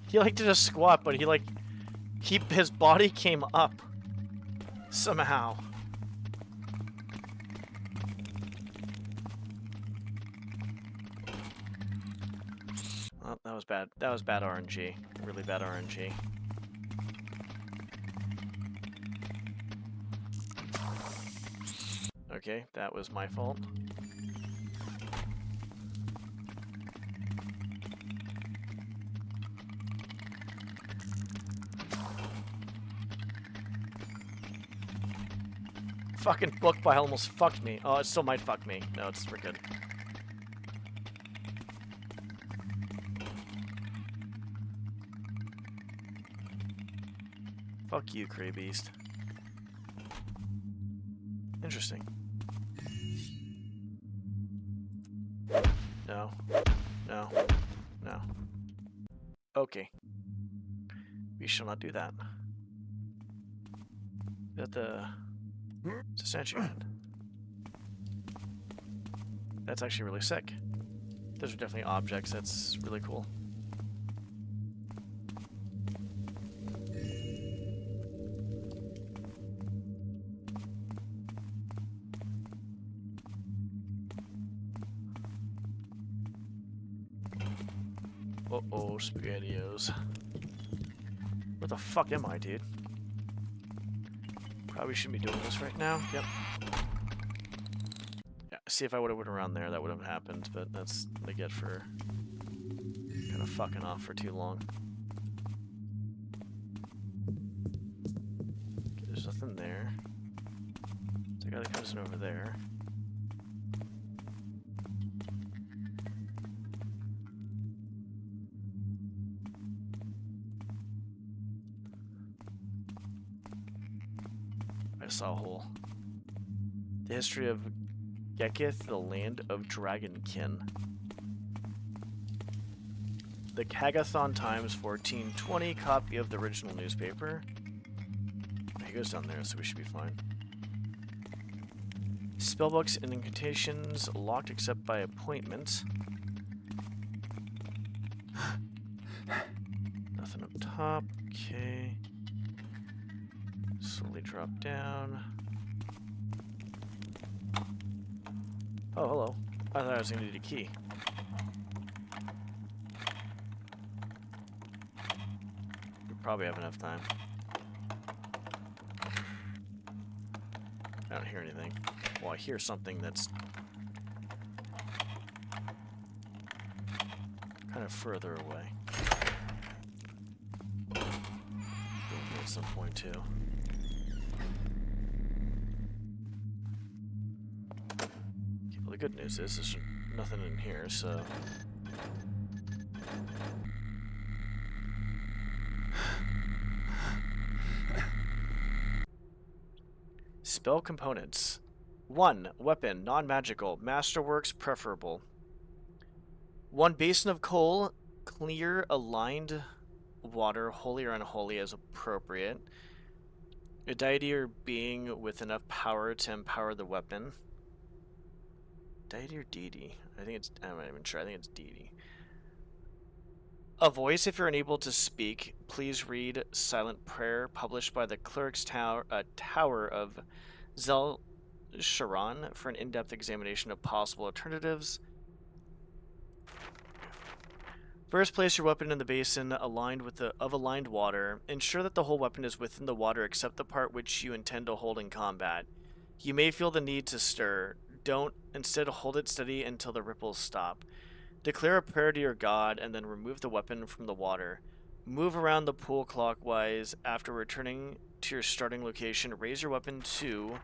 Speaker 1: He like did a squat, but his body came up somehow. Well, that was bad. That was bad RNG. Really bad RNG. Okay, that was my fault. Fucking book pile almost fucked me. Oh, it still might fuck me. No, we're good. Fuck you, Cray Beast. Interesting. No. No. No. Okay. We shall not do that. Is that the... It's a statue head. That's actually really sick. Those are definitely objects. That's really cool. Uh-oh, SpaghettiOs. Where the fuck am I, dude? Probably shouldn't be doing this right now. Yep. Yeah, see if I would have went around there, that would have happened, but that's what I get for kind of fucking off for too long. Okay, there's nothing there. So I gotta comes in over there. I saw a hole. The history of Gekith, the land of Dragonkin. The Kagathon Times 1420 copy of the original newspaper. He goes down there, so we should be fine. Spellbooks and incantations locked except by appointment. Nothing up top. Okay. Slowly drop down. Oh, hello. I thought I was going to need a key. We probably have enough time. I don't hear anything. Well, I hear something that's kind of further away. At some point, too. Well, the good news is there's nothing in here, so... Spell components. 1. Weapon, non-magical, masterworks preferable. 1 basin of coal, clear, aligned water, holy or unholy as appropriate. A deity or being with enough power to empower the weapon. Deity or deity? I'm not even sure. I think it's deity. A voice if you're unable to speak. Please read Silent Prayer, published by the Cleric's Tower of Zel Sharon for an in-depth examination of possible alternatives. First, place your weapon in the basin aligned with aligned water. Ensure that the whole weapon is within the water except the part which you intend to hold in combat. You may feel the need to stir. Don't. Instead, hold it steady until the ripples stop. Declare a prayer to your god and then remove the weapon from the water. Move around the pool clockwise. After returning to your starting location, raise your weapon to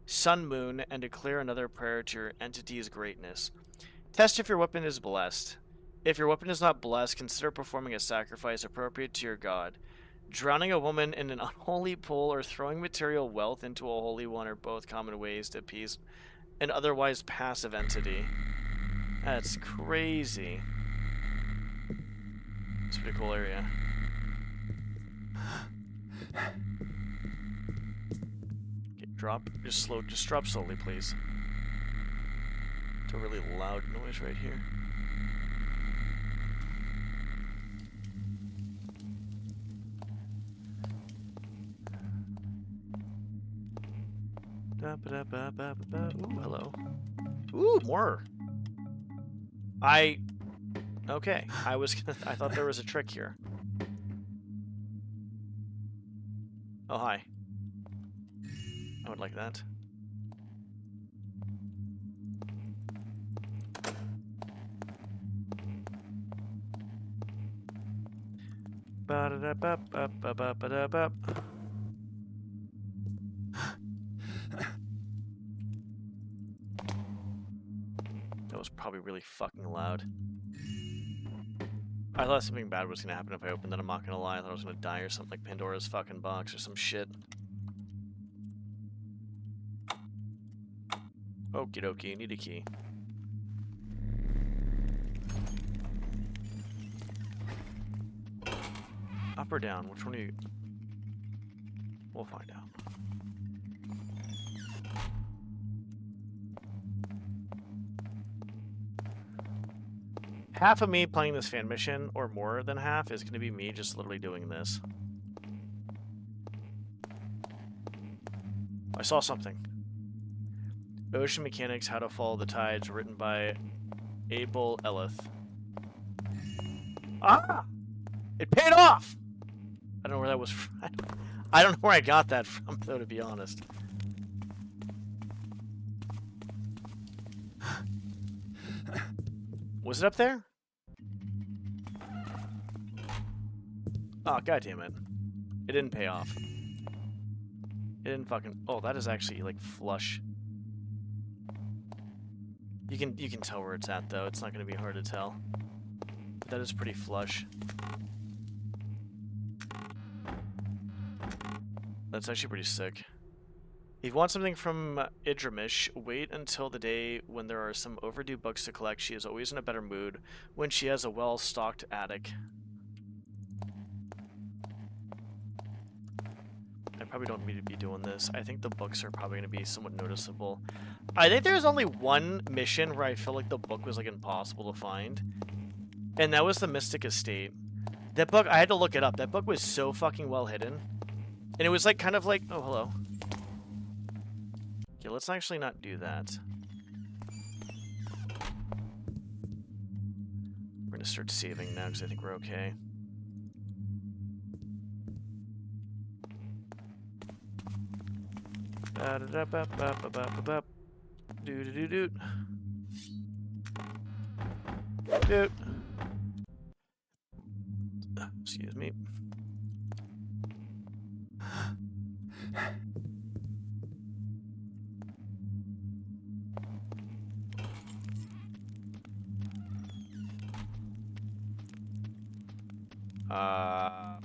Speaker 1: Sun Moon and declare another prayer to your entity's greatness. Test if your weapon is blessed. If your weapon is not blessed, consider performing a sacrifice appropriate to your god. Drowning a woman in an unholy pool or throwing material wealth into a holy one are both common ways to appease an otherwise passive entity. That's crazy. It's a pretty cool area. Okay, drop. Just drop slowly, please. It's a really loud noise right here. Ooh, hello. Ooh, more. Okay. I thought there was a trick here. Oh, hi. I would like that. Ba-da-da-ba-ba-ba-ba-da-ba. That was probably really fucking loud. I thought something bad was gonna happen if I opened it, I'm not gonna lie. I thought I was gonna die or something, like Pandora's fucking box or some shit. Okie dokie, need a key. Up or down? Which one are you? We'll find out. Half of me playing this fan mission, or more than half, is going to be me just literally doing this. I saw something. Ocean Mechanics, How to Follow the Tides, written by Abel Elith. Ah! It paid off! I don't know where that was from. I don't know where I got that from, though, to be honest. Was it up there? Oh, goddammit. It didn't pay off. It didn't fucking... Oh, that is actually, like, flush. You can tell where it's at, though. It's not going to be hard to tell. But that is pretty flush. That's actually pretty sick. If you want something from Idramish, wait until the day when there are some overdue books to collect. She is always in a better mood when she has a well-stocked attic. I probably don't need to be doing this. I think the books are probably going to be somewhat noticeable. I think there's only one mission where I feel like the book was like impossible to find. And that was the Mystic Estate. That book, I had to look it up. That book was so fucking well hidden. And it was like kind of like, oh, hello. Okay, let's actually not do that. We're going to start saving now because I think we're okay. Doot. Excuse me. I'm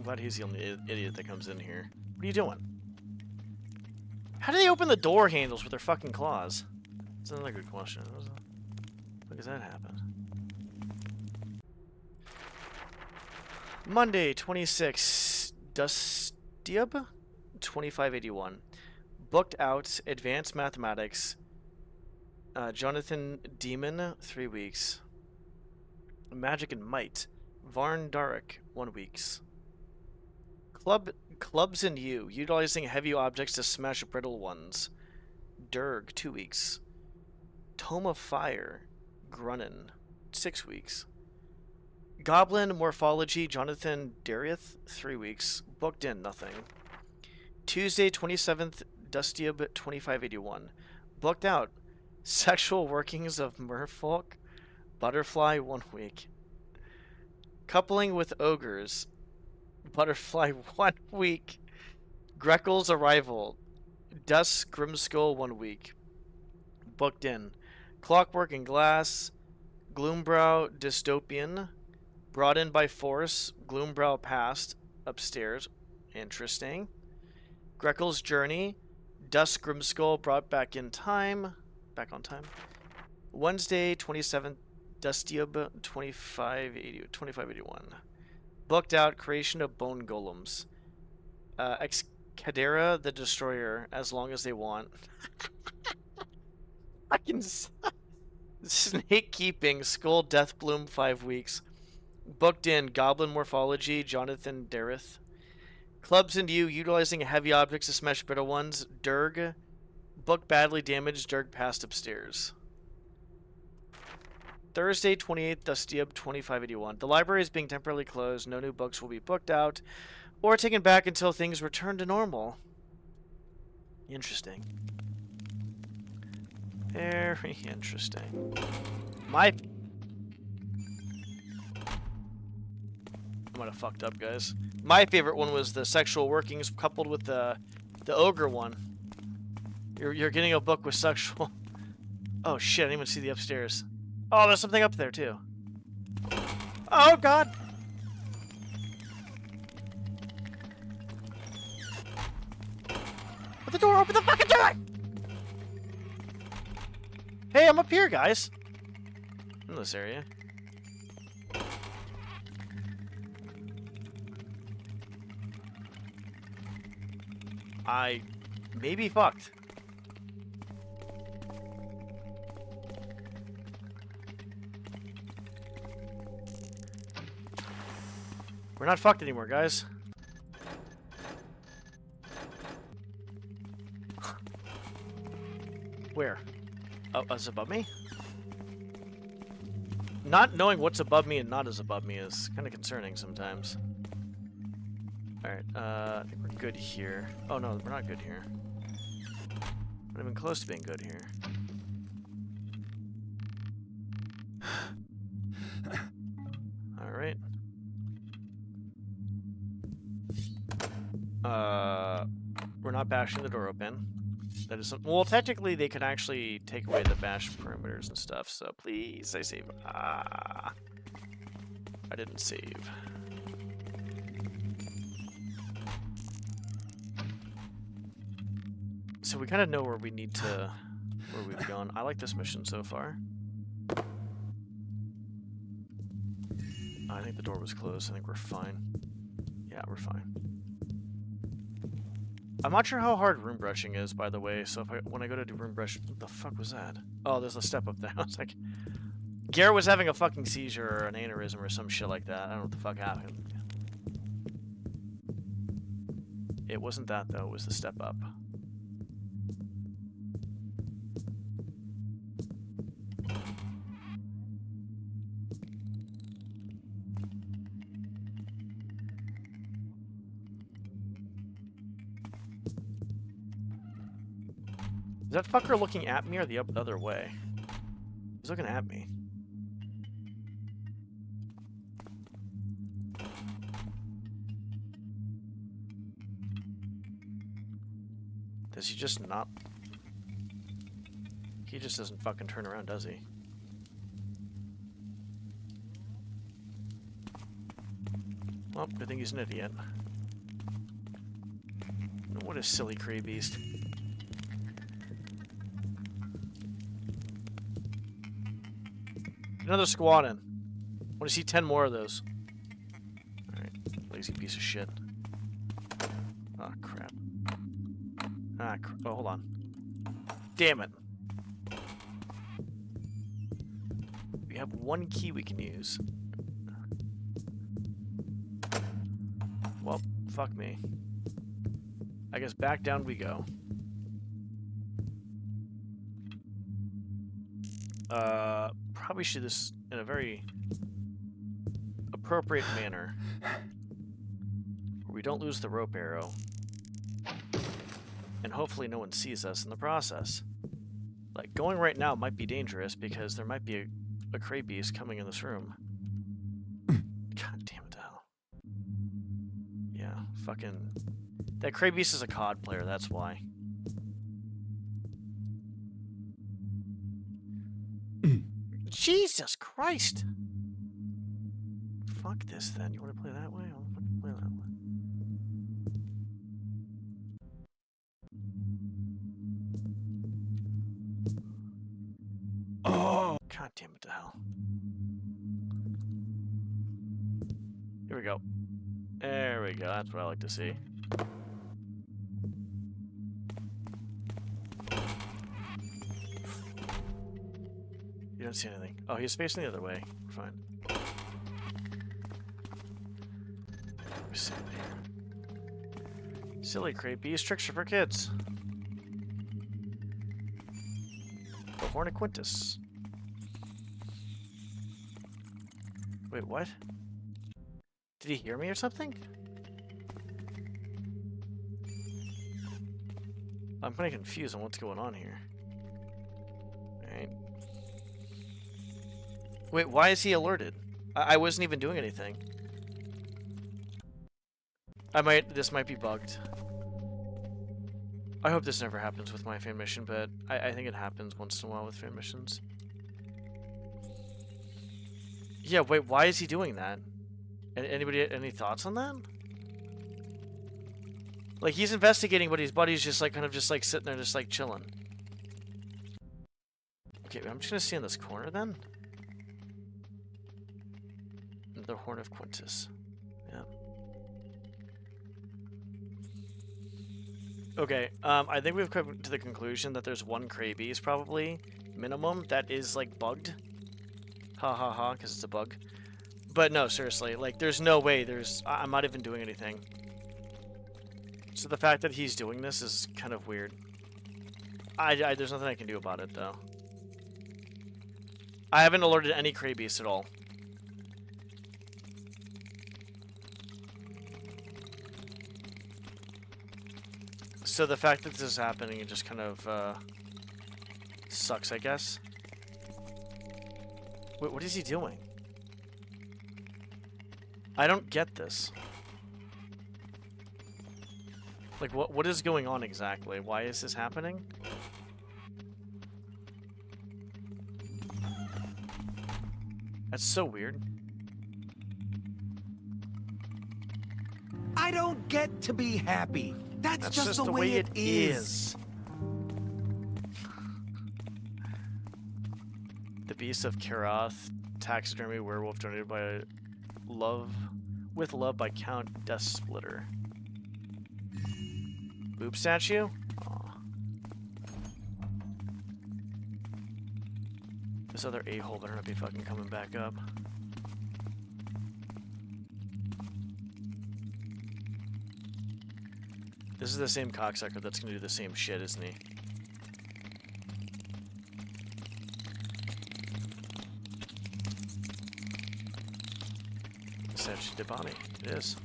Speaker 1: glad he's the only idiot that comes in here. What are you doing? How do they open the door handles with their fucking claws? That's another good question. How does that happen? Monday, 26, Dustiab, 2581. Booked out, Advanced Mathematics, Jonathan Demon, 3 weeks. Magic and Might, Varn Darek, 1 week. Clubs and you, utilizing heavy objects to smash brittle ones. Durg, 2 weeks. Tome of Fire, Grunin, 6 weeks. Goblin Morphology, Jonathan Darieth, 3 weeks. Booked in, nothing. Tuesday, 27th, Dustiub, 2581. Booked out. Sexual Workings of Merfolk, Butterfly, 1 week. Coupling with Ogres, Butterfly, 1 week. Grekel's Arrival, Dusk Grimskull, 1 week. Booked in. Clockwork and Glass, Gloombrow Dystopian, Brought in by Force, Gloombrow Past, upstairs. Interesting. Grekel's Journey, Dusk Grimskull brought back in time. Back on time. Wednesday, 27th, Dustiub, 2581. Booked out, Creation of Bone Golems. Excadera the Destroyer, as long as they want. Fucking Snake Keeping, Skull Deathbloom, 5 weeks. Booked in, Goblin Morphology, Jonathan Dareth. Clubs and you, utilizing heavy objects to smash brittle ones. Durg. Book badly damaged, Durg passed upstairs. Thursday, 28th, Dustiub, 2581. The library is being temporarily closed. No new books will be booked out or taken back until things return to normal. Interesting. Very interesting. I might have fucked up, guys. My favorite one was the sexual workings coupled with the ogre one. You're getting a book with sexual. Oh shit! I didn't even see the upstairs. Oh, there's something up there too. Oh god! Put the door! Open the fucking door! Hey, I'm up here, guys. In this area. I may be fucked. We're not fucked anymore, guys. Where? Oh, is above me? Not knowing what's above me and not is above me is kind of concerning sometimes. Alright, I think we're good here. Oh no, we're not good here. We're not even close to being good here. Alright. We're not bashing the door open. That is well, technically they can actually take away the bash perimeters and stuff, so please, I save. I didn't save. So we kind of know where we need to, where we've gone. I like this mission so far. I think the door was closed. I think we're fine. Yeah, we're fine. I'm not sure how hard room brushing is, by the way, so if when I go to do room brush... What the fuck was that? Oh, there's a step up there. I was like... Garrett was having a fucking seizure or an aneurysm or some shit like that. I don't know what the fuck happened. It wasn't that, though. It was the step up. Is that fucker looking at me or the other way? He's looking at me. Does he just not... He just doesn't fucking turn around, does he? Well, good thing he's an idiot. What a silly cray beast. Another squad in. Want to see 10 more of those. Alright, lazy piece of shit. Oh, crap. Oh, hold on. Damn it. We have one key we can use. Well, fuck me. I guess back down we go. Probably should do this in a very appropriate manner. Where we don't lose the rope arrow. And hopefully no one sees us in the process. Like, going right now might be dangerous because there might be a Cray Beast coming in this room. God damn it, hell. Yeah, fucking... That Cray Beast is a COD player, that's why. Jesus Christ! Fuck this then. You want to play that way? I'll fucking play that way. Oh! God damn it to hell. Here we go. There we go. That's what I like to see. You don't see anything. Oh, he's facing the other way. We're fine. We're sitting here. Silly Cray Beast tricks are for kids. The Horn of Quintus. Wait, what? Did he hear me or something? I'm kind of confused on what's going on here. Alright. Wait, why is he alerted? I wasn't even doing anything. This might be bugged. I hope this never happens with my fan mission, but I think it happens once in a while with fan missions. Yeah, wait, why is he doing that? Anybody, any thoughts on that? Like, he's investigating, but his buddy's just like, kind of just like sitting there, just like chilling. Okay, I'm just gonna stay in this corner then. The Horn of Quintus. Yeah. Okay, I think we've come to the conclusion that there's one Cray Beast, probably, minimum, that is, like, bugged. Ha ha ha, because it's a bug. But no, seriously, like, there's no way I'm not even doing anything. So the fact that he's doing this is kind of weird. There's nothing I can do about it, though. I haven't alerted any Cray Beasts at all. So the fact that this is happening, it just kind of, sucks, I guess. Wait, what is he doing? I don't get this. Like, what is going on exactly? Why is this happening? That's so weird.
Speaker 7: I don't get to be happy. That's just the way it is.
Speaker 1: The Beast of Karath, taxidermy werewolf donated by with love by Count Death Splitter. Boob statue? Aw. This other a-hole better not be fucking coming back up. This is the same cocksucker that's gonna do the same shit, isn't he? Statue de Bonnie. It is.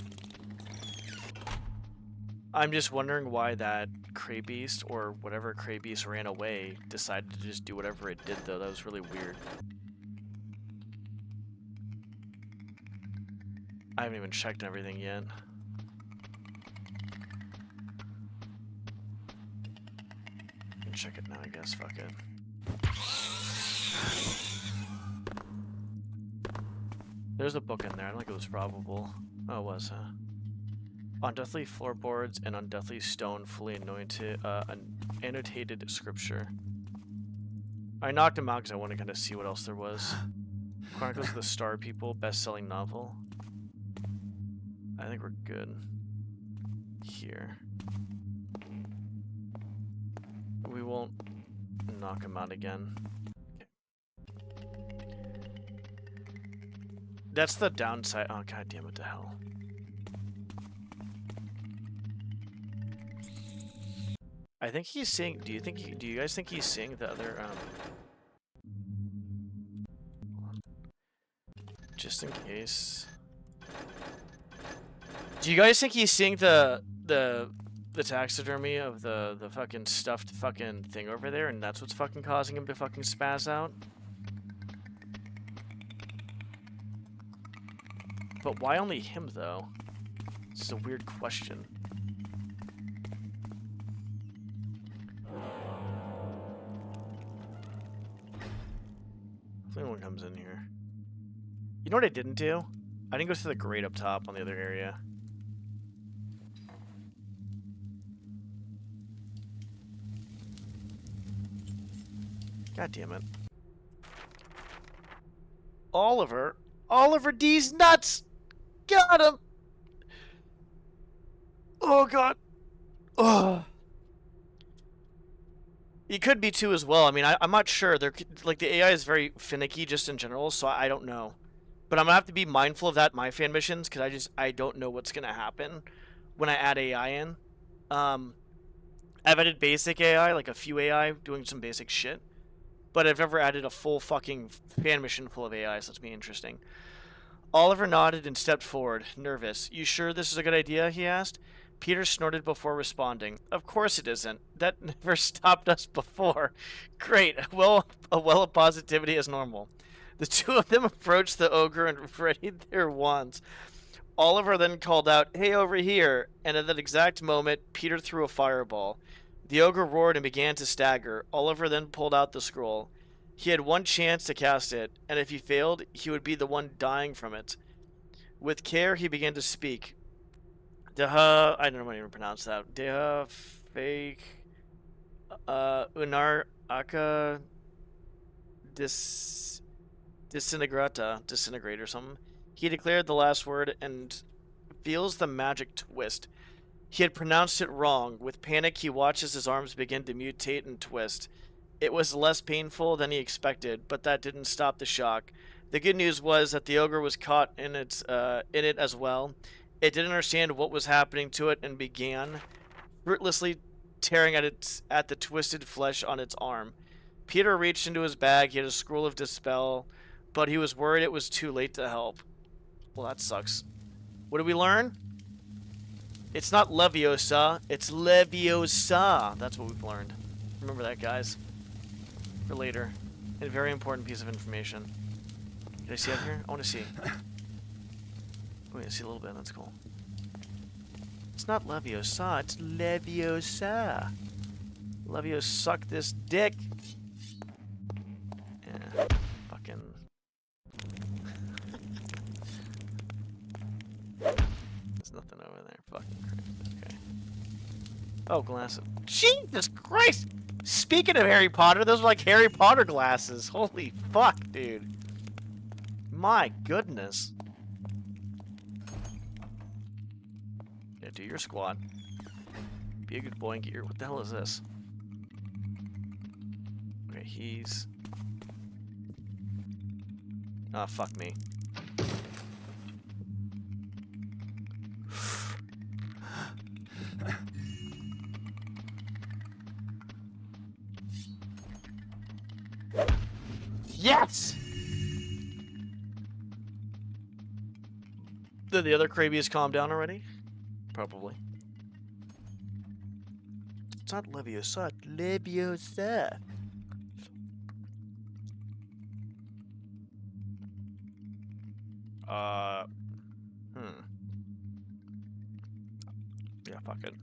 Speaker 1: I'm just wondering why that Cray Beast, or whatever Cray Beast ran away, decided to just do whatever it did, though. That was really weird. I haven't even checked everything yet. I can check it now, I guess. Fuck it. There's a book in there. I don't think it was probable. Oh, it was, huh? On deathly floorboards and on deathly stone, fully anointed, annotated scripture. I knocked him out because I wanted to kind of see what else there was. Chronicles of the Star People, best-selling novel. I think we're good here. We won't knock him out again. That's the downside. Oh, god damn it to hell. think he's seeing. Do you guys think he's seeing the other? Just in case. Do you guys think he's seeing the taxidermy of the fucking stuffed fucking thing over there, and that's what's fucking causing him to fucking spaz out? But why only him though? This is a weird question. If anyone comes in here. You know what I didn't do? I didn't go through the grate up top on the other area. God damn it. Oliver D's nuts! Got him! Oh god. Oh. He could be too as well. I mean, I'm not sure. Like, the AI is very finicky just in general, so I don't know. But I'm gonna have to be mindful of that in my fan missions, because I don't know what's gonna happen when I add AI in. I've added basic AI, like a few AI doing some basic shit. But I've never added a full fucking fan mission full of AI, so that's be interesting. Oliver nodded and stepped forward, nervous. You sure this is a good idea? He asked. Peter snorted before responding. Of course it isn't. That never stopped us before. Great. Well, a well of positivity as normal. The two of them approached the ogre and readied their wands. Oliver then called out, "Hey, over here!" And at that exact moment, Peter threw a fireball. The ogre roared and began to stagger. Oliver then pulled out the scroll. He had one chance to cast it, and if he failed, he would be the one dying from it. With care, he began to speak. Deha, I don't know how to even pronounce that. Deha, fake, unar, aka, disintegrate or something. He declared the last word and feels the magic twist. He had pronounced it wrong. With panic, he watches his arms begin to mutate and twist. It was less painful than he expected, but that didn't stop the shock. The good news was that the ogre was caught in it as well. It didn't understand what was happening to it and began fruitlessly tearing at the twisted flesh on its arm. Peter reached into his bag. He had a scroll of dispel, but he was worried it was too late to help. Well, that sucks. What did we learn? It's not Leviosa, it's Leviosa. That's what we've learned. Remember that, guys. For later. A very important piece of information. Can I see out here? I want to see. Oh, yeah, I see a little bit. That's cool. It's not Leviosa, it's Leviosa. Levio, suck this dick. Yeah, fucking. There's nothing over there. Fucking Christ. Okay. Oh, glasses. Jesus Christ! Speaking of Harry Potter, those are like Harry Potter glasses. Holy fuck, dude. My goodness. Yeah, do your squat. Be a good boy and get your... What the hell is this? Okay, he's... Ah, fuck me. Yes! Did the other Krabies calm down already? Probably. It's not Leviosa, it's Leviosa. Yeah, fuck it.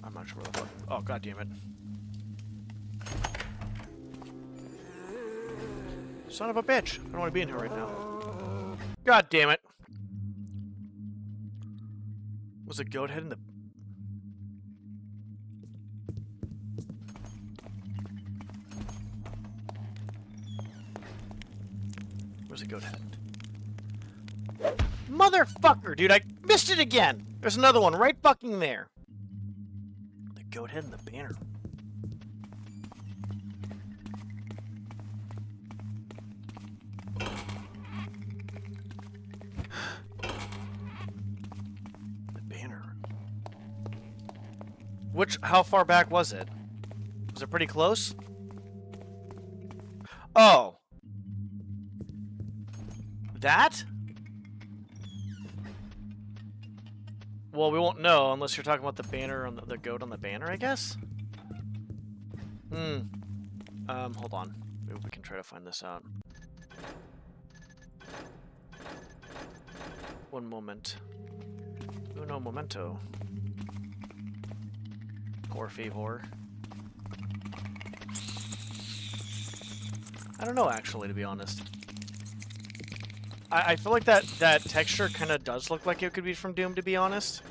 Speaker 1: I'm not sure where the fuck. Oh, god damn it. Son of a bitch. I don't want to be in here right now. God damn it. Was a goat head in the... Where's a goat head? Motherfucker, dude, I missed it again! There's another one right fucking there. The goat head and the banner. How far back was it? Was it pretty close? Oh. That? Well, we won't know unless you're talking about the banner on the goat on the banner, I guess? Hold on. Maybe we can try to find this out. One moment. Uno momento. Por favor. I don't know, actually, to be honest. I feel like that texture kind of does look like it could be from Doom, to be honest.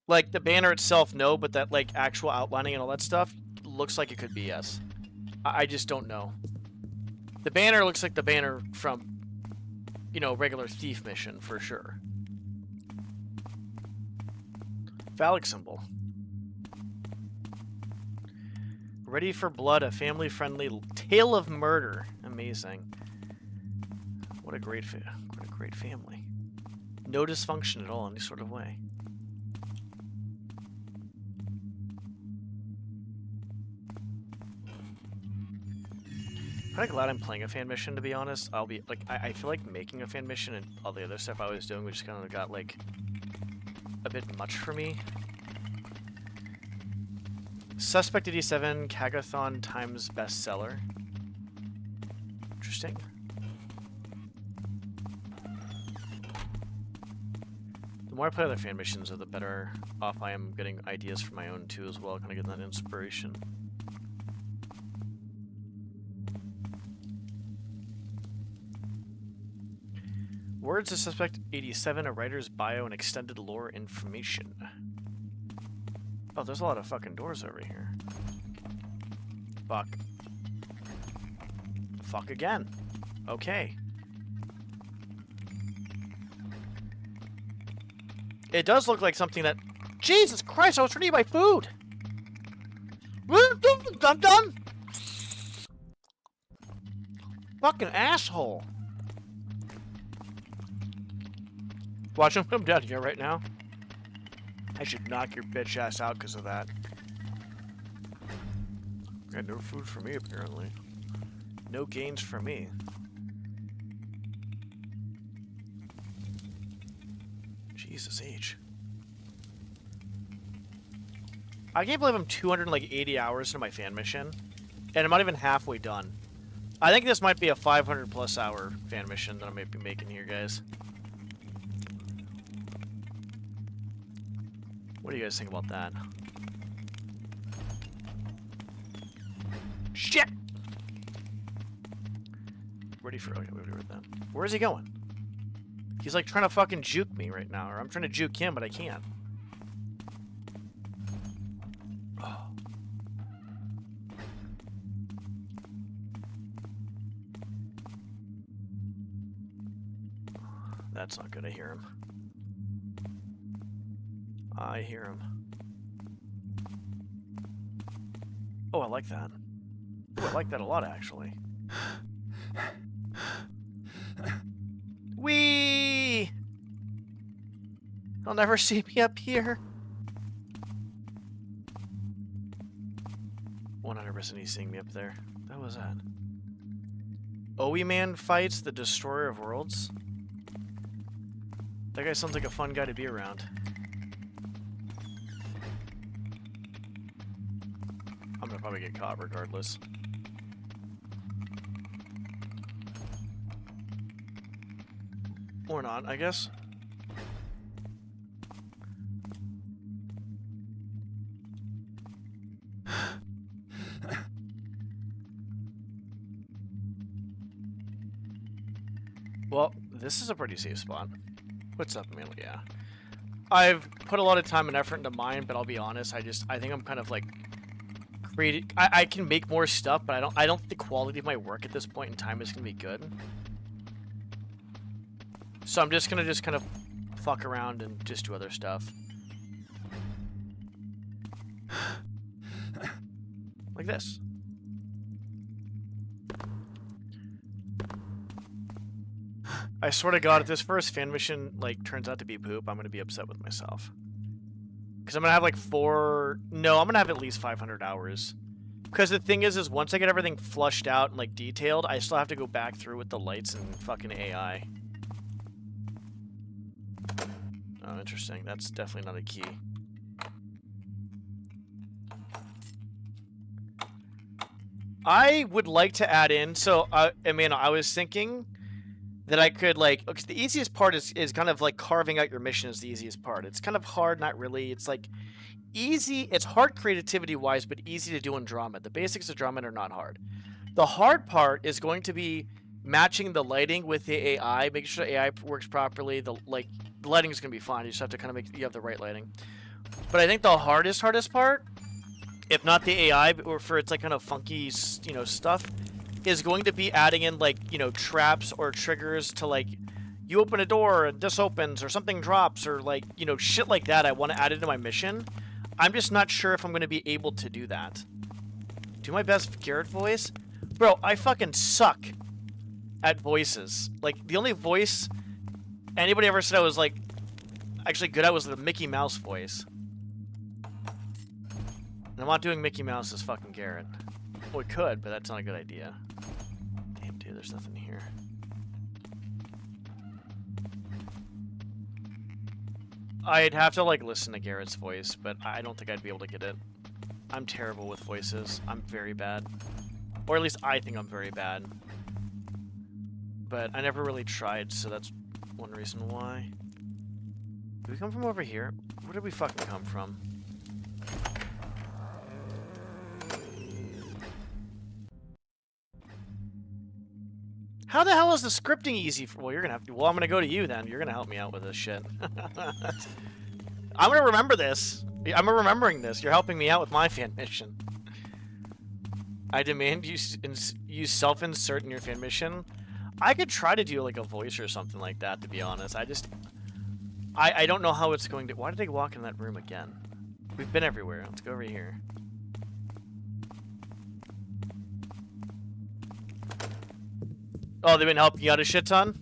Speaker 1: Like, the banner itself, no, but that, like, actual outlining and all that stuff looks like it could be, yes. I just don't know. The banner looks like the banner from, you know, regular Thief mission, for sure. Phallic symbol. Ready for blood, a family-friendly tale of murder. Amazing. What a great family. No dysfunction at all, any sort of way. Kind of glad I'm playing a fan mission, to be honest. I'll be like, I feel like making a fan mission and all the other stuff I was doing, which kind of got like a bit much for me. Suspect 87, Kagathon Times bestseller. Interesting. The more I play other fan missions, the better off I am getting ideas for my own too as well, kind of getting that inspiration. Words of Suspect 87, a writer's bio, and extended lore information. Oh, there's a lot of fucking doors over here. Fuck. Fuck again. Okay. It does look like something that... Jesus Christ, I was trying to eat my food! I'm done! Fucking asshole. Watch him come down here right now. I should knock your bitch ass out because of that. Got no food for me, apparently. No gains for me. Jesus H. I can't believe I'm 280 hours into my fan mission, and I'm not even halfway done. I think this might be a 500+ hour fan mission that I might be making here, guys. What do you guys think about that? Shit! Ready for... Okay, we already read that. Where is he going? He's like trying to fucking juke me right now, or I'm trying to juke him, but I can't. Oh. That's not good. I hear him. I hear him. Oh, I like that. Ooh, I like that a lot, actually. Whee! They'll never see me up here. 100% he's seeing me up there. What was that? Owie Man fights the Destroyer of Worlds. That guy sounds like a fun guy to be around. I'm gonna probably get caught regardless. Or not, I guess. Well, this is a pretty safe spot. What's up, man? Yeah. I've put a lot of time and effort into mine, but I'll be honest, I think I'm kind of like creating. I can make more stuff, but I don't think the quality of my work at this point in time is gonna be good. So I'm just gonna kind of fuck around and just do other stuff. Like this. I swear to God, if this first fan mission, like, turns out to be poop, I'm gonna be upset with myself. Because I'm gonna have like 4. No, I'm gonna have at least 500 hours. Because the thing is once I get everything flushed out and like detailed, I still have to go back through with the lights and fucking AI. Oh, interesting. That's definitely not a key. I would like to add in, so, I mean, I was thinking that I could, like, because the easiest part is kind of, like, carving out your mission is the easiest part. It's kind of hard, not really. It's, like, easy. It's hard creativity-wise, but easy to do in drama. The basics of drama are not hard. The hard part is going to be matching the lighting with the AI, making sure the AI works properly. The lighting is going to be fine. You just have to kind of make you have the right lighting. But I think the hardest part, if not the AI, or for its like kind of funky, you know, stuff, is going to be adding in like, you know, traps or triggers to like, you open a door and this opens or something drops or like, you know, shit like that. I want to add into my mission. I'm just not sure if I'm going to be able to do that. Do my best Garrett voice? Bro, I fucking suck at voices. Like, the only voice anybody ever said I was, like, actually good at was the Mickey Mouse voice. And I'm not doing Mickey Mouse as fucking Garrett. Well, we could, but that's not a good idea. Damn, dude, there's nothing here. I'd have to, like, listen to Garrett's voice, but I don't think I'd be able to get it. I'm terrible with voices. I'm very bad. Or at least I think I'm very bad. But I never really tried, so that's one reason why. Did we come from over here? Where did we fucking come from? How the hell is the scripting easy for— well, you're gonna have to— well, I'm gonna go to you then. You're gonna help me out with this shit. I'm gonna remember this. I'm remembering this. You're helping me out with my fan mission. I demand you self-insert in your fan mission. I could try to do like a voice or something like that, to be honest. I don't know how it's going to— why did they walk in that room again? We've been everywhere. Let's go over here. Oh, they've been helping you out a shit ton?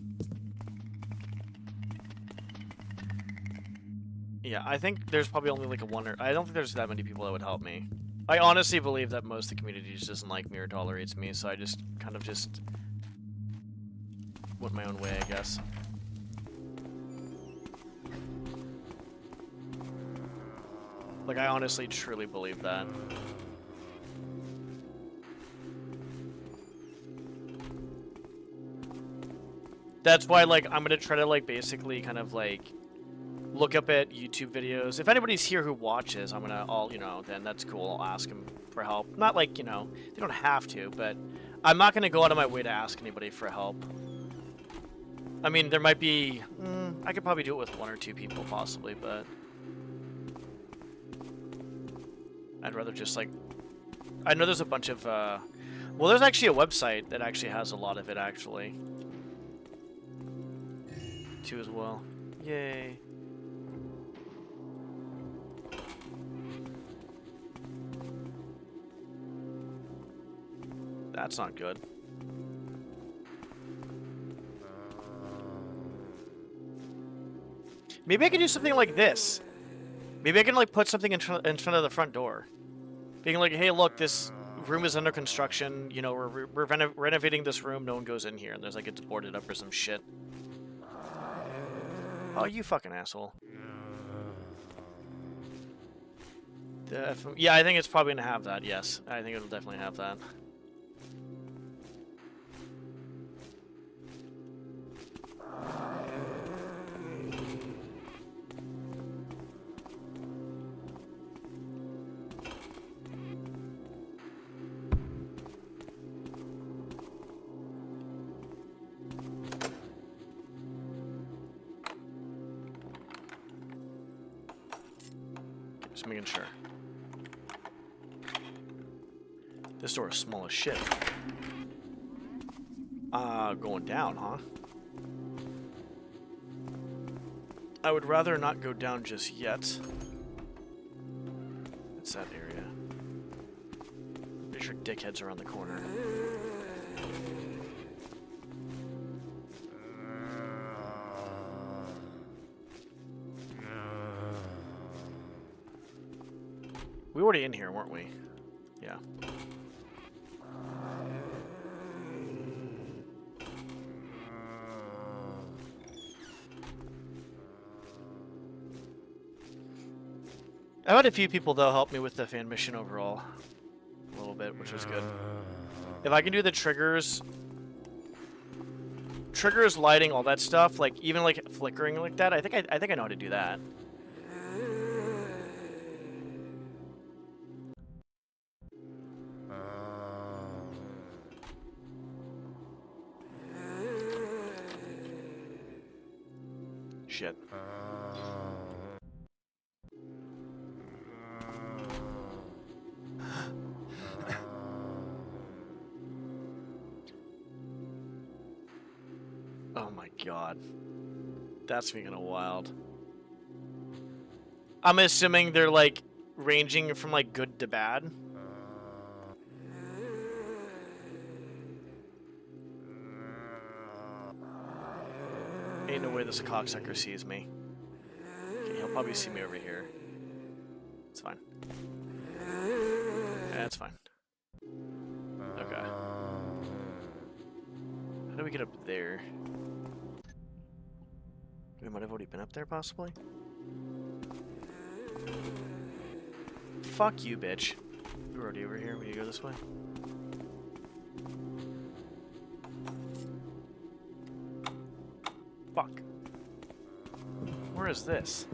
Speaker 1: Yeah, I think there's probably only like a one— or I don't think there's that many people that would help me. I honestly believe that most of the community just doesn't like me or tolerates me, so I just kind of just went my own way, I guess. Like, I honestly, truly believe that. That's why, like, I'm gonna try to, like, basically kind of, like, look up at YouTube videos. If anybody's here who watches, I'm gonna you know, then that's cool. I'll ask them for help. Not like, you know, they don't have to, but I'm not gonna go out of my way to ask anybody for help. I mean, there might be— I could probably do it with 1 or 2 people, possibly, but I'd rather just, like— I know there's a bunch of, well, there's actually a website that actually has a lot of it, actually. Too, as well. Yay. That's not good. Maybe I can do something like this. Maybe I can, like, put something in front of the front door. Being like, hey, look, this room is under construction. You know, we're renovating this room. No one goes in here. And there's, like, it's boarded up or some shit. Oh, you fucking asshole. Yeah, I think it's probably gonna have that, yes. I think it'll definitely have that. Just making sure. This door is small as shit. Going down, huh? I would rather not go down just yet. It's that area. Pretty sure dickheads around the corner. We were already in here, weren't we? Yeah. I had a few people, though, help me with the fan mission overall. A little bit, which was good. If I can do the triggers, lighting, all that stuff, like even like flickering like that, I think I know how to do that. Shit. Oh my god. That's making it wild. I'm assuming they're like ranging from like good to bad. Ain't no way this cocksucker sees me. Okay, he'll probably see me over here. It's fine. Yeah, it's fine. Okay. How do we get up there? We might have already been up there, possibly? Fuck you, bitch. We're already over here. We need to go this way. Fuck. Where is this?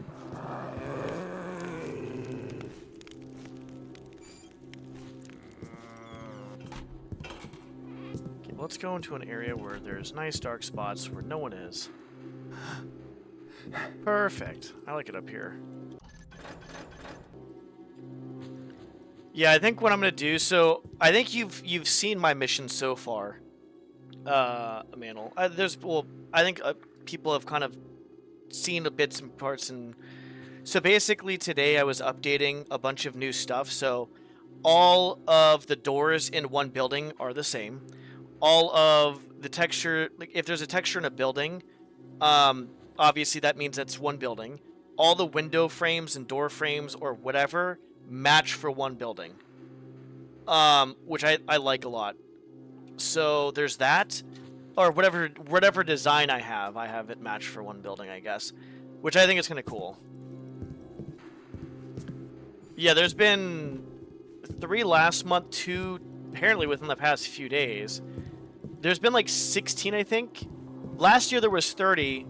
Speaker 1: Okay, let's go into an area where there's nice dark spots where no one is. Perfect. I like it up here. Yeah, I think what I'm gonna do. So I think you've seen my mission so far, Mantle. I think people have kind of seen the bits and parts, and so basically today I was updating a bunch of new stuff. So all of the doors in one building are the same. All of the texture, like if there's a texture in a building, obviously that means it's one building. All the window frames and door frames or whatever match for one building, which I like a lot. So there's that, or whatever design I have it matched for one building, I guess, which I think is kind of cool. Yeah, there's been 3 last month, 2 apparently within the past few days. There's been like 16, I think. Last year there was 30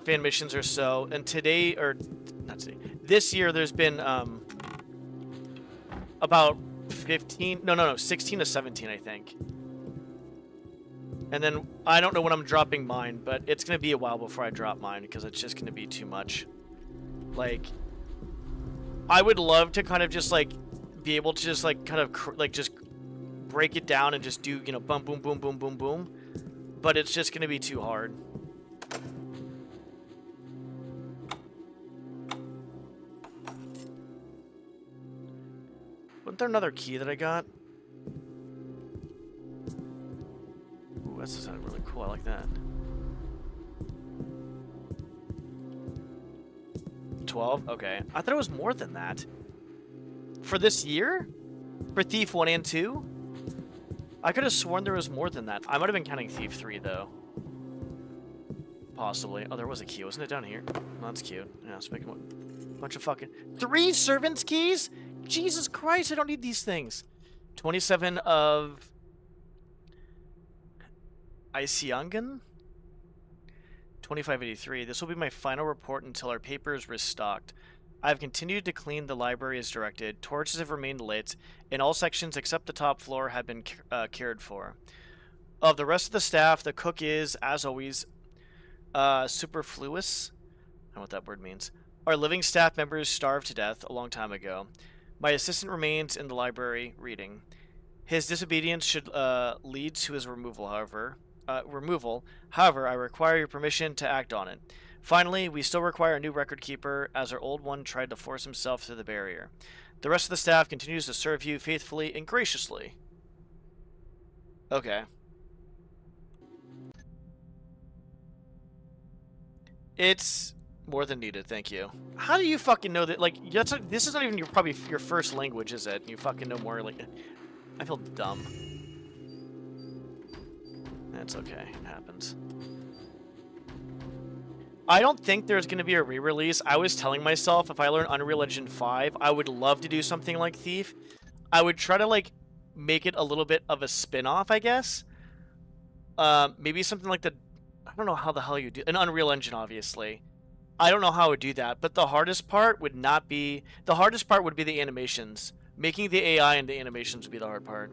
Speaker 1: fan missions or so, and today, or not today, this year there's been about 15, no, 16 to 17, I think. And then I don't know when I'm dropping mine, but it's gonna be a while before I drop mine because it's just gonna be too much. Like, I would love to kind of just like be able to just like kind of like just break it down and just do, you know, boom, boom, boom, boom, boom, boom. But it's just gonna be too hard. Wasn't there another key that I got? Ooh, that's sounding really cool. I like that. 12? Okay. I thought it was more than that. For this year? For Thief 1 and 2? I could have sworn there was more than that. I might have been counting Thief 3, though. Possibly. Oh, there was a key. Wasn't it down here? Oh, that's cute. Yeah, let's make a bunch of fucking... 3 servants' keys? Jesus Christ, I don't need these things. 27 of... Sunken? 2583. This will be my final report until our paper is restocked. I have continued to clean the library as directed. Torches have remained lit, and all sections except the top floor have been cared for. Of the rest of the staff, the cook is, as always, superfluous. I don't know what that word means. Our living staff members starved to death a long time ago. My assistant remains in the library reading. His disobedience should lead to his removal, however. However, I require your permission to act on it. Finally, we still require a new record keeper, as our old one tried to force himself through the barrier. The rest of the staff continues to serve you faithfully and graciously. Okay. It's More than needed, thank you. How do you fucking know that? Like, this is not even probably your first language, is it? You fucking know more, like... I feel dumb. That's okay, it happens. I don't think there's going to be a re-release. I was telling myself if I learn Unreal Engine 5, I would love to do something like Thief. I would try to, like, make it a little bit of a spin-off, I guess. Maybe something like I don't know how the hell you do... An Unreal Engine, obviously. I don't know how I would do that, but the hardest part would not be... The hardest part would be the animations. Making the AI and the animations would be the hard part.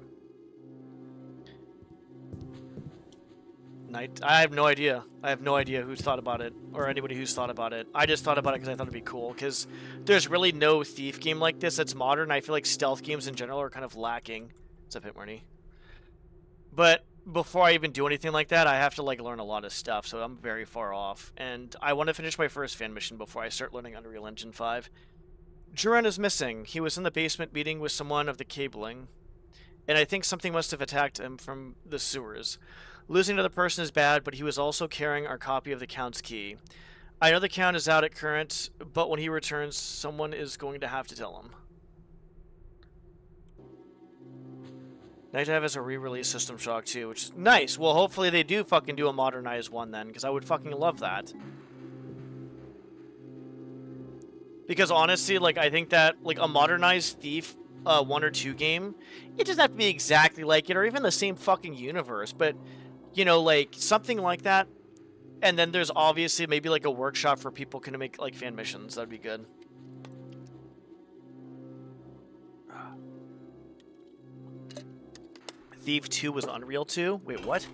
Speaker 1: I have no idea. I have no idea who's thought about it, or anybody who's thought about it. I just thought about it because I thought it'd be cool, because there's really no Thief game like this that's modern. I feel like stealth games in general are kind of lacking. What's up, Hitmarty? But before I even do anything like that, I have to, like, learn a lot of stuff, so I'm very far off. And I want to finish my first fan mission before I start learning Unreal Engine 5. Juran is missing. He was in the basement meeting with someone of the cabling, and I think something must have attacked him from the sewers. Losing another person is bad, but he was also carrying our copy of the Count's key. I know the Count is out at current, but when he returns, someone is going to have to tell him. Night Dive has a re-release System Shock too, which is nice. Well, hopefully they do fucking do a modernized one then, because I would fucking love that. Because honestly, like, I think that, like, a modernized Thief 1 or 2 game, it doesn't have to be exactly like it, or even the same fucking universe, but, you know, like, something like that. And then there's obviously maybe, like, a workshop for people can make, like, fan missions. That'd be good. Thief 2 was Unreal 2? Wait, what?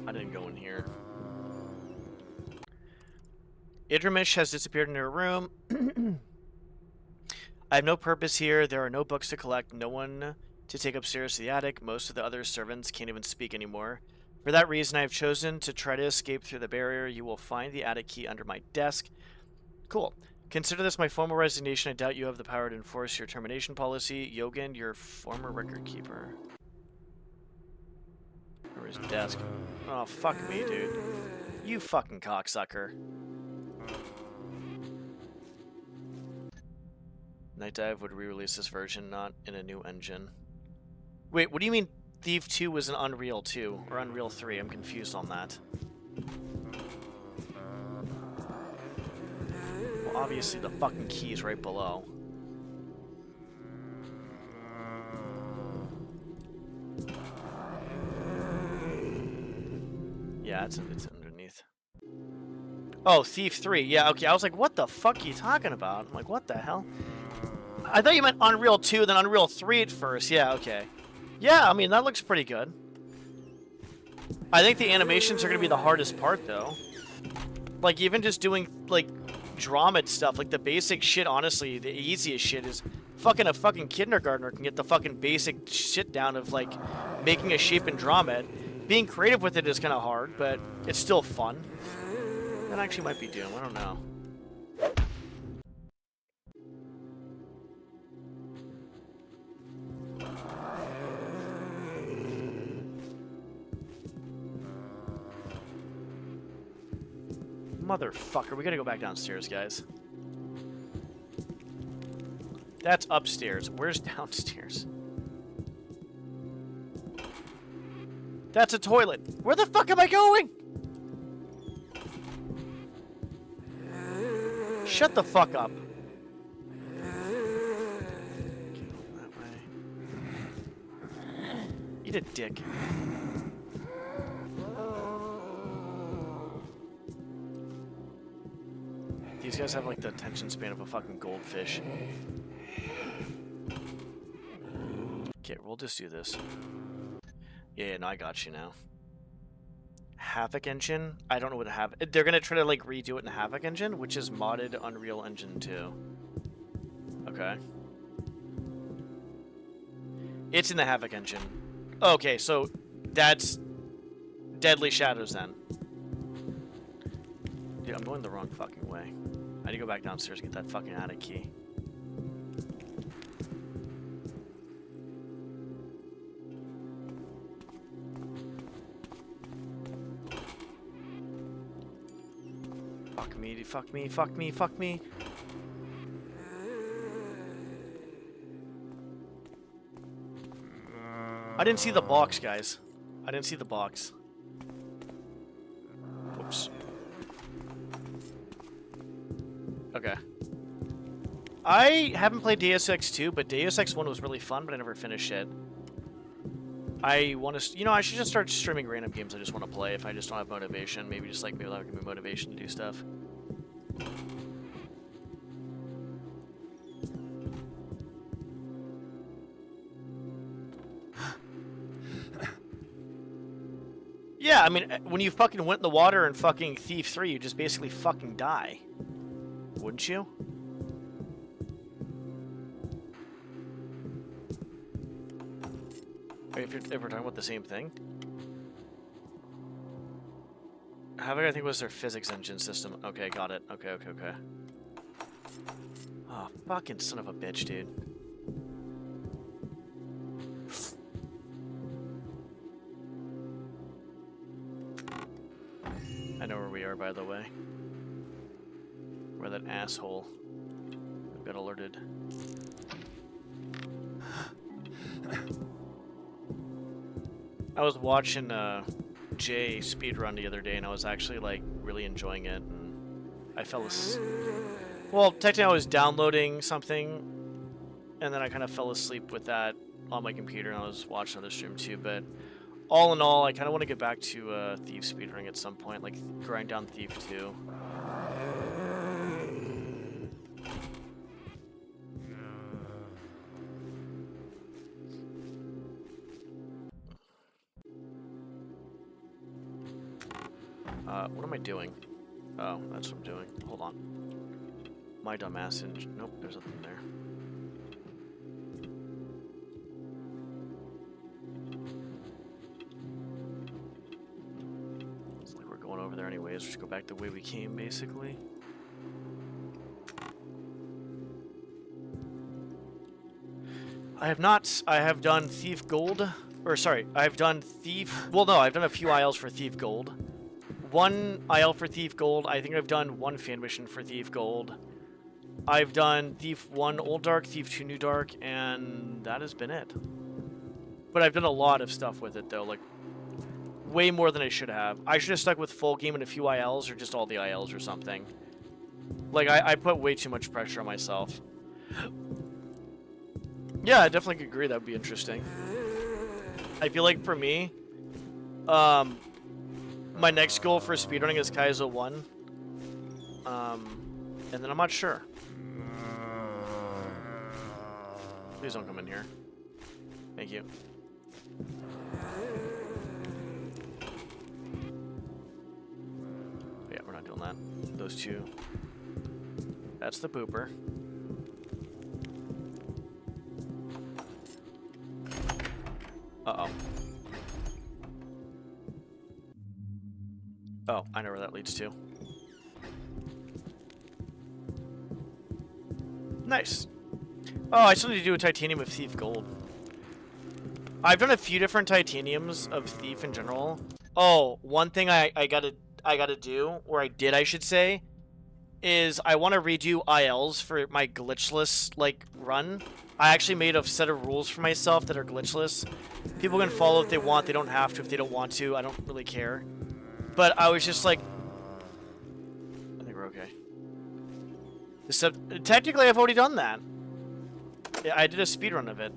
Speaker 1: I didn't go in here. Idrimish has disappeared in her room. I have no purpose here. There are no books to collect. No one to take upstairs to the attic. Most of the other servants can't even speak anymore. For that reason, I have chosen to try to escape through the barrier. You will find the attic key under my desk. Cool. Consider this my formal resignation. I doubt you have the power to enforce your termination policy. Yogan, your former record keeper. Or his desk. Oh, fuck me, dude. You fucking cocksucker. Night Dive would re-release this version, not in a new engine. Wait, what do you mean Thief 2 was an Unreal 2? Or Unreal 3? I'm confused on that. Well, obviously the fucking key is right below. Yeah, it's underneath. Oh, Thief 3. Yeah, okay. I was like, what the fuck are you talking about? I'm like, what the hell? I thought you meant Unreal 2, then Unreal 3 at first. Yeah, okay. Yeah, I mean, that looks pretty good. I think the animations are going to be the hardest part, though. Like, even just doing, like, drama stuff, like, the basic shit, honestly, the easiest shit is fucking a fucking kindergartner can get the fucking basic shit down of, like, making a shape and drama it. Being creative with it is kind of hard, but it's still fun. That actually might be Doom, I don't know. Motherfucker, we gotta go back downstairs, guys. That's upstairs. Where's downstairs? That's a toilet. Where the fuck am I going? Shut the fuck up. That way. Eat a dick. These guys have, like, the attention span of a fucking goldfish. Okay, we'll just do this. Yeah, no, I got you now. Havoc Engine? I don't know what Havoc... They're gonna try to, like, redo it in Havoc Engine, which is modded Unreal Engine 2. Okay. It's in the Havoc Engine. Okay, so that's Deadly Shadows, then. Dude, I'm going the wrong fucking way. I need to go back downstairs and get that fucking attic key. Fuck me, fuck me, fuck me, fuck me. I didn't see the box, guys. I didn't see the box. Whoops. Okay. I haven't played Deus Ex 2, but Deus Ex 1 was really fun, but I never finished it. I want to, you know, I should just start streaming random games I just want to play if I just don't have motivation. Maybe just like, maybe that'll give me motivation to do stuff. Yeah, I mean, when you fucking went in the water in fucking Thief 3, you just basically fucking die. Wouldn't you? If we're talking about the same thing? Having, I think, was their physics engine system. Okay, got it. Okay, okay, okay. Oh, fucking son of a bitch, dude. I know where we are, by the way. Where that asshole got alerted. I was watching Jay speedrun the other day, and I was actually like really enjoying it. And I fell asleep. Well, technically, I was downloading something, and then I kind of fell asleep with that on my computer, and I was watching another stream too. But all in all, I kind of want to get back to Thief speedrunning at some point, like grind down Thief 2. What am I doing? Oh, that's what I'm doing. Hold on. My dumbass and nope, there's nothing there. Looks like we're going over there anyways. Just go back the way we came, basically. I have not. I have done Thief Gold. Or, sorry, I've done Thief... Well, no, I've done a few ILs for Thief Gold. One IL for Thief Gold. I think I've done one fan mission for Thief Gold. I've done Thief 1 Old Dark, Thief 2 New Dark, and that has been it. But I've done a lot of stuff with it, though, like, way more than I should have. I should have stuck with full game and a few ILs, or just all the ILs or something. Like, I put way too much pressure on myself. Yeah, I definitely agree that would be interesting. I feel like for me, my next goal for speedrunning is Kaizo 1. And then I'm not sure. Please don't come in here. Thank you. Yeah, we're not doing that. Those two. That's the pooper. Uh-oh. Oh, I know where that leads to. Nice. Oh, I still need to do a titanium of Thief Gold. I've done a few different titaniums of Thief in general. Oh, one thing I gotta do, or I should say, is I want to redo ILs for my glitchless, like, run. I actually made a set of rules for myself that are glitchless. People can follow if they want, they don't have to if they don't want to, I don't really care. But I was just like... I think we're okay. Technically, I've already done that. Yeah, I did a speedrun of it.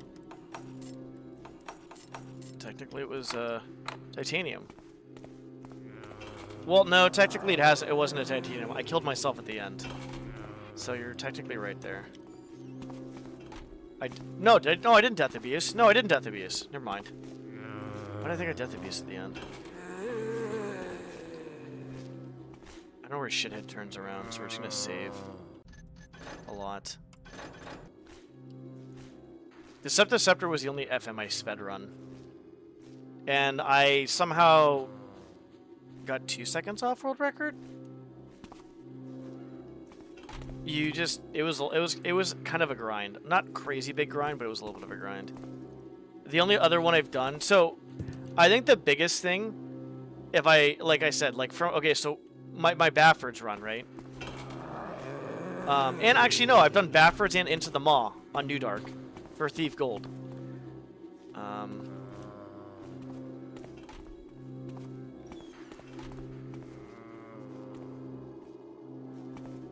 Speaker 1: Technically, it was, titanium. Well, no, technically it wasn't a titanium. I killed myself at the end. So you're technically right there. No, I didn't death abuse. No, I didn't death abuse. Never mind. Why did I think I death abuse at the end? I know where shithead turns around, so we're just gonna save a lot. The Scepter was the only FM I sped run. And I somehow got 2 seconds off world record. It was kind of a grind. Not crazy big grind, but it was a little bit of a grind. The only other one I've done, so I think the biggest thing, if I, like I said, like from, okay, so my Baffords run, right? And actually, no, I've done Baffords and Into the Maw on New Dark for Thief Gold.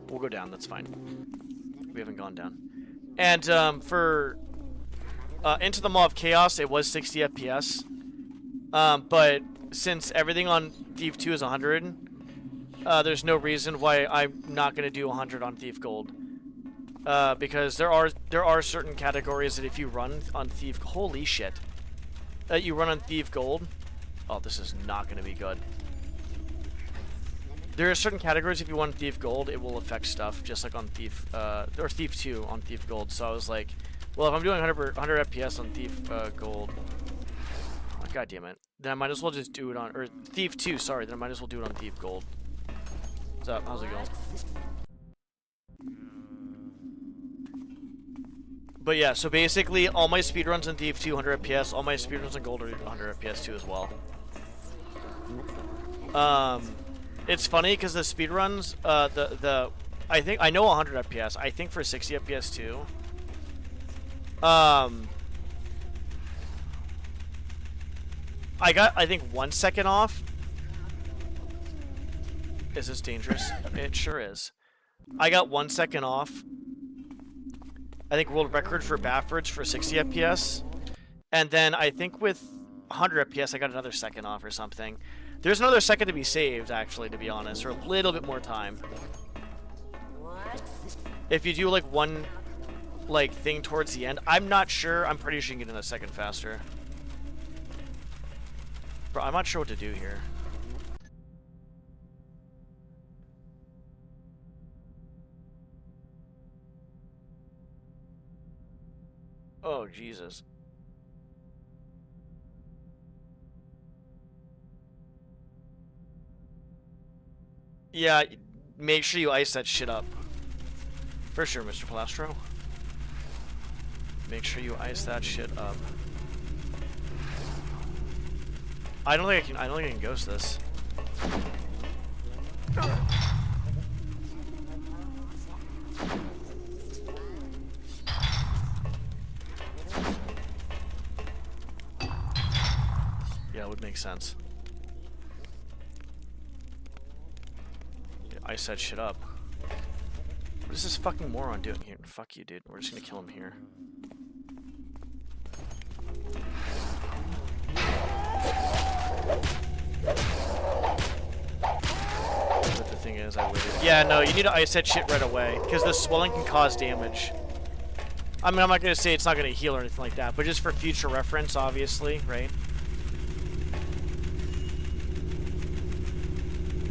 Speaker 1: We'll go down, that's fine. We haven't gone down. And for Into the Maw of Chaos, it was 60 FPS. But since everything on Thief 2 is 100, there's no reason why I'm not going to do 100 on Thief Gold. Because there are certain categories that if you run on Thief... Holy shit. That you run on Thief Gold... Oh, this is not going to be good. There are certain categories if you want Thief Gold, it will affect stuff, just like on Thief... or Thief 2 on Thief Gold. So I was like, well, if I'm doing 100 FPS on Thief Gold... Oh, God damn it. Then I might as well just do it on... Or Thief 2, sorry. Then I might as well do it on Thief Gold. What's up? How's it going? But yeah, so basically, all my speedruns in Thief 2 100 FPS, all my speedruns in Gold are 100 FPS too as well. It's funny because the speedruns, I think, I know 100 FPS, I think for 60 FPS too. I got, I think, 1 second off. Is this dangerous? It sure is. I got 1 second off. I think world record for Baffords for 60 FPS. And then I think with 100 FPS, I got another second off or something. There's another second to be saved, actually, to be honest, or a little bit more time. If you do, like, one, like, thing towards the end, I'm not sure. I'm pretty sure you can get in a second faster. Bro, I'm not sure what to do here. Oh, Jesus. Yeah, make sure you ice that shit up. For sure, Mr. Plastro. Make sure you ice that shit up. I don't think I can ghost this. Yeah, it would make sense. Yeah, ice that shit up. What is this fucking moron doing here? Fuck you, dude. We're just gonna kill him here. But the thing is, I waited. Yeah, no, you need to ice that shit right away, because the swelling can cause damage. I mean, I'm not gonna say it's not gonna heal or anything like that, but just for future reference, obviously, right?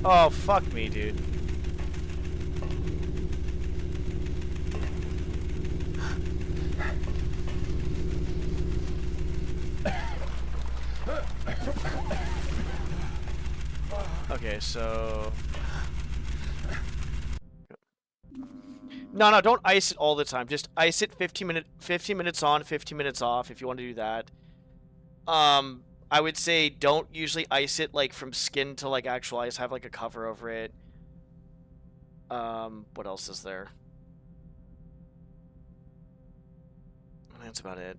Speaker 1: Oh, fuck me, dude. Okay, so... No, don't ice it all the time. Just ice it 15 minutes on, 15 minutes off if you want to do that. I would say don't usually ice it like from skin to like actual ice. Have like a cover over it. What else is there? That's about it.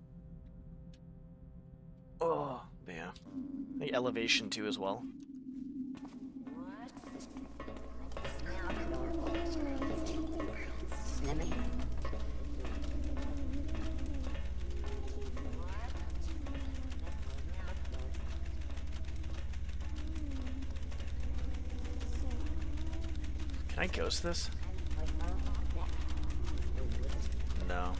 Speaker 1: Oh, yeah. I think elevation too as well. Can I ghost this? No.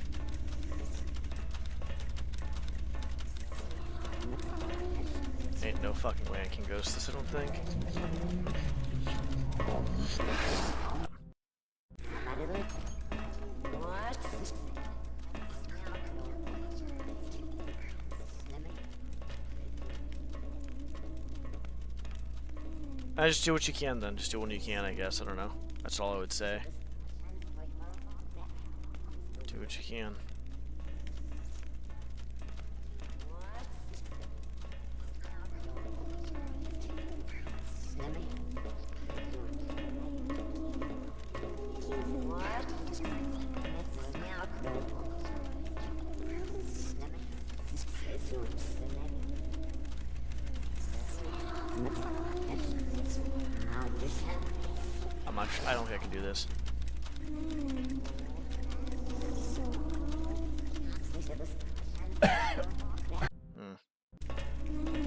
Speaker 1: Ain't no fucking way I can ghost this, I don't think. Just do what you can then. Just do when you can, I guess. I don't know. That's all I would say. Do what you can. I don't think I can do this.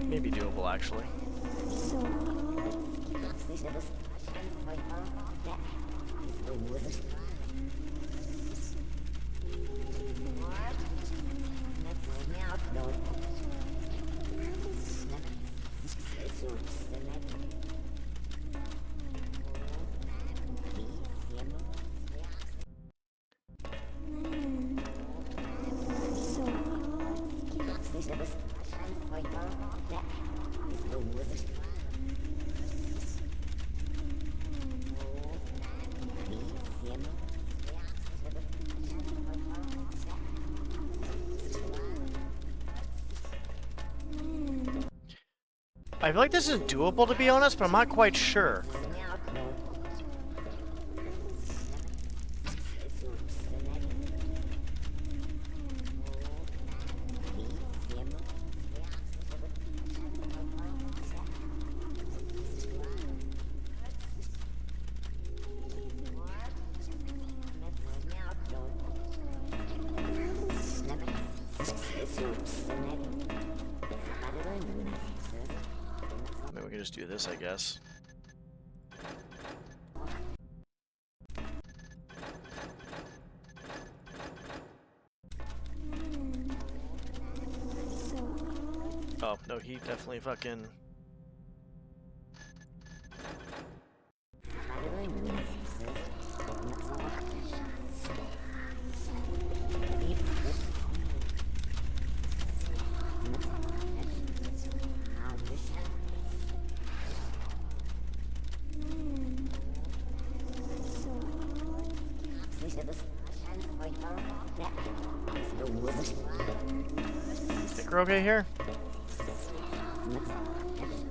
Speaker 1: Maybe doable, actually. I feel like this is doable, to be honest, but I'm not quite sure. Maybe we can just do this, I guess. Oh, no, he definitely fucking... Think we're okay here?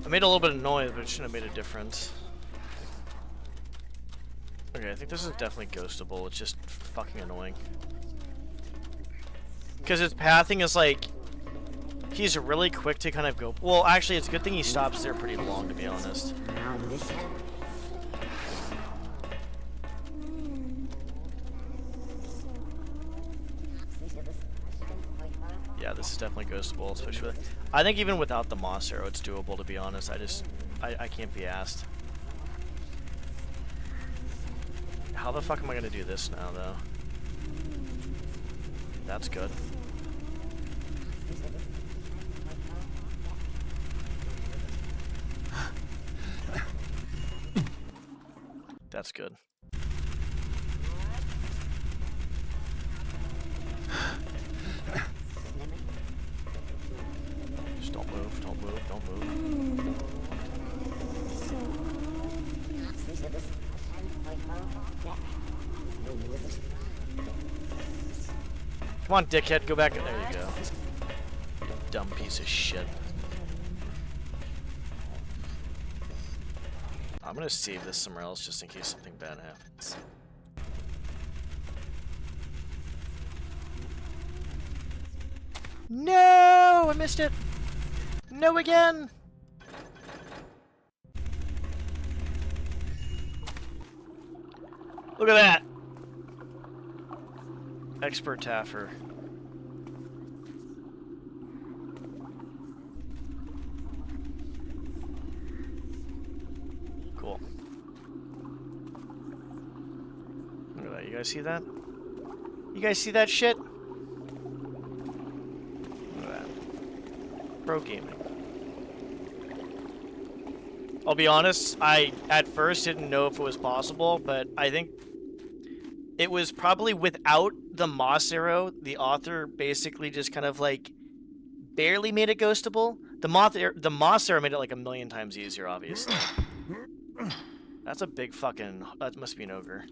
Speaker 1: I made a little bit of noise, but it shouldn't have made a difference. Okay, I think this is definitely ghostable. It's just fucking annoying. Because his pathing is like... He's really quick to kind of go... Well, actually, it's a good thing he stops there pretty long, to be honest. Yeah, this is definitely ghostable, especially with... I think even without the Moss Arrow, it's doable, to be honest. I can't be asked. How the fuck am I gonna do this now, though? That's good. That's good. Just don't move, don't move, don't move. Come on, dickhead, go back. There you go. Dumb piece of shit. I'm gonna save this somewhere else just in case something bad happens. No! I missed it! No again! Look at that! Expert Taffer. Cool. Look at that. You guys see that? You guys see that shit? Look at that. Pro gaming. I'll be honest, I at first didn't know if it was possible, but I think it was probably without the Moss Arrow, the author basically just kind of like barely made it ghostable. The Moss Arrow made it like 1,000,000 times easier, obviously. That's a big fucking... That must be an ogre.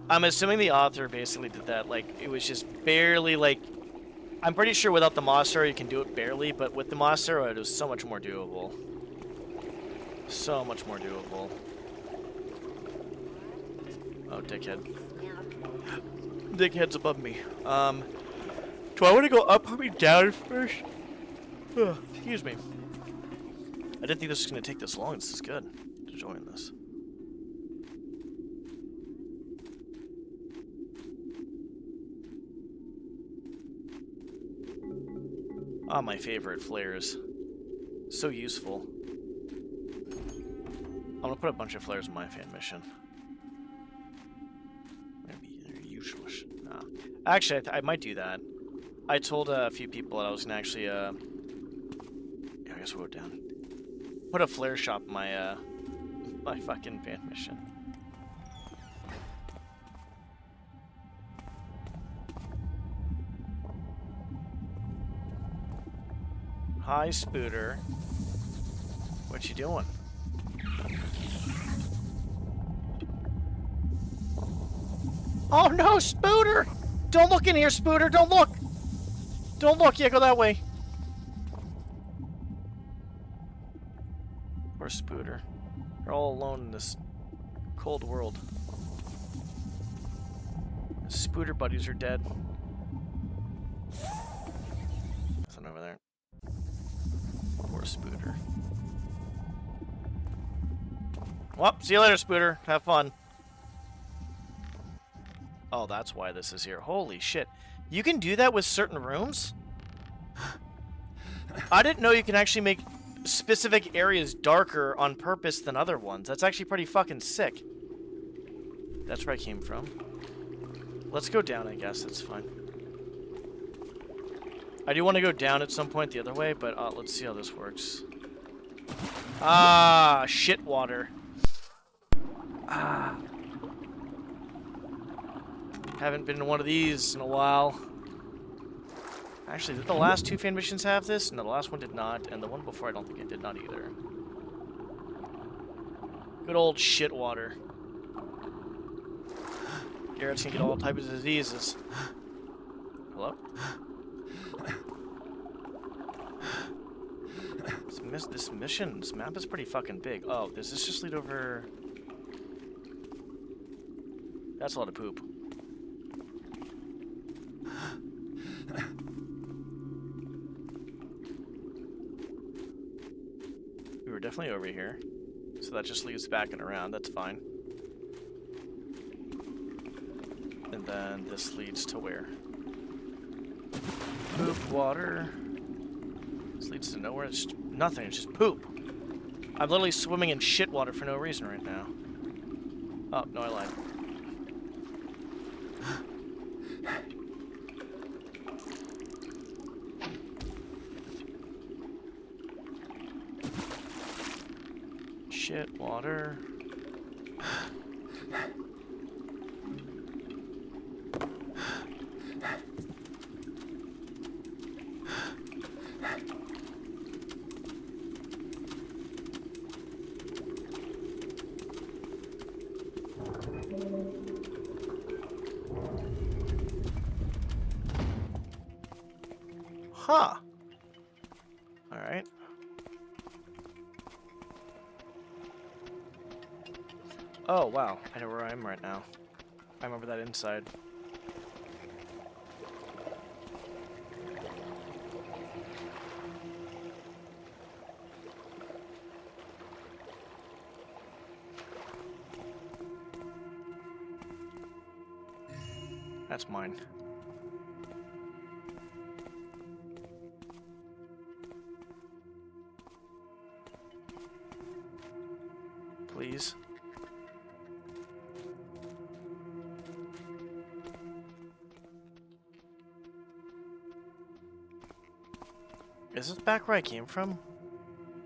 Speaker 1: I'm assuming the author basically did that, like, it was just barely, like... I'm pretty sure without the Moss Arrow you can do it barely, but with the Moss Arrow it was so much more doable. So much more doable. Oh, dickhead. Dickhead's above me. Do I want to go up or down first? Excuse me. I didn't think this was going to take this long. This is good. I'm enjoying this. Ah, my flares. So useful. I'm gonna put a bunch of flares in my fan mission. Maybe they're useless. Nah. Actually, I might do that. I told a few people that I was gonna actually, yeah, I guess we'll go down. Put a flare shop in my, my fucking fan mission. Hi, Spooter. What you doing? Oh no, Spooter! Don't look in here, Spooter! Don't look! Don't look! Yeah, go that way. Poor Spooter. You're all alone in this cold world. His Spooter buddies are dead. Nothing over there. Poor Spooter. Well, see you later, Spooter. Have fun. Oh, that's why this is here. Holy shit. You can do that with certain rooms? I didn't know you can actually make specific areas darker on purpose than other ones. That's actually pretty fucking sick. That's where I came from. Let's go down, I guess. That's fine. I do want to go down at some point the other way, but let's see how this works. Ah, shit water. Ah. Haven't been in one of these in a while. Actually, did the last two fan missions have this? No, the last one did not, and the one before I don't think it did not either. Good old shit water. Garrett's gonna get all types of diseases. Hello? This map is pretty fucking big. Oh, does this just lead over... That's a lot of poop. We were definitely over here. So that just leads back and around. That's fine. And then this leads to where? Poop, water. This leads to nowhere. It's just nothing. It's just poop. I'm literally swimming in shit water for no reason right now. Oh, no, I lied. Shit, water. Huh. All right. Oh, wow. I know where I am right now. I remember that inside. That's mine. Please. Is this back where I came from?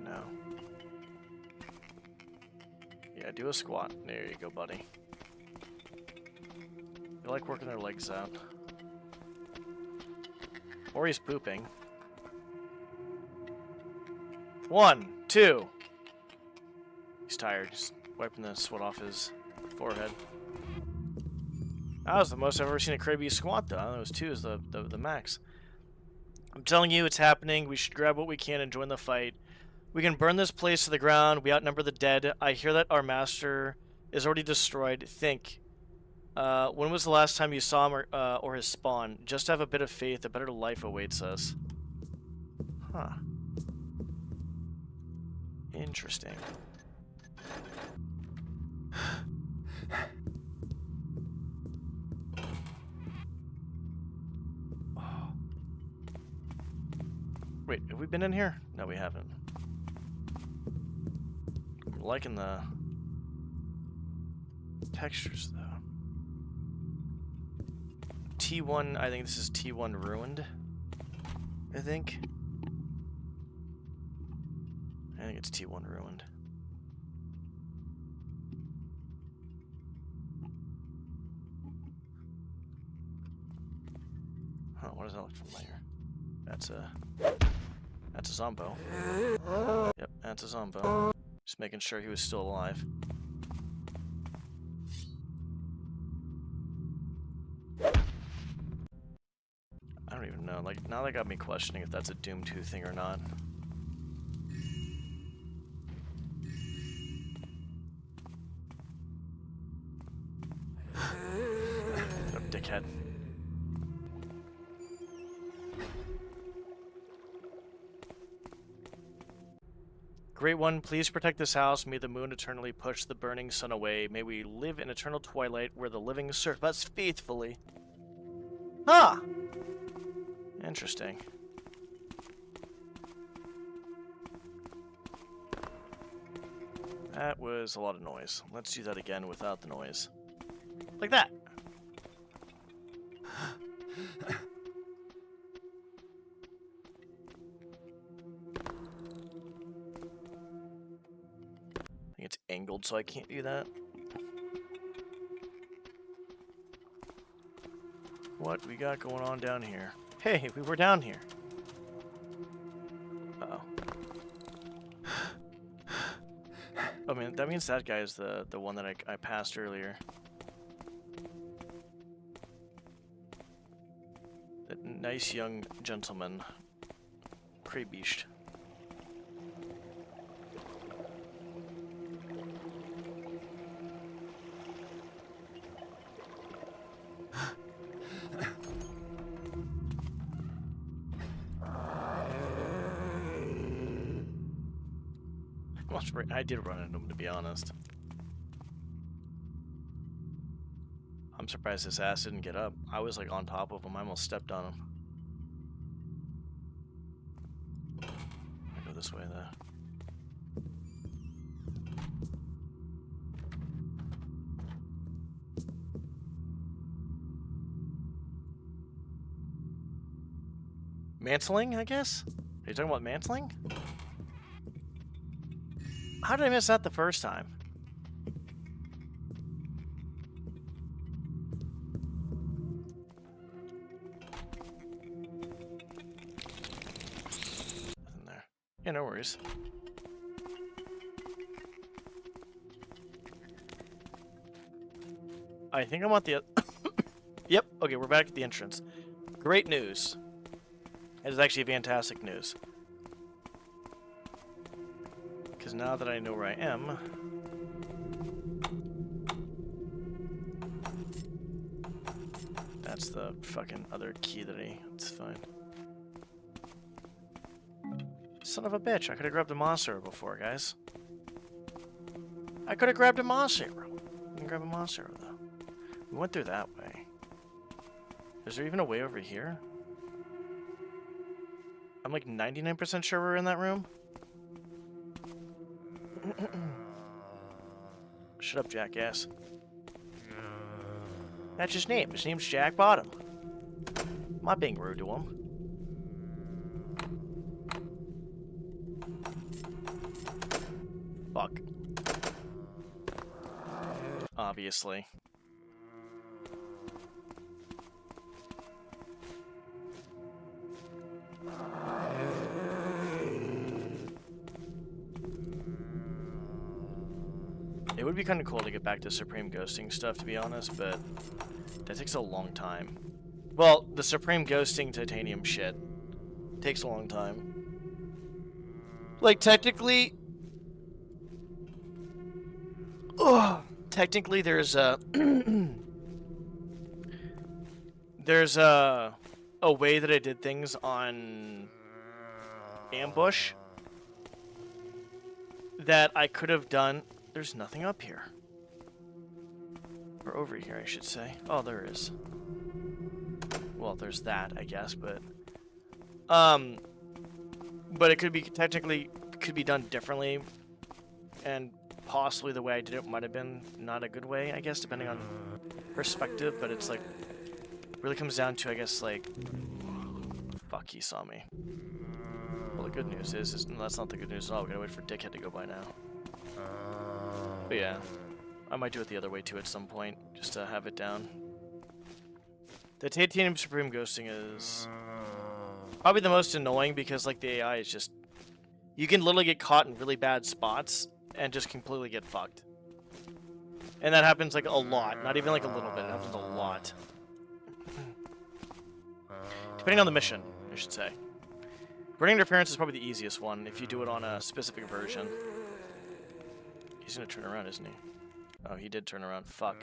Speaker 1: No. Yeah, do a squat. There you go, buddy. They like working their legs out. Or he's pooping. 1, 2. He's tired. He's wiping the sweat off his forehead. That was the most I've ever seen a Krabby squat, though. Those 2 is the max. I'm telling you, it's happening. We should grab what we can and join the fight. We can burn this place to the ground. We outnumber the dead. I hear that our master is already destroyed. Think. When was the last time you saw him or his spawn? Just have a bit of faith. A better life awaits us. Huh. Interesting. Wait, have we been in here? No, we haven't. I'm liking the textures, though. T1, I think this is T1 Ruined. I think it's T1 Ruined. Huh, what does that look familiar? That's a Zombo. Yep, that's a Zombo. Just making sure he was still alive. I don't even know. Like, now that got me questioning if that's a Doom 2 thing or not. Oh, dickhead. Great One, please protect this house. May the moon eternally push the burning sun away. May we live in eternal twilight where the living serve us faithfully. Ah! Interesting. That was a lot of noise. Let's do that again without the noise. Like that. I think it's angled, so I can't do that. What we got going on down here? Hey, we were down here. Uh-oh. Oh man, that means that guy is the one that I passed earlier. That nice young gentleman. Prebeast. I did run into him, to be honest. I'm surprised his ass didn't get up. I was like on top of him. I almost stepped on him. I go this way though. Mantling, I guess? Are you talking about mantling? How did I miss that the first time? Nothing there. Yeah, no worries. I think I'm at the... Yep, okay, we're back at the entrance. Great news. It is actually fantastic news. Because now that I know where I am... That's the fucking other key that it's fine. Son of a bitch, I could have grabbed a moss arrow before, guys. I could have grabbed a moss arrow. I didn't grab a moss arrow, though. We went through that way. Is there even a way over here? I'm like 99% sure we're in that room. Shut up, jackass. That's his name. His name's Jack Bottom. I'm not being rude to him. Fuck. Obviously. It would be kind of cool to get back to Supreme Ghosting stuff, to be honest, but that takes a long time. Well, the Supreme Ghosting Titanium shit takes a long time. Like, technically... technically, there's a... there's a way that I did things on Ambush that I could have done. There's nothing up here. Or over here, I should say. Oh, there is. Well, there's that, I guess, but it could be technically could be done differently, and possibly the way I did it might have been not a good way, I guess, depending on perspective. But it's like really comes down to, I guess, like, fuck, he saw me. Well, the good news is no, that's not the good news at all. We gotta wait for Dickhead to go by now. But yeah, I might do it the other way too at some point, just to have it down. The Titanium Supreme ghosting is probably the most annoying because, like, the AI is just... You can literally get caught in really bad spots and just completely get fucked. And that happens, like, a lot. Not even, like, a little bit. It happens a lot. Depending on the mission, I should say. Burning Interference is probably the easiest one if you do it on a specific version. He's gonna turn around, isn't he? Oh, he did turn around. Fuck.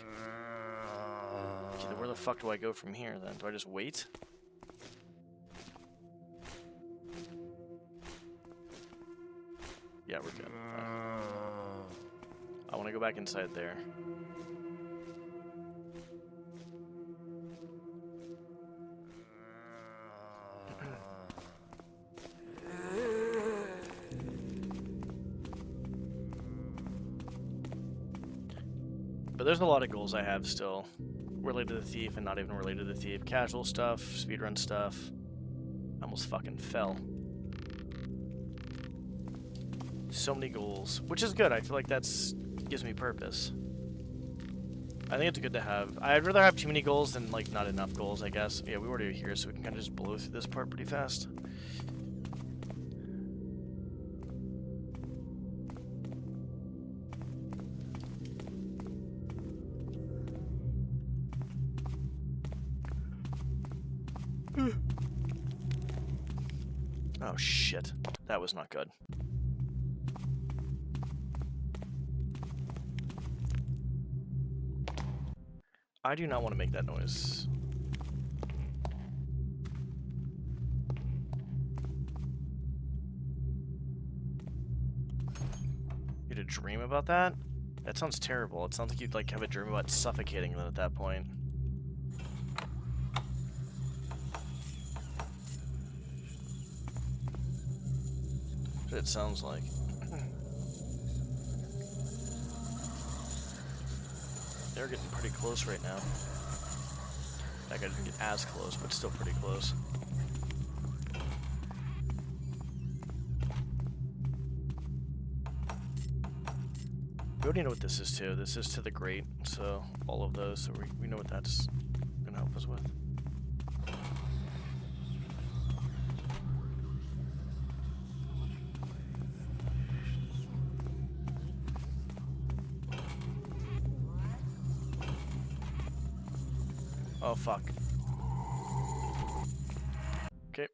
Speaker 1: Okay, then where the fuck do I go from here, then? Do I just wait? Yeah, we're good. Fine. I want to go back inside there. But there's a lot of goals I have still related to the thief and not even related to the thief. Casual stuff, speedrun stuff. I almost fucking fell. So many goals, which is good. I feel like that's gives me purpose. I think it's good to have. I'd rather have too many goals than, like, not enough goals, I guess. Yeah, we already here, so we can kind of just blow through this part pretty fast. Oh shit, that was not good. I do not want to make that noise. You had a dream about that? That sounds terrible. It sounds like you'd, like, have a dream about suffocating them at that point. That's what it sounds like. They're getting pretty close right now. That guy didn't get as close, but still pretty close. We already know what this is to. This is to the grate, so all of those, so we know what that's gonna help us with. Oh, fuck. Okay.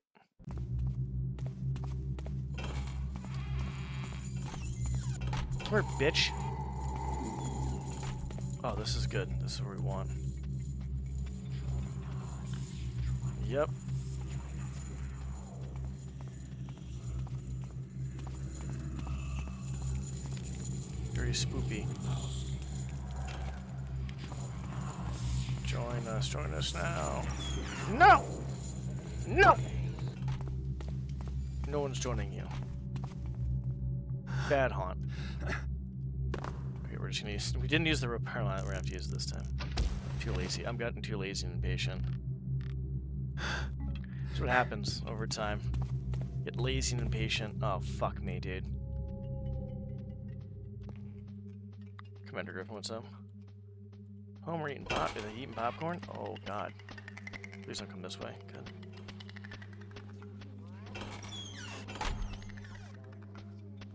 Speaker 1: Come here, bitch. Oh, this is good. This is what we want. Yep. Very spoopy. Join us now. No! No! No one's joining you. Bad haunt. Okay, we're just gonna use... We didn't use the repair line. We're gonna have to use it this time. Too lazy. I'm getting too lazy and impatient. That's what happens over time. Get lazy and impatient. Oh, fuck me, dude. Commander Griffin, what's up? Oh, we're eating pop. Are they eating popcorn? Oh, God. Please don't come this way. Good.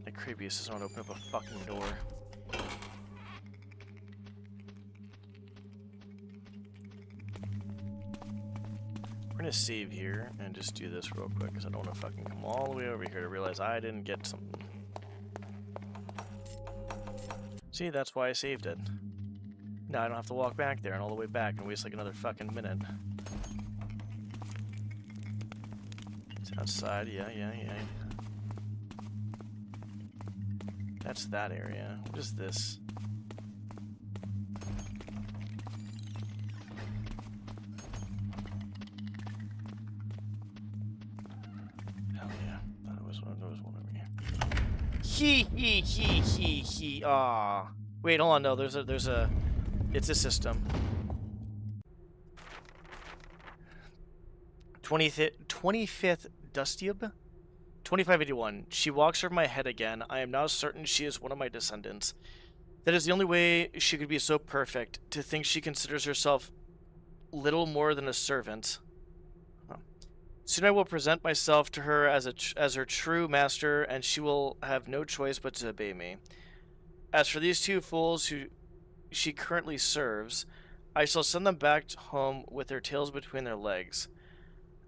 Speaker 1: The creepiest doesn't want to open up a fucking door. We're gonna save here and just do this real quick because I don't want to fucking come all the way over here to realize I didn't get something. See, that's why I saved it. Now I don't have to walk back there and all the way back and waste like another fucking minute. It's outside, yeah. That's that area. What is this? Hell yeah. There was one over here. He. Ah. Wait, hold on. No, there's a. It's a system. 25th Dustube? 2581. She walks over my head again. I am now certain she is one of my descendants. That is the only way she could be so perfect, to think she considers herself little more than a servant. Huh. Soon I will present myself to her as her true master, and she will have no choice but to obey me. As for these two fools who she currently serves, I shall send them back home with their tails between their legs.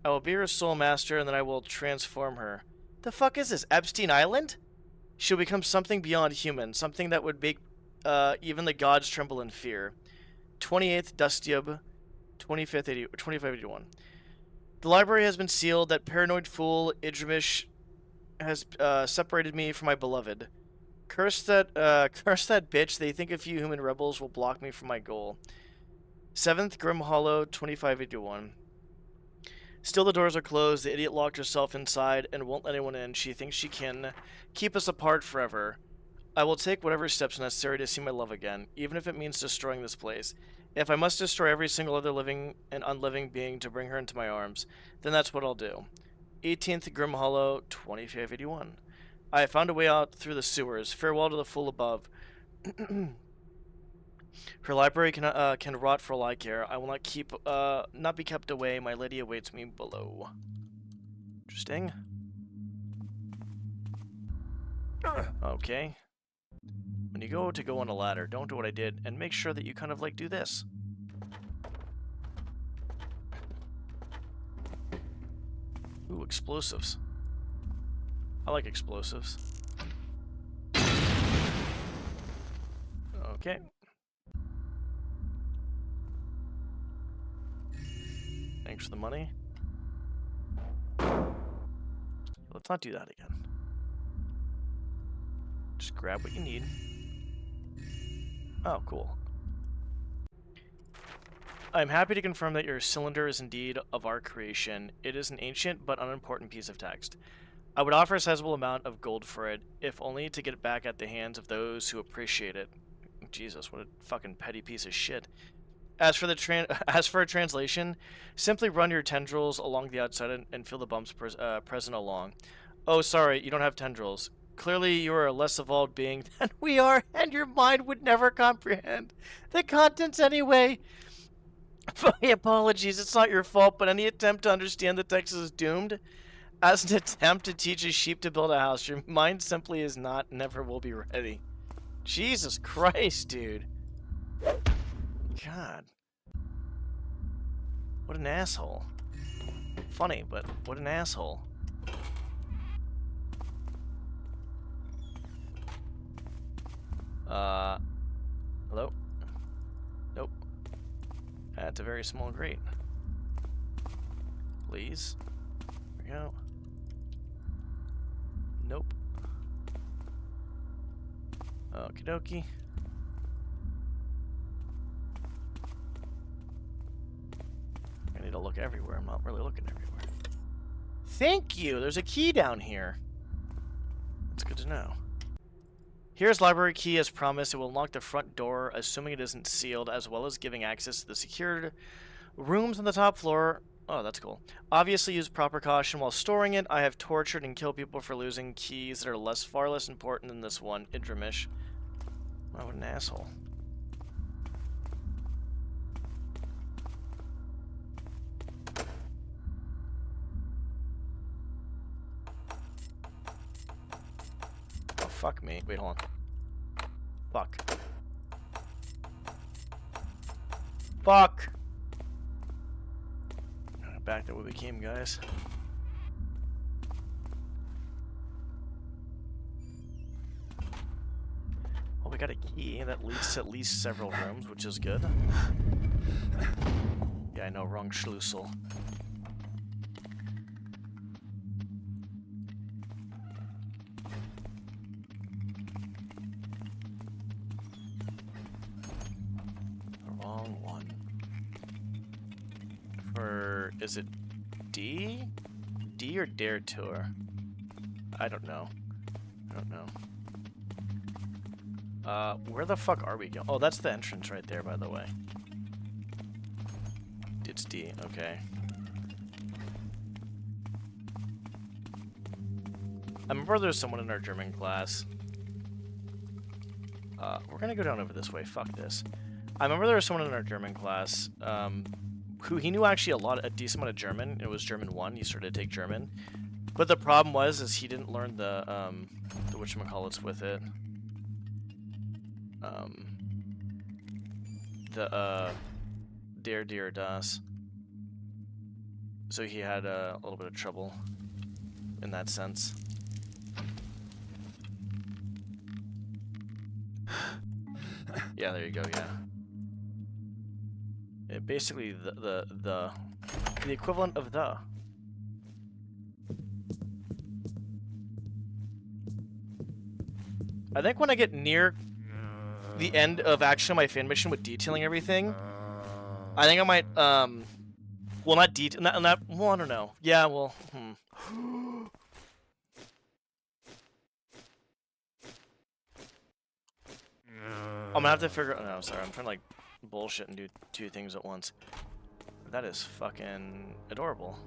Speaker 1: I will be her sole master, and then I will transform her. The fuck is this, Epstein Island? She'll become something beyond human, something that would make even the gods tremble in fear. 28th Dustube, 2581. The library has been sealed. That paranoid fool, Idrimish, has separated me from my beloved. Curse that bitch. They think a few human rebels will block me from my goal. 7th Grim Hollow, 2581. Still the doors are closed. The idiot locked herself inside and won't let anyone in. She thinks she can keep us apart forever. I will take whatever steps necessary to see my love again, even if it means destroying this place. If I must destroy every single other living and unliving being to bring her into my arms, then that's what I'll do. 18th Grim Hollow, 2581. I have found a way out through the sewers. Farewell to the fool above. Her library can rot for all I care. I will not be kept away. My lady awaits me below. Interesting. Okay. When you go on a ladder, don't do what I did, and make sure that you kind of like do this. Ooh, explosives. I like explosives. Okay. Thanks for the money. Let's not do that again. Just grab what you need. Oh, cool. I'm happy to confirm that your cylinder is indeed of our creation. It is an ancient but unimportant piece of text. I would offer a sizable amount of gold for it, if only to get it back at the hands of those who appreciate it. Jesus, what a fucking petty piece of shit. As for a translation, simply run your tendrils along the outside and feel the bumps present along. Oh, sorry, you don't have tendrils. Clearly, you are a less evolved being than we are, and your mind would never comprehend the contents anyway. My apologies, it's not your fault, but any attempt to understand the text is doomed. As an attempt to teach a sheep to build a house, your mind simply is not, never will be ready. Jesus Christ, dude. God. What an asshole. Funny, but what an asshole. Hello? Nope. That's a very small grate. Please. There we go. Nope. Okie dokie. I need to look everywhere. I'm not really looking everywhere. Thank you! There's a key down here. That's good to know. Here's library key as promised. It will unlock the front door, assuming it isn't sealed, as well as giving access to the secured rooms on the top floor. Oh, that's cool. Obviously use proper caution while storing it. I have tortured and killed people for losing keys that are far less important than this one. Idrimish. Oh, what an asshole. Oh, fuck me. Wait, hold on. Fuck. Fuck! Back to what we came, guys. Well, we got a key that leads to at least several rooms, which is good. Yeah, I know, wrong Schlussel. Or is it D? D or Dare Tour? I don't know. I don't know. Where the fuck are we going? Oh, that's the entrance right there, by the way. It's D, okay. I remember there was someone in our German class. We're gonna go down over this way, fuck this. I remember there was someone in our German class, who he knew actually a decent amount of German. It was German 1, he started to take German. But the problem is he didn't learn the whatchamacallits with it. Der, dir, das. So he had a little bit of trouble in that sense. Yeah, there you go, yeah. Basically the equivalent of the. I think when I get near the end of actually my fan mission with detailing everything, I think I might well, not detail, well, I don't know. Yeah, well, I'm gonna have to figure. Oh, no, sorry, I'm trying to like bullshit and do two things at once. That is fucking adorable.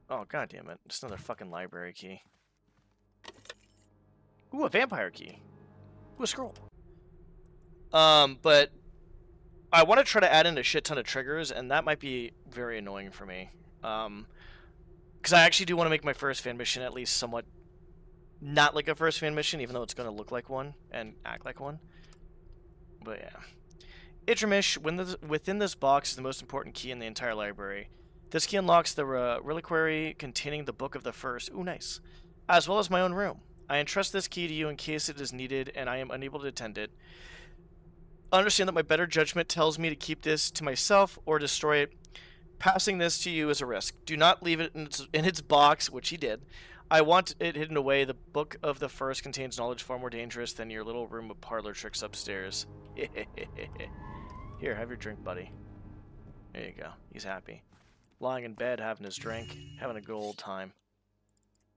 Speaker 1: Oh, god damn it. Just another fucking library key. Ooh, a vampire key. Ooh, a scroll. But I want to try to add in a shit ton of triggers, and that might be very annoying for me. Because I actually do want to make my first fan mission at least somewhat not like a first fan mission, even though it's going to look like one and act like one. But yeah. Itramish, within this box is the most important key in the entire library. This key unlocks the reliquary containing the Book of the First. Ooh, nice. As well as my own room. I entrust this key to you in case it is needed and I am unable to attend it. Understand that my better judgment tells me to keep this to myself or destroy it. Passing this to you is a risk. Do not leave it in its box, which he did. I want it hidden away. The Book of the First contains knowledge far more dangerous than your little room of parlor tricks upstairs. Here, have your drink, buddy. There you go. He's happy. Lying in bed, having his drink, having a good old time.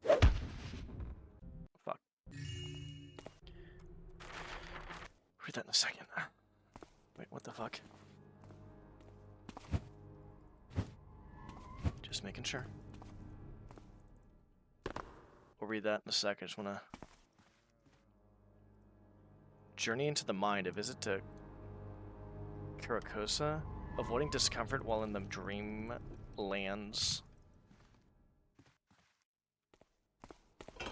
Speaker 1: Fuck. Read that in a second. Wait, what the fuck? Just making sure. We'll read that in a second. I just wanna... Journey into the mind. A visit to Karakosa. Avoiding discomfort while in the dream lands. Yeah,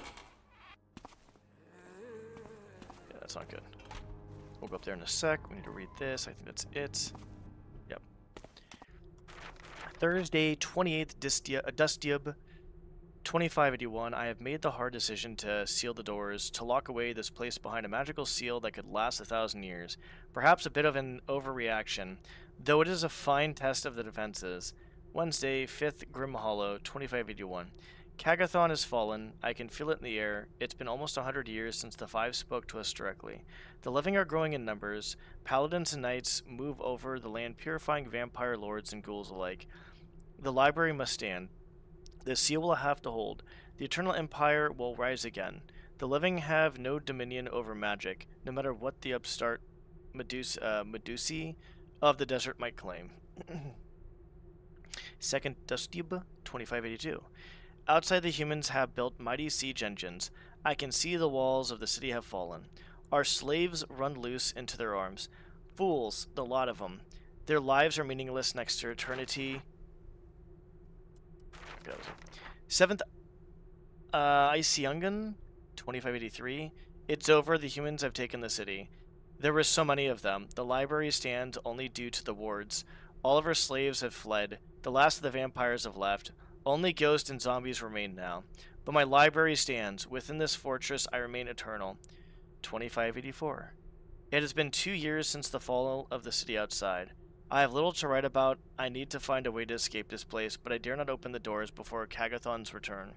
Speaker 1: that's not good. We'll go up there in a sec. We need to read this. I think that's it. Yep. Thursday, 28th Dustyub, 2581. I have made the hard decision to seal the doors, to lock away this place behind a magical seal that could last 1,000 years. Perhaps a bit of an overreaction, though it is a fine test of the defenses. Wednesday, 5th Grim Hollow, 2581. Kagathon has fallen. I can feel it in the air. It's been almost 100 years since the Five spoke to us directly. The living are growing in numbers. Paladins and knights move over the land, purifying vampire lords and ghouls alike. The library must stand. The seal will have to hold. The Eternal Empire will rise again. The living have no dominion over magic, no matter what the upstart Medusi of the desert might claim. 2nd Dustube, 2582. Outside, the humans have built mighty siege engines. I can see the walls of the city have fallen. Our slaves run loose into their arms. Fools, the lot of them. Their lives are meaningless next to eternity. 7th Sunken, 2583. It's over. The humans have taken the city. There were so many of them. The library stands only due to the wards. All of our slaves have fled. The last of the vampires have left. Only ghosts and zombies remain now. But my library stands. Within this fortress, I remain eternal. 2584. It has been 2 years since the fall of the city outside. I have little to write about. I need to find a way to escape this place, but I dare not open the doors before Kagathon's return.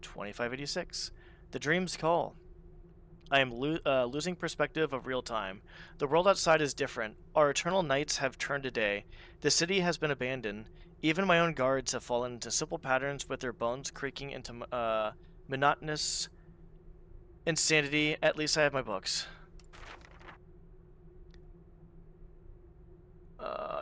Speaker 1: 2586. The dreams call. I am losing perspective of real time. The world outside is different. Our eternal nights have turned to day. The city has been abandoned. Even my own guards have fallen into simple patterns with their bones creaking into monotonous insanity. At least I have my books.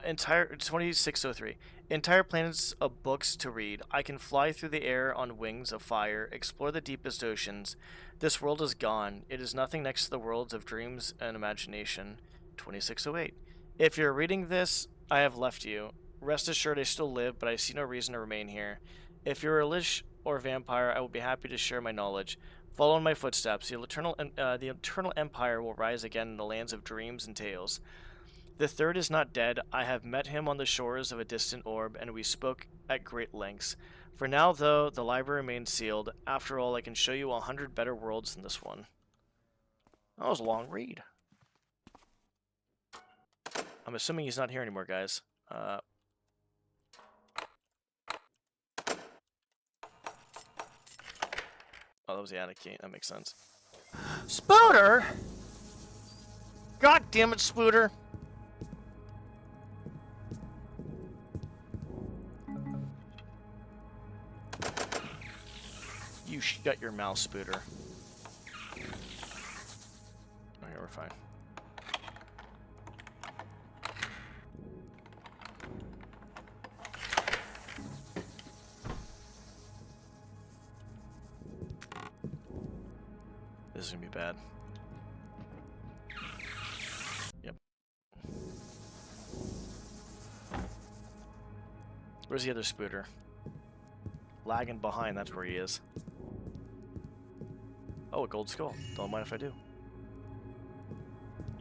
Speaker 1: Entire 2603. Entire planets of books to read. I can fly through the air on wings of fire, explore the deepest oceans. This world is gone. It is nothing next to the worlds of dreams and imagination. 2608. If you're reading this, I have left you. Rest assured I still live, but I see no reason to remain here. If you're a lich or vampire, I will be happy to share my knowledge. Follow in my footsteps. The eternal empire will rise again in the lands of dreams and tales. The third is not dead. I have met him on the shores of a distant orb, and we spoke at great lengths. For now, though, the library remains sealed. After all, I can show you 100 better worlds than this one. That was a long read. I'm assuming he's not here anymore, guys. Oh, that was the attic key. That makes sense. Spooter! God damn it, Spooter! You shut your mouth, Spooter. Okay, we're fine. This is gonna be bad. Yep. Where's the other Spooter? Lagging behind, that's where he is. Oh, a gold skull. Don't mind if I do.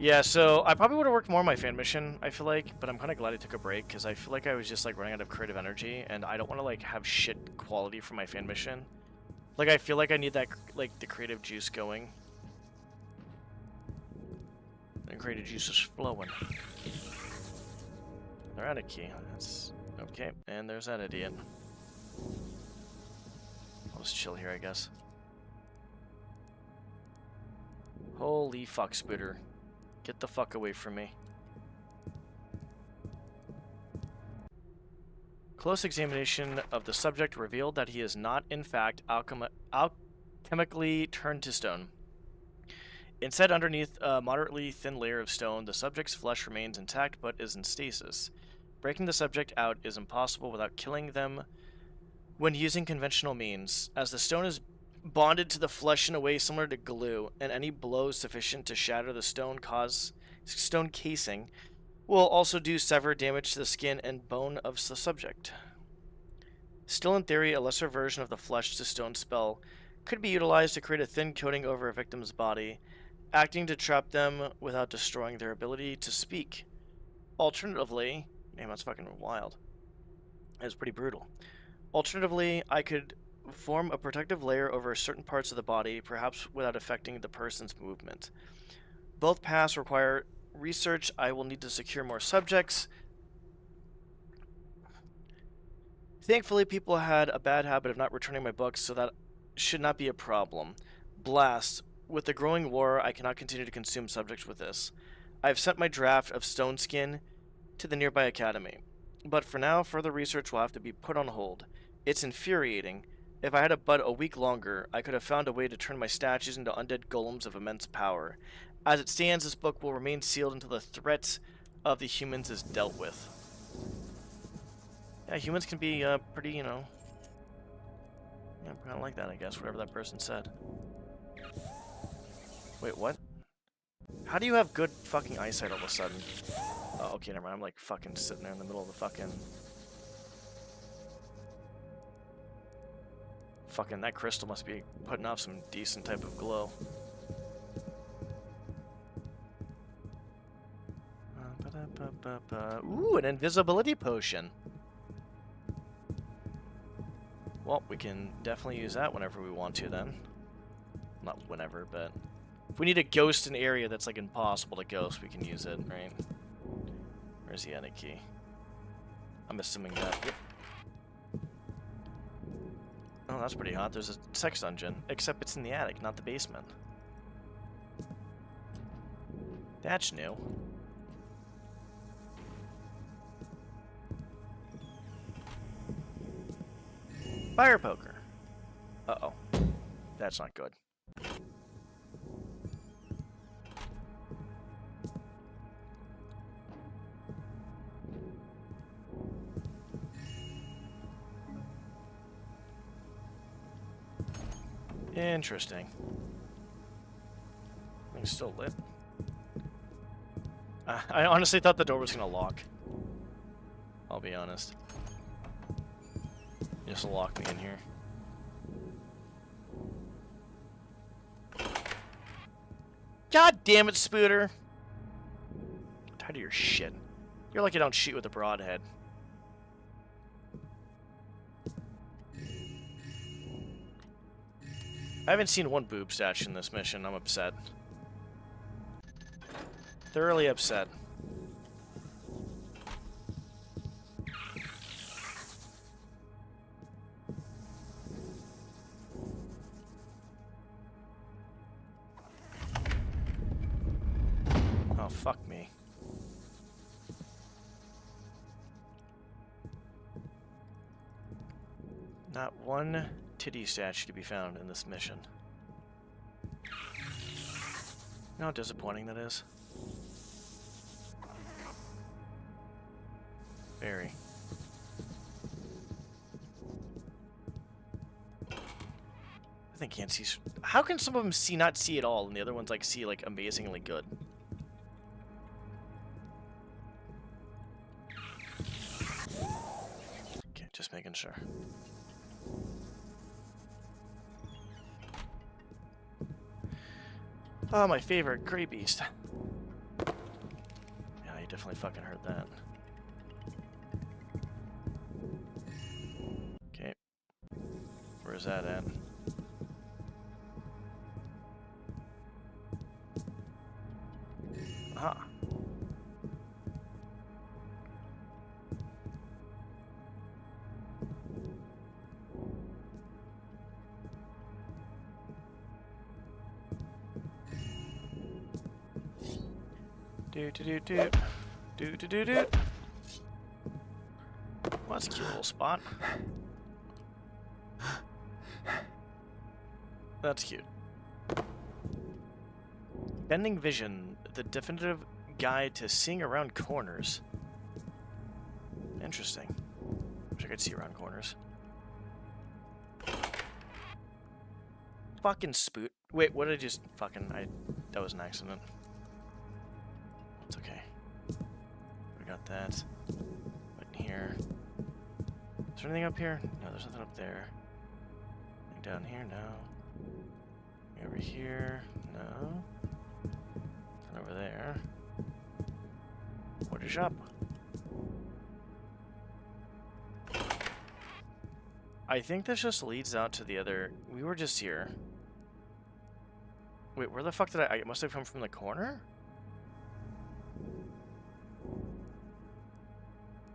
Speaker 1: Yeah, so I probably would have worked more on my fan mission, I feel like, but I'm kind of glad I took a break, because I feel like I was just, like, running out of creative energy, and I don't want to, like, have shit quality for my fan mission. Like, I feel like I need that, like, the creative juice going. And creative juice is flowing. They're out of key. That's... okay, and there's that idiot. I'll just chill here, I guess. Holy fuck, Spooter. Get the fuck away from me. Close examination of the subject revealed that he is not, in fact, alchemically turned to stone. Instead, underneath a moderately thin layer of stone, the subject's flesh remains intact but is in stasis. Breaking the subject out is impossible without killing them when using conventional means, as the stone is bonded to the flesh in a way similar to glue, and any blow sufficient to shatter the stone casing will also do severe damage to the skin and bone of the subject. Still, in theory, a lesser version of the flesh to stone spell could be utilized to create a thin coating over a victim's body, acting to trap them without destroying their ability to speak. Alternatively, damn, that's fucking wild. That's pretty brutal. Alternatively, I could form a protective layer over certain parts of the body, perhaps without affecting the person's movement. Both paths require research. I will need to secure more subjects. Thankfully, people had a bad habit of not returning my books, so that should not be a problem. Blast. With the growing war, I cannot continue to consume subjects with this. I have sent my draft of Stone Skin to the nearby academy. But for now, further research will have to be put on hold. It's infuriating. If I had but a week longer, I could have found a way to turn my statues into undead golems of immense power. As it stands, this book will remain sealed until the threat of the humans is dealt with. Yeah, humans can be pretty, you know... yeah, kind of like that, I guess, whatever that person said. Wait, what? How do you have good fucking eyesight all of a sudden? Oh, okay, never mind. I'm like fucking sitting there in the middle of the fucking... fucking, that crystal must be putting off some decent type of glow. Ooh, an invisibility potion. Well, we can definitely use that whenever we want to then. Not whenever, but... if we need a ghost in an area that's like impossible to ghost, we can use it, right? Where's the attic key? I'm assuming that... yep. Oh, that's pretty hot. There's a sex dungeon, except it's in the attic, not the basement. That's new. Fire poker. Uh-oh. That's not good. Interesting. Thing's still lit. I honestly thought the door was gonna lock. I'll be honest. Just lock me in here. God damn it, Spooter! I'm tired of your shit. You're like you don't shoot with a broadhead. I haven't seen one boob statue in this mission. I'm upset. Thoroughly upset. Oh, fuck me. Not one titty statue to be found in this mission. You know how disappointing that is? Very. I think can't see. How can some of them not see at all, and the other ones like see like amazingly good? Okay, just making sure. Oh, my favorite, Grey Beast. Yeah, you definitely fucking heard that. Okay. Where's that at? Aha. Do do do do do do do do. Well, that's a cute little spot. That's cute. Bending vision, the definitive guide to seeing around corners. Interesting. Wish I could see around corners. Fucking spoot. Wait, what did I just fucking... that was an accident. It's okay. We got that. What in here? Is there anything up here? No, there's nothing up there. Anything down here? No. Over here? No. Nothing over there. What is up? I think this just leads out to the other... We were just here. Wait, where the fuck did I must have come from the corner?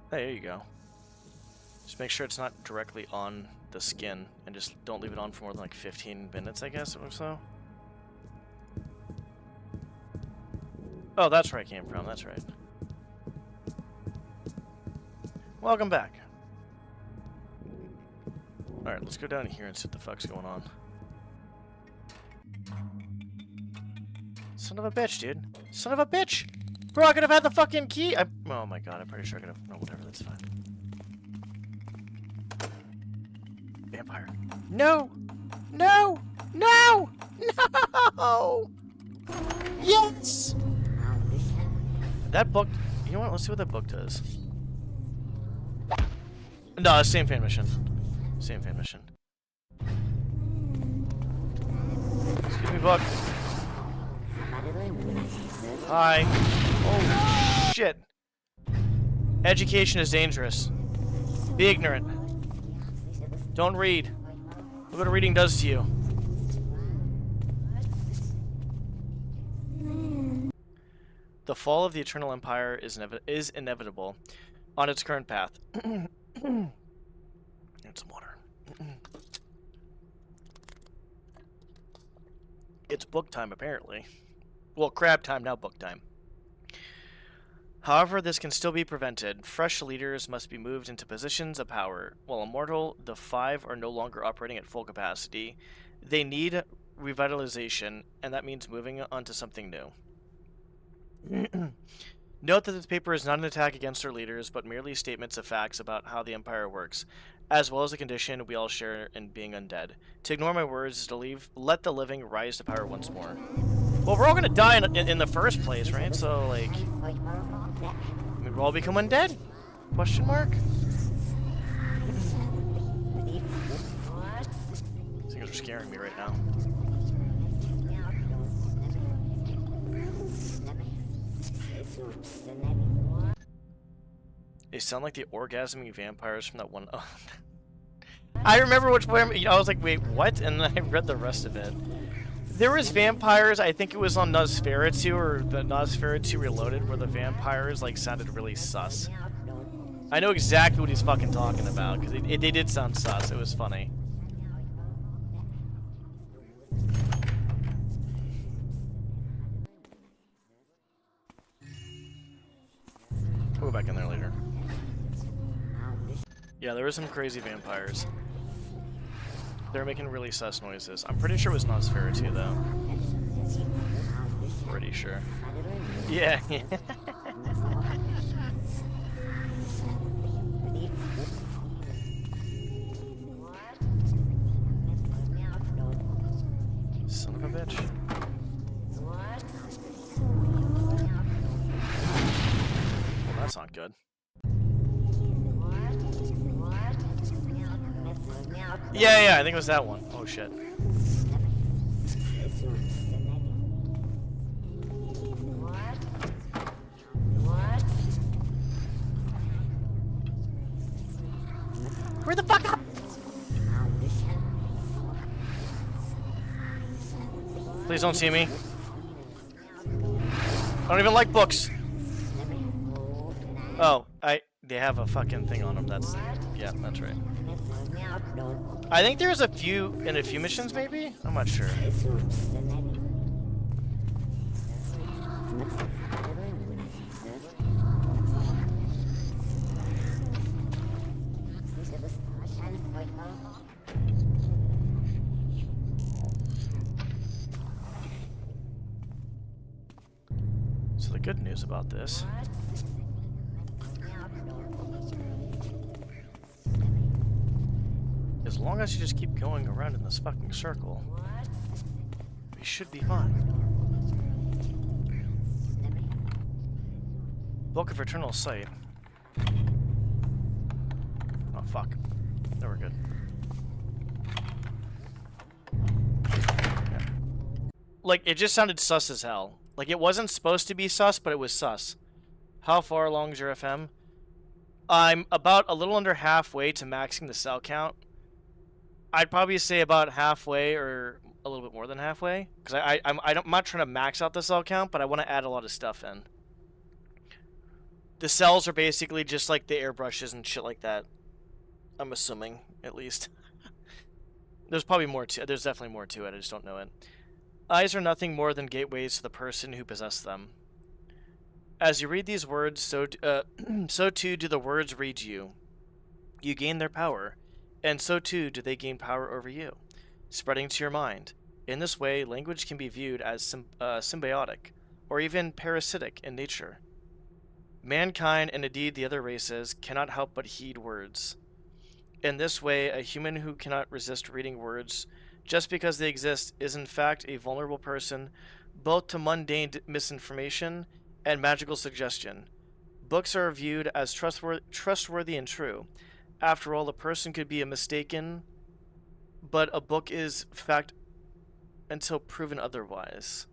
Speaker 1: There you go. Just make sure it's not directly on the skin, and just don't leave it on for more than like 15 minutes, I guess, or so. Oh, that's where I came from, that's right. Welcome back. Alright, let's go down here and see what the fuck's going on. Son of a bitch, dude. Son of a bitch! Bro, I could have had the fucking key! Oh my god, I'm pretty sure I could have... No, whatever, that's fine. Vampire. No! No! No! No! Yes! That book... You know what? Let's see what that book does. No, same fan mission. Same fan mission. Excuse me, book. Hi. Oh, shit. Education is dangerous. Be ignorant. Don't read. Look what reading does to you. The fall of the Eternal Empire is inevitable on its current path. And some water. It's book time, apparently. Well, crab time, now book time. However, this can still be prevented. Fresh leaders must be moved into positions of power. While immortal, the 5 are no longer operating at full capacity. They need revitalization, and that means moving on to something new. Note that this paper is not an attack against our leaders, but merely statements of facts about how the Empire works, as well as the condition we all share in being undead. To ignore my words is to let the living rise to power once more. Well, we're all gonna die in the first place, right? So, like, we'll all become undead? Question mark? These things are scaring me right now. They sound like the orgasming vampires from that one. Oh. I remember which one. I was like, wait, what? And then I read the rest of it. There was vampires. I think it was on Nosferatu or the Nosferatu Reloaded, where the vampires like sounded really sus. I know exactly what he's fucking talking about because they did sound sus. It was funny. We'll go back in there later. Yeah, there were some crazy vampires. They were making really sus noises. I'm pretty sure it was Nosferatu, though. Pretty sure. Yeah. Son of a bitch. Well, that's not good. Yeah, I think it was that one. Oh shit. Where the fuck up? Please don't see me. I don't even like books. Oh, they have a fucking thing on them. Yeah, that's right. I think there's a few missions, maybe? I'm not sure. So the good news about this as long as you just keep going around in this fucking circle, we should be fine. Book of Eternal Sight. Oh, fuck. Now we're good. Yeah. Like, it just sounded sus as hell. Like, it wasn't supposed to be sus, but it was sus. How far along is your FM? I'm about a little under halfway to maxing the cell count. I'd probably say about halfway or a little bit more than halfway. Because I'm not trying to max out the cell count, but I want to add a lot of stuff in. The cells are basically just like the airbrushes and shit like that. I'm assuming, at least. There's probably more to it. There's definitely more to it. I just don't know it. Eyes are nothing more than gateways to the person who possessed them. As you read these words, so too do the words read you. You gain their power, and so too do they gain power over you, spreading to your mind. In this way, language can be viewed as symbiotic, or even parasitic in nature. Mankind, and indeed the other races, cannot help but heed words. In this way, a human who cannot resist reading words just because they exist is in fact a vulnerable person, both to mundane misinformation and magical suggestion. Books are viewed as trustworthy and true. After all, a person could be mistaken, but a book is fact until proven otherwise.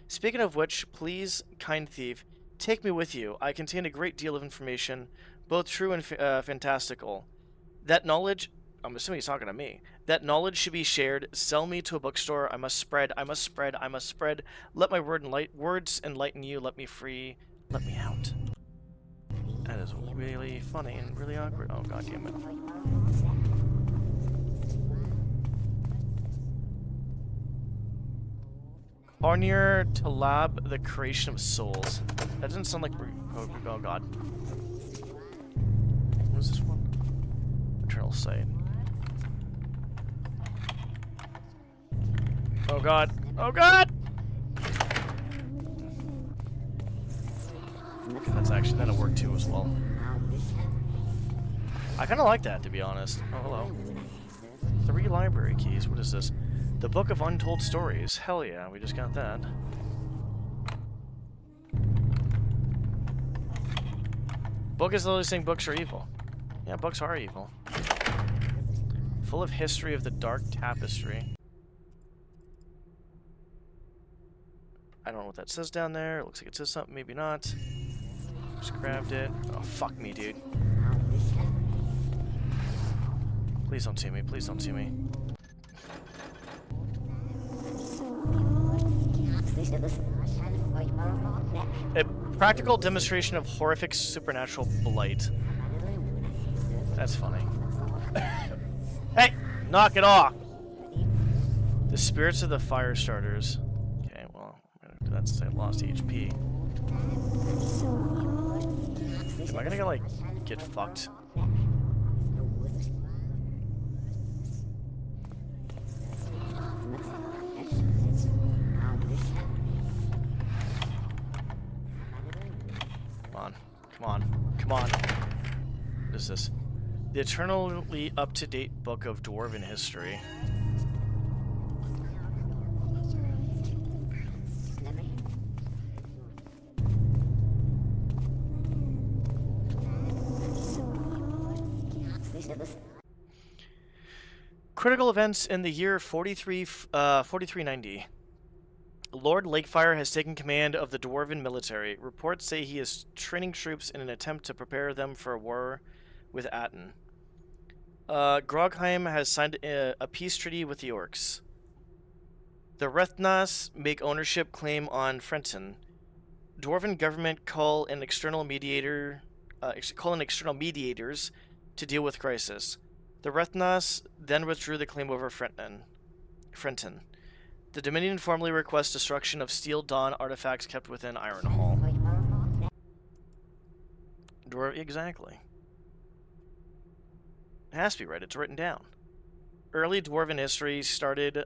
Speaker 1: Speaking of which, please, kind thief, take me with you. I contain a great deal of information, both true and fantastical. That knowledge, I'm assuming he's talking to me, that knowledge should be shared. Sell me to a bookstore. I must spread, I must spread, I must spread. Let my words enlighten you. Let me free. Let me out. That is really funny and really awkward. Oh, god damn it. Arnir Talab, the creation of souls. That doesn't sound like we're Oh god. What is this one? Eternal Sight. Oh god. Oh god! That's actually, that'll work too as well. I kind of like that, to be honest. Oh, hello. 3 library keys. What is this? The Book of Untold Stories. Hell yeah, we just got that. Book is literally saying books are evil. Yeah, books are evil. Full of history of the dark tapestry. I don't know what that says down there. It looks like it says something, maybe not. Just grabbed it. Oh, fuck me, dude. Please don't see me. Please don't see me. A practical demonstration of horrific supernatural blight. That's funny. Hey! Knock it off! The spirits of the fire starters. Okay, well, that's I lost HP. Am I gonna like get fucked? Come on. Come on. What is this? The eternally up-to-date book of dwarven history. Critical events in the year 4390. Lord Lakefire has taken command of the Dwarven military. Reports say he is training troops in an attempt to prepare them for a war with Atten. Grogheim has signed a peace treaty with the Orcs. The Rethnas make ownership claim on Frenton. Dwarven government call in external mediators to deal with crisis. The Rethnas then withdrew the claim over Frenton. The Dominion formally requests destruction of Steel Dawn artifacts kept within Ironhall. Exactly. It has to be right, it's written down. Early Dwarven history started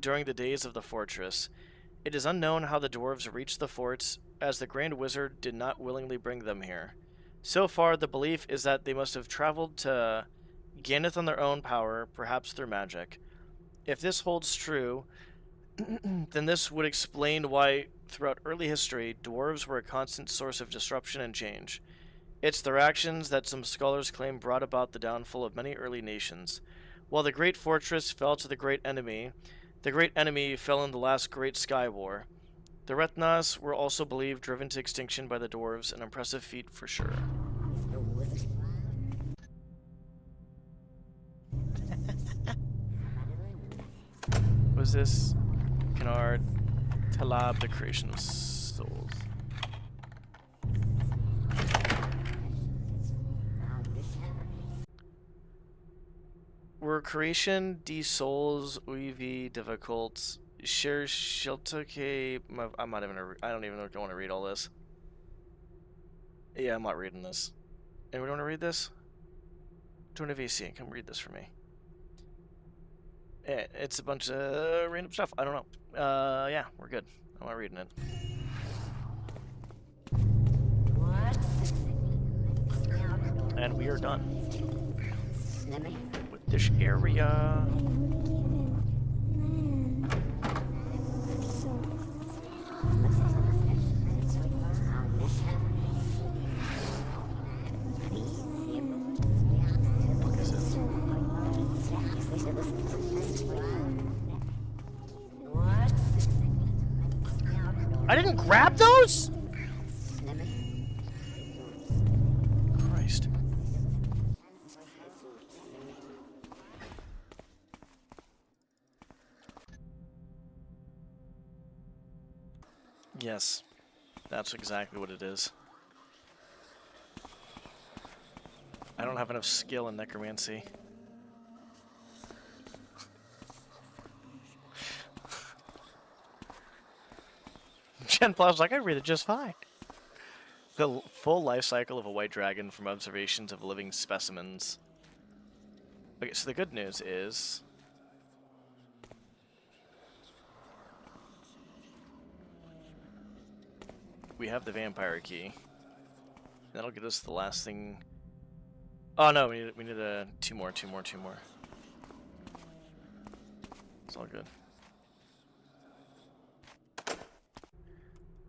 Speaker 1: during the days of the fortress. It is unknown how the dwarves reached the forts, as the Grand Wizard did not willingly bring them here. So far, the belief is that they must have traveled to Ganeth on their own power, perhaps through magic. If this holds true, then this would explain why, throughout early history, dwarves were a constant source of disruption and change. It's their actions that some scholars claim brought about the downfall of many early nations. While the Great Fortress fell to the Great Enemy fell in the last Great Sky War. The Rethnas were also believed driven to extinction by the dwarves, an impressive feat for sure. Was this? Kennard, Talab, the creation of souls. Were creation, D souls, UV difficult, share Shiltoke. I'm not even. I don't even know if I want to read all this. Yeah, I'm not reading this. Anyone want to read this? Join a VC. Come read this for me. It's a bunch of random stuff. I don't know. Yeah, we're good. I'm not reading it. And we are done with this area. What is it? I didn't grab those? Christ. Yes, that's exactly what it is. I don't have enough skill in necromancy. Jen Plow's like, I read it just fine. The full life cycle of a white dragon from observations of living specimens. Okay, so the good news is... we have the vampire key. That'll get us the last thing... oh no, we need two more. It's all good.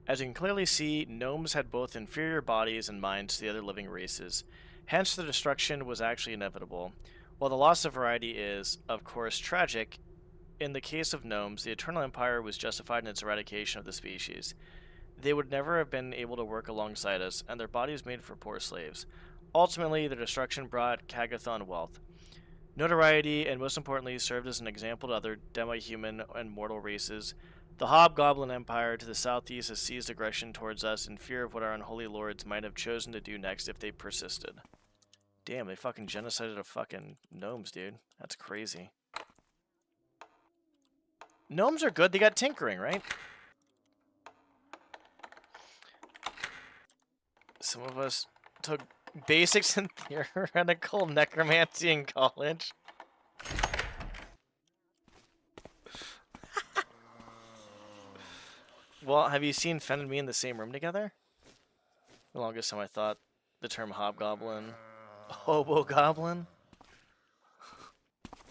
Speaker 1: As you can clearly see, gnomes had both inferior bodies and minds to the other living races. Hence, their destruction was actually inevitable. While the loss of variety is, of course, tragic, in the case of gnomes, the Eternal Empire was justified in its eradication of the species. They would never have been able to work alongside us, and their bodies made for poor slaves. Ultimately, their destruction brought Kagathon wealth, notoriety, and most importantly, served as an example to other demi-human and mortal races. The Hobgoblin Empire to the southeast has seized aggression towards us in fear of what our unholy lords might have chosen to do next if they persisted. Damn, they fucking genocided a fucking gnomes, dude. That's crazy. Gnomes are good. They got tinkering, right? Some of us took basics in theoretical necromancy in college. Well, have you seen Fen and me in the same room together? The longest time I thought the term hobgoblin, hobo goblin.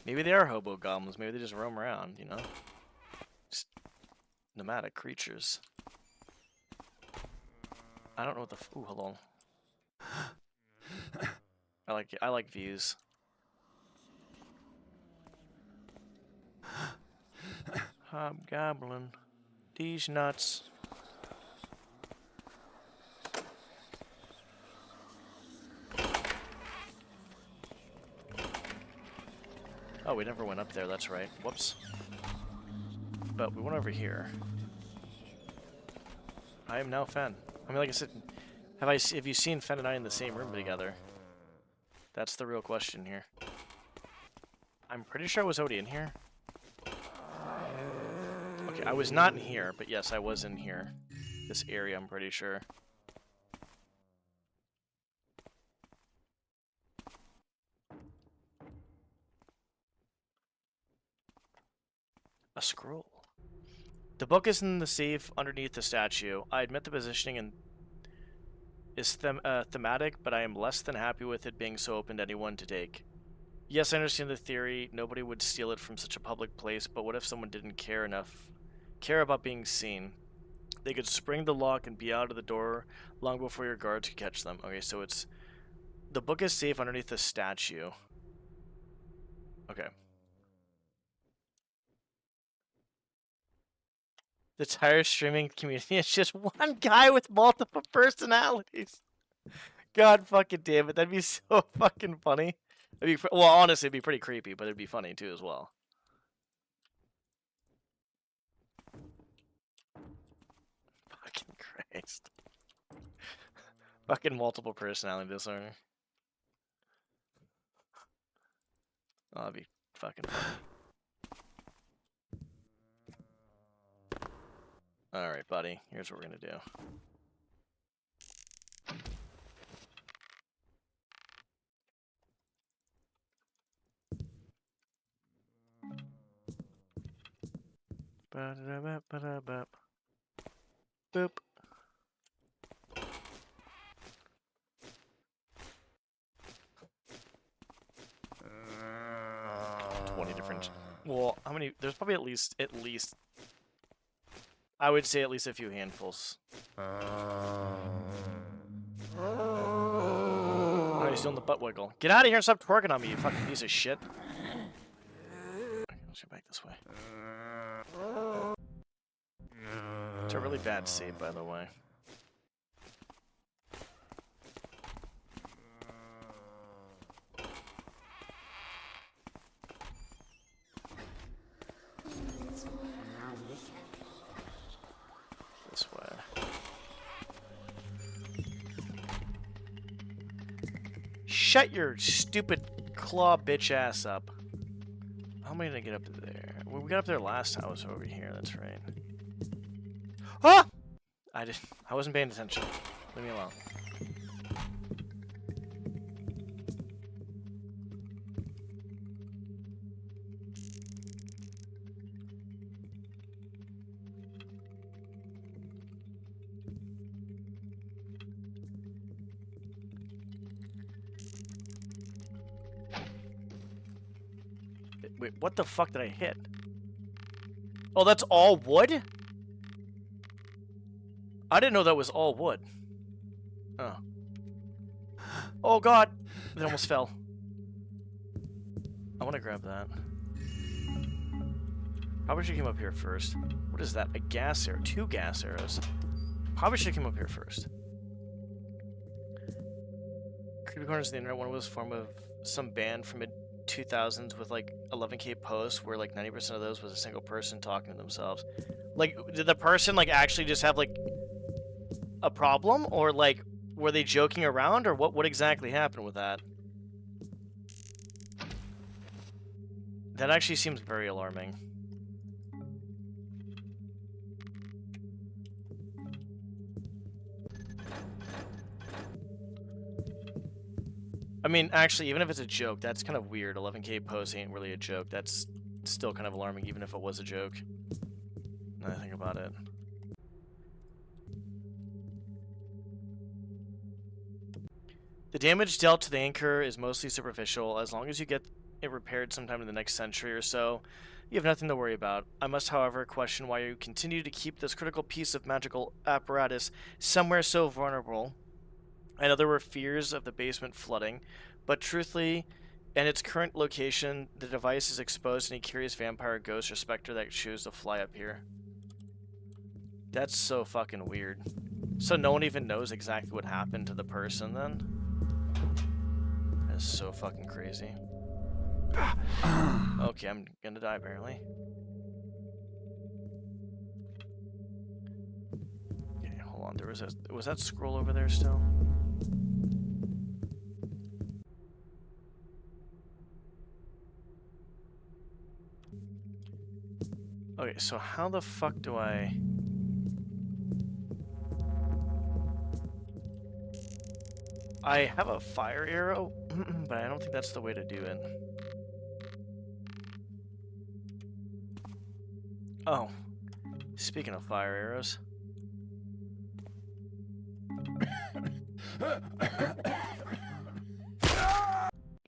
Speaker 1: Maybe they are hobo goblins. Maybe they just roam around, you know? Just nomadic creatures. I don't know what the ooh, hello. I like views. Hobgoblin. These nuts. Oh, we never went up there, that's right. Whoops. But we went over here. I am now Fen. I mean, like I said, have you seen Fen and I in the same room together? That's the real question here. I'm pretty sure I was already in here. Okay, I was not in here, but yes, I was in here. This area, I'm pretty sure. A scroll. The book is in the safe underneath the statue. I admit the positioning is thematic, but I am less than happy with it being so open to anyone to take. Yes, I understand the theory. Nobody would steal it from such a public place, but what if someone didn't care about being seen? They could spring the lock and be out of the door long before your guards could catch them. Okay, so it's... the book is safe underneath the statue. Okay. The entire streaming community is just one guy with multiple personalities. God fucking damn it, that'd be so fucking funny. Well, honestly, it'd be pretty creepy, but it'd be funny too as well. Fucking Christ. Fucking multiple personality disorder. Oh, that'd be fucking funny. Alright, buddy. Here's what we're gonna do. Ba-da-ba-ba-da-ba. Boop. 20 different... well, how many... there's probably at least... I would say at least a few handfuls. Oh, he's doing the butt wiggle. Get out of here and stop twerking on me, you fucking piece of shit. Okay, let's go back this way. It's a really bad save, by the way. This way. Shut your stupid claw bitch ass up. How am I gonna get up there? Well, we got up there last time. I was over here, that's right. Ah! I wasn't paying attention. Leave me alone. Wait, what the fuck did I hit? Oh, that's all wood? I didn't know that was all wood. Oh. Oh god! It almost fell. I want to grab that. Probably should come up here first. What is that? A gas arrow. 2 gas arrows. Probably should come up here first. Creepy Corners of the Internet, one was a form of some band from mid-2000s with like 11K posts where like 90% of those was a single person talking to themselves. Like, did the person like actually just have like a problem, or like were they joking around, or what exactly happened with that? That actually seems very alarming. I mean, actually, even if it's a joke, that's kind of weird. 11K posts ain't really a joke. That's still kind of alarming, even if it was a joke. Now I think about it. The damage dealt to the anchor is mostly superficial. As long as you get it repaired sometime in the next century or so, you have nothing to worry about. I must, however, question why you continue to keep this critical piece of magical apparatus somewhere so vulnerable. I know there were fears of the basement flooding, but truthfully, in its current location, the device is exposed to any curious vampire, ghost, or specter that choose to fly up here. That's so fucking weird. So no one even knows exactly what happened to the person then? That's so fucking crazy. Okay, I'm gonna die apparently. Okay, hold on. Was that scroll over there still? Okay, so how the fuck do I... I have a fire arrow, but I don't think that's the way to do it. Oh, speaking of fire arrows.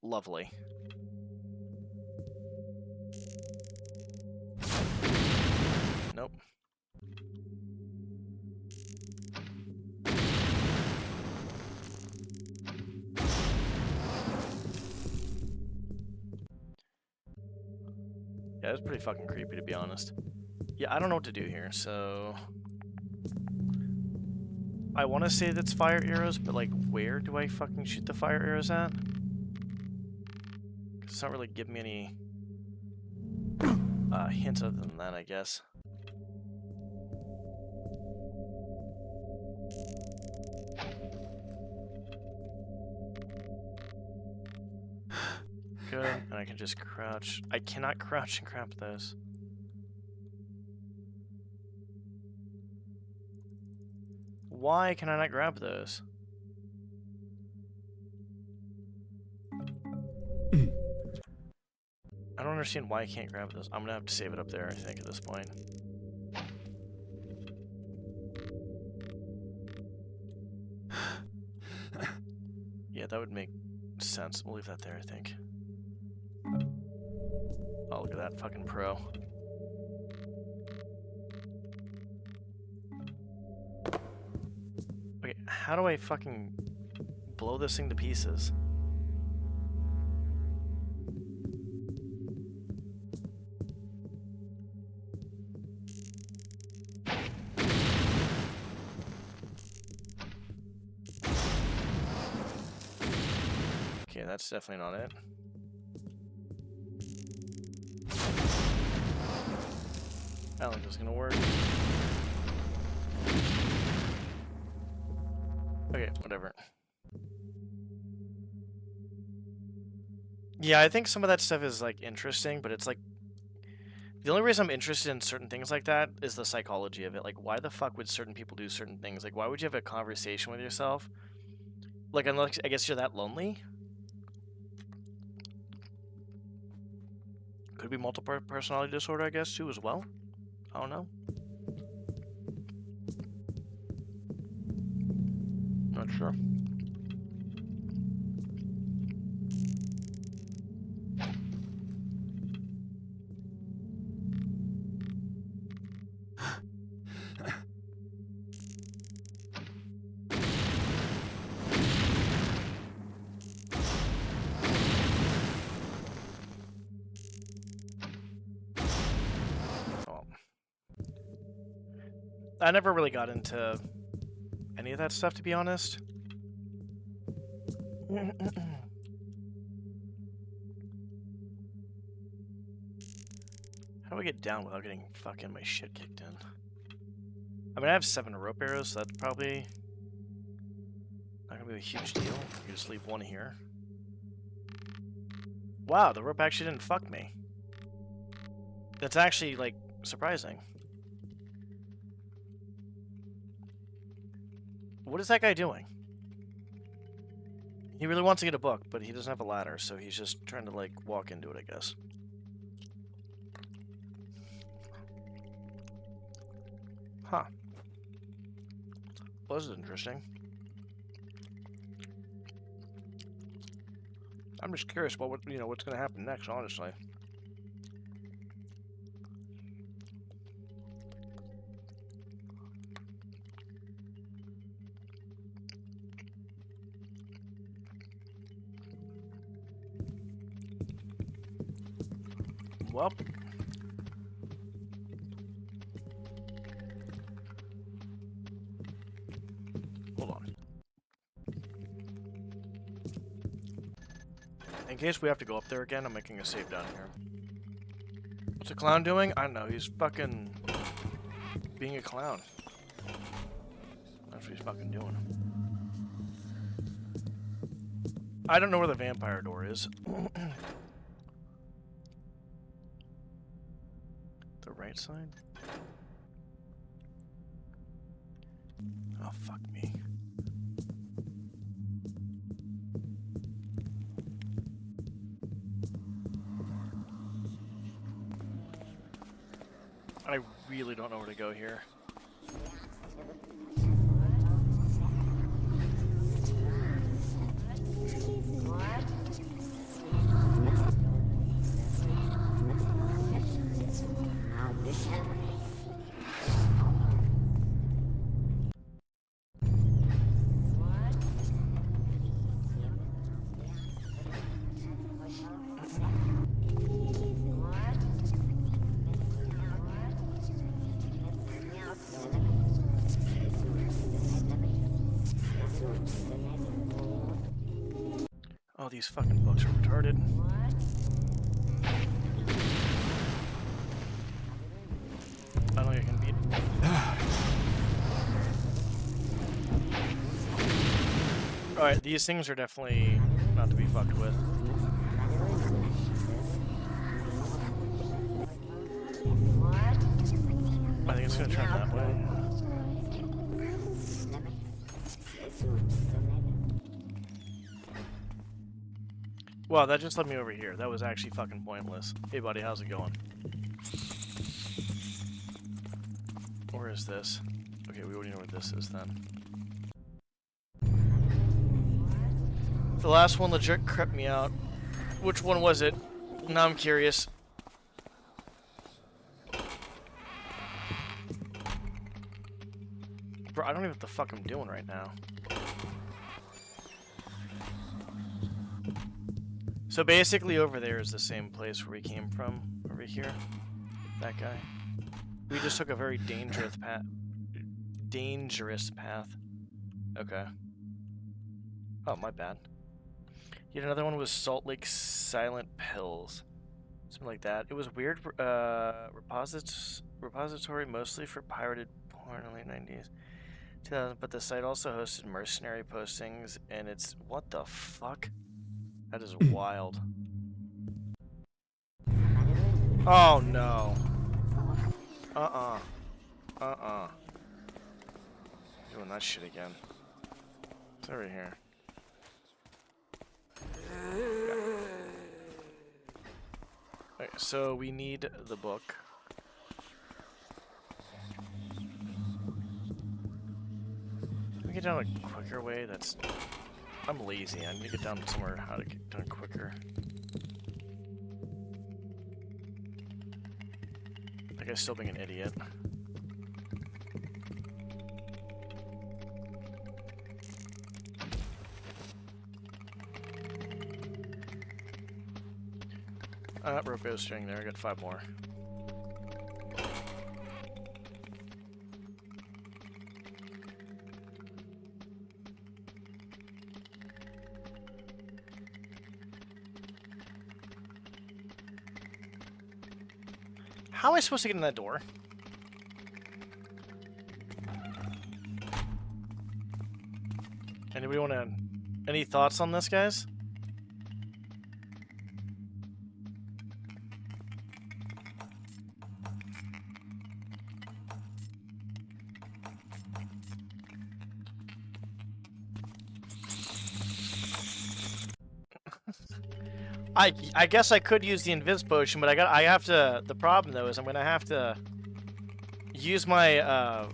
Speaker 1: Lovely. Nope. Yeah, it's pretty fucking creepy, to be honest. Yeah, I don't know what to do here, so... I want to say that's fire arrows, but, like, where do I fucking shoot the fire arrows at? 'Cause it's not really giving me any... hint other than that, I guess. Good, and I can just crouch. I cannot crouch and grab those. Why can I not grab those? I don't understand why I can't grab those. I'm gonna have to save it up there, I think, at this point. Yeah, that would make sense. We'll leave that there, I think. Oh, look at that fucking pro. Okay, how do I fucking blow this thing to pieces? Okay, that's definitely not it. I don't think this is gonna work. Okay, whatever. Yeah, I think some of that stuff is, like, interesting, but it's, like... The only reason I'm interested in certain things like that is the psychology of it. Like, why the fuck would certain people do certain things? Like, why would you have a conversation with yourself? Like, unless, I guess you're that lonely? Could be multiple personality disorder, I guess, too, as well. I don't know. Not sure. I never really got into any of that stuff, to be honest. How do I get down without getting fucking my shit kicked in? I mean, I have 7 rope arrows, so that's probably not gonna be a huge deal. You just leave one here. Wow, the rope actually didn't fuck me. That's actually, like, surprising. What is that guy doing? He really wants to get a book, but he doesn't have a ladder, so he's just trying to, like, walk into it, I guess. Huh. Well, this is interesting. I'm just curious what you know, what's going to happen next, honestly. Well, hold on. In case we have to go up there again, I'm making a save down here. What's the clown doing? I don't know. He's fucking being a clown. That's what he's fucking doing. I don't know where the vampire door is. The right side? Oh, fuck me. I really don't know where to go here. Oh, these fucking books are retarded. I don't think I can beat. Alright, these things are definitely not to be fucked with. I think it's gonna turn that way. Wow, that just led me over here. That was actually fucking pointless. Hey buddy, how's it going? Where is this? Okay, we already know where this is then. The last one legit crept me out. Which one was it? Now I'm curious. Bro, I don't know what the fuck I'm doing right now. So basically over there is the same place where we came from. Over here. That guy. We just took a very dangerous path. Okay. Oh, my bad. Yet another one was Salt Lake Silent Pills. Something like that. It was weird repository mostly for pirated porn in the late 90s. 2000, but the site also hosted mercenary postings and it's... What the fuck? That is wild. Oh no. Doing that shit again. It's over here. Okay, so we need the book. Can we get down a quicker way? That's... I'm lazy. I need to get down somewhere how to get done quicker. That guy's still being an idiot. Rope goes string there. I got 5 more. How am I supposed to get in that door? Anybody want to... Any thoughts on this, guys? I guess I could use the invis potion, but I have to. The problem though is I'm gonna have to use my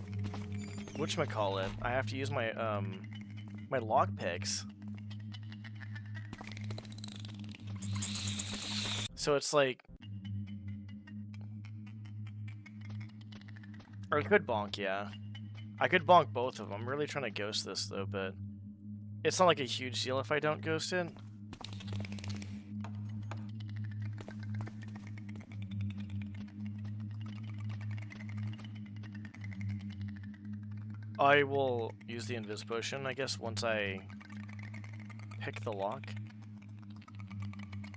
Speaker 1: whatchamacallit. I have to use my my lock picks. So it's like or I could bonk, yeah. I could bonk both of them. I'm really trying to ghost this though, but it's not like a huge deal if I don't ghost it. I will use the invis potion, I guess, once I pick the lock.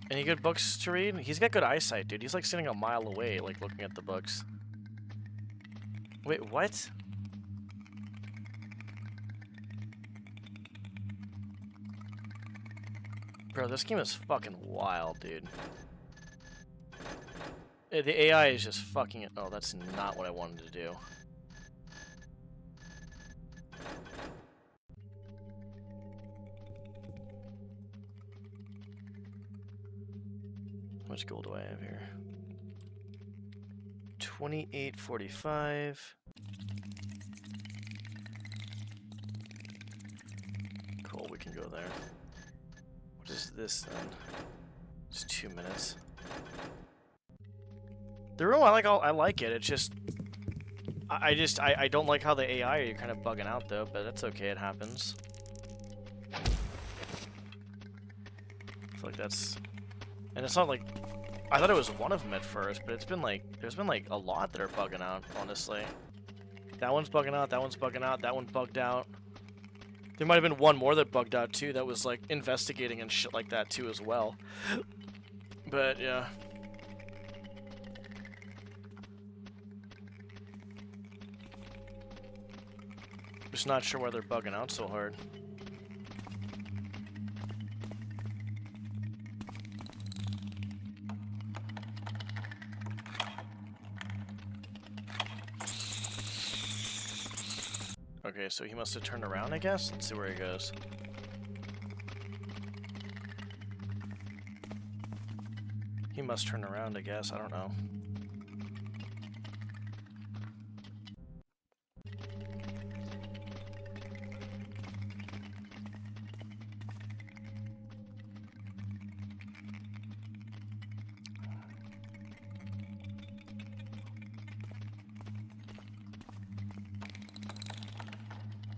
Speaker 1: Any good books to read? He's got good eyesight, dude. He's like sitting a mile away, like looking at the books. Wait, what? Bro, this game is fucking wild, dude. The AI is just fucking it. Oh, that's not what I wanted to do. How much gold do I have here? 2845. Cool, we can go there. What is this then? It's 2 minutes. The room I like it. It's just I don't like how the AI are kind of bugging out though, but that's okay, it happens. I feel like that's and it's not like I thought it was one of them at first, but it's been like there's been like a lot that are bugging out, honestly. That one's bugging out, that one's bugging out, that one bugged out. There might have been one more that bugged out too that was like investigating and shit like that too as well. But yeah. Just not sure why they're bugging out so hard. Okay, so he must have turned around, I guess? Let's see where he goes. He must turn around, I guess. I don't know.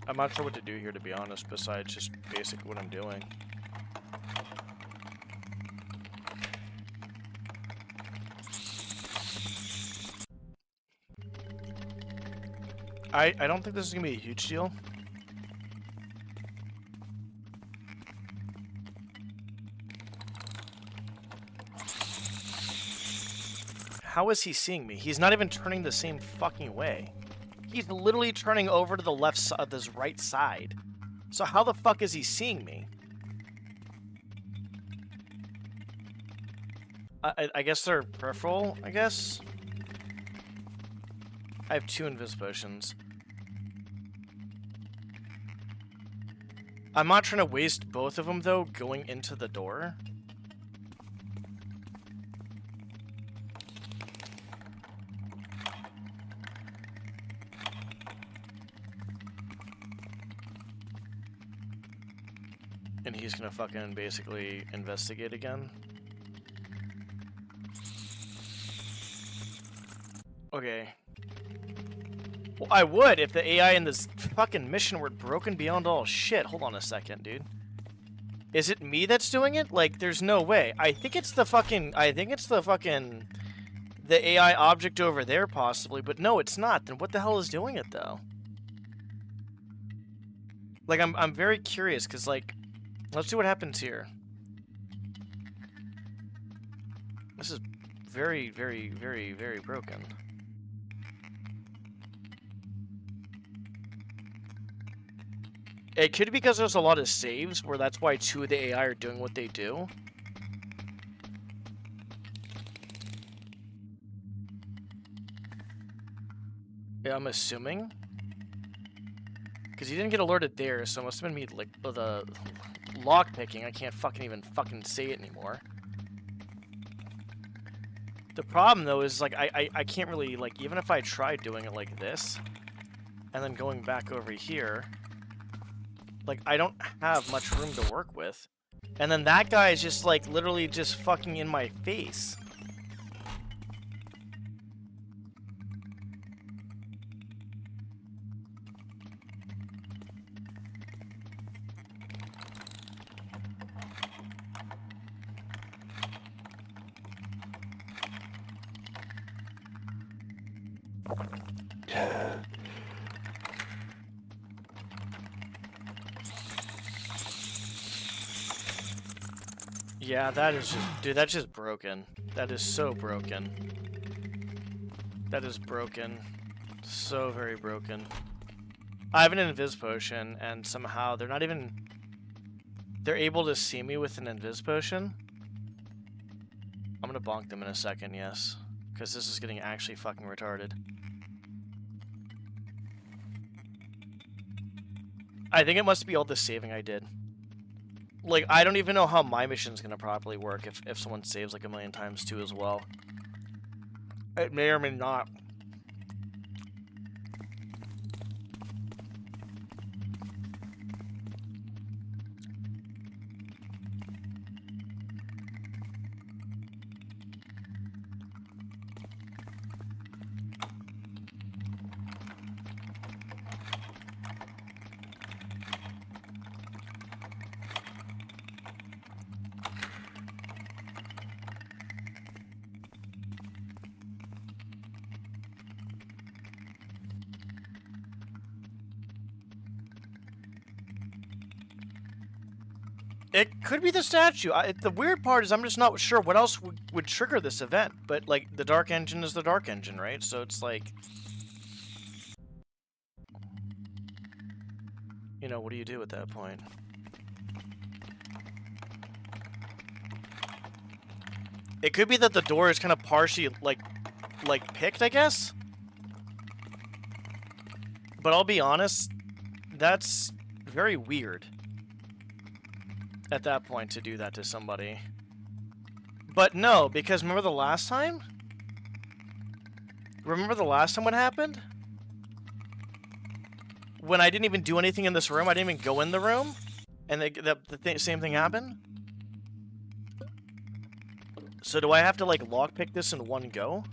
Speaker 1: I'm not sure what to do here, to be honest, besides just basically what I'm doing. I don't think this is gonna be a huge deal. How is he seeing me? He's not even turning the same fucking way. He's literally turning over to the left side, this right side. So how the fuck is he seeing me? I guess they're peripheral, I guess? I have 2 invis potions. I'm not trying to waste both of them, though, going into the door. And he's gonna fucking basically investigate again. Okay. Well, I would if the AI in this fucking mission were broken beyond all shit. Hold on a second, dude. Is it me that's doing it? Like, there's no way. I think it's the AI object over there, possibly. But no, it's not. Then what the hell is doing it, though? Like, I'm very curious, because, like, let's see what happens here. This is very, very, very, very broken. It could be because there's a lot of saves, where that's why 2 of the AI are doing what they do. Yeah, I'm assuming. Because he didn't get alerted there, so it must have been me, like, the lock picking. I can't even say it anymore. The problem, though, is, like, I can't really, like, even if I try doing it like this, and then going back over here, like, I don't have much room to work with. And then that guy is just, like, literally just fucking in my face. Yeah, that is just... Dude, that's just broken. That is so broken. That is broken. So very broken. I have an invis potion, and somehow they're not even... They're able to see me with an invis potion. I'm gonna bonk them in a second, yes. Because this is getting actually fucking retarded. I think it must be all the saving I did. Like, I don't even know how my mission's gonna properly work if someone saves like a million times too as well. It may or may not. It could be the statue. The weird part is I'm just not sure what else would trigger this event. But, like, the dark engine is the dark engine, right? So it's like... You know, what do you do at that point? It could be that the door is kind of partially, like picked, I guess? But I'll be honest, that's very weird. At that point to do that to somebody. But no, because remember the last time? Remember the last time what happened? When I didn't even do anything in this room, I didn't even go in the room, and same thing happened? So do I have to, like, lockpick this in one go?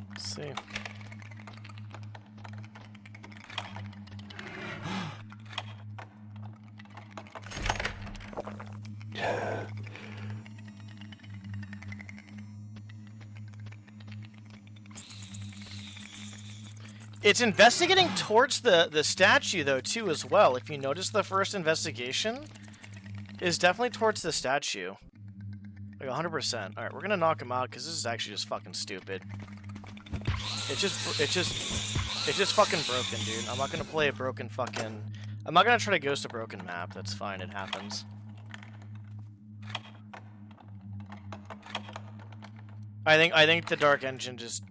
Speaker 1: Let's see. It's investigating towards the statue, though, too, as well. If you notice, the first investigation is definitely towards the statue. Like, 100%. Alright, we're gonna knock him out, because this is actually just fucking stupid. It's just fucking broken, dude. I'm not gonna play a broken fucking... I'm not gonna try to ghost a broken map. That's fine, it happens. I think the dark engine just...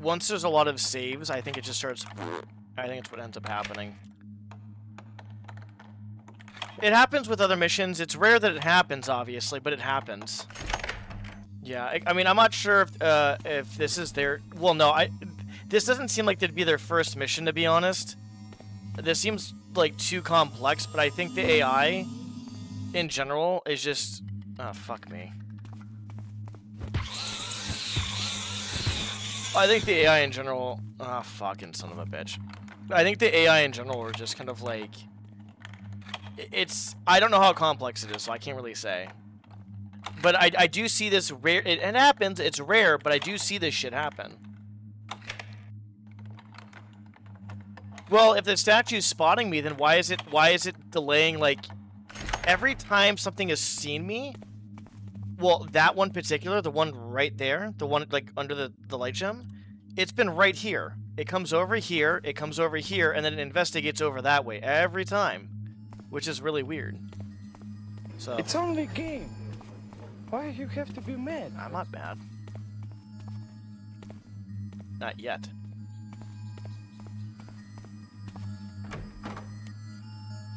Speaker 1: Once there's a lot of saves, I think it just starts... I think it's what ends up happening. It happens with other missions. It's rare that it happens, obviously, but it happens. Yeah, I mean, I'm not sure if this is their... Well, no, this doesn't seem like it'd be their first mission, to be honest. This seems, like, too complex, but I think the AI, in general, is just... Oh, fuck me. I think the AI in general... Ah, fucking son of a bitch. I think the AI in general are just kind of like... I don't know how complex it is, so I can't really say. But I do see this rare. It happens. It's rare, but I do see this shit happen. Well, if the statue's spotting me, then why is it delaying? Like every time something has seen me. Well, that one particular, the one right there, the one like under the light gem, it's been right here. It comes over here, it comes over here, and then it investigates over that way every time, which is really weird. So
Speaker 8: It's only a game. Why you have to be mad?
Speaker 1: I'm not mad. Not yet.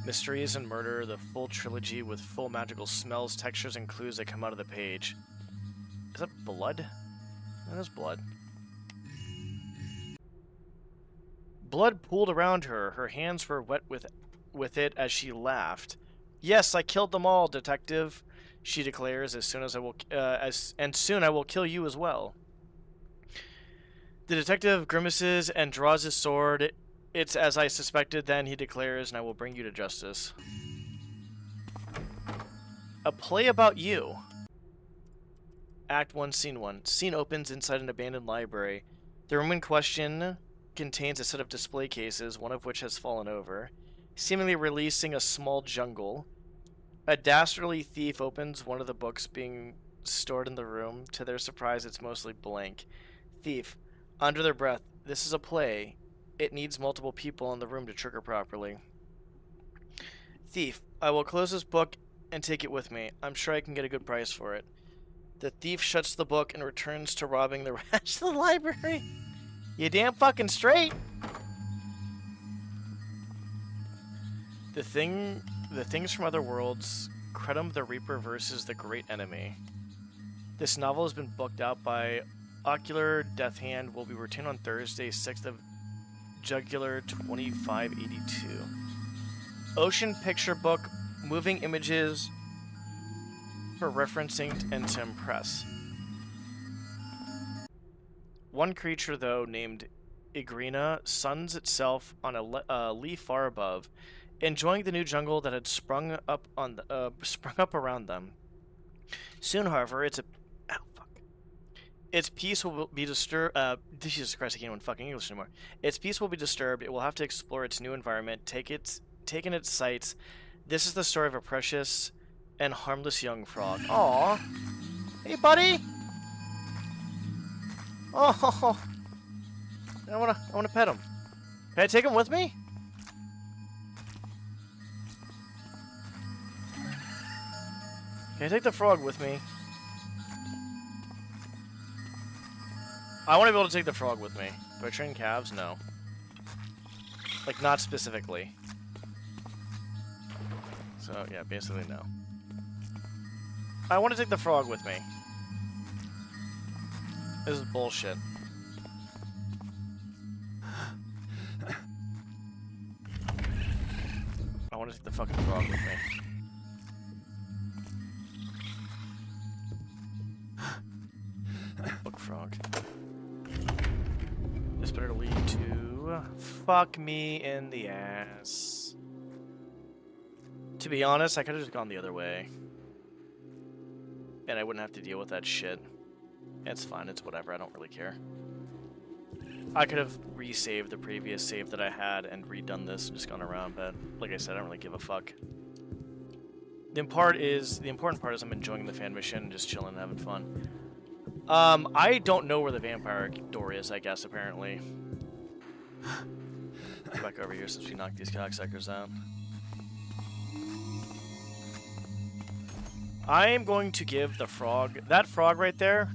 Speaker 1: Mysteries and Murder, the full trilogy with full magical smells, textures, and clues that come out of the page. Is that blood? That is blood. Blood pooled around her. Her hands were wet with it as she laughed. Yes, I killed them all, detective, she declares, as soon as I will and soon I will kill you as well. The detective grimaces and draws his sword. It's as I suspected then, he declares, and I will bring you to justice. A play about you. Act 1, Scene 1. Scene opens inside an abandoned library. The room in question contains a set of display cases, one of which has fallen over, seemingly releasing a small jungle. A dastardly thief opens one of the books being stored in the room. To their surprise, it's mostly blank. Thief, under their breath, this is a play. It needs multiple people in the room to trigger properly. Thief, I will close this book and take it with me. I'm sure I can get a good price for it. The thief shuts the book and returns to robbing the rest of the library. You damn fucking straight. The Things from Other Worlds, Credum the Reaper versus the Great Enemy. This novel has been booked out by Ocular Death Hand, will be returned on Thursday, 6th of Jugular 2582. Ocean Picture Book, moving images for referencing and to impress. One creature, though, named Igrina, suns itself on a leaf far above, enjoying the new jungle that had sprung up around them. Soon, however, its peace will be disturbed. Jesus Christ, I can't even fucking English anymore. Its peace will be disturbed. It will have to explore its new environment, take in its sights. This is the story of a precious and harmless young frog. Aww. Hey, buddy. Oh. I wanna pet him. Can I take him with me? Can I take the frog with me? I want to be able to take the frog with me. Do I train calves? No. Like, not specifically. So, yeah, basically no. I want to take the frog with me. This is bullshit. I want to take the fucking frog with me. Book frog. This better lead to fuck me in the ass. To be honest, I could have just gone the other way. And I wouldn't have to deal with that shit. It's fine, it's whatever, I don't really care. I could have resaved the previous save that I had and redone this and just gone around, but like I said, I don't really give a fuck. The important part is I'm enjoying the fan mission and just chilling and having fun. I don't know where the vampire door is, I guess, apparently. Go back over here since we knocked these cocksuckers out. I am going to give the frog, that frog right there,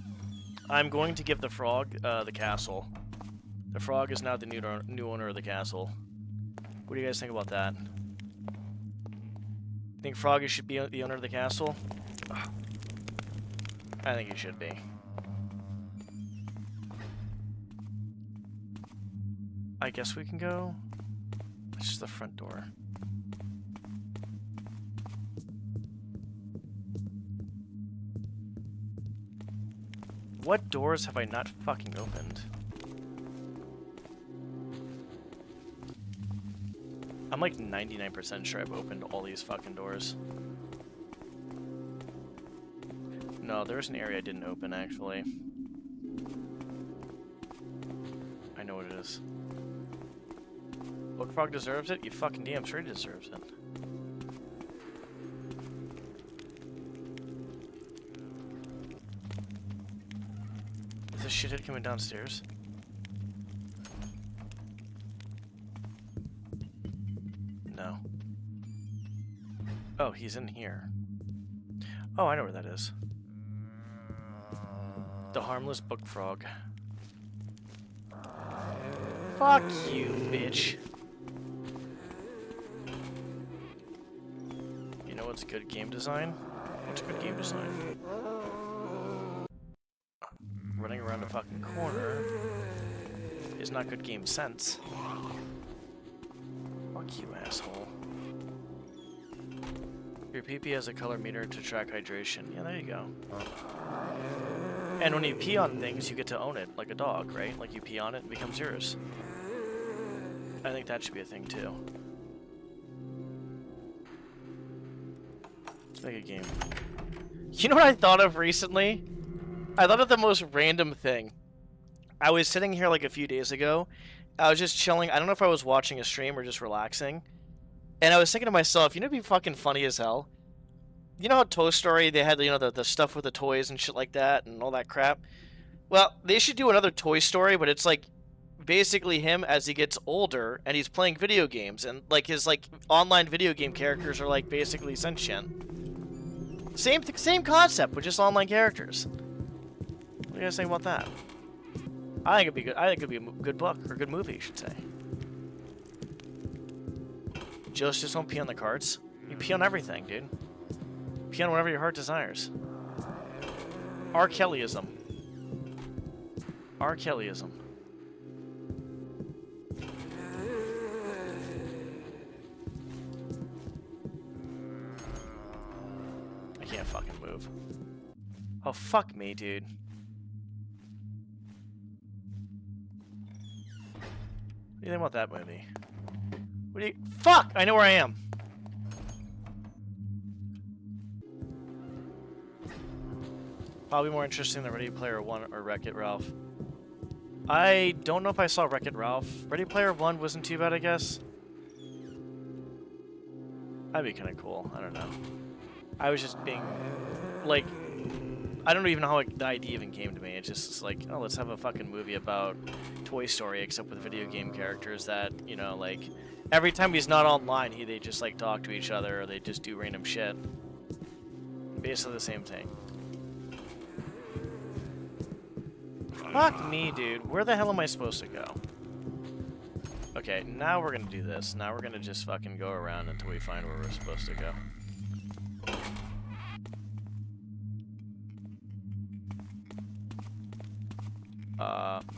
Speaker 1: I'm going to give the frog the castle. The frog is now the new owner of the castle. What do you guys think about that? Think Froggy should be the owner of the castle? I think he should be. I guess we can go. It's just the front door. What doors have I not fucking opened? I'm like 99% sure I've opened all these fucking doors. No, there's an area I didn't open, actually. I know what it is. Bookfrog deserves it? You fucking damn straight deserves it. Is this shithead coming downstairs? No. Oh, he's in here. Oh, I know where that is. The harmless book frog. Fuck you, bitch. You know what's good game design? What's good game design? Running around a fucking corner is not good game sense. Fuck you, asshole. Your PP has a color meter to track hydration. Yeah, there you go. And when you pee on things, you get to own it, like a dog, right? Like you pee on it, it becomes yours. I think that should be a thing too. Let's make a game. You know what I thought of recently? I thought of the most random thing. I was sitting here like a few days ago. I was just chilling. I don't know if I was watching a stream or just relaxing. And I was thinking to myself, you know, it'd be fucking funny as hell. You know how Toy Story, they had, you know, the stuff with the toys and shit like that and all that crap? Well, they should do another Toy Story, but it's like basically him as he gets older and he's playing video games and like his like online video game characters are like basically sentient. Same concept with just online characters. What do you guys think about that? I think it'd be good. I think it'd be a good book or a good movie, I should say. Just don't pee on the cards. You pee on everything, dude. Pee on whatever your heart desires. R. Kellyism. R. Kellyism. I can't fucking move. Oh, fuck me, dude. What do you think about that movie? What do you... Fuck! I know where I am. Probably more interesting than Ready Player One or Wreck-It Ralph. I don't know if I saw Wreck-It Ralph. Ready Player One wasn't too bad, I guess. That'd be kind of cool. I don't know. I was just being... Like... I don't even know how the idea even came to me. It's just like, oh, let's have a fucking movie about Toy Story, except with video game characters that, you know, like... Every time he's not online, they just, like, talk to each other, or they just do random shit. Basically the same thing. Fuck me, dude. Where the hell am I supposed to go? Okay, now we're gonna do this. Now we're gonna just fucking go around until we find where we're supposed to go.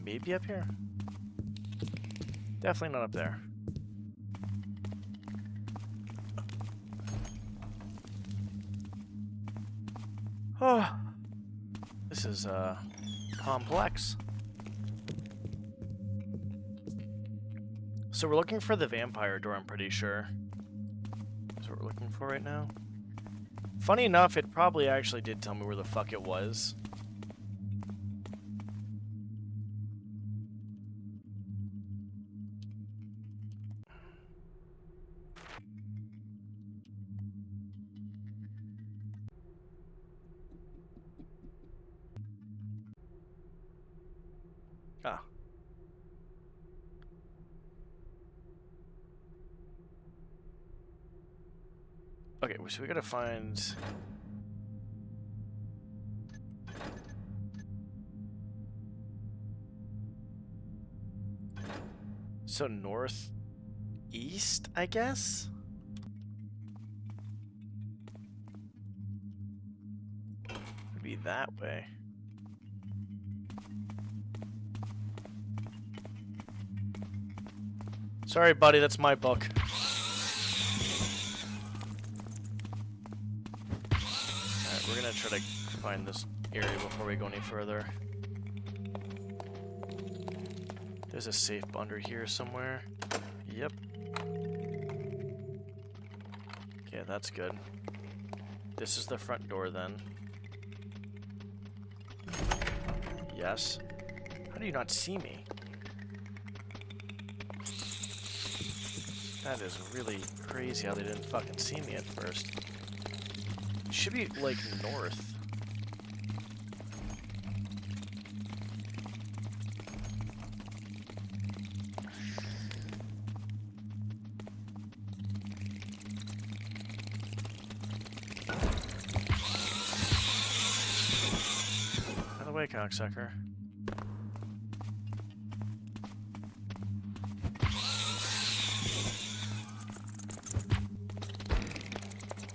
Speaker 1: Maybe up here? Definitely not up there. Oh, this is, complex. So we're looking for the vampire door, I'm pretty sure. That's what we're looking for right now. Funny enough, it probably actually did tell me where the fuck it was. Ah. Okay, so we gotta find... So northeast, I guess? Would be that way. Sorry, buddy, that's my book. Alright, we're gonna try to find this area before we go any further. There's a safe under here somewhere. Yep. Okay, that's good. This is the front door then. Yes. How do you not see me? That is really crazy how they didn't fucking see me at first. It should be, like, north. Out of the way, cocksucker.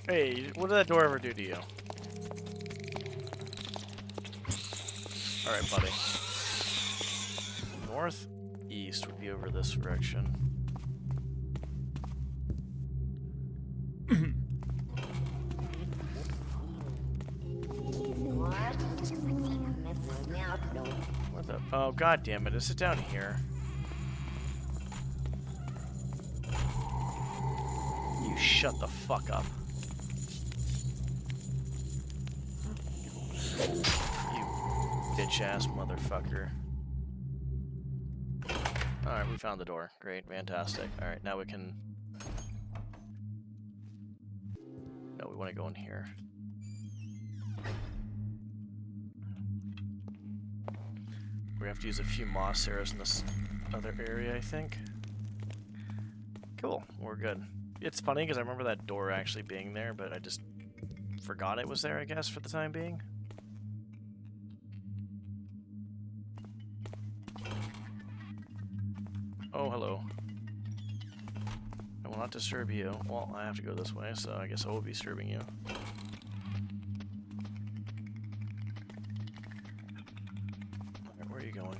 Speaker 1: Hey, what did that door ever do to you? Alright, buddy. Northeast would be over this direction. What the? Oh, god damn it. Is it down here? You shut the fuck up. Bitch-ass motherfucker. Alright, we found the door. Great, fantastic. Alright, now we can... No, we want to go in here. We have to use a few moss arrows in this other area, I think. Cool, we're good. It's funny because I remember that door actually being there, but I just forgot it was there, I guess, for the time being. Oh, hello. I will not disturb you. Well, I have to go this way, so I guess I will be disturbing you. Alright, where are you going?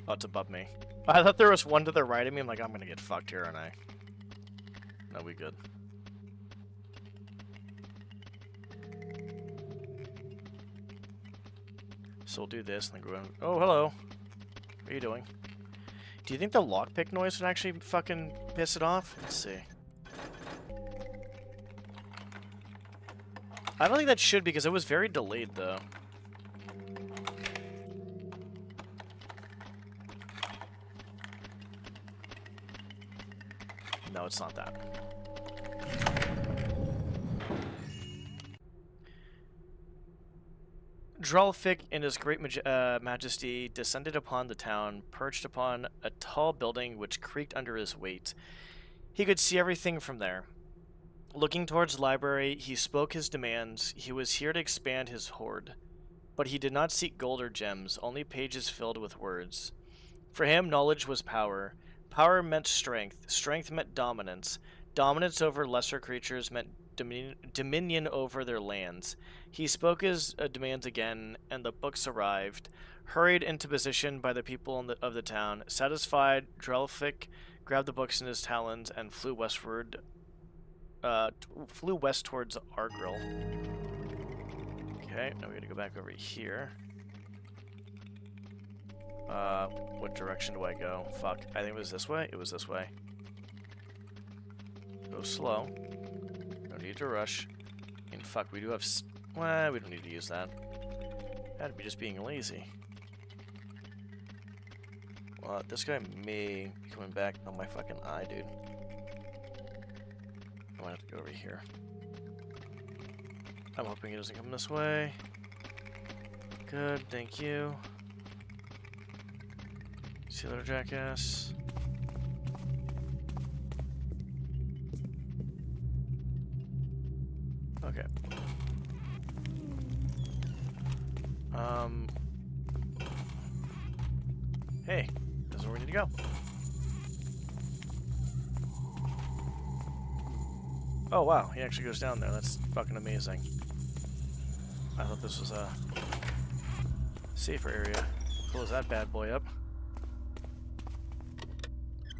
Speaker 1: Oh, it's above me. I thought there was one to the right of me. I'm like, I'm gonna get fucked here, aren't I? No, we good. So we'll do this and then go in. Oh, hello. What are you doing? Do you think the lockpick noise would actually fucking piss it off? Let's see. I don't think that should because it was very delayed, though. No, it's not that. Drelfic in his great majesty descended upon the town, perched upon a tall building which creaked under his weight. He could see everything from there. Looking towards the library, he spoke his demands. He was here to expand his hoard. But he did not seek gold or gems, only pages filled with words. For him, knowledge was power. Power meant strength. Strength meant dominance. Dominance over lesser creatures meant dominion over their lands. He spoke his demands again, and the books arrived, hurried into position by the people of the town. Satisfied, Drelfic grabbed the books in his talons and flew westward. Flew west towards Argril. Okay, now we gotta go back over here. What direction do I go? Fuck, I think it was this way. It was this way. Go slow. No need to rush. And fuck, we do have... Well, we don't need to use that. That'd be just being lazy. Well, this guy may be coming back on my fucking eye, dude. I might have to go over here. I'm hoping he doesn't come this way. Good, thank you. See you later, jackass. Okay. Hey, this is where we need to go. Oh wow, he actually goes down there. That's fucking amazing. I thought this was a safer area. Close that bad boy up.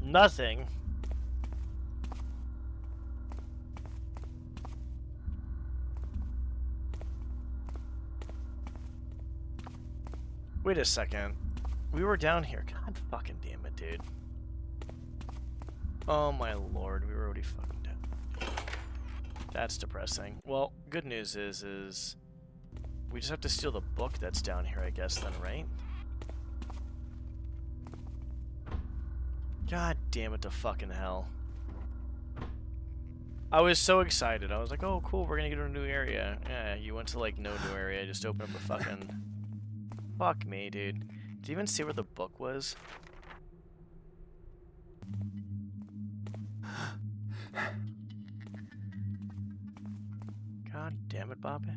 Speaker 1: Nothing. Wait a second. We were down here. God fucking damn it, dude. Oh my lord, we were already fucking down. That's depressing. Well, good news is we just have to steal the book that's down here, I guess, then, right? God damn it to fucking hell. I was so excited. I was like, oh cool, we're gonna get to a new area. Yeah, you went to like no new area, just open up a fucking... Fuck me, dude. Did you even see where the book was? God damn it, Bobby.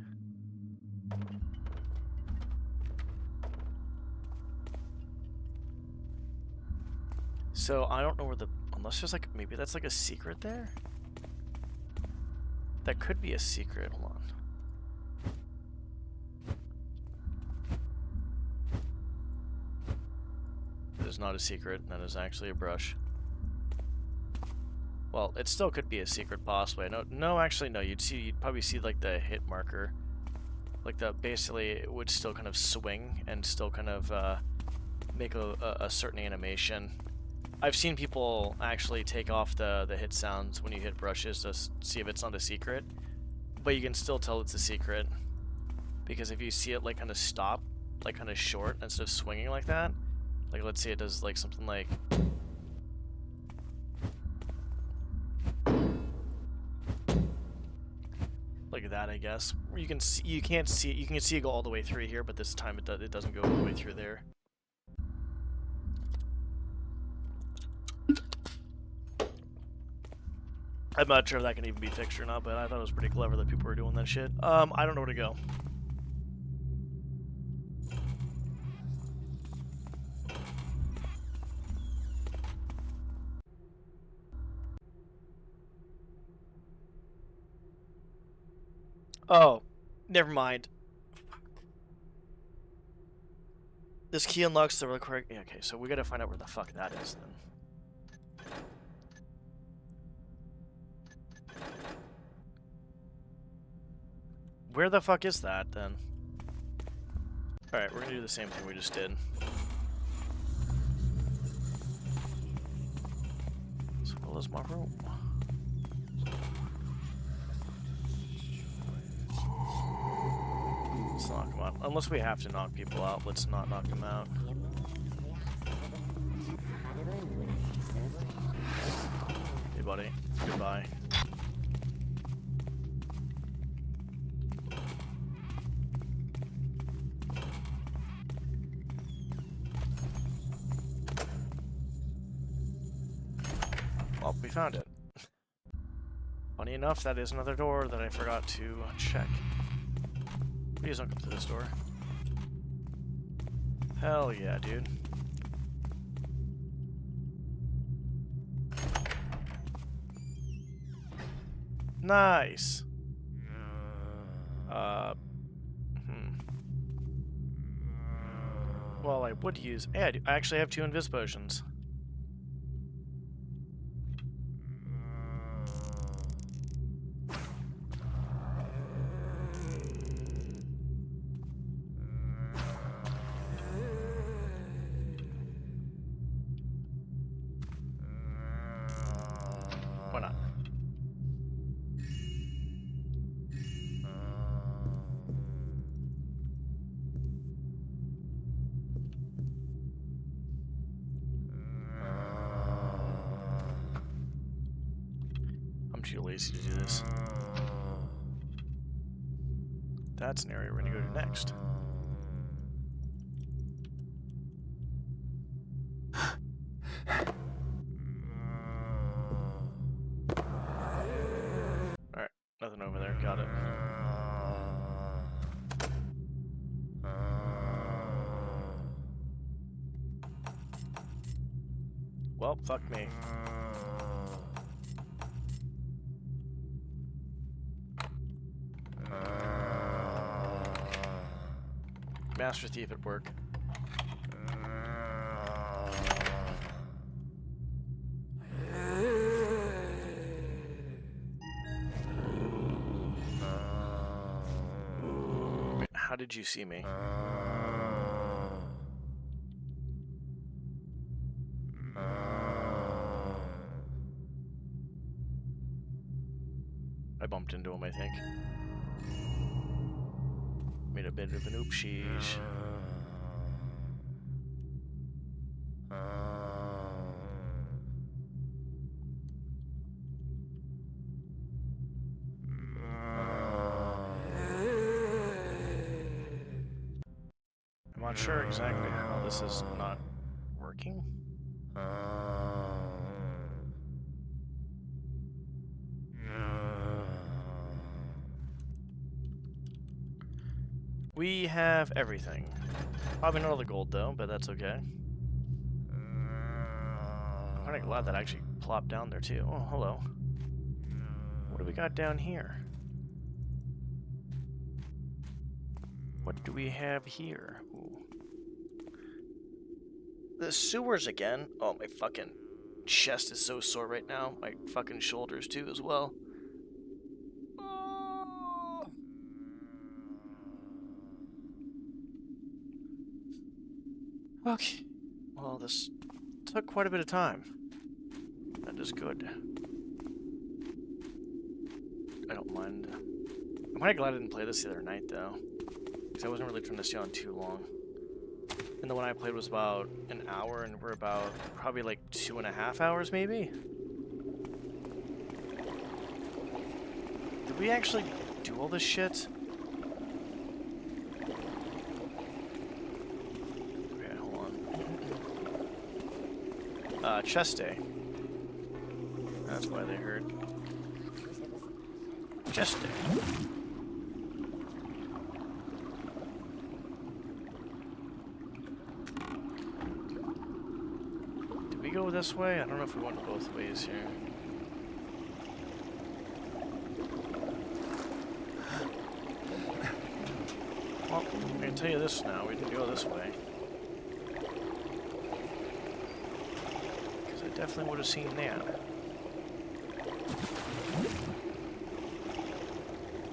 Speaker 1: So, I don't know where the... Unless there's like... Maybe that's like a secret there? That could be a secret. Hold on. It is not a secret. That is actually a brush. Well, it still could be a secret, possibly. No, actually, no. You'd probably see like the hit marker, like basically it would still kind of swing and still kind of make a certain animation. I've seen people actually take off the hit sounds when you hit brushes to see if it's not a secret, but you can still tell it's a secret because if you see it like kind of stop, like kind of short instead of swinging like that, like let's say it does like something like. Like that, I guess. You can see, you can see it go all the way through here, but this time it doesn't go all the way through there. I'm not sure if that can even be fixed or not, but I thought it was pretty clever that people were doing that shit. I don't know where to go. Oh, never mind. This key unlocks the required... Yeah, okay, so we gotta find out where the fuck that is then. Where the fuck is that then? Alright, we're gonna do the same thing we just did. So, well, is my room? Let's knock them out. Unless we have to knock people out, let's not knock them out. Hey, buddy. Goodbye. Well, we found it. Funny enough, that is another door that I forgot to check. Please don't come through this door. Hell yeah, dude. Nice. Well, I would use... Yeah, I actually have 2 invis potions. Why not? I'm too lazy to do this. That's an area we're gonna go to next. Alright, nothing over there, got it. Well, fuck me. Master Thief at work. How did you see me? I bumped into him, I think. Made a bit of an oopsies. I'm not sure exactly how this is not working. We have everything. Probably not all the gold though, but that's okay. I'm kind of glad that actually plopped down there too. Oh, hello. What do we got down here? What do we have here? Ooh. The sewers again. Oh, my fucking chest is so sore right now. My fucking shoulders too as well. Oh. Okay. Well, this took quite a bit of time. That is good. I don't mind. I'm kind of glad I didn't play this the other night, though. Because I wasn't really trying to stay on too long. And the one I played was about an hour, and we're about probably like 2.5 hours, maybe? Did we actually do all this shit? Okay, hold on. Chest day. That's why they hurt. Chest day. Did we go this way? I don't know if we went both ways here. Well, I can tell you this now, we didn't go this way. Because I definitely would have seen that.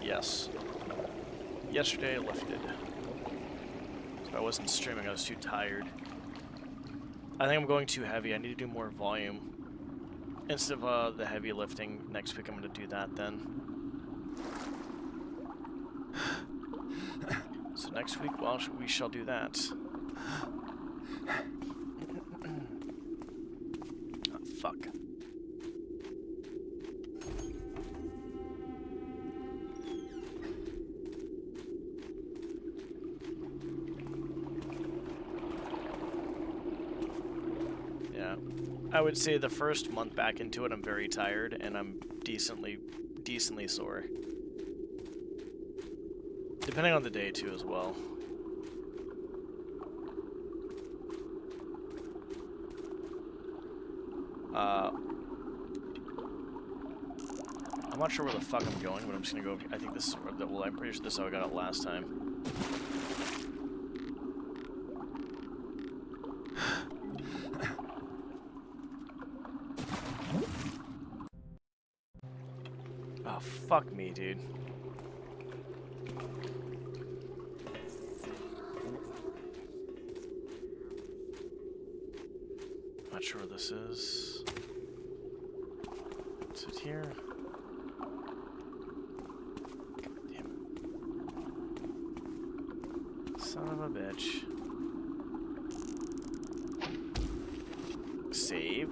Speaker 1: Yes. Yesterday I lifted. So I wasn't streaming, I was too tired. I think I'm going too heavy, I need to do more volume. Instead of the heavy lifting, next week I'm going to do that then. So next week, well, we shall do that. Oh, fuck. Yeah. I would say the first month back into it, I'm very tired, and I'm decently sore. Depending on the day, too, as well. I'm not sure where the fuck I'm going, but I'm just gonna go. I think this is where well, I'm pretty sure this is how I got it last time. Oh, fuck me, dude. Not sure where this is. Is it here? God damn it. Son of a bitch. Save?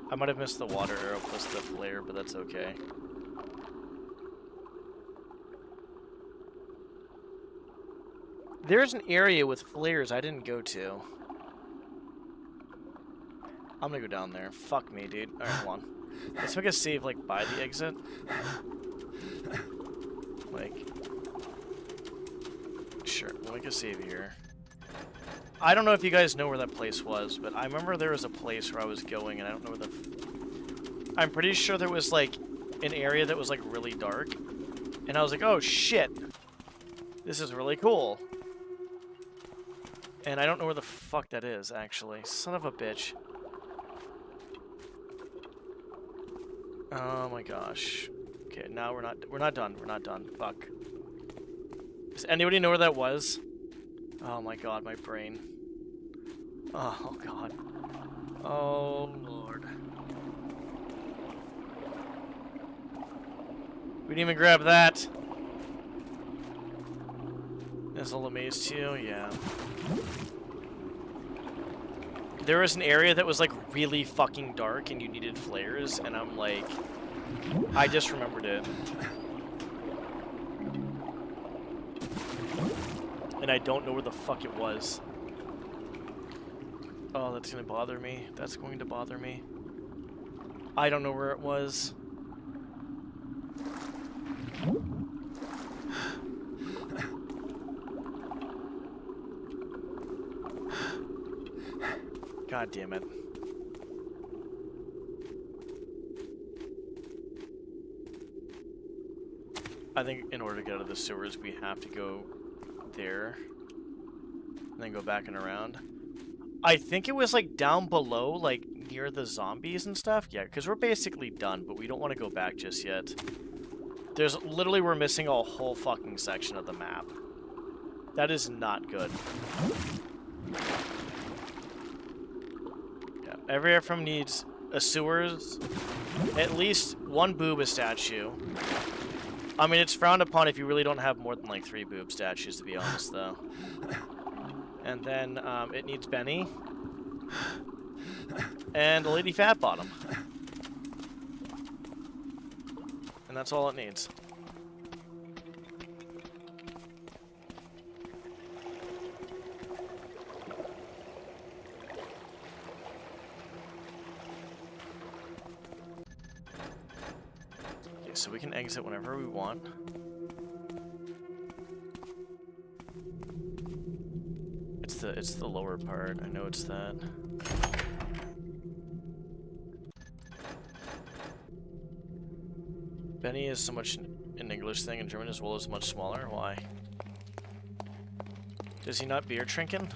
Speaker 1: I might have missed the water arrow plus the flare, but that's okay. There's an area with flares I didn't go to. I'm gonna go down there. Fuck me, dude. Alright, hold on. Let's make a save, like, by the exit. Like... Sure, we'll make a save here. I don't know if you guys know where that place was, but I remember there was a place where I was going, and I don't know where the... I'm pretty sure there was, like, an area that was, like, really dark. And I was like, oh, shit! This is really cool. And I don't know where the fuck that is, actually. Son of a bitch. Oh my gosh. Okay, now we're not done. We're not done. Fuck. Does anybody know where that was? Oh my god, my brain. Oh god. Oh lord. We didn't even grab that. This'll amaze too, yeah. There was an area that was like really fucking dark and you needed flares, and I'm like, I just remembered it. And I don't know where the fuck it was. Oh, that's gonna bother me. That's going to bother me. I don't know where it was. God damn it. I think in order to get out of the sewers, we have to go there. And then go back and around. I think it was like down below, like near the zombies and stuff. Yeah, because we're basically done, but we don't want to go back just yet. There's literally, we're missing a whole fucking section of the map. That is not good. Yeah, every airframe needs a sewers, at least one boob statue. I mean, it's frowned upon if you really don't have more than like 3 boob statues, to be honest, though. And then it needs Benny. And a Lady Fat Bottom. And that's all it needs. Okay, so we can exit whenever we want. It's the lower part. I know it's that. Benny is so much an English thing, and German as well is much smaller. Why? Does he not beer trinken?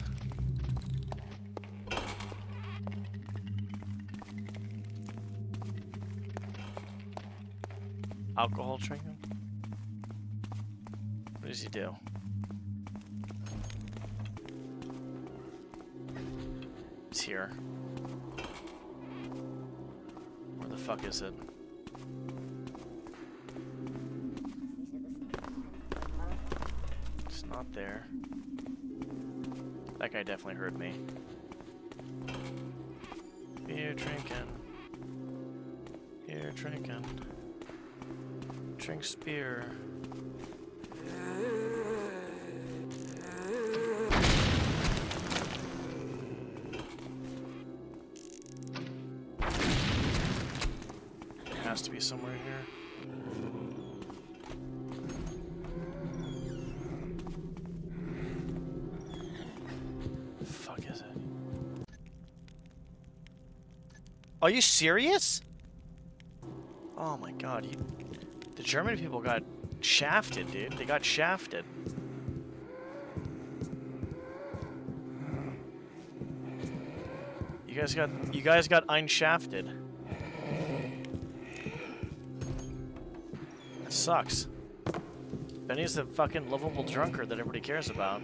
Speaker 1: Alcohol drinking? What does he do? It's here. Where the fuck is it? It's not there. That guy definitely heard me. Beer drinking. Beer drinking. Drinks beer. Has to be somewhere here. The fuck is it? Are you serious? Oh my god, the German people got shafted, dude. They got shafted. You guys got einshafted. That sucks. Benny's the fucking lovable drunkard that everybody cares about.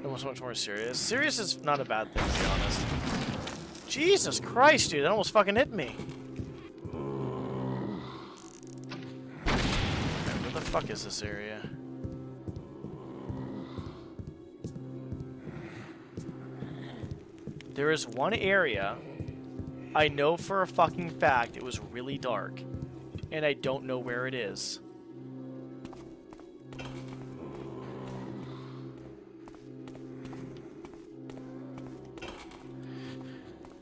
Speaker 1: Almost much more serious. Serious is not a bad thing, to be honest. Jesus Christ, dude, that almost fucking hit me. Where the fuck is this area? There is one area I know for a fucking fact it was really dark, and I don't know where it is.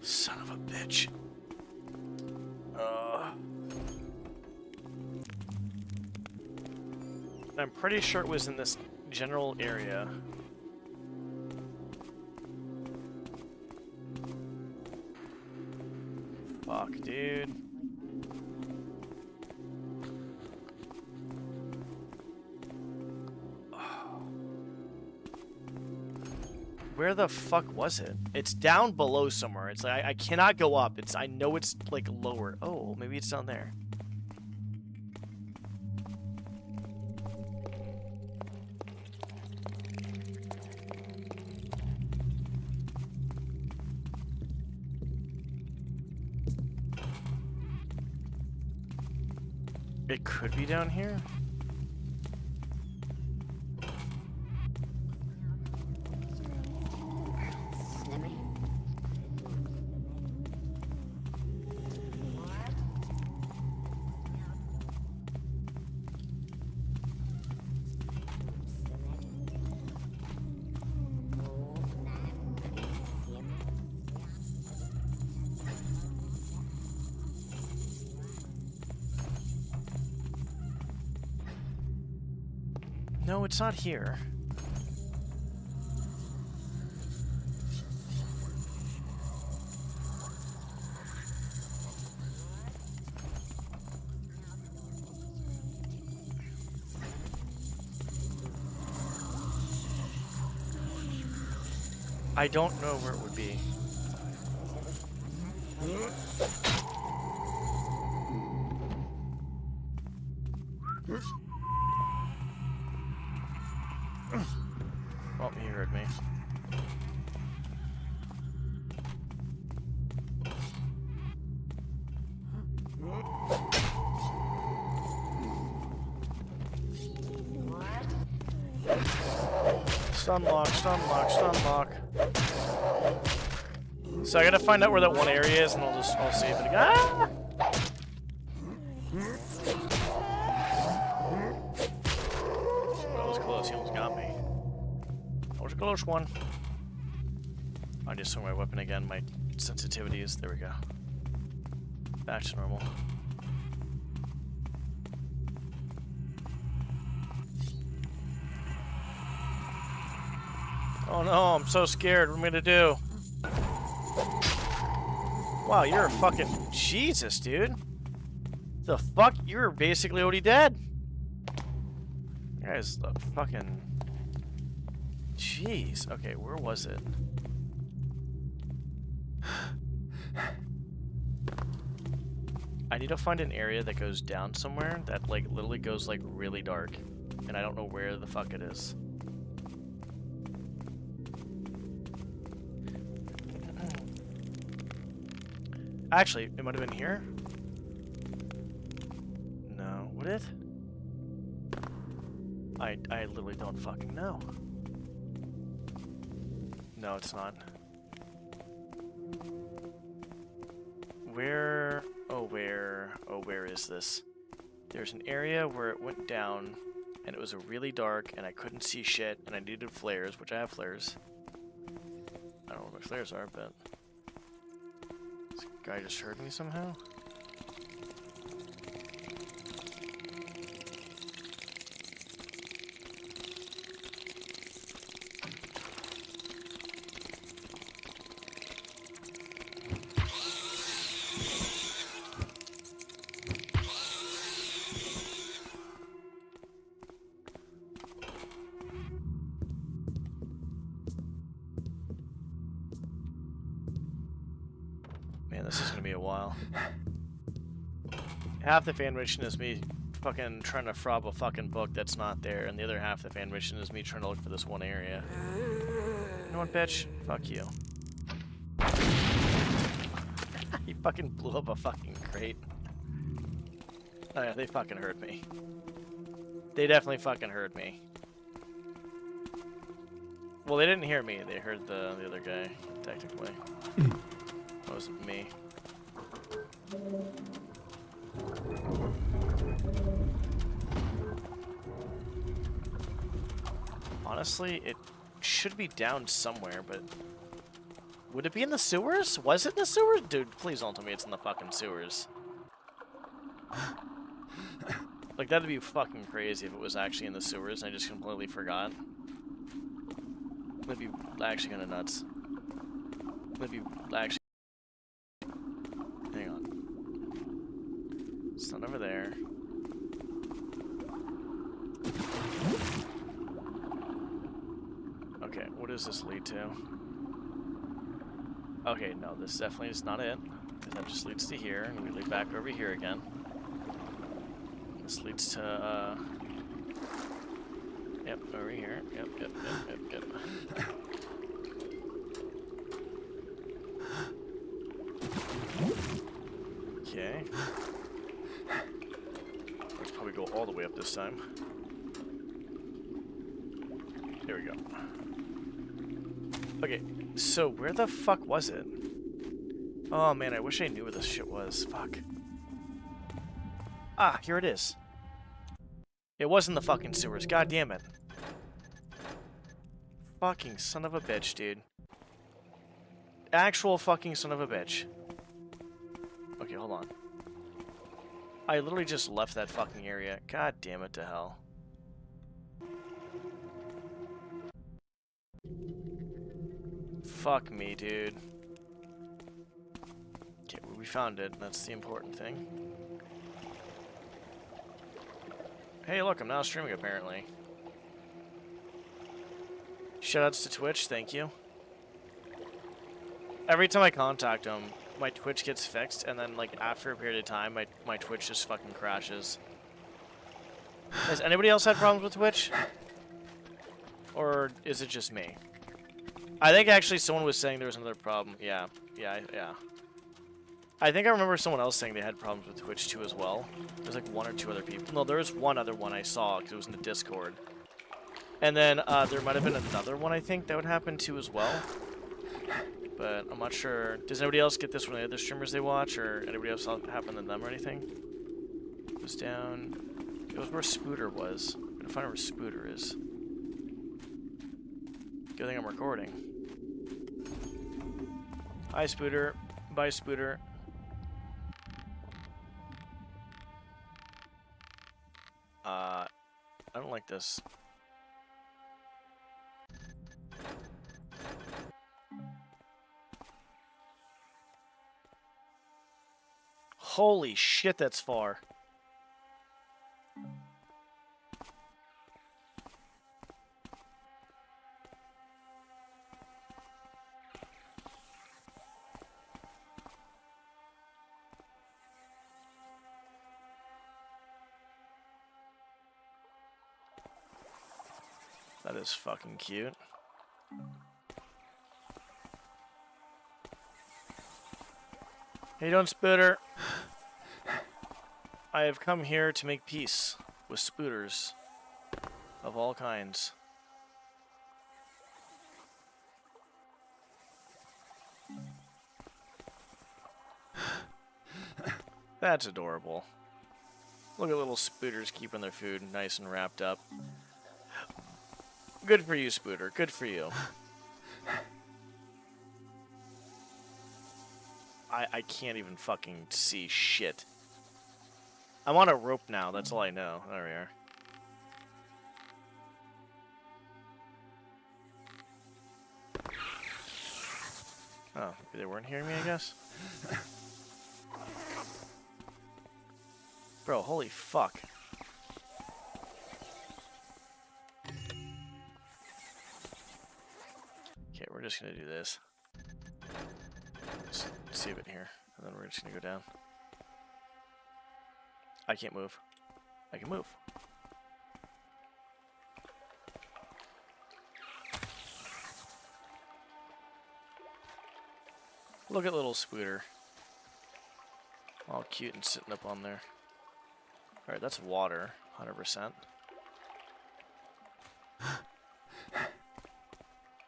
Speaker 1: Son of a bitch. I'm pretty sure it was in this general area. Fuck, dude. Where the fuck was it? It's down below somewhere. It's like I cannot go up. I know it's like lower. Oh, maybe it's down there. It could be down here. No, it's not here. I don't know where it would be. Oh, he heard me. Stun lock, stun lock, stun lock. So I gotta find out where that one area is, and I'll save it again. Ah! That was close. He almost got me. That was a close one. I just swung my weapon again. My sensitivity is there. We go. Back to normal. Oh no, I'm so scared. What am I gonna do? Wow, you're a fucking... Jesus, dude. The fuck? You're basically already dead. You guys, the fucking... Jeez. Okay, where was it? I need to find an area that goes down somewhere that, like, literally goes, like, really dark. And I don't know where the fuck it is. Actually, it might have been here. No, would it? I literally don't fucking know. No, it's not. Where? Oh, where is this? There's an area where it went down, and it was really dark, and I couldn't see shit, and I needed flares, which I have flares. I don't know where my flares are, but... This guy just heard me somehow? Man, this is gonna be a while. Half the fan mission is me fucking trying to frob a fucking book that's not there, and the other half of the fan mission is me trying to look for this one area. You know what, bitch? Fuck you. He fucking blew up a fucking crate. Oh yeah, they fucking heard me. They definitely fucking heard me. Well, they didn't hear me. They heard the other guy, technically. That wasn't me. Honestly, it should be down somewhere, but... Would it be in the sewers? Was it in the sewers? Dude, please don't tell me it's in the fucking sewers. Like, that'd be fucking crazy if it was actually in the sewers and I just completely forgot. That'd be actually kind of nuts. That'd be actually... Hang on. It's not over there. Okay, what does this lead to? Okay, no, this definitely is not it. That just leads to here, and we lead back over here again. This leads to, Yep, over here. Yep. Okay. go all the way up this time. There we go. Okay, so where the fuck was it? Oh man, I wish I knew where this shit was. Fuck. Ah, here it is. It was in the fucking sewers. God damn it. Fucking son of a bitch, dude. Actual fucking son of a bitch. Okay, hold on. I literally just left that fucking area. God damn it to hell. Fuck me, dude. Okay, well, we found it. That's the important thing. Hey, look, I'm now streaming, apparently. Shoutouts to Twitch, thank you. Every time I contact them, my Twitch gets fixed, and then, like, after a period of time, my Twitch just fucking crashes. Has anybody else had problems with Twitch? Or is it just me? I think actually someone was saying there was another problem. Yeah. I think I remember someone else saying they had problems with Twitch too as well. There's like one or two other people. No, there was one other one I saw because it was in the Discord. And then there might have been another one I think that would happen too as well. But I'm not sure. Does anybody else get this from the other streamers they watch, or anybody else happen to them or anything? It was down. It was where Spooter was. I'm gonna find out where Spooter is. Good thing I'm recording. Hi, Spooter. Bye, Spooter. I don't like this. Holy shit, that's far. That is fucking cute. Hey, don't Spooter. I have come here to make peace with spooters of all kinds. That's adorable. Look at little spooters keeping their food nice and wrapped up. Good for you, Spooter. Good for you. I can't even fucking see shit. I'm on a rope now, that's all I know. There we are. Oh, maybe they weren't hearing me, I guess? Bro, holy fuck. Okay, we're just gonna do this. Just save it here, and then we're just gonna go down. I can't move. I can move. Look at little Spooter. All cute and sitting up on there. Alright, that's water, 100%.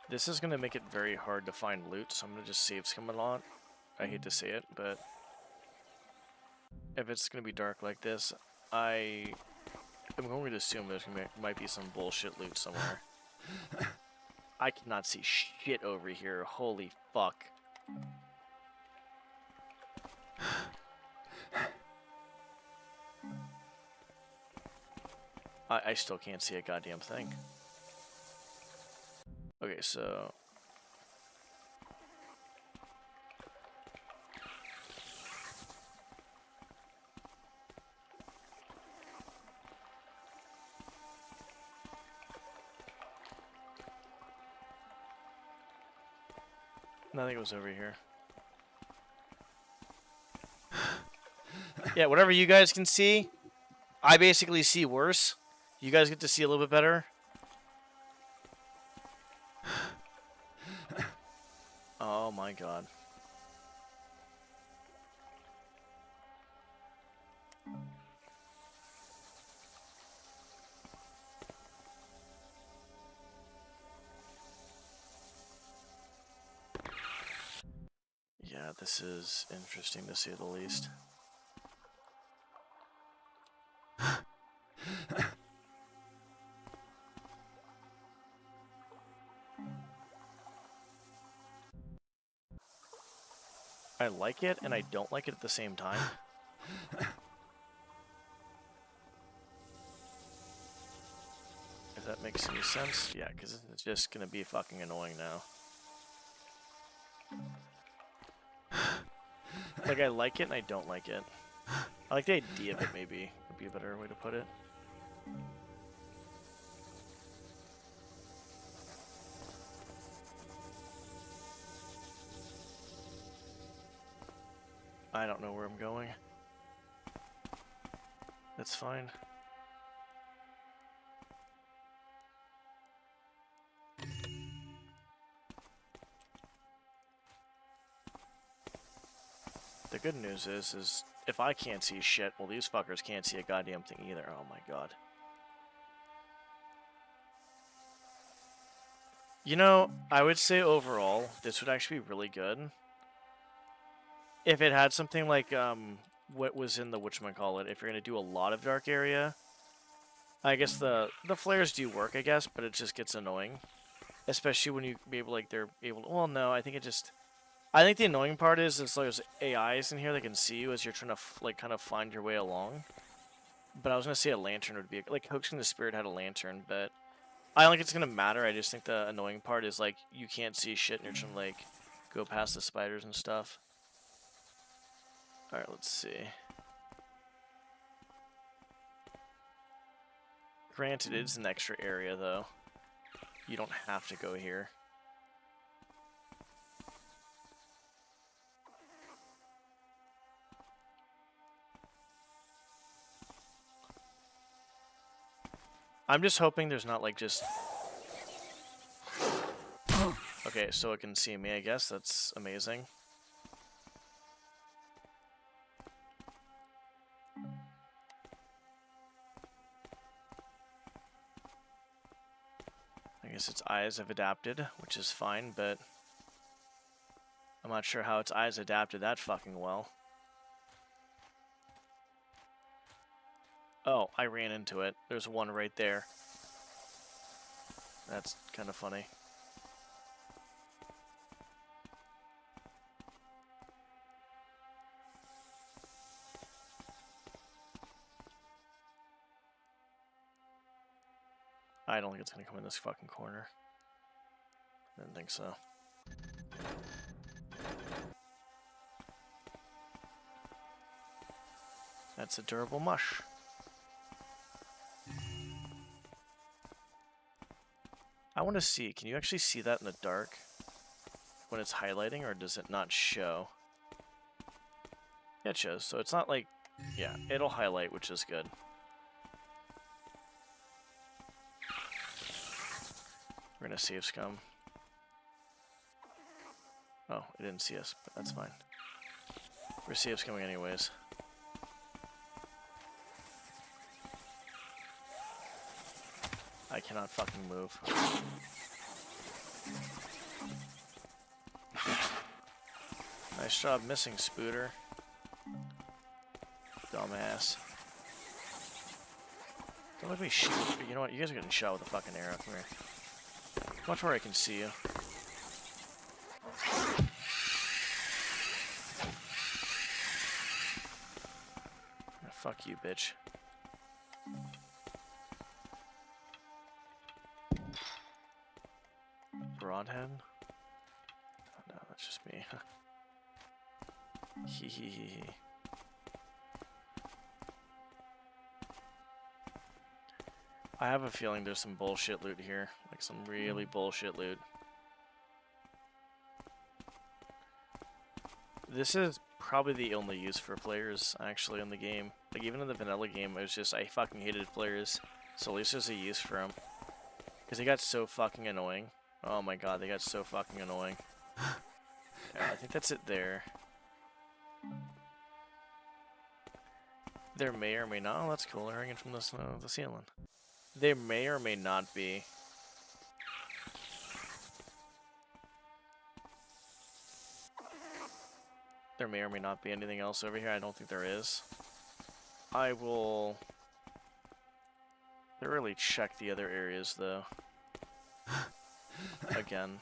Speaker 1: This is going to make it very hard to find loot, so I'm going to just save some along. I hate to say it, but if it's going to be dark like this, I am going to assume there's might be some bullshit loot somewhere. I cannot see shit over here. Holy fuck. I still can't see a goddamn thing. Okay, so I think it was over here. Yeah, whatever you guys can see, I basically see worse. You guys get to see a little bit better. Oh my god. Yeah, this is interesting to say the least. I like it and I don't like it at the same time. If that makes any sense. Yeah, because it's just going to be fucking annoying now. Like, I like it and I don't like it. I like the idea of it, maybe. Would be a better way to put it. I don't know where I'm going. That's fine. The good news is if I can't see shit, well, these fuckers can't see a goddamn thing either. Oh my god. You know, I would say overall, this would actually be really good. If it had something like, what was in the whatchamacallit, if you're going to do a lot of dark area, I guess the flares do work, I guess, but it just gets annoying. Especially when you be able, like, they're able to, well, no, I think it just, I think the annoying part is there's AIs in here that can see you as you're trying to, like, kind of find your way along. But I was going to say a lantern would be, like, Coaxing the Spirit had a lantern, but I don't think it's going to matter. I just think the annoying part is, like, you can't see shit and you're trying to, like, go past the spiders and stuff. Alright, let's see. Granted, it is an extra area, though. You don't have to go here. I'm just hoping there's not, like, just... Okay, so it can see me, I guess. That's amazing. I guess its eyes have adapted, which is fine, but I'm not sure how its eyes adapted that fucking well. Oh, I ran into it. There's one right there. That's kind of funny. I don't think it's gonna come in this fucking corner. I didn't think so. That's a durable mush. I want to see, can you actually see that in the dark when it's highlighting, or does it not show? Yeah, it shows, so it's not like, yeah, it'll highlight, which is good. We're gonna see if scum. Oh, it didn't see us, but that's fine. We're see if coming anyways. I cannot fucking move. Nice job missing, Spooter. Dumbass. Don't let me shoot. You know what? You guys are getting shot with a fucking arrow. Come here. Watch where I can see you. Fuck you, bitch. Broadhead? Oh, no, that's just me. Hee hee hee hee. I have a feeling there's some bullshit loot here. Like some really bullshit loot. This is probably the only use for flares, actually, in the game. Like, even in the vanilla game, it was just, I fucking hated flares. So at least there's a use for them. Because they got so fucking annoying. Oh my god, they got so fucking annoying. Yeah, I think that's it there. There may or may not. Oh, that's cool. They're hanging from the ceiling. There may or may not be. There may or may not be anything else over here. I don't think there is. I will thoroughly check the other areas, though. Again.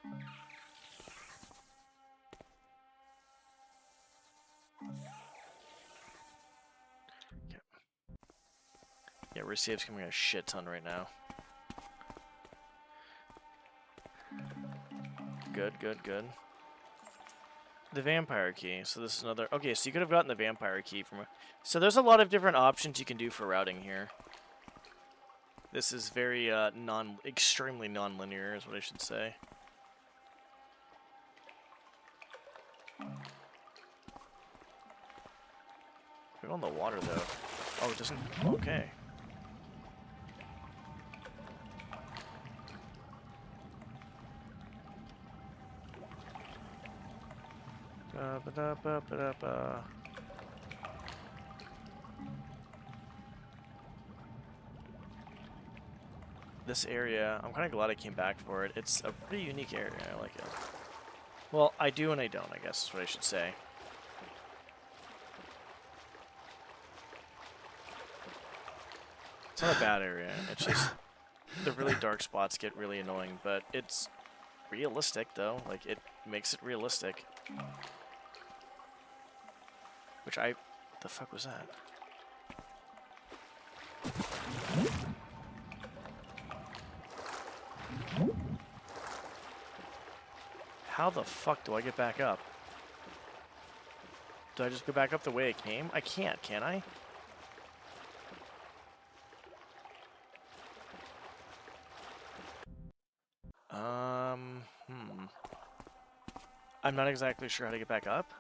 Speaker 1: Okay. Yeah, receive's coming a shit ton right now. Good, good, good. The vampire key. So this is another... Okay, so you could have gotten the vampire key from... So there's a lot of different options you can do for routing here. This is very extremely non-linear is what I should say. We're on the water though. Oh, it doesn't... Okay. Ba-da-ba-ba-da-ba. This area, I'm kind of glad I came back for it. It's a pretty unique area. I like it. Well, I do and I don't, I guess is what I should say. It's not a bad area. It's just the really dark spots get really annoying, but it's realistic though. Like, it makes it realistic. Which what the fuck was that? How the fuck do I get back up? Do I just go back up the way I came? I can't, can I? I'm not exactly sure how to get back up.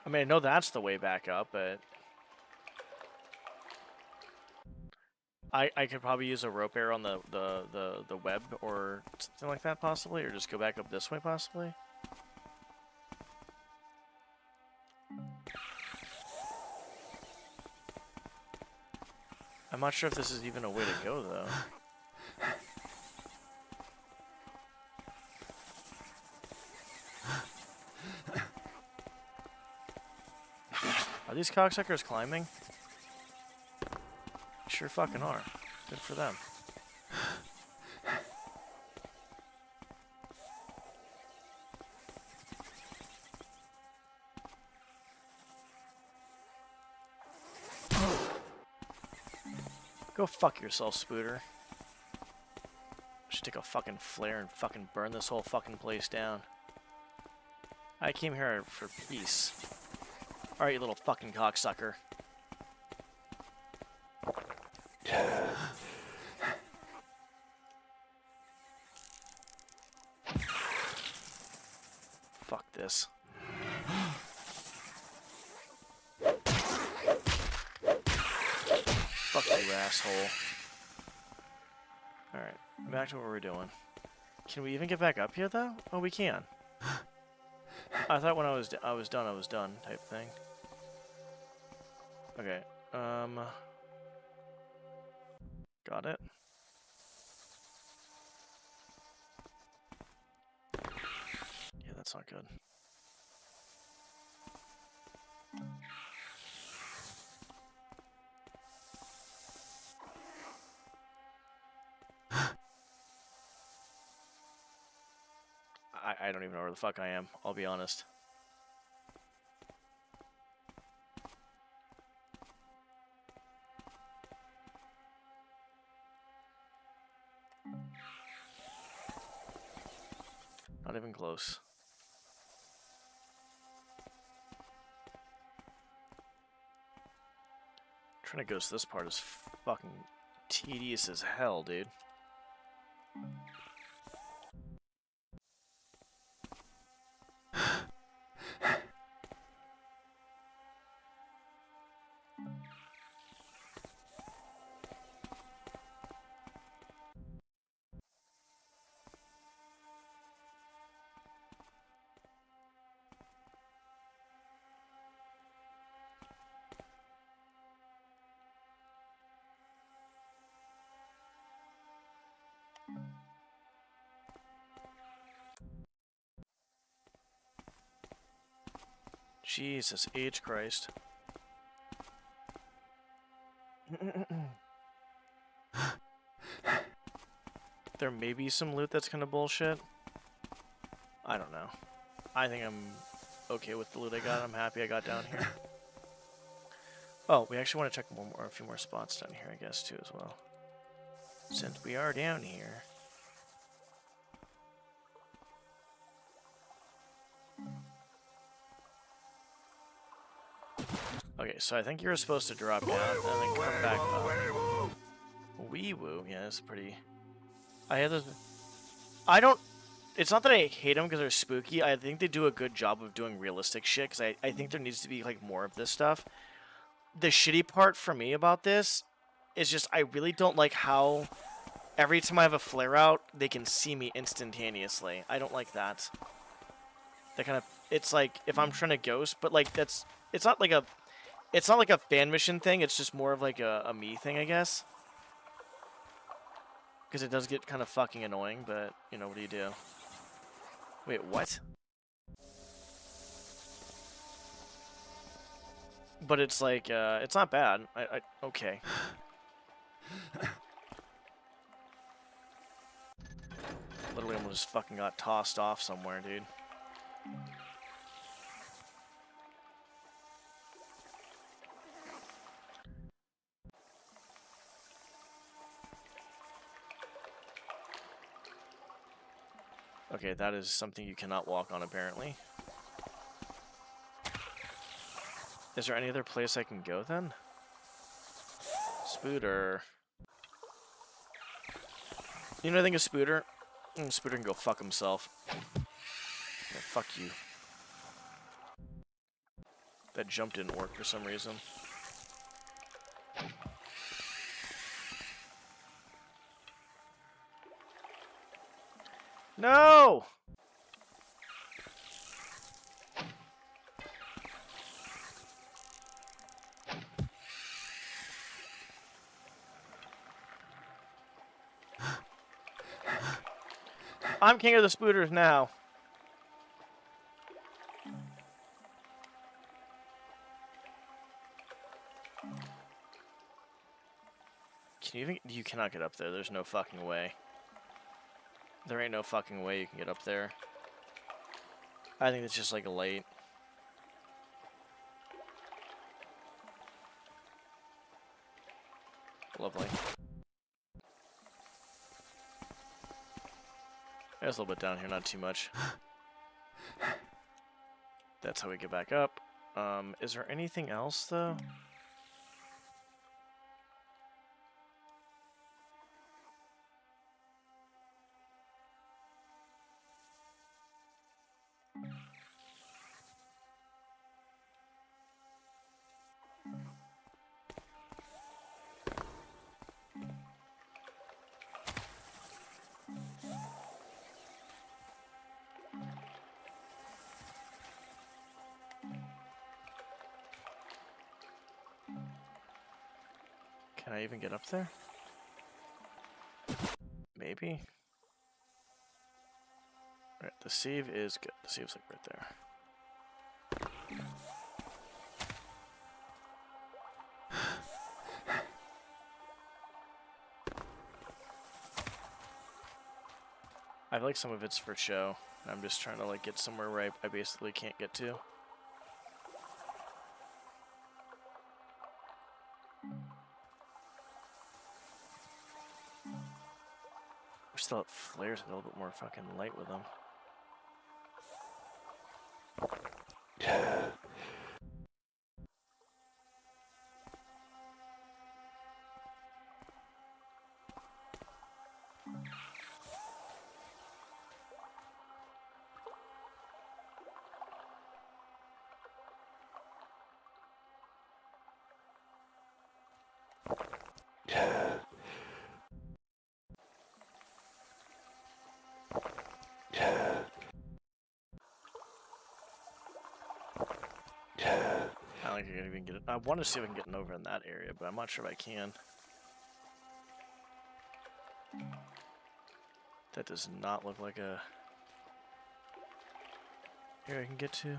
Speaker 1: I mean, I know that's the way back up, but... I could probably use a rope arrow on the web or something like that, possibly, or just go back up this way, possibly. I'm not sure if this is even a way to go, though. Are these cocksuckers climbing? Sure fucking are. Good for them. Go fuck yourself, Spooter. Should take a fucking flare and fucking burn this whole fucking place down. I came here for peace. Alright, you little fucking cocksucker. Fuck this. Fuck you, asshole. Alright, back to what we're doing. Can we even get back up here, though? Oh, we can. I thought when I was done, type thing. Okay, got it. Yeah, that's not good. I don't even know where the fuck I am, I'll be honest. Not even close. Trying to ghost this part is fucking tedious as hell, dude. Jesus H. Christ. There may be some loot that's kind of bullshit. I don't know. I think I'm okay with the loot I got. I'm happy I got down here. Oh, we actually want to check a few more spots down here, I guess, too, as well. Since we are down here. Okay, so I think you're supposed to drop down and then come back up. Wee woo, yeah, that's pretty. I had those. I don't. It's not that I hate them because they're spooky. I think they do a good job of doing realistic shit. Because I think there needs to be like more of this stuff. The shitty part for me about this is just I really don't like how every time I have a flare out, they can see me instantaneously. I don't like that. That kind of. It's like if I'm trying to ghost, but like that's. It's not like a fan mission thing. It's just more of like a me thing, I guess. Because it does get kind of fucking annoying, but, you know, what do you do? Wait, what? But it's like, it's not bad. Okay. Literally almost fucking got tossed off somewhere, dude. Okay, that is something you cannot walk on, apparently. Is there any other place I can go, then? Spooter. You know anything of Spooter? Spooter can go fuck himself. Yeah, fuck you. That jump didn't work for some reason. No! I'm king of the spooters now. Can you even... You cannot get up there. There's no fucking way. There ain't no fucking way you can get up there. I think it's just like a light. Lovely. There's a little bit down here, not too much. That's how we get back up. Is there anything else, though? Can I even get up there? Maybe? Alright, the save is good. The save's like right there. I feel like some of it's for show. I'm just trying to like get somewhere where I basically can't get to. Wish the flares had a little bit more fucking light with them. I don't think I can even get it. I want to see if I can get over in that area, but I'm not sure if I can. That does not look like a area I can get to.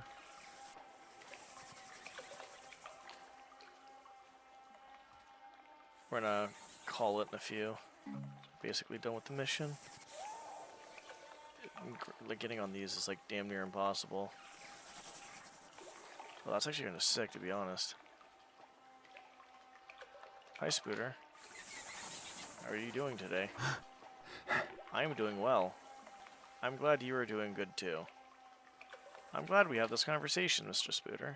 Speaker 1: We're gonna call it in a few. Basically done with the mission. Like getting on these is like damn near impossible. Well, that's actually kind of sick, to be honest. Hi, Spooter. How are you doing today? I am doing well. I'm glad you are doing good too. I'm glad we have this conversation, Mr. Spooter.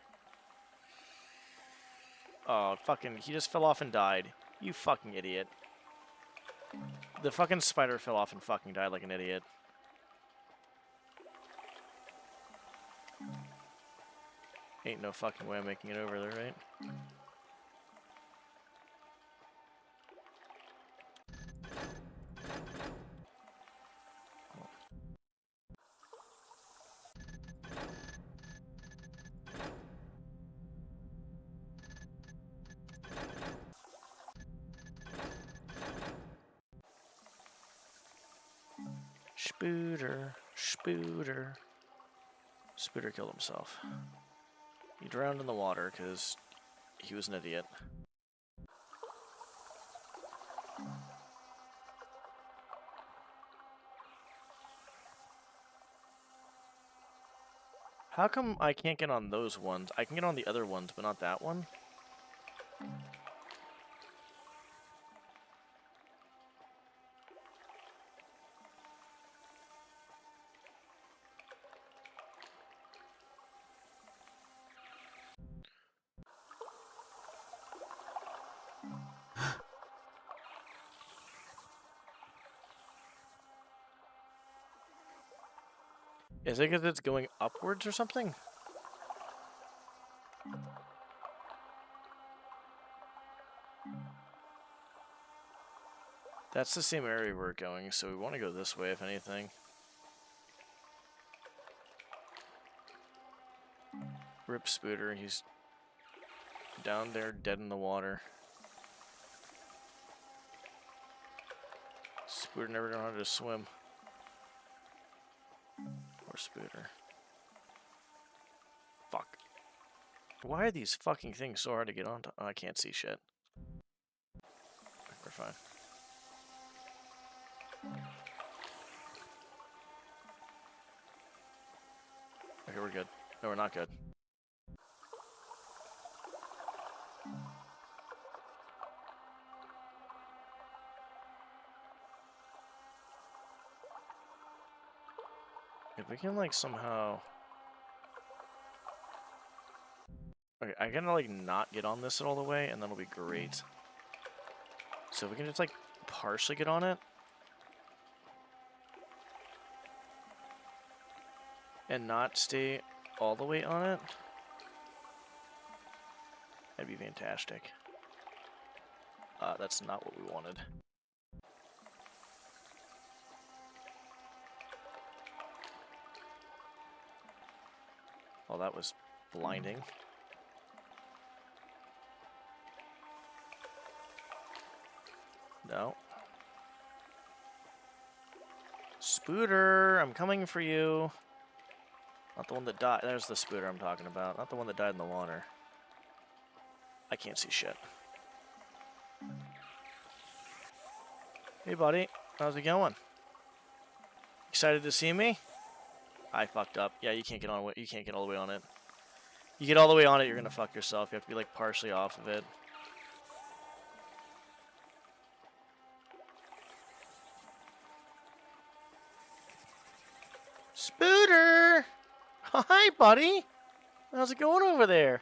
Speaker 1: Oh, fucking, he just fell off and died. You fucking idiot. The fucking spider fell off and fucking died like an idiot. Ain't no fucking way I'm making it over there, right? Spooter, Spooter. Spooter killed himself. He drowned in the water because he was an idiot. How come I can't get on those ones? I can get on the other ones, but not that one? Is it because it's going upwards or something? That's the same area we're going, so we want to go this way, if anything. Rip Spooter, he's down there dead in the water. Spooter never learned how to swim. Poor Spooter. Fuck. Why are these fucking things so hard to get onto? Oh, I can't see shit. We're fine. Okay, we're good. No, we're not good. If we can, like, somehow... Okay, I can, like, not get on this all the way, and that'll be great. So if we can just, like, partially get on it... and not stay all the way on it, that'd be fantastic. That's not what we wanted. Well, that was blinding. No. Spooter, I'm coming for you. Not the one that died. There's the Spooter I'm talking about. Not the one that died in the water. I can't see shit. Hey, buddy. How's it going? Excited to see me? I fucked up. Yeah, you can't get on. You can't get all the way on it. You get all the way on it, you're gonna fuck yourself. You have to be like partially off of it. Spooter! Hi, buddy! How's it going over there?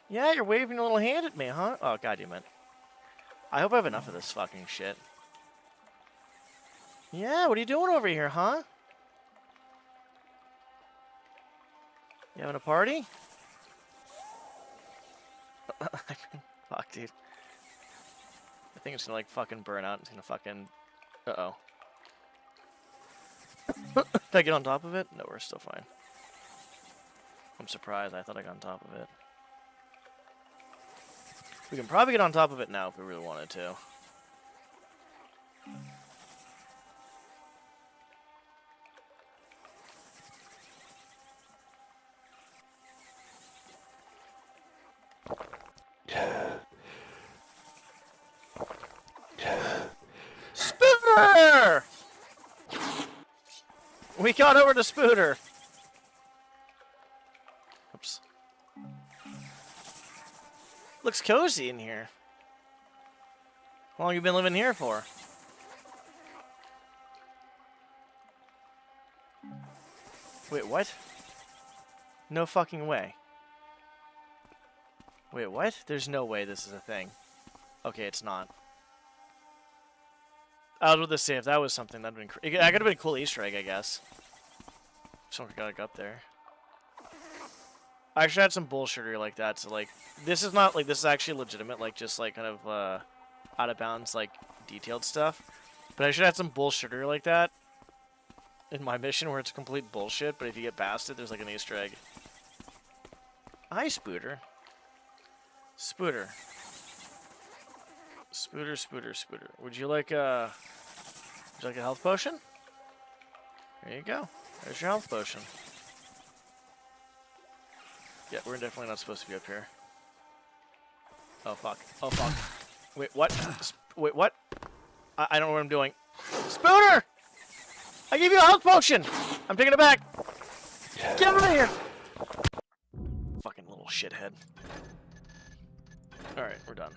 Speaker 1: Yeah, you're waving a little hand at me, huh? Oh, goddammit. I hope I have enough of this fucking shit. Yeah, what are you doing over here, huh? You having a party? Fuck, dude. I think it's gonna, like, fucking burn out. It's gonna fucking... Uh-oh. Did I get on top of it? No, we're still fine. I'm surprised. I thought I got on top of it. We can probably get on top of it now if we really wanted to. We got over to Spooter. Oops. Looks cozy in here. How long you been living here for? Wait, what? No fucking way. Wait, what? There's no way this is a thing. Okay, it's not. I was about to say, if that was something, that'd been that could have been a cool Easter egg, I guess. Someone got up there. I actually had some bullshittery like that, so like, this is not, like, this is actually legitimate, like, just, like, kind of, out of bounds, like, detailed stuff. But I should have had some bullshittery like that in my mission where it's complete bullshit, but if you get past it, there's, like, an Easter egg. Hi, Spooter. Spooter. Spooter, Spooter, Spooter. Would you like a health potion? There you go. There's your health potion. Yeah, we're definitely not supposed to be up here. Oh, fuck. Oh, fuck. Wait, what? Wait, what? I don't know what I'm doing. Spooter! I gave you a health potion! I'm taking it back! Get out of here! Fucking little shithead. Alright, we're done.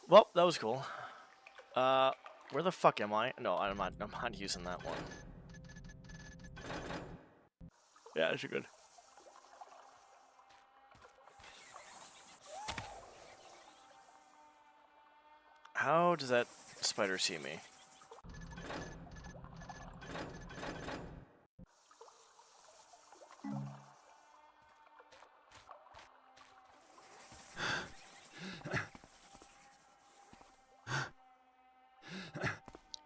Speaker 1: Well, that was cool. Where the fuck am I? No, I'm not using that one. Yeah, you're good. How does that spider see me?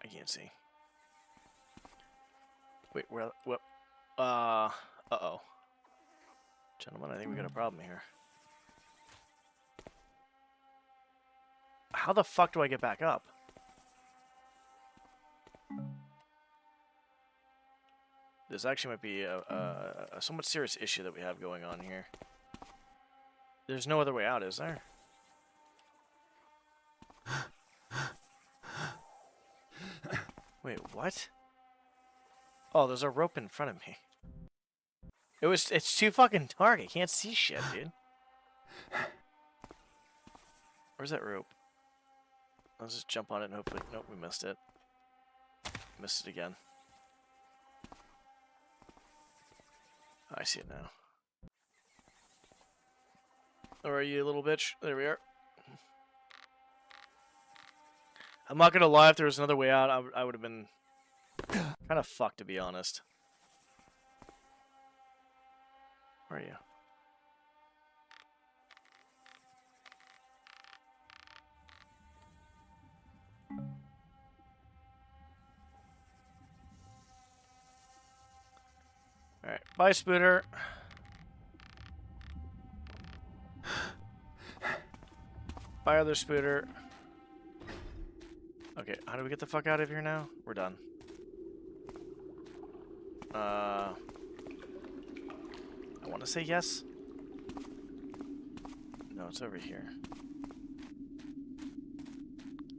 Speaker 1: I can't see. Wait, where? What? Uh-oh. Gentlemen, I think we got a problem here. How the fuck do I get back up? This actually might be a somewhat serious issue that we have going on here. There's no other way out, is there? Wait, what? Oh, there's a rope in front of me. It's too fucking dark. I can't see shit, dude. Where's that rope? Let's just jump on it and hopefully... Nope, we missed it. Missed it again. I see it now. Where are you, little bitch? There we are. I'm not gonna lie, if there was another way out, I would have been kind of fucked, to be honest. Where are you? Alright, bye, Spooter. Bye, other Spooter. Okay, how do we get the fuck out of here now? We're done. I want to say yes. No, it's over here.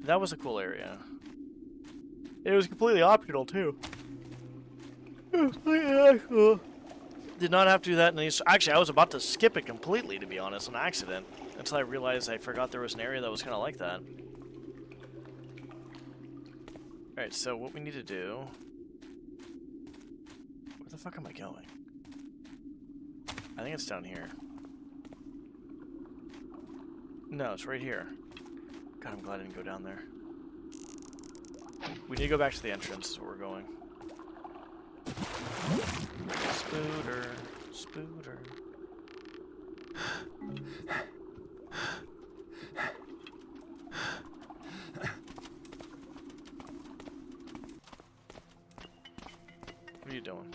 Speaker 1: That was a cool area. It was completely optional, too. Did not have to do that in these. Actually, I was about to skip it completely, to be honest, on accident. Until I realized I forgot there was an area that was kind of like that. Alright, so what we need to do... Where the fuck am I going? I think it's down here. No, it's right here. God, I'm glad I didn't go down there. We need to go back to the entrance, is where we're going. Spooter, Spooter. What are you doing?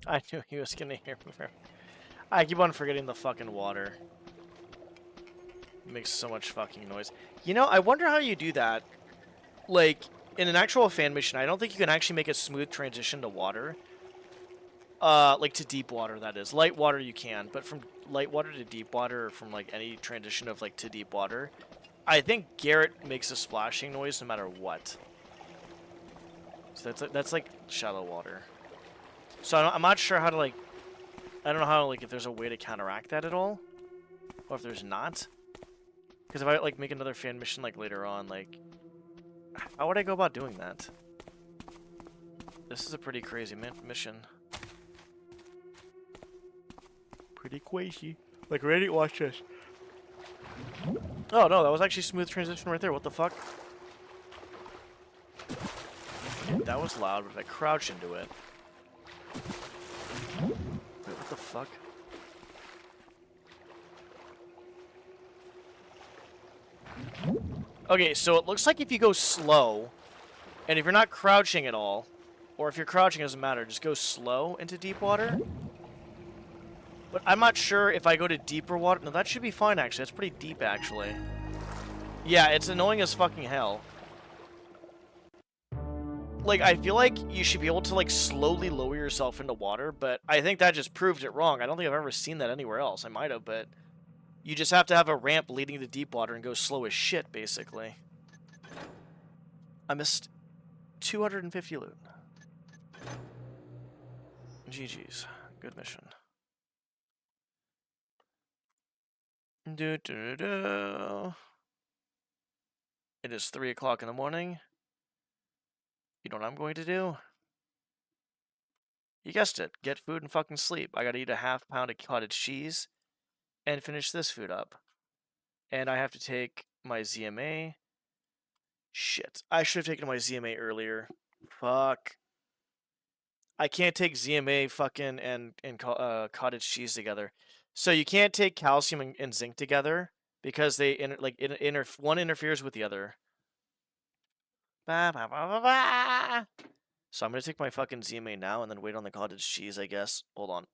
Speaker 1: I knew he was gonna hear me. I keep on forgetting the fucking water. It makes so much fucking noise. You know, I wonder how you do that. Like, in an actual fan mission, I don't think you can actually make a smooth transition to water. Like to deep water, that is. Light water you can, but from light water to deep water, or from like any transition of like to deep water, I think Garrett makes a splashing noise no matter what. So that's like shallow water. So I'm not sure how to like, I don't know how like if there's a way to counteract that at all, or if there's not. Because if I like make another fan mission like later on, like, how would I go about doing that? This is a pretty crazy mission. Pretty crazy. Like, ready? Watch this. Oh no, that was actually smooth transition right there. What the fuck? That was loud, but if I crouch into it. Wait, what the fuck? Okay, so it looks like if you go slow, and if you're not crouching at all, or if you're crouching, it doesn't matter, just go slow into deep water. But I'm not sure if I go to deeper water. No, that should be fine, actually. That's pretty deep, actually. Yeah, it's annoying as fucking hell. Like, I feel like you should be able to, like, slowly lower yourself into water, but I think that just proved it wrong. I don't think I've ever seen that anywhere else. I might have, but you just have to have a ramp leading to deep water and go slow as shit, basically. I missed 250 loot. GG's. Good mission. It is 3 o'clock in the morning. You know what I'm going to do? You guessed it. Get food and fucking sleep. I gotta eat a ½ pound of cottage cheese and finish this food up. And I have to take my ZMA. Shit. I should have taken my ZMA earlier. Fuck. I can't take ZMA fucking and cottage cheese together. So you can't take calcium and zinc together because they one interferes with the other. Ba, ba, ba, ba, ba. So I'm gonna take my fucking ZMA now and then wait on the cottage cheese, I guess. Hold on.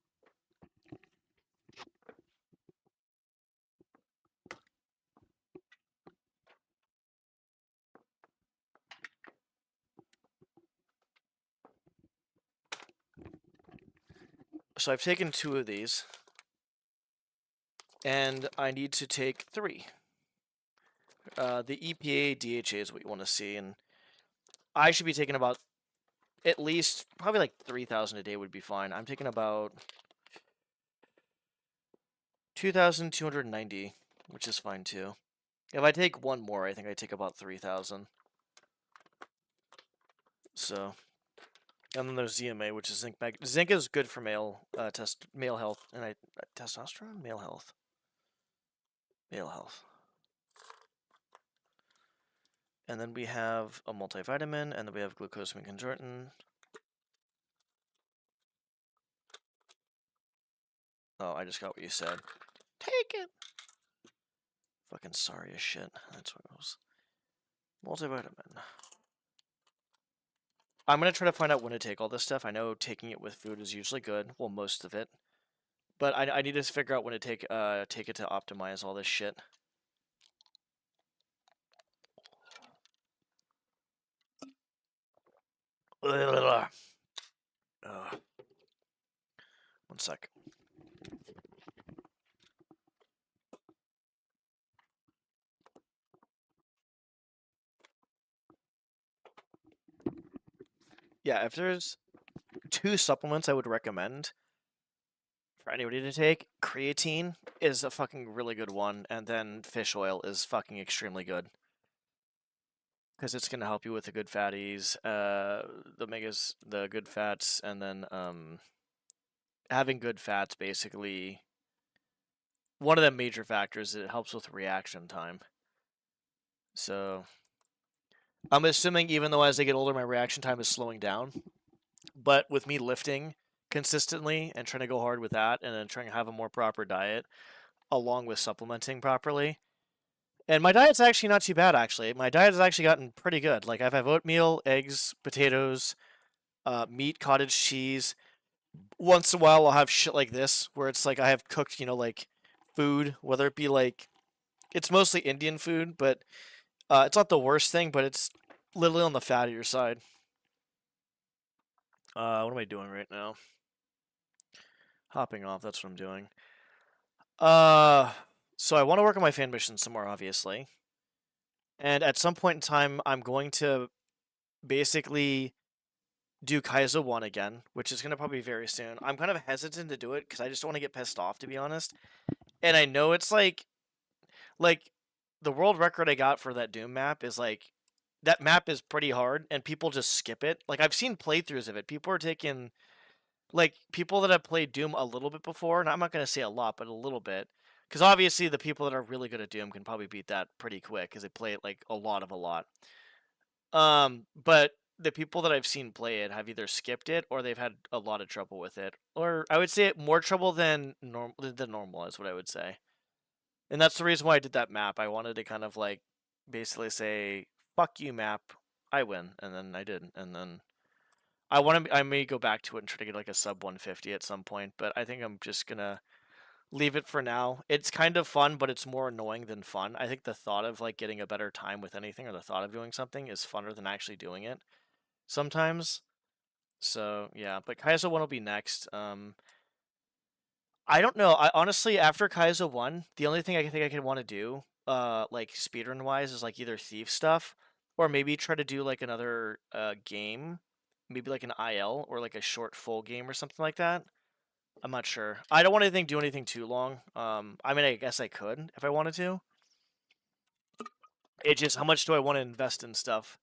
Speaker 1: So I've taken 2 of these. And I need to take 3. The EPA, DHA is what you want to see, and I should be taking about at least, probably like 3,000 a day would be fine. I'm taking about 2,290, which is fine too. If I take one more, I think I take about 3,000. So, and then there's ZMA, which is zinc. Zinc is good for male health, and testosterone, male health. Male health. And then we have a multivitamin, and then we have glucosamine convertant. Oh, I just got what you said. Take it! Fucking sorry as shit. That's what it was. Multivitamin. I'm gonna try to find out when to take all this stuff. I know taking it with food is usually good. Well, most of it. But I need to figure out when to take it to optimize all this shit. Ugh. One sec. Yeah, if there's 2 supplements I would recommend for anybody to take, creatine is a fucking really good one, and then fish oil is fucking extremely good. Because it's going to help you with the good fatties, the omegas, the good fats, and then having good fats basically, one of the major factors, it helps with reaction time. So, I'm assuming even though as I get older, my reaction time is slowing down. But with me lifting consistently and trying to go hard with that, and then trying to have a more proper diet, along with supplementing properly. And my diet's actually not too bad, actually. My diet has actually gotten pretty good. Like, I've had oatmeal, eggs, potatoes, meat, cottage cheese. Once in a while, I'll have shit like this, where it's like I have cooked, like, food, whether it be, like, it's mostly Indian food, but it's not the worst thing, but it's literally on the fattier side. What am I doing right now? Hopping off, that's what I'm doing. So I want to work on my fan mission some more, obviously. And at some point in time, I'm going to basically do Kaizo 1 again, which is going to probably be very soon. I'm kind of hesitant to do it because I just don't want to get pissed off, to be honest. And I know it's like the world record I got for that Doom map is like, that map is pretty hard and people just skip it. Like, I've seen playthroughs of it. People are taking, like, people that have played Doom a little bit before, and I'm not going to say a lot, but a little bit. Because obviously the people that are really good at Doom can probably beat that pretty quick because they play it like a lot. But the people that I've seen play it have either skipped it or they've had a lot of trouble with it. Or I would say more trouble than normal is what I would say. And that's the reason why I did that map. I wanted to kind of like basically say, fuck you map, I win. And then I did. And then I may go back to it and try to get like a sub 150 at some point, but I think I'm just gonna leave it for now. It's kind of fun, but it's more annoying than fun. I think the thought of like getting a better time with anything or the thought of doing something is funner than actually doing it sometimes. So yeah, but Kaizo 1 will be next. I don't know. I honestly, after Kaizo 1, the only thing I think I could want to do, like speedrun wise, is like either thief stuff or maybe try to do like another game, maybe like an IL or like a short full game or something like that. I'm not sure. I don't want anything do anything too long. I mean, I guess I could if I wanted to. It's just how much do I want to invest in stuff?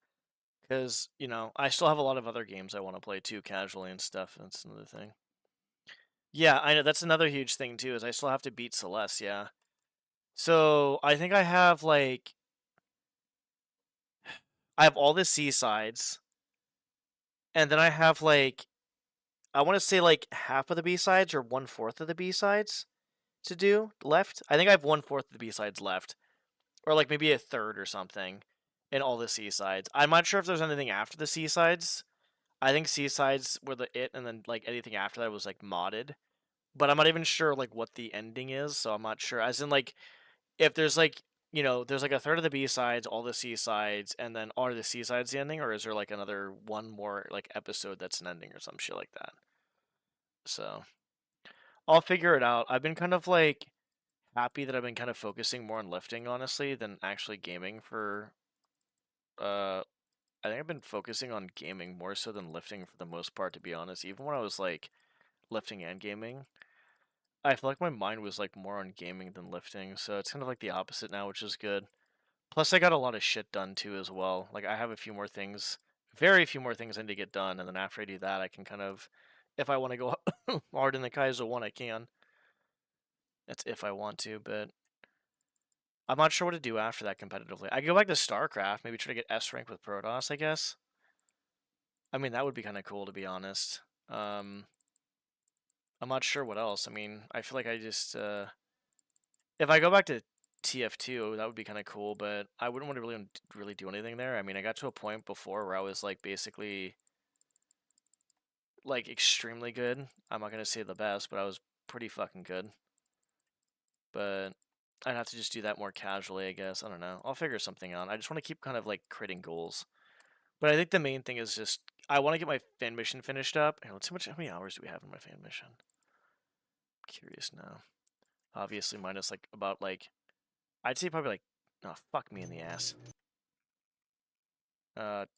Speaker 1: Because you know, I still have a lot of other games I want to play too, casually and stuff. That's another thing. Yeah, I know that's another huge thing too. Is I still have to beat Celeste. Yeah. So I think I have like I have all the seasides, and then I have like I want to say like half of the B sides or 1/4 of the B sides to do left. I think I have 1/4 of the B sides left, or like maybe a third or something in all the seasides. I'm not sure if there's anything after the seasides. I think seasides were and then like anything after that was like modded. But I'm not even sure like what the ending is, so I'm not sure. As in like if there's like there's like a third of the B sides, all the C sides, and then are the C sides the ending, or is there like another one more like episode that's an ending or some shit like that? So I'll figure it out. I've been kind of like happy that I've been kind of focusing more on lifting, honestly, than actually gaming for I think I've been focusing on gaming more so than lifting for the most part, to be honest. Even when I was like lifting and gaming, I feel like my mind was like more on gaming than lifting, so it's kind of like the opposite now, which is good. Plus, I got a lot of shit done too as well. Like I have a few more things, very few more things I need to get done, and then after I do that, I can kind of, if I want to go hard in the Kaizo 1, I can. That's if I want to, but I'm not sure what to do after that competitively. I could go back to StarCraft, maybe try to get S rank with Protoss, I guess. I mean, that would be kind of cool, to be honest. I'm not sure what else. I mean, I feel like I just if I go back to TF2, that would be kind of cool, but I wouldn't want to really do anything there. I mean, I got to a point before where I was like basically like extremely good. I'm not gonna say the best, but I was pretty fucking good. But I'd have to just do that more casually, I guess. I don't know. I'll figure something out. I just want to keep kind of like creating goals. But I think the main thing is just I want to get my fan mission finished up. Here, let's see how many hours do we have in my fan mission. I'm curious now. Obviously, minus like about like I'd say probably like oh fuck me in the ass.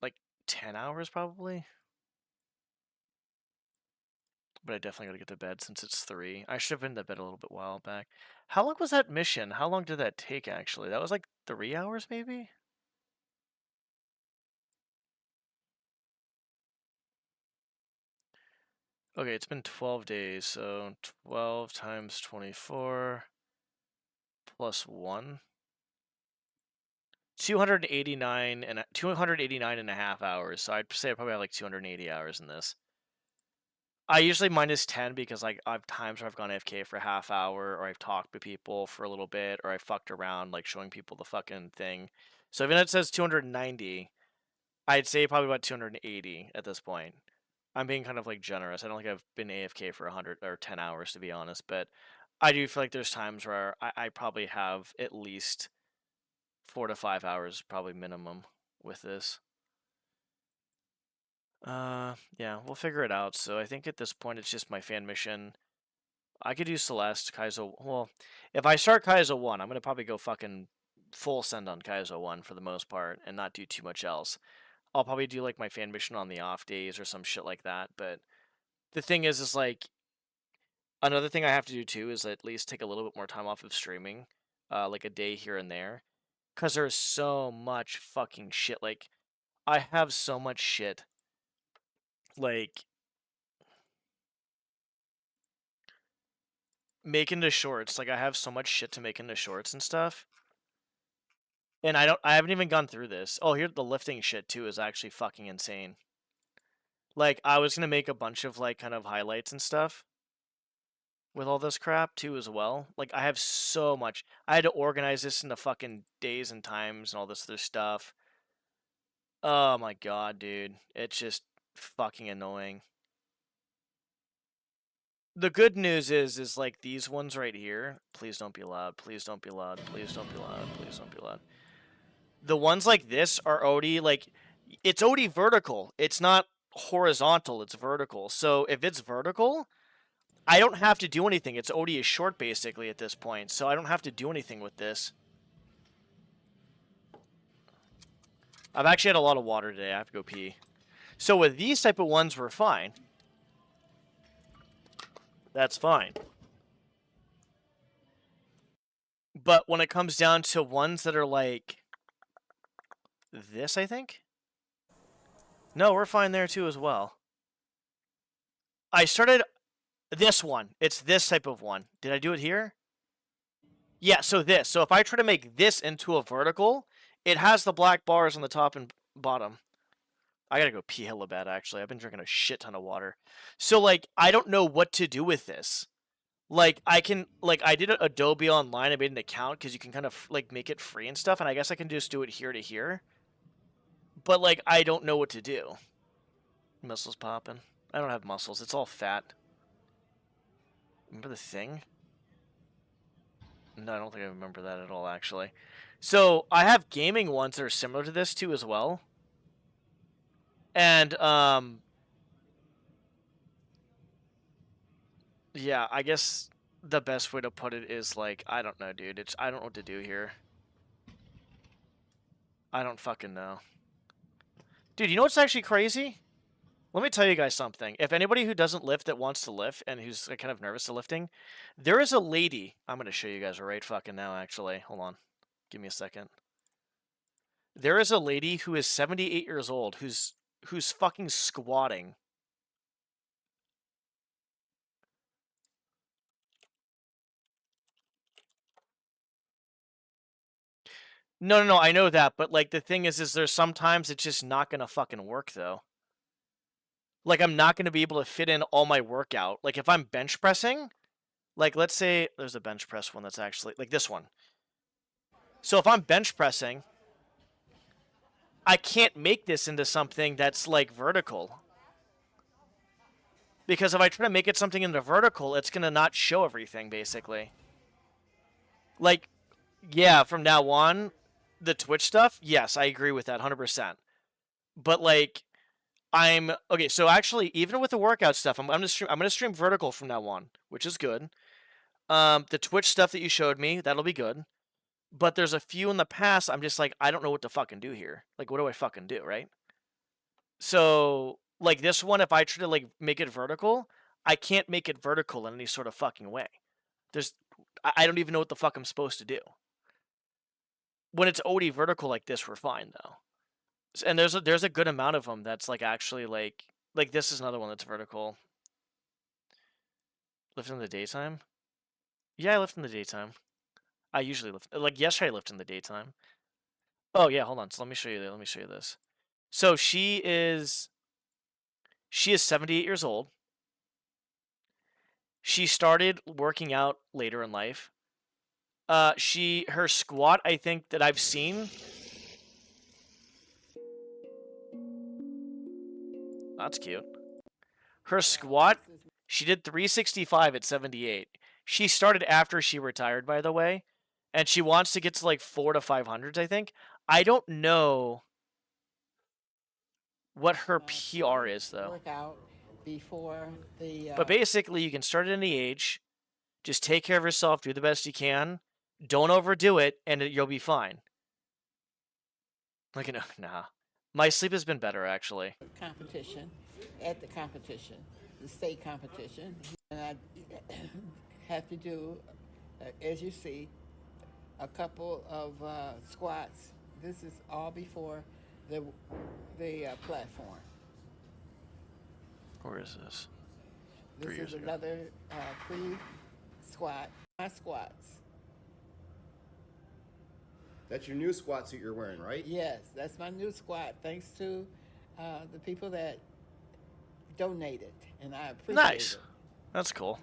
Speaker 1: Like 10 hours probably. But I definitely gotta get to bed since it's 3. I should have been to bed a little bit while back. How long was that mission? How long did that take actually? That was like 3 hours maybe? Okay, it's been 12 days, so 12 times 24 plus 1. 289 and a half hours. So I'd say I probably have like 280 hours in this. I usually minus 10 because like I've times where I've gone AFK for a half hour, or I've talked to people for a little bit, or I fucked around like showing people the fucking thing. So even if it says 290, I'd say probably about 280 at this point. I'm being kind of like generous. I don't think I've been AFK for 100 or 10 hours to be honest, but I do feel like there's times where I probably have at least 4 to 5 hours probably minimum with this. Yeah, we'll figure it out. So I think at this point it's just my fan mission. I could do Celeste, Kaizo. Well, if I start Kaizo 1, I'm gonna probably go fucking full send on Kaizo 1 for the most part and not do too much else. I'll probably do like my fan mission on the off days or some shit like that. But the thing is like another thing I have to do too is at least take a little bit more time off of streaming, like a day here and there, cause there's so much fucking shit. Like I have so much shit. Like make into shorts. Like I have so much shit to make into shorts and stuff. And I haven't even gone through this. Oh, here the lifting shit too is actually fucking insane. Like I was gonna make a bunch of like kind of highlights and stuff with all this crap too as well. Like I have so much. I had to organize this into fucking days and times and all this other stuff. Oh my god, dude. It's just fucking annoying. The good news is like these ones right here. Please don't be loud. Please don't be loud. Please don't be loud. Please don't be loud. The ones like this are already like it's already vertical. It's not horizontal, it's vertical. So if it's vertical, I don't have to do anything. It's already a short basically at this point. So I don't have to do anything with this. I've actually had a lot of water today. I have to go pee. So with these type of ones, we're fine. That's fine. But when it comes down to ones that are like this, I think? No, we're fine there too as well. I started this one. It's this type of one. Did I do it here? Yeah, so this. So if I try to make this into a vertical, it has the black bars on the top and bottom. I gotta go pee hella bad, actually. I've been drinking a shit ton of water. So, like, I don't know what to do with this. Like, I did Adobe online. I made an account because you can kind of, like, make it free and stuff. And I guess I can just do it here to here. But, like, I don't know what to do. Muscles popping. I don't have muscles. It's all fat. Remember the thing? No, I don't think I remember that at all, actually. So, I have gaming ones that are similar to this, too, as well. And, yeah, I guess the best way to put it is, like, I don't know, dude. I don't know what to do here. I don't fucking know. Dude, you know what's actually crazy? Let me tell you guys something. If anybody who doesn't lift that wants to lift and who's kind of nervous to lifting, there is a lady. I'm going to show you guys right fucking now, actually. Hold on. Give me a second. There is a lady who is 78 years old who's fucking squatting. No, I know that, but like the thing is there's sometimes it's just not gonna fucking work though. Like I'm not gonna be able to fit in all my workout. Like if I'm bench pressing, like let's say there's a bench press one that's actually like this one. So if I'm bench pressing, I can't make this into something that's like vertical. Because if I try to make it something into vertical, it's gonna not show everything basically. Like, yeah, from now on, the Twitch stuff, yes, I agree with that 100%. But like, okay. So actually, even with the workout stuff, I'm gonna stream vertical from now on, which is good. The Twitch stuff that you showed me, that'll be good. But there's a few in the past, I'm just like, I don't know what to fucking do here. Like, what do I fucking do, right? So, like this one, if I try to like make it vertical, I can't make it vertical in any sort of fucking way. I don't even know what the fuck I'm supposed to do. When it's already vertical like this, we're fine though. And there's a good amount of them that's like actually like this is another one that's vertical. Lift in the daytime? Yeah, I lift in the daytime. I usually lift like yesterday I lift in the daytime. Oh yeah, hold on. So let me show you this. So she is 78 years old. She started working out later in life. Her squat, I think that I've seen. That's cute. Her squat, she did 365 at 78. She started after she retired, by the way, and she wants to get to like 400 to 500s, I think. I don't know. what her PR is, though.
Speaker 9: Work out before the.
Speaker 1: But basically, you can start at any age. Just take care of yourself. Do the best you can. Don't overdo it, and you'll be fine. Like, nah. My sleep has been better, actually.
Speaker 9: Competition, at the competition, the state competition, and I have to do, as you see, a couple of squats. This is all before the platform.
Speaker 1: Where is this?
Speaker 9: This
Speaker 1: 3 years
Speaker 9: is
Speaker 1: ago.
Speaker 9: another pre-squat. My squats.
Speaker 10: That's your new squat suit you're wearing, right?
Speaker 9: Yes, that's my new squat. Thanks to the people that donated, and I appreciate
Speaker 1: Nice.
Speaker 9: it.
Speaker 1: That's cool.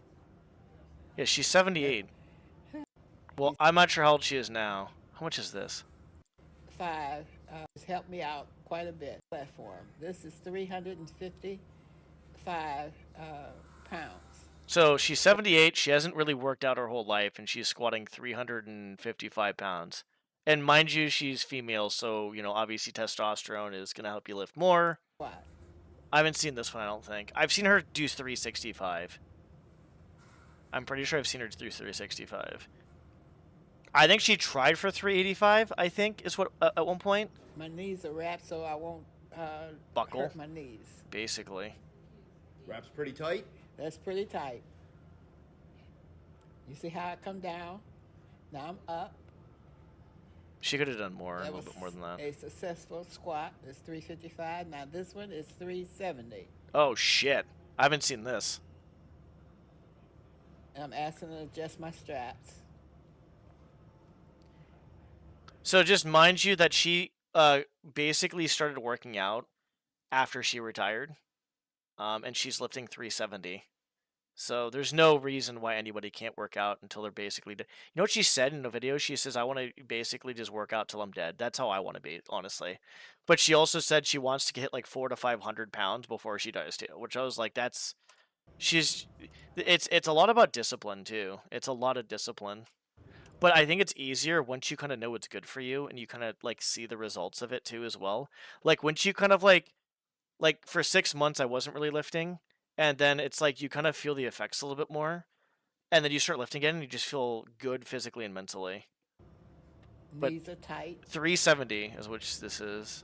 Speaker 1: Yeah, she's 78. Well, I'm not sure how old she is now. How much is this?
Speaker 9: 5 has helped me out quite a bit. Platform. This is 355 pounds.
Speaker 1: So she's 78. She hasn't really worked out her whole life, and she's squatting 355 pounds. And mind you, she's female, so, obviously testosterone is going to help you lift more.
Speaker 9: Squat.
Speaker 1: I haven't seen this one, I don't think. I've seen her do 365. I'm pretty sure I've seen her do 365. I think she tried for 385, I think, is what at one point.
Speaker 9: My knees are wrapped so I won't
Speaker 1: Buckle.
Speaker 9: hurt my knees.
Speaker 1: Basically.
Speaker 10: Wraps pretty tight.
Speaker 9: That's pretty tight. You see how I come down? Now I'm up.
Speaker 1: She could have done more, a
Speaker 9: That
Speaker 1: little bit more than that.
Speaker 9: a successful squat. It's 355. Now this one is 370.
Speaker 1: Oh, shit. I haven't seen this.
Speaker 9: And I'm asking to adjust my straps.
Speaker 1: So just mind you that she basically started working out after she retired. And she's lifting 370. So there's no reason why anybody can't work out until they're basically dead. You know what she said in the video? She says, I want to basically just work out till I'm dead. That's how I want to be, honestly. But she also said she wants to get like 400 to 500 pounds before she dies too, which I was like, it's a lot about discipline too. It's a lot of discipline. But I think it's easier once you kind of know what's good for you and you kind of like see the results of it too as well. Like once you kind of like for 6 months I wasn't really lifting, and then it's like you kind of feel the effects a little bit more, and then you start lifting again and you just feel good physically and mentally. But
Speaker 9: Knees are tight.
Speaker 1: 370 is what this is.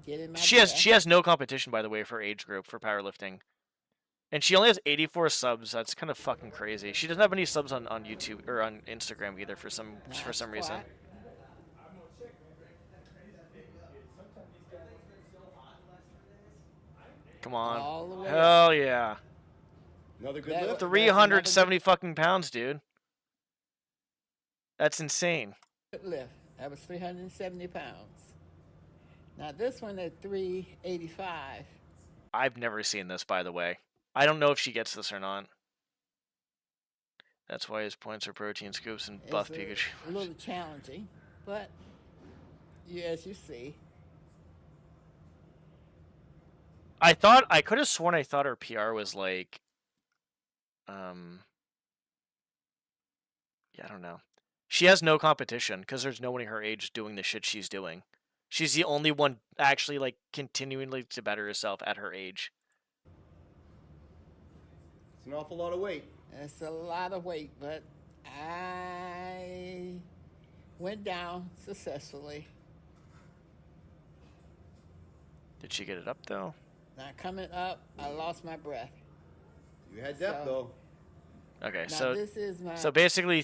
Speaker 9: Get in my
Speaker 1: She
Speaker 9: breath.
Speaker 1: has no competition, by the way, for age group for powerlifting. And she only has 84 subs. That's kind of fucking crazy. She doesn't have any subs on YouTube or on Instagram either for some reason.
Speaker 9: Squat.
Speaker 1: Come on.
Speaker 9: All the way
Speaker 1: Hell yeah.
Speaker 10: Another good
Speaker 9: That-
Speaker 10: lift.
Speaker 1: 370 fucking pounds, dude. That's insane.
Speaker 9: Good lift. That was 370 pounds. Now this one at 385.
Speaker 1: I've never seen this, by the way. I don't know if she gets this or not. That's why his points are protein scoops and buff
Speaker 9: It's
Speaker 1: Pikachu.
Speaker 9: a little challenging, but as you see,
Speaker 1: I could have sworn I thought her PR was like, yeah, I don't know. She has no competition because there's no one her age doing the shit she's doing. She's the only one actually like continually to better herself at her age.
Speaker 10: It's an awful lot of weight.
Speaker 9: it's a lot of weight, but I went down successfully.
Speaker 1: Did she get it up though?
Speaker 9: Now coming up, I lost my breath.
Speaker 10: You had depth though.
Speaker 1: Okay,
Speaker 9: Now
Speaker 1: so
Speaker 9: this is my
Speaker 1: so basically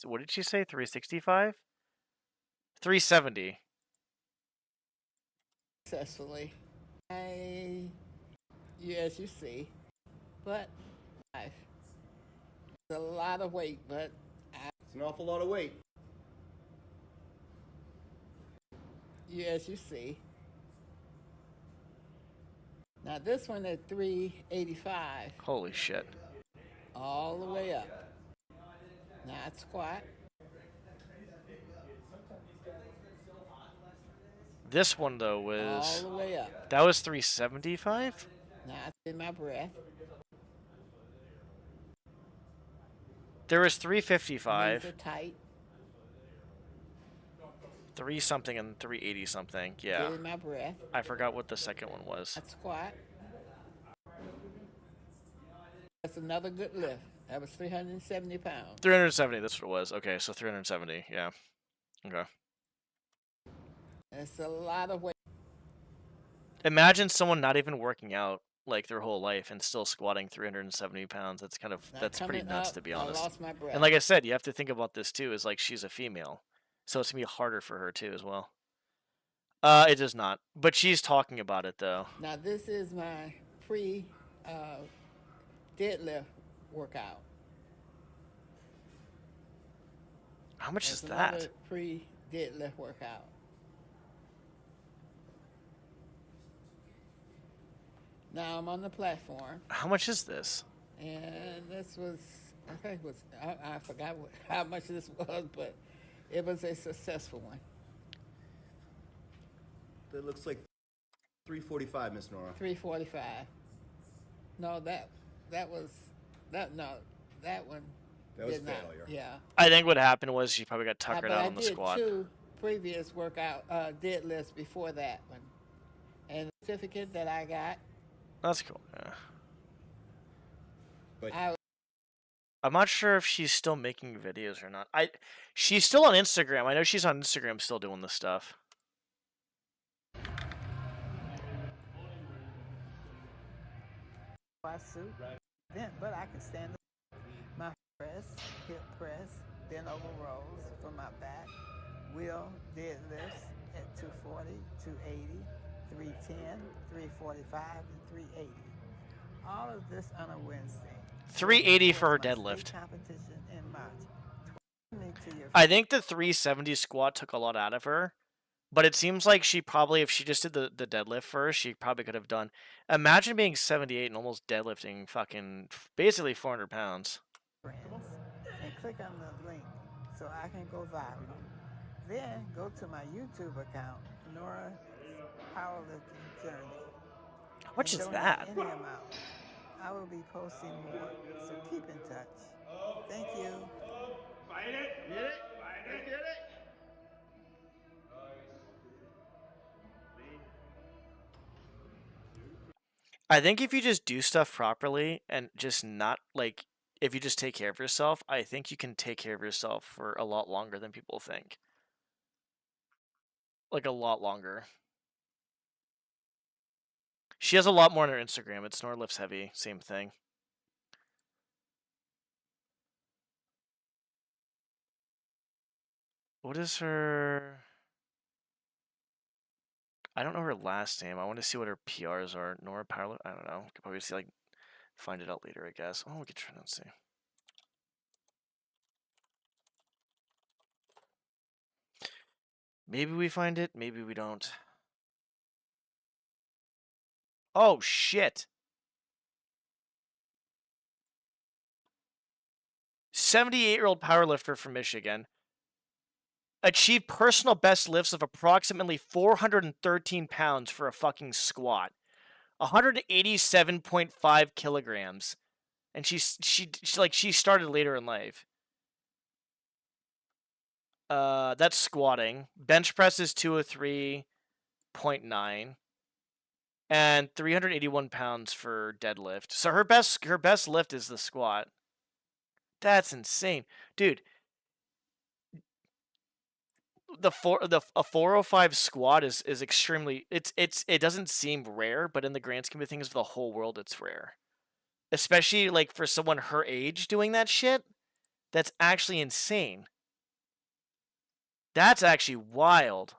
Speaker 1: what did she say? 365? 370.
Speaker 9: successfully. As you see, but it's a lot of weight, but
Speaker 10: It's an awful lot of weight.
Speaker 9: as you see. Now this one at 385,
Speaker 1: Holy shit.
Speaker 9: all the way up. Now I squat.
Speaker 1: This one though
Speaker 9: All
Speaker 1: was
Speaker 9: the way up.
Speaker 1: that was 375?
Speaker 9: Now I in my breath.
Speaker 1: There was
Speaker 9: Knees
Speaker 1: 355,
Speaker 9: are tight.
Speaker 1: 3 something and 380 something. Yeah.
Speaker 9: Getting my breath.
Speaker 1: I forgot what the second one was.
Speaker 9: A squat. That's another good lift. That was 370 pounds.
Speaker 1: 370, that's what it was. Okay, so 370, yeah. Okay.
Speaker 9: That's a lot of weight.
Speaker 1: Imagine someone not even working out like their whole life and still squatting 370 pounds. That's kind of,
Speaker 9: Now
Speaker 1: that's pretty
Speaker 9: coming
Speaker 1: nuts,
Speaker 9: up,
Speaker 1: to be
Speaker 9: I
Speaker 1: honest.
Speaker 9: lost my breath.
Speaker 1: And like I said, you have to think about this too, is like she's a female. So it's going to be harder for her too as well. It does not. But she's talking about it though.
Speaker 9: Now this is my pre deadlift workout.
Speaker 1: How much
Speaker 9: That's
Speaker 1: is that?
Speaker 9: another pre deadlift workout. Now I'm on the platform,
Speaker 1: How much is this?
Speaker 9: and this was, I think it was, I forgot how much this was, but it was a successful one.
Speaker 10: That looks like 345, Miss Nora.
Speaker 9: 345. No, that was no, that one.
Speaker 10: That was
Speaker 9: did not.
Speaker 10: failure.
Speaker 9: Yeah.
Speaker 1: I think what happened was she probably got tuckered
Speaker 9: But
Speaker 1: out
Speaker 9: I
Speaker 1: on the
Speaker 9: did
Speaker 1: squat.
Speaker 9: 2 previous workout deadlifts before that one, and the certificate that I got,
Speaker 1: That's cool. Yeah.
Speaker 10: But
Speaker 1: I'm not sure if she's still making videos or not. She's still on Instagram. I know she's on Instagram still doing this stuff.
Speaker 9: suit, then, but I can stand my press, hip press, bend over rows for my back, wheel deadlifts at 240, 280, 310, 345, and 380. All of this on a Wednesday.
Speaker 1: 380 for her
Speaker 9: My state
Speaker 1: deadlift.
Speaker 9: competition in March.
Speaker 1: I think the 370 squat took a lot out of her, but it seems like she probably, if she just did the deadlift first, she probably could have done. Imagine being 78 and almost deadlifting fucking basically 400 pounds.
Speaker 9: Friends, and click on the link so I can go viral. Then go to my YouTube account, Nora Powerlifting Journey.
Speaker 1: How much
Speaker 9: and
Speaker 1: is
Speaker 9: donate
Speaker 1: that?
Speaker 9: Any amount. I will be posting more, so keep in touch. Thank you.
Speaker 6: Fight it. Get it. Fight it. Get it.
Speaker 1: I think if you just do stuff properly and just not like, if you just take care of yourself, I think you can take care of yourself for a lot longer than people think. Like a lot longer. She has a lot more on her Instagram. It's Nora Lifts Heavy. Same thing. What is her... I don't know her last name. I want to see what her PRs are. Nora Power... I don't know. Could probably see, like, find it out later, I guess. Oh, we could try and see. Maybe we find it. Maybe we don't. Oh, shit. 78-year-old powerlifter from Michigan achieved personal best lifts of approximately 413 pounds for a fucking squat. 187.5 kilograms. And she started later in life. That's squatting. Bench press is 203.9. And 381 pounds for deadlift. So her best lift is the squat. That's insane. Dude, a 405 squat is extremely, it doesn't seem rare, but in the grand scheme of things for the whole world it's rare. Especially like for someone her age doing that shit. That's actually insane. That's actually wild.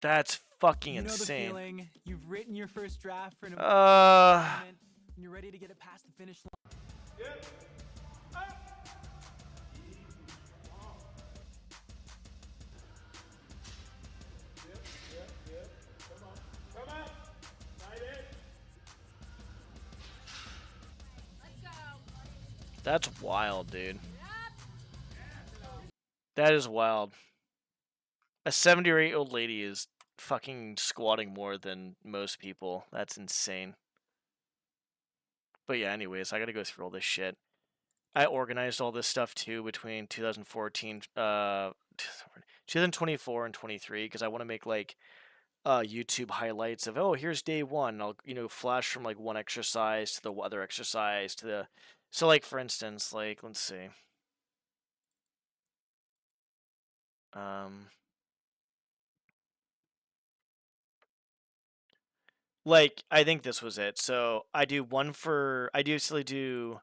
Speaker 1: That's fucking insane.
Speaker 11: You know the feeling. You've written your first draft for an and you're ready to get it past the finish line.
Speaker 6: Yep. Come on. Fight it.
Speaker 1: That's wild, dude. That is wild. A 70 or 8-year-old lady is fucking squatting more than most people. That's insane. But yeah, anyways, I gotta go through all this shit. I organized all this stuff too between 2014, 2024 and 23 because I want to make like YouTube highlights of, oh, here's day one. I'll flash from like one exercise to the other exercise to the. So like for instance, like let's see. Like I think this was it. So I usually do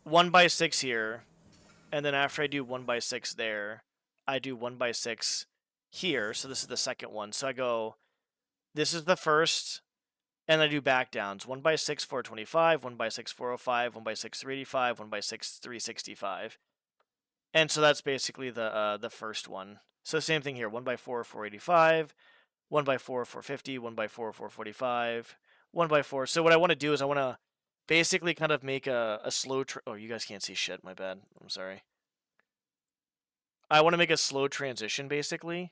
Speaker 1: 1x6 here, and then after I do 1x6 there, I do 1x6 here. So this is the second one. So I go, this is the first, and I do back downs. 1x6 425, 1x6 405, 1x6 385, 1x6 365. And so that's basically the first one. So same thing here. 1x4 485, 1x4 450, 1x4 445, 1x4. So what I want to do is I want to basically kind of make a slow. Oh, you guys can't see shit. My bad. I'm sorry. I want to make a slow transition basically.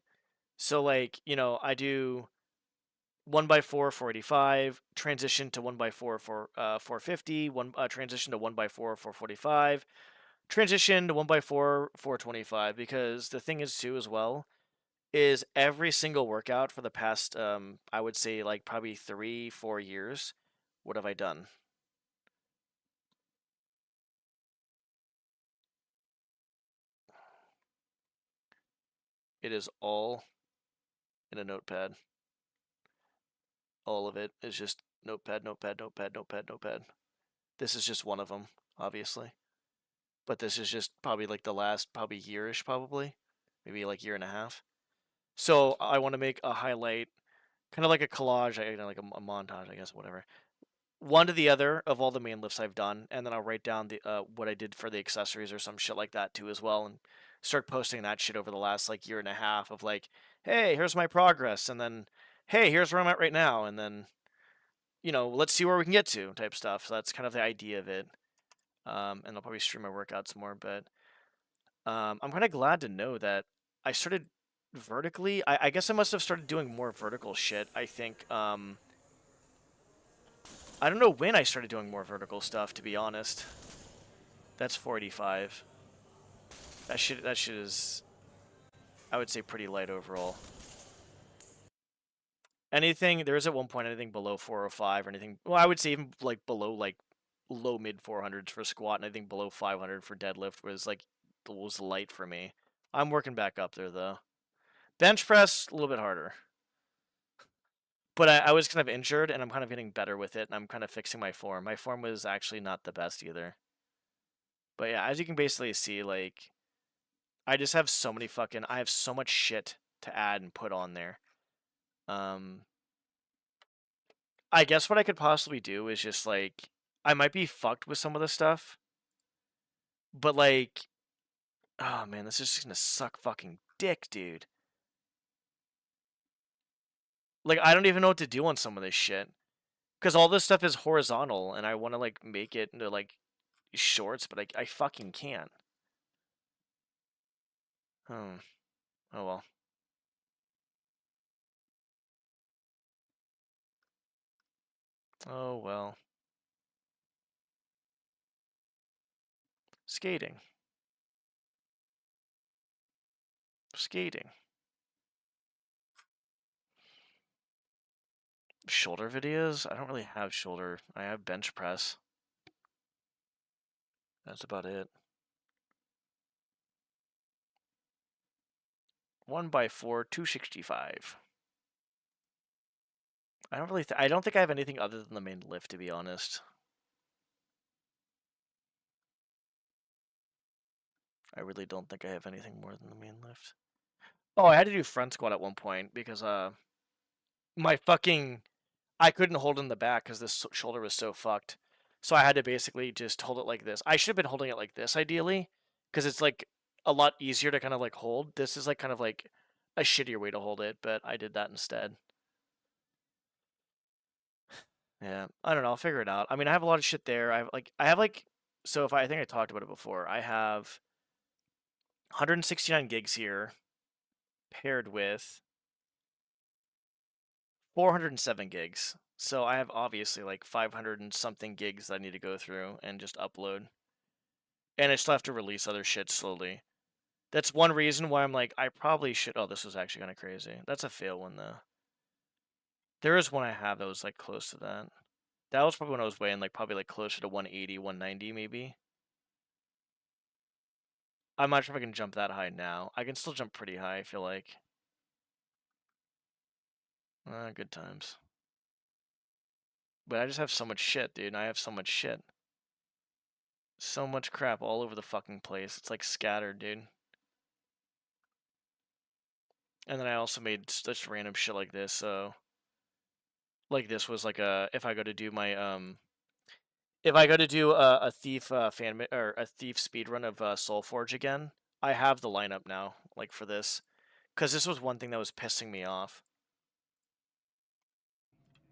Speaker 1: So like I do 1x4 485, transition to 1x4 450, transition to 1x4 445, transition to 1x4 425. Because the thing is too as well is every single workout for the past I would say like probably 3-4 years, what have I done? It is all in a notepad. All of it is just notepad, notepad, notepad, notepad, notepad. This is just one of them, obviously. But this is just probably like the last probably yearish, probably. Maybe like year and a half. So I want to make a highlight, kind of like a collage, like a montage, I guess, whatever. One to the other of all the main lifts I've done, and then I'll write down the what I did for the accessories or some shit like that too as well, and start posting that shit over the last like year and a half of like, hey, here's my progress, and then, hey, here's where I'm at right now, and then, let's see where we can get to type stuff. So that's kind of the idea of it. And I'll probably stream my workouts more, but I'm kind of glad to know that I started vertically. I guess I must have started doing more vertical shit. I think. I don't know when I started doing more vertical stuff, to be honest. That's 485. That shit is, I would say, pretty light overall. Anything, there is at one point anything below 405 or anything, well, I would say even like below like low mid 400s for squat, and I think below 500 for deadlift was light for me. I'm working back up there though. Bench press, a little bit harder. But I was kind of injured, and I'm kind of getting better with it, and I'm kind of fixing my form. My form was actually not the best either. But yeah, as you can basically see, like, I just have so many I have so much shit to add and put on there. I guess what I could possibly do is just, like, I might be fucked with some of the stuff. But, like, oh man, this is just gonna suck fucking dick, dude. Like, I don't even know what to do on some of this shit. Because all this stuff is horizontal, and I want to, like, make it into, like, shorts, but I fucking can't. Oh well. Oh well. Skating. Skating. Shoulder videos? I don't really have shoulder. I have bench press. That's about it. 1x4, 265. I don't really. I don't think I have anything other than the main lift, to be honest. I really don't think I have anything more than the main lift. Oh, I had to do front squat at one point because my fucking, I couldn't hold in the back because this shoulder was so fucked. So I had to basically just hold it like this. I should have been holding it like this ideally, because it's like a lot easier to kind of like hold. This is like kind of like a shittier way to hold it, but I did that instead. Yeah, I don't know. I'll figure it out. I mean, I have a lot of shit there. I have like, so if I think I talked about it before. I have 169 gigs here, paired with 407 gigs. So I have obviously like 500 and something gigs that I need to go through and just upload. And I still have to release other shit slowly. That's one reason why I'm like, I probably should. Oh, this was actually kind of crazy. That's a fail one though. There is one I have that was like close to that. That was probably when I was weighing like probably like closer to 180, 190 maybe. I'm not sure if I can jump that high now. I can still jump pretty high, I feel like. Good times. But I just have so much shit, dude. I have so much shit. So much crap all over the fucking place. It's like scattered, dude. And then I also made such random shit like this, so like this was like a if I go to do my if I go to do a thief or a thief speedrun of Soulforge again, I have the lineup now, like for this. Cause this was one thing that was pissing me off.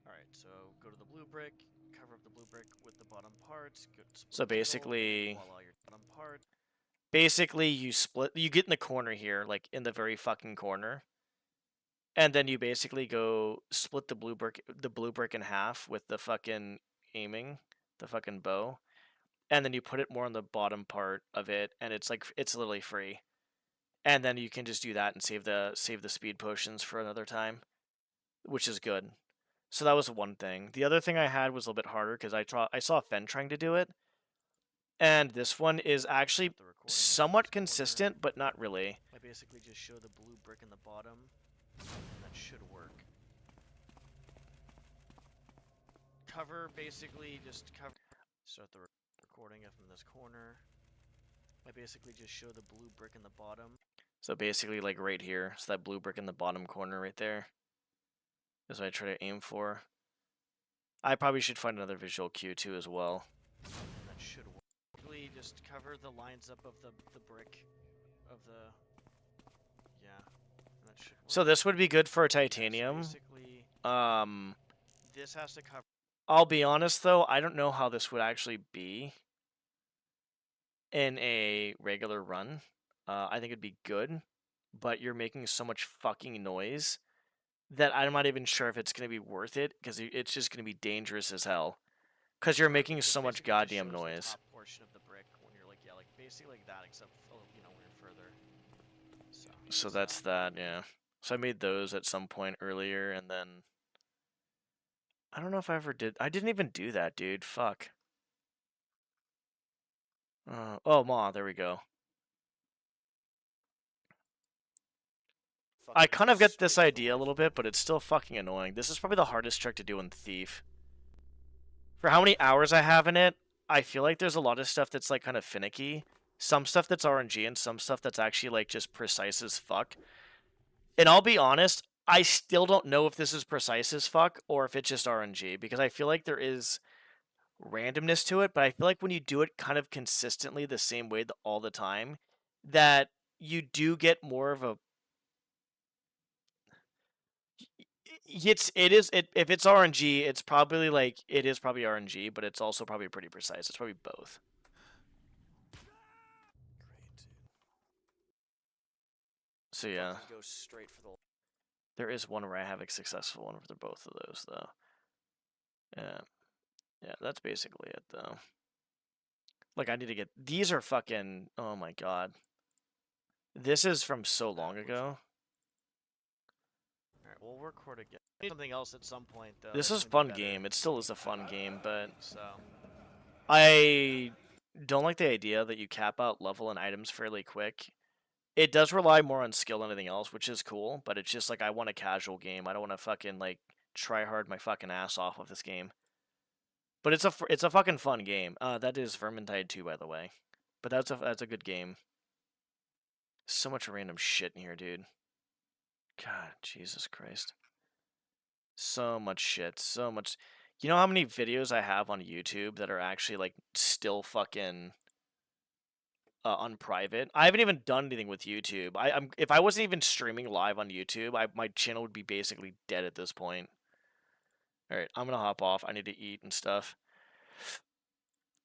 Speaker 1: Alright, so go to the blue brick, cover up the blue brick with the bottom parts. So basically, your bottom part. Basically, you get in the corner here, like in the very fucking corner. And then you basically go split the blue brick in half with the fucking aiming, the fucking bow. And then you put it more on the bottom part of it, and it's like it's literally free. And then you can just do that and save the speed potions for another time, which is good. So that was one thing. The other thing I had was a little bit harder because I saw Fen trying to do it, and this one is actually somewhat consistent, but not really. I basically just show the blue brick in the bottom, and that should work. Start the recording from this corner. I basically just show the blue brick in the bottom. So basically like right here, so that blue brick in the bottom corner right there is what I try to aim for. I probably should find another visual cue too as well. That should work. Basically just cover the lines up of the brick of the, yeah, that should work. So this would be good for a titanium. So this has to cover. I'll be honest though, I don't know how this would actually be in a regular run. I think it'd be good, but you're making so much fucking noise that I'm not even sure if it's going to be worth it, because it's just going to be dangerous as hell. Because you're making so much goddamn noise. The top portion of the brick when you're like, yeah, like basically like that, except, you know, when you're further. So that's that, yeah. So I made those at some point earlier, and then I don't know if I ever did. I didn't even do that, dude. Fuck. Oh, ma, there we go. I kind of get this idea a little bit, but it's still fucking annoying. This is probably the hardest trick to do in Thief. For how many hours I have in it, I feel like there's a lot of stuff that's like kind of finicky. Some stuff that's RNG and some stuff that's actually like just precise as fuck. And I'll be honest, I still don't know if this is precise as fuck or if it's just RNG, because I feel like there is randomness to it, but I feel like when you do it kind of consistently the same way all the time, that you do get more of a if it's RNG, it's probably like it is probably RNG, but it's also probably pretty precise. It's probably both. Great. So yeah, go straight for the. There is one where I have a successful one for both of those though. Yeah, that's basically it though. Like I need to get these are fucking. Oh my god. This is from so long ago. Alright, we'll record again. Something else at some point, though. This is a fun game. It still is a fun game, but I don't like the idea that you cap out level and items fairly quick. It does rely more on skill than anything else, which is cool, but it's just like I want a casual game. I don't want to fucking like try hard my fucking ass off with this game. But it's a fucking fun game. That is Vermintide 2, by the way. But that's a good game. So much random shit in here, dude. God, Jesus Christ. So much shit. So much. You know how many videos I have on YouTube that are actually, like, still fucking on private? I haven't even done anything with YouTube. If I wasn't even streaming live on YouTube, my channel would be basically dead at this point. Alright, I'm gonna hop off. I need to eat and stuff.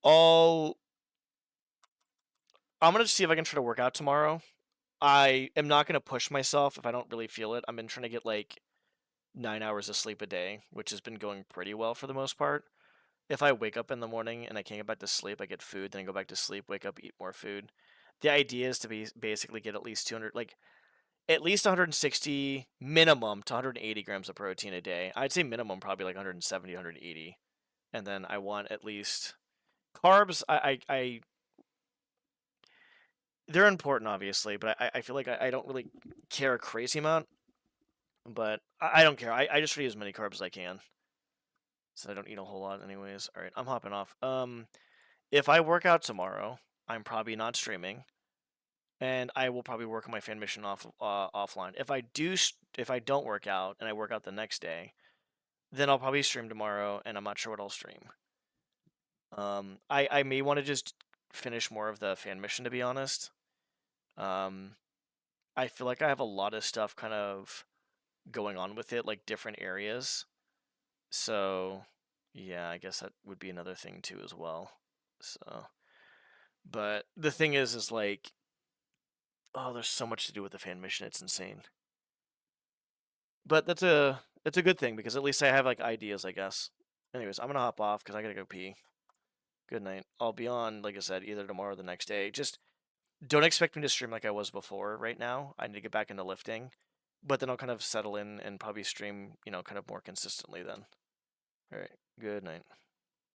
Speaker 1: I'm gonna see if I can try to work out tomorrow. I am not gonna push myself if I don't really feel it. I've been trying to get like 9 hours of sleep a day, which has been going pretty well for the most part. If I wake up in the morning and I can't get back to sleep, I get food, then I go back to sleep, wake up, eat more food. The idea is to basically get at least 200, like at least 160 minimum to 180 grams of protein a day. I'd say minimum probably like 170, 180, and then I want at least carbs. They're important, obviously, but I feel like I don't really care a crazy amount. But I don't care. I just try to use as many carbs as I can, so I don't eat a whole lot, anyways. All right, I'm hopping off. If I work out tomorrow, I'm probably not streaming, and I will probably work on my fan mission offline. If I don't work out and I work out the next day, then I'll probably stream tomorrow, and I'm not sure what I'll stream. I may want to just finish more of the fan mission, to be honest. I feel like I have a lot of stuff kind of going on with it, like different areas. So, yeah, I guess that would be another thing too as well. So, but the thing is like, oh, there's so much to do with the fan mission. It's insane. But it's a good thing because at least I have like ideas, I guess. Anyways, I'm gonna hop off because I gotta go pee. Good night. I'll be on, like I said, either tomorrow or the next day. Just don't expect me to stream like I was before right now. I need to get back into lifting. But then I'll kind of settle in and probably stream, kind of more consistently then. All right. Good night.